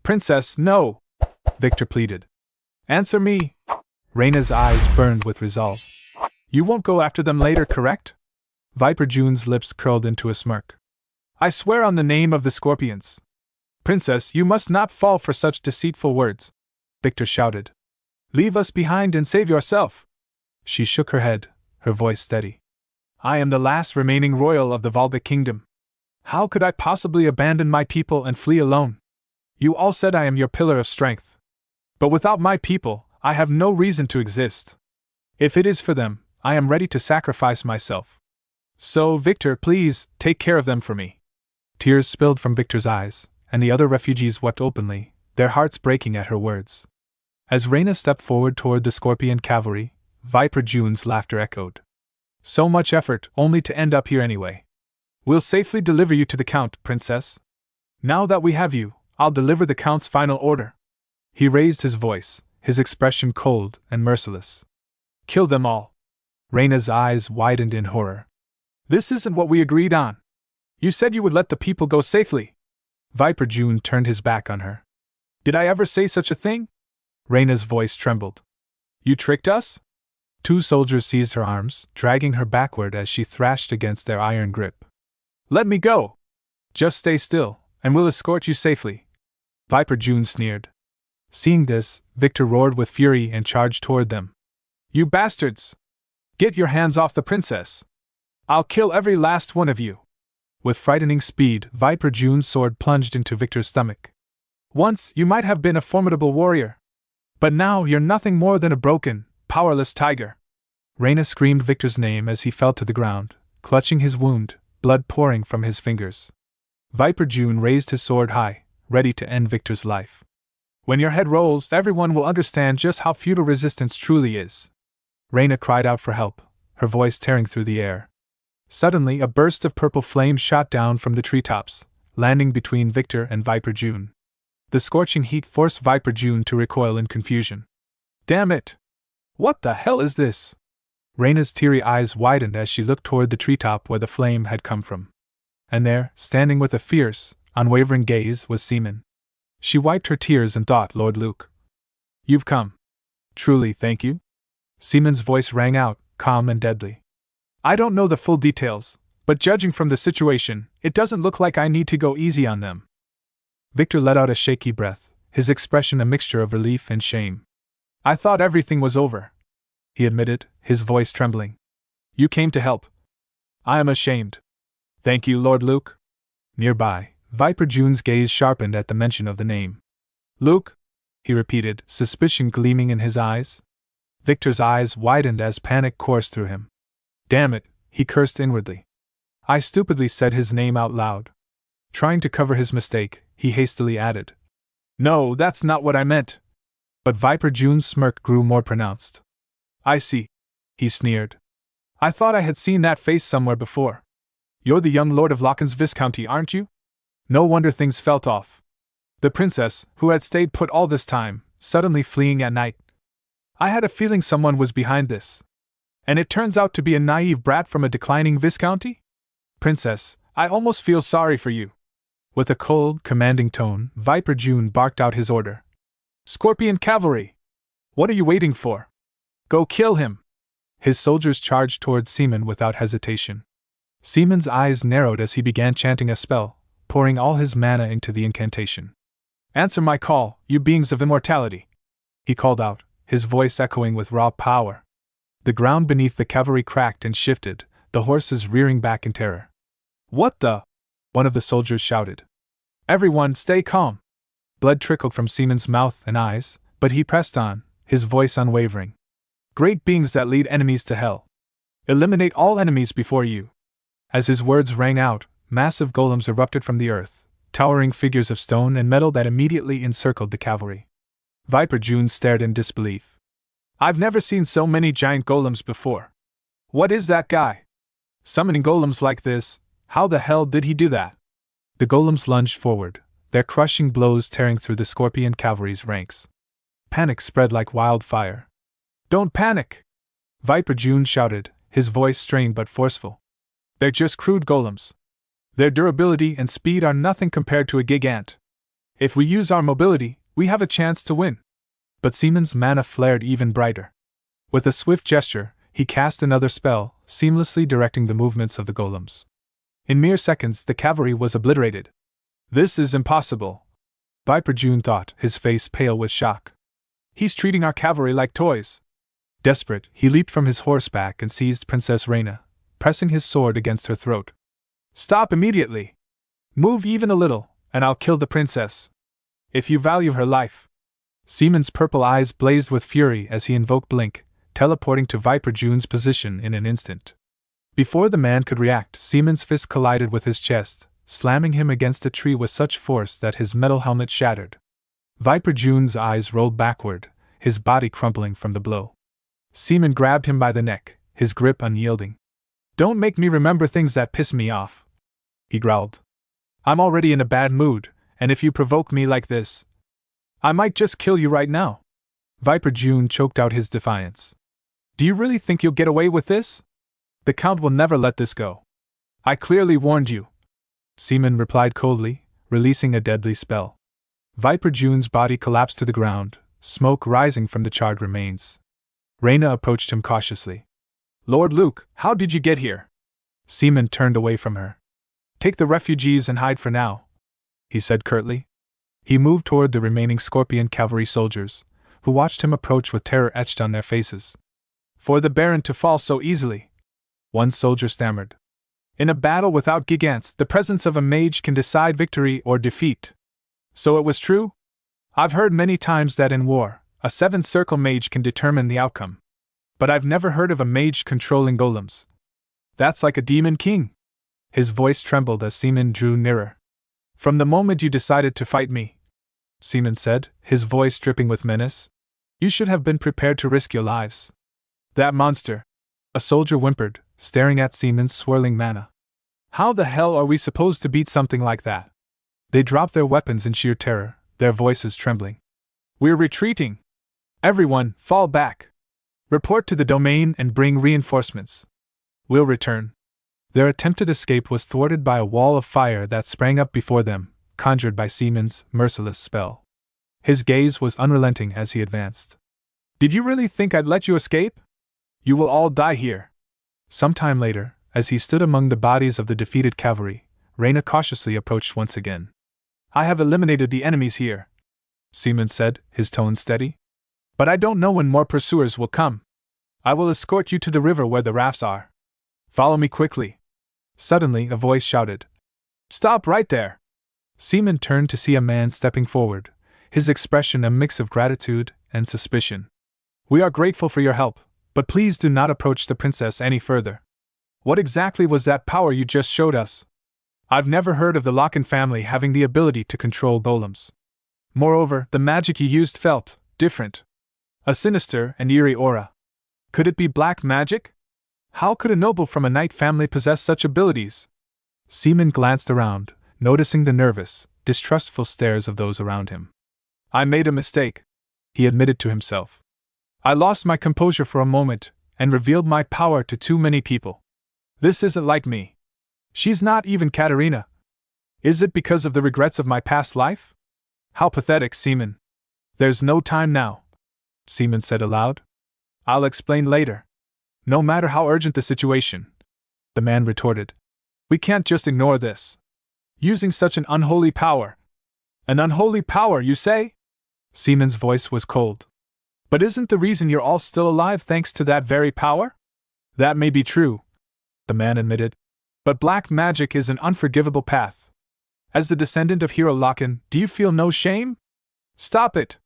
Princess, no! Victor pleaded. Answer me! Raina's eyes burned with resolve. You won't go after them later, correct? Viper June's lips curled into a smirk. I swear on the name of the Scorpions. Princess, you must not fall for such deceitful words, Victor shouted. Leave us behind and save yourself. She shook her head, her voice steady. I am the last remaining royal of the Volvic kingdom. How could I possibly abandon my people and flee alone? You all said I am your pillar of strength. But without my people, I have no reason to exist. If it is for them, I am ready to sacrifice myself. So, Victor, please, take care of them for me. Tears spilled from Victor's eyes, and the other refugees wept openly, their hearts breaking at her words. As Raina stepped forward toward the Scorpion cavalry, Viper June's laughter echoed. So much effort, only to end up here anyway. We'll safely deliver you to the Count, Princess. Now that we have you, I'll deliver the Count's final order. He raised his voice, his expression cold and merciless. Kill them all. Raina's eyes widened in horror. This isn't what we agreed on. You said you would let the people go safely. Viper June turned his back on her. Did I ever say such a thing? Raina's voice trembled. You tricked us? Two soldiers seized her arms, dragging her backward as she thrashed against their iron grip. Let me go! Just stay still, and we'll escort you safely. Viper June sneered. Seeing this, Victor roared with fury and charged toward them. You bastards! Get your hands off the princess! I'll kill every last one of you! With frightening speed, Viper June's sword plunged into Victor's stomach. Once, you might have been a formidable warrior. But now you're nothing more than a broken, powerless tiger. Raina screamed Victor's name as he fell to the ground, clutching his wound, blood pouring from his fingers. Viper June raised his sword high, ready to end Victor's life. When your head rolls, everyone will understand just how futile resistance truly is. Raina cried out for help, her voice tearing through the air. Suddenly, a burst of purple flame shot down from the treetops, landing between Victor and Viper June. The scorching heat forced Viper June to recoil in confusion. Damn it! What the hell is this? Raina's teary eyes widened as she looked toward the treetop where the flame had come from. And there, standing with a fierce, unwavering gaze, was Seaman. She wiped her tears and thought, Lord Luke. You've come. Truly, thank you. Seaman's voice rang out, calm and deadly. I don't know the full details, but judging from the situation, it doesn't look like I need to go easy on them. Victor let out a shaky breath, his expression a mixture of relief and shame. I thought everything was over, he admitted, his voice trembling. You came to help. I am ashamed. Thank you, Lord Luke. Nearby, Viper June's gaze sharpened at the mention of the name. Luke? He repeated, suspicion gleaming in his eyes. Victor's eyes widened as panic coursed through him. Damn it, he cursed inwardly. I stupidly said his name out loud. Trying to cover his mistake, he hastily added, No, that's not what I meant. But Viper June's smirk grew more pronounced. I see, he sneered. I thought I had seen that face somewhere before. You're the young lord of Locken's Viscounty, aren't you? No wonder things felt off. The princess, who had stayed put all this time, suddenly fleeing at night. I had a feeling someone was behind this. And it turns out to be a naive brat from a declining Viscounty? Princess, I almost feel sorry for you. With a cold, commanding tone, Viper June barked out his order. Scorpion Cavalry! What are you waiting for? Go kill him! His soldiers charged towards Seaman without hesitation. Seaman's eyes narrowed as he began chanting a spell, pouring all his mana into the incantation. Answer my call, you beings of immortality! He called out, his voice echoing with raw power. The ground beneath the cavalry cracked and shifted, the horses rearing back in terror. What the? One of the soldiers shouted. Everyone, stay calm! Blood trickled from Seaman's mouth and eyes, but he pressed on, his voice unwavering. Great beings that lead enemies to hell. Eliminate all enemies before you. As his words rang out, massive golems erupted from the earth, towering figures of stone and metal that immediately encircled the cavalry. Viper June stared in disbelief. I've never seen so many giant golems before. What is that guy? Summoning golems like this, how the hell did he do that? The golems lunged forward, their crushing blows tearing through the scorpion cavalry's ranks. Panic spread like wildfire. Don't panic! Viper June shouted, his voice strained but forceful. They're just crude golems. Their durability and speed are nothing compared to a gigant. If we use our mobility, we have a chance to win. But Seaman's mana flared even brighter. With a swift gesture, he cast another spell, seamlessly directing the movements of the golems. In mere seconds, the cavalry was obliterated. This is impossible, Viper June thought, his face pale with shock. He's treating our cavalry like toys. Desperate, he leaped from his horseback and seized Princess Raina, pressing his sword against her throat. Stop immediately! Move even a little, and I'll kill the princess. If you value her life. Seaman's purple eyes blazed with fury as he invoked Blink, teleporting to Viper June's position in an instant. Before the man could react, Seaman's fist collided with his chest, slamming him against a tree with such force that his metal helmet shattered. Viper June's eyes rolled backward, his body crumpling from the blow. Seaman grabbed him by the neck, his grip unyielding. Don't make me remember things that piss me off, he growled. I'm already in a bad mood, and if you provoke me like this, I might just kill you right now. Viper June choked out his defiance. Do you really think you'll get away with this? The Count will never let this go. I clearly warned you. Seaman replied coldly, releasing a deadly spell. Viper June's body collapsed to the ground, smoke rising from the charred remains. Raina approached him cautiously. Lord Luke, how did you get here? Seaman turned away from her. Take the refugees and hide for now, he said curtly. He moved toward the remaining Scorpion cavalry soldiers, who watched him approach with terror etched on their faces. For the Baron to fall so easily, one soldier stammered. In a battle without Gigants, the presence of a mage can decide victory or defeat. So it was true? I've heard many times that in war, a seven-circle mage can determine the outcome. But I've never heard of a mage controlling golems. That's like a demon king. His voice trembled as Seaman drew nearer. From the moment you decided to fight me, Seaman said, his voice dripping with menace, you should have been prepared to risk your lives. That monster, a soldier whimpered, staring at Seaman's swirling mana. How the hell are we supposed to beat something like that? They dropped their weapons in sheer terror, their voices trembling. We're retreating! Everyone, fall back! Report to the domain and bring reinforcements. We'll return. Their attempted escape was thwarted by a wall of fire that sprang up before them, conjured by Seaman's merciless spell. His gaze was unrelenting as he advanced. Did you really think I'd let you escape? You will all die here. Sometime later, as he stood among the bodies of the defeated cavalry, Raina cautiously approached once again. I have eliminated the enemies here, Seaman said, his tone steady. But I don't know when more pursuers will come. I will escort you to the river where the rafts are. Follow me quickly. Suddenly, a voice shouted. Stop right there! Seaman turned to see a man stepping forward, his expression a mix of gratitude and suspicion. We are grateful for your help, but please do not approach the princess any further. What exactly was that power you just showed us? I've never heard of the Locken family having the ability to control golems. Moreover, the magic you used felt different. A sinister and eerie aura. Could it be black magic? How could a noble from a knight family possess such abilities? Seaman glanced around, noticing the nervous, distrustful stares of those around him. I made a mistake, he admitted to himself. I lost my composure for a moment, and revealed my power to too many people. This isn't like me. She's not even Katarina. Is it because of the regrets of my past life? How pathetic, Seaman. There's no time now, Seaman said aloud. I'll explain later. No matter how urgent the situation, the man retorted. We can't just ignore this. Using such an unholy power. An unholy power, you say? Seaman's voice was cold. But isn't the reason you're all still alive thanks to that very power? That may be true, the man admitted. But black magic is an unforgivable path. As the descendant of Hero Locken, do you feel no shame? Stop it!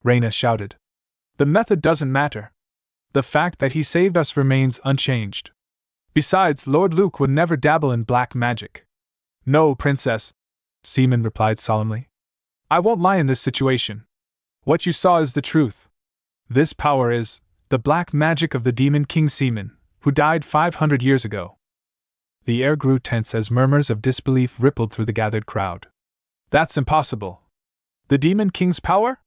Raina shouted. The method doesn't matter. The fact that he saved us remains unchanged. Besides, Lord Luke would never dabble in black magic. No, Princess, Seaman replied solemnly. I won't lie in this situation. What you saw is the truth. This power is the black magic of the demon king Seaman, who died 500 years ago. The air grew tense as murmurs of disbelief rippled through the gathered crowd. That's impossible. The demon king's power?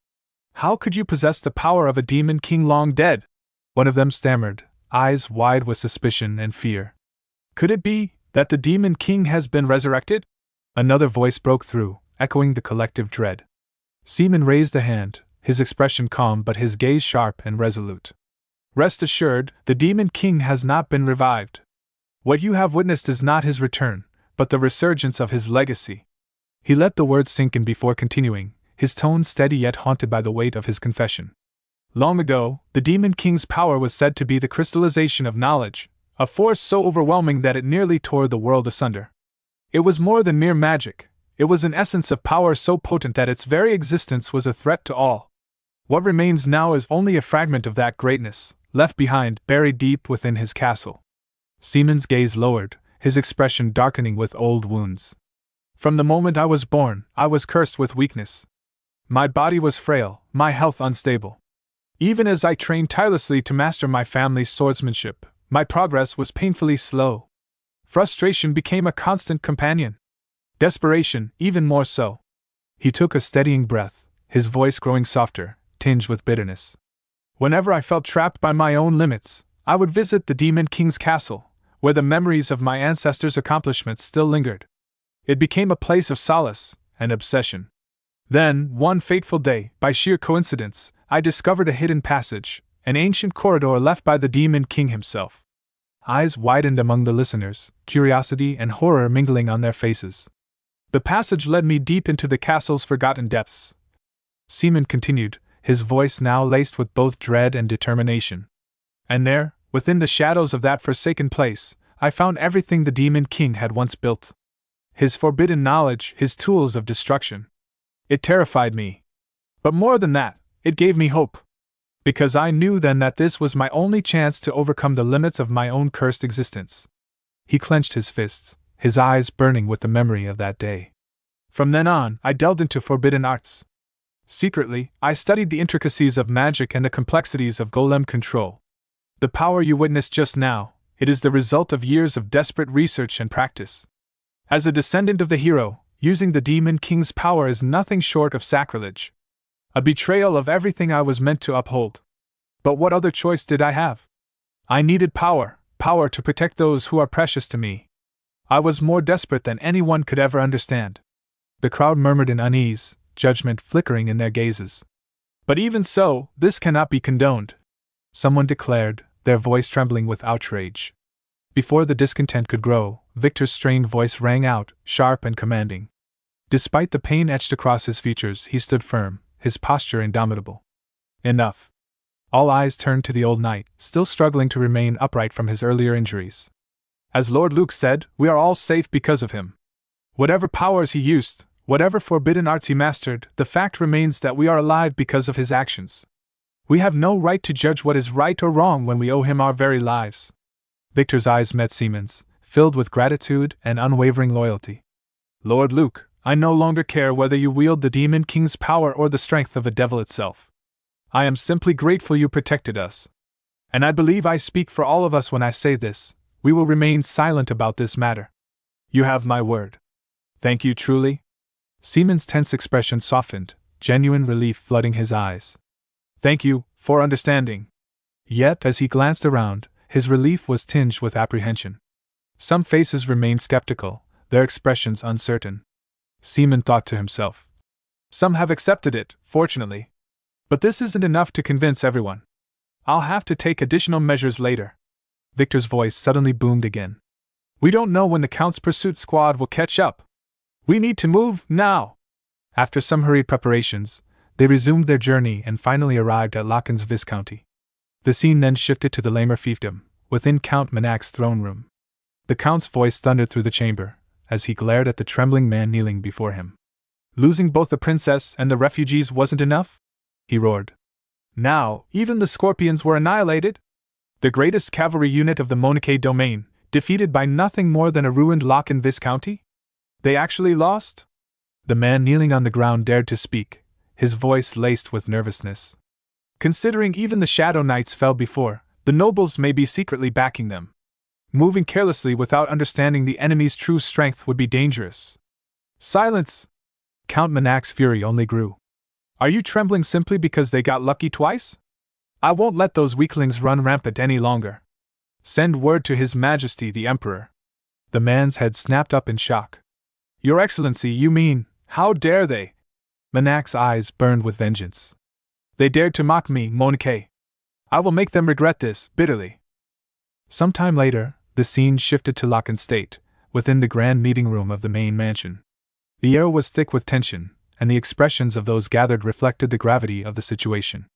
How could you possess the power of a demon king long dead? One of them stammered, eyes wide with suspicion and fear. Could it be that the demon king has been resurrected? Another voice broke through, echoing the collective dread. Seaman raised a hand, his expression calm but his gaze sharp and resolute. Rest assured, the demon king has not been revived. What you have witnessed is not his return, but the resurgence of his legacy. He let the words sink in before continuing, his tone steady yet haunted by the weight of his confession. Long ago, the demon king's power was said to be the crystallization of knowledge, a force so overwhelming that it nearly tore the world asunder. It was more than mere magic. It was an essence of power so potent that its very existence was a threat to all. What remains now is only a fragment of that greatness, left behind, buried deep within his castle. Seaman's gaze lowered, his expression darkening with old wounds. From the moment I was born, I was cursed with weakness. My body was frail, my health unstable. Even as I trained tirelessly to master my family's swordsmanship, my progress was painfully slow. Frustration became a constant companion. Desperation, even more so. He took a steadying breath, his voice growing softer, tinged with bitterness. Whenever I felt trapped by my own limits, I would visit the Demon King's castle, where the memories of my ancestors' accomplishments still lingered. It became a place of solace and obsession. Then, one fateful day, by sheer coincidence, I discovered a hidden passage, an ancient corridor left by the Demon King himself. Eyes widened among the listeners, curiosity and horror mingling on their faces. The passage led me deep into the castle's forgotten depths. Seaman continued, his voice now laced with both dread and determination. And there, within the shadows of that forsaken place, I found everything the Demon King had once built. His forbidden knowledge, his tools of destruction. It terrified me. But more than that, it gave me hope. Because I knew then that this was my only chance to overcome the limits of my own cursed existence. He clenched his fists, his eyes burning with the memory of that day. From then on, I delved into forbidden arts. Secretly, I studied the intricacies of magic and the complexities of golem control. The power you witnessed just now, it is the result of years of desperate research and practice. As a descendant of the hero, using the Demon King's power is nothing short of sacrilege. A betrayal of everything I was meant to uphold. But what other choice did I have? I needed power, power to protect those who are precious to me. I was more desperate than anyone could ever understand. The crowd murmured in unease, judgment flickering in their gazes. But even so, this cannot be condoned, someone declared, their voice trembling with outrage. Before the discontent could grow, Victor's strained voice rang out, sharp and commanding. Despite the pain etched across his features, he stood firm, his posture indomitable. Enough. All eyes turned to the old knight, still struggling to remain upright from his earlier injuries. As Lord Luke said, we are all safe because of him. Whatever powers he used, whatever forbidden arts he mastered, the fact remains that we are alive because of his actions. We have no right to judge what is right or wrong when we owe him our very lives. Victor's eyes met Seaman's, filled with gratitude and unwavering loyalty. Lord Luke, I no longer care whether you wield the Demon King's power or the strength of a devil itself. I am simply grateful you protected us. And I believe I speak for all of us when I say this, we will remain silent about this matter. You have my word. Thank you truly? Seaman's tense expression softened, genuine relief flooding his eyes. Thank you, for understanding. Yet, as he glanced around, his relief was tinged with apprehension. Some faces remained skeptical, their expressions uncertain. Seaman thought to himself. Some have accepted it, fortunately. But this isn't enough to convince everyone. I'll have to take additional measures later. Victor's voice suddenly boomed again. We don't know when the Count's pursuit squad will catch up. We need to move, now! After some hurried preparations, they resumed their journey and finally arrived at Lochin's Viscounty. The scene then shifted to the Lamer fiefdom, within Count Manak's throne room. The Count's voice thundered through the chamber, as he glared at the trembling man kneeling before him. Losing both the princess and the refugees wasn't enough? He roared. Now, even the Scorpions were annihilated? The greatest cavalry unit of the Monique domain, defeated by nothing more than a ruined Lochin Viscounty? They actually lost? The man kneeling on the ground dared to speak, his voice laced with nervousness. Considering even the Shadow Knights fell before, the nobles may be secretly backing them. Moving carelessly without understanding the enemy's true strength would be dangerous. Silence! Count Manak's fury only grew. Are you trembling simply because they got lucky twice? I won't let those weaklings run rampant any longer. Send word to His Majesty the Emperor. The man's head snapped up in shock. Your Excellency, you mean, how dare they? Manak's eyes burned with vengeance. They dared to mock me, Monique. I will make them regret this, bitterly. Some time later, the scene shifted to Lochin State, within the grand meeting room of the main mansion. The air was thick with tension, and the expressions of those gathered reflected the gravity of the situation.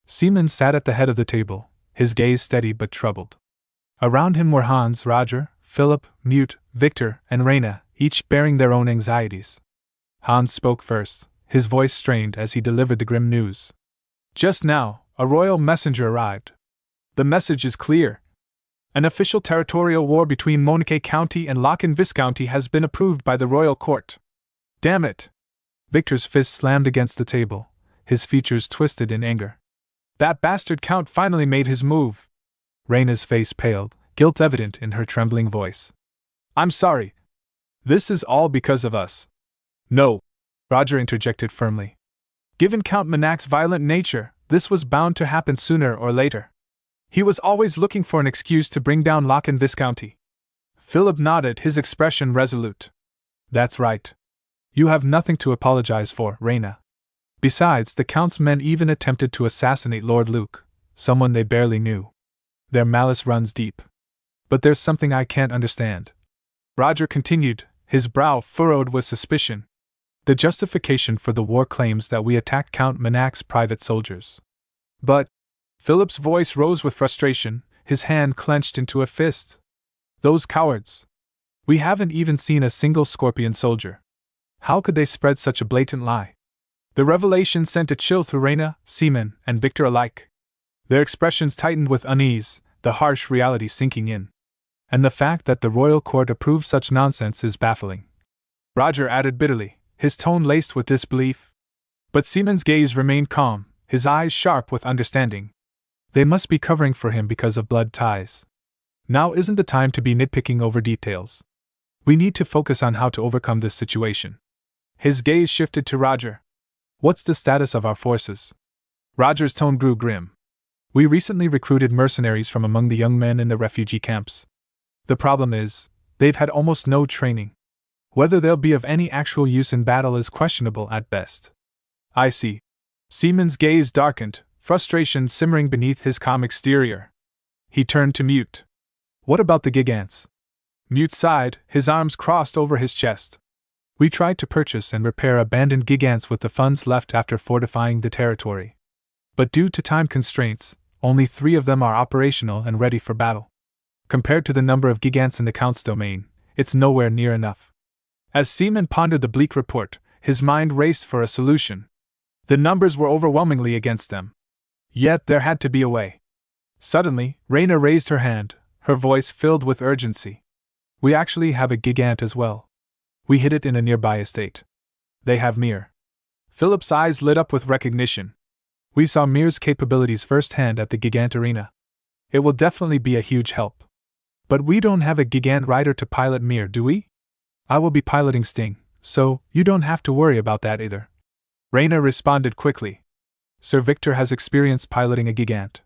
Seaman sat at the head of the table, his gaze steady but troubled. Around him were Hans, Roger, Philip, Mute, Victor, and Raina, each bearing their own anxieties. Hans spoke first, his voice strained as he delivered the grim news. Just now, a royal messenger arrived. The message is clear. An official territorial war between Monique County and Lochin Viscounty has been approved by the royal court. Damn it! Victor's fist slammed against the table, his features twisted in anger. That bastard Count finally made his move. Raina's face paled, guilt evident in her trembling voice. I'm sorry. This is all because of us. No, Roger interjected firmly. Given Count Manak's violent nature, this was bound to happen sooner or later. He was always looking for an excuse to bring down Lochin Viscounty. Philip nodded, his expression resolute. That's right. You have nothing to apologize for, Raina. Besides, the Count's men even attempted to assassinate Lord Luke, someone they barely knew. Their malice runs deep. But there's something I can't understand. Roger continued, his brow furrowed with suspicion. The justification for the war claims that we attacked Count Manak's private soldiers. But, Philip's voice rose with frustration, his hand clenched into a fist. Those cowards! We haven't even seen a single Scorpion soldier. How could they spread such a blatant lie? The revelation sent a chill through Raina, Seaman, and Victor alike. Their expressions tightened with unease, the harsh reality sinking in. And the fact that the royal court approved such nonsense is baffling. Roger added bitterly, his tone laced with disbelief. But Seaman's gaze remained calm, his eyes sharp with understanding. They must be covering for him because of blood ties. Now isn't the time to be nitpicking over details. We need to focus on how to overcome this situation. His gaze shifted to Roger. What's the status of our forces? Roger's tone grew grim. We recently recruited mercenaries from among the young men in the refugee camps. The problem is, they've had almost no training. Whether they'll be of any actual use in battle is questionable at best. I see. Seaman's gaze darkened, frustration simmering beneath his calm exterior. He turned to Mute. What about the Gigants? Mute sighed, his arms crossed over his chest. We tried to purchase and repair abandoned Gigants with the funds left after fortifying the territory. But due to time constraints, only 3 of them are operational and ready for battle. Compared to the number of Gigants in the Count's domain, it's nowhere near enough. As Seaman pondered the bleak report, his mind raced for a solution. The numbers were overwhelmingly against them. Yet there had to be a way. Suddenly, Raina raised her hand, her voice filled with urgency. We actually have a Gigant as well. We hid it in a nearby estate. They have Mir. Philip's eyes lit up with recognition. We saw Mir's capabilities firsthand at the Gigant arena. It will definitely be a huge help. But we don't have a Gigant rider to pilot Mir, do we? I will be piloting Sting, so you don't have to worry about that either. Raina responded quickly. Sir Victor has experience piloting a Gigant.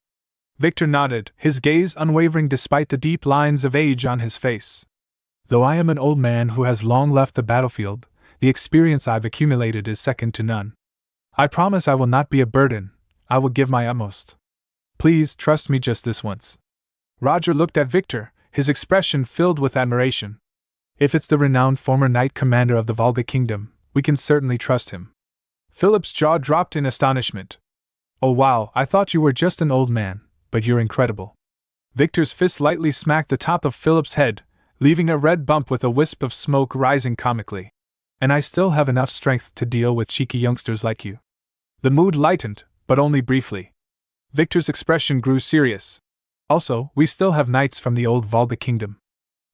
Victor nodded, his gaze unwavering despite the deep lines of age on his face. Though I am an old man who has long left the battlefield, the experience I've accumulated is second to none. I promise I will not be a burden. I will give my utmost. Please trust me just this once. Roger looked at Victor, his expression filled with admiration. If it's the renowned former Knight Commander of the Volga Kingdom, we can certainly trust him. Philip's jaw dropped in astonishment. Oh wow, I thought you were just an old man, but you're incredible. Victor's fist lightly smacked the top of Philip's head, leaving a red bump with a wisp of smoke rising comically. And I still have enough strength to deal with cheeky youngsters like you. The mood lightened, but only briefly. Victor's expression grew serious. Also, we still have knights from the old Volga Kingdom.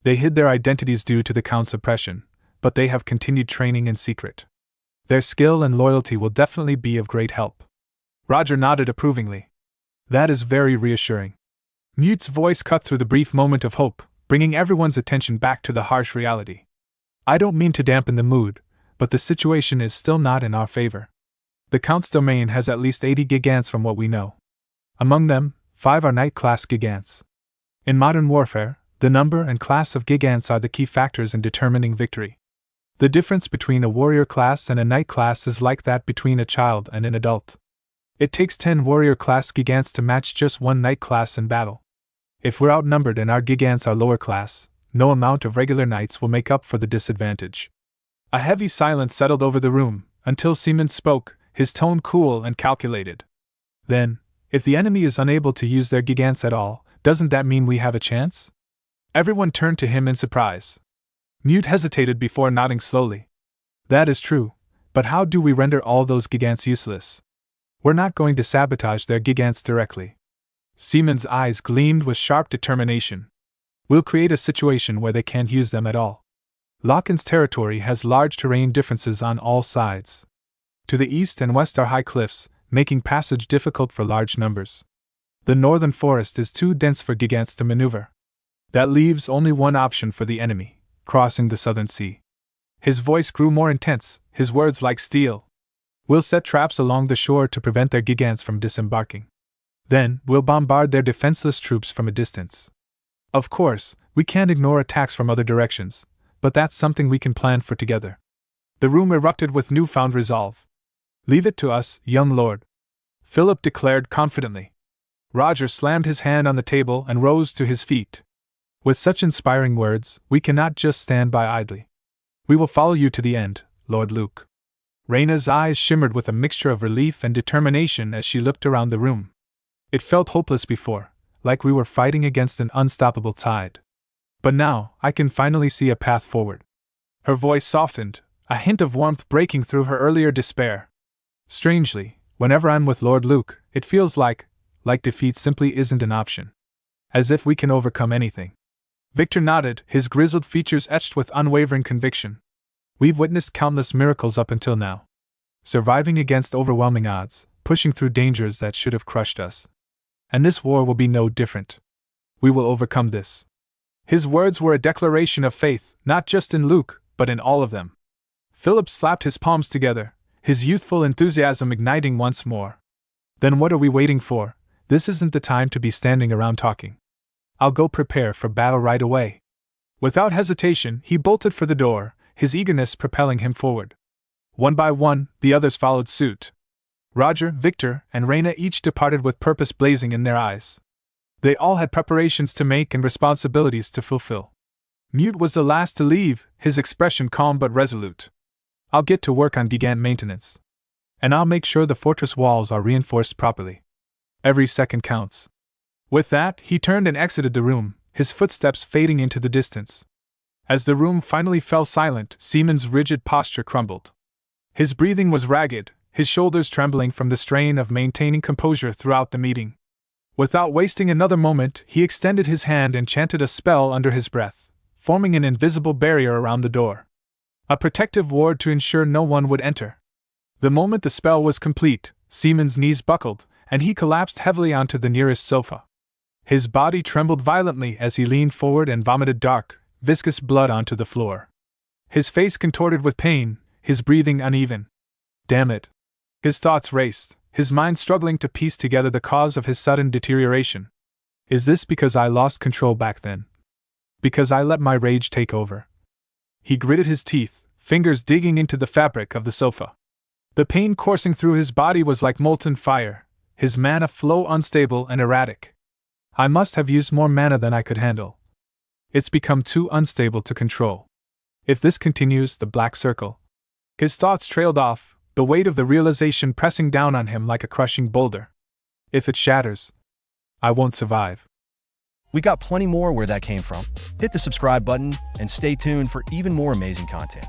They hid their identities due to the Count's oppression, but they have continued training in secret. Their skill and loyalty will definitely be of great help. Roger nodded approvingly. That is very reassuring. Mute's voice cut through the brief moment of hope, bringing everyone's attention back to the harsh reality. I don't mean to dampen the mood, but the situation is still not in our favor. The Count's domain has at least 80 Gigants from what we know. Among them, 5 are Knight-class Gigants. In modern warfare, the number and class of Gigants are the key factors in determining victory. The difference between a warrior class and a knight class is like that between a child and an adult. It takes 10 warrior class Gigants to match just 1 knight class in battle. If we're outnumbered and our Gigants are lower class, no amount of regular knights will make up for the disadvantage. A heavy silence settled over the room, until Seaman spoke, his tone cool and calculated. Then, if the enemy is unable to use their Gigants at all, doesn't that mean we have a chance? Everyone turned to him in surprise. Mute hesitated before nodding slowly. That is true, but how do we render all those Gigants useless? We're not going to sabotage their Gigants directly. Seaman's eyes gleamed with sharp determination. We'll create a situation where they can't use them at all. Locken's territory has large terrain differences on all sides. To the east and west are high cliffs, making passage difficult for large numbers. The northern forest is too dense for Gigants to maneuver. That leaves only one option for the enemy, crossing the southern sea. His voice grew more intense, his words like steel. We'll set traps along the shore to prevent their Gigants from disembarking. Then, we'll bombard their defenseless troops from a distance. Of course, we can't ignore attacks from other directions, but that's something we can plan for together. The room erupted with newfound resolve. Leave it to us, young lord, Philip declared confidently. Roger slammed his hand on the table and rose to his feet. With such inspiring words, we cannot just stand by idly. We will follow you to the end, Lord Luke. Raina's eyes shimmered with a mixture of relief and determination as she looked around the room. It felt hopeless before, like we were fighting against an unstoppable tide. But now, I can finally see a path forward. Her voice softened, a hint of warmth breaking through her earlier despair. Strangely, whenever I'm with Lord Luke, it feels like defeat simply isn't an option. As if we can overcome anything. Victor nodded, his grizzled features etched with unwavering conviction. We've witnessed countless miracles up until now. Surviving against overwhelming odds, pushing through dangers that should have crushed us. And this war will be no different. We will overcome this. His words were a declaration of faith, not just in Luke, but in all of them. Philip slapped his palms together, his youthful enthusiasm igniting once more. Then what are we waiting for? This isn't the time to be standing around talking. I'll go prepare for battle right away. Without hesitation, he bolted for the door, his eagerness propelling him forward. One by one, the others followed suit. Roger, Victor, and Raina each departed with purpose blazing in their eyes. They all had preparations to make and responsibilities to fulfill. Mute was the last to leave, his expression calm but resolute. I'll get to work on Gigant maintenance. And I'll make sure the fortress walls are reinforced properly. Every second counts. With that, he turned and exited the room, his footsteps fading into the distance. As the room finally fell silent, Seaman's rigid posture crumbled. His breathing was ragged, his shoulders trembling from the strain of maintaining composure throughout the meeting. Without wasting another moment, he extended his hand and chanted a spell under his breath, forming an invisible barrier around the door. A protective ward to ensure no one would enter. The moment the spell was complete, Seaman's knees buckled, and he collapsed heavily onto the nearest sofa. His body trembled violently as he leaned forward and vomited dark, viscous blood onto the floor. His face contorted with pain, his breathing uneven. Damn it. His thoughts raced, his mind struggling to piece together the cause of his sudden deterioration. Is this because I lost control back then? Because I let my rage take over? He gritted his teeth, fingers digging into the fabric of the sofa. The pain coursing through his body was like molten fire, his mana flow unstable and erratic. I must have used more mana than I could handle. It's become too unstable to control. If this continues, the black circle. His thoughts trailed off, the weight of the realization pressing down on him like a crushing boulder. If it shatters, I won't survive. We got plenty more where that came from. Hit the subscribe button and stay tuned for even more amazing content.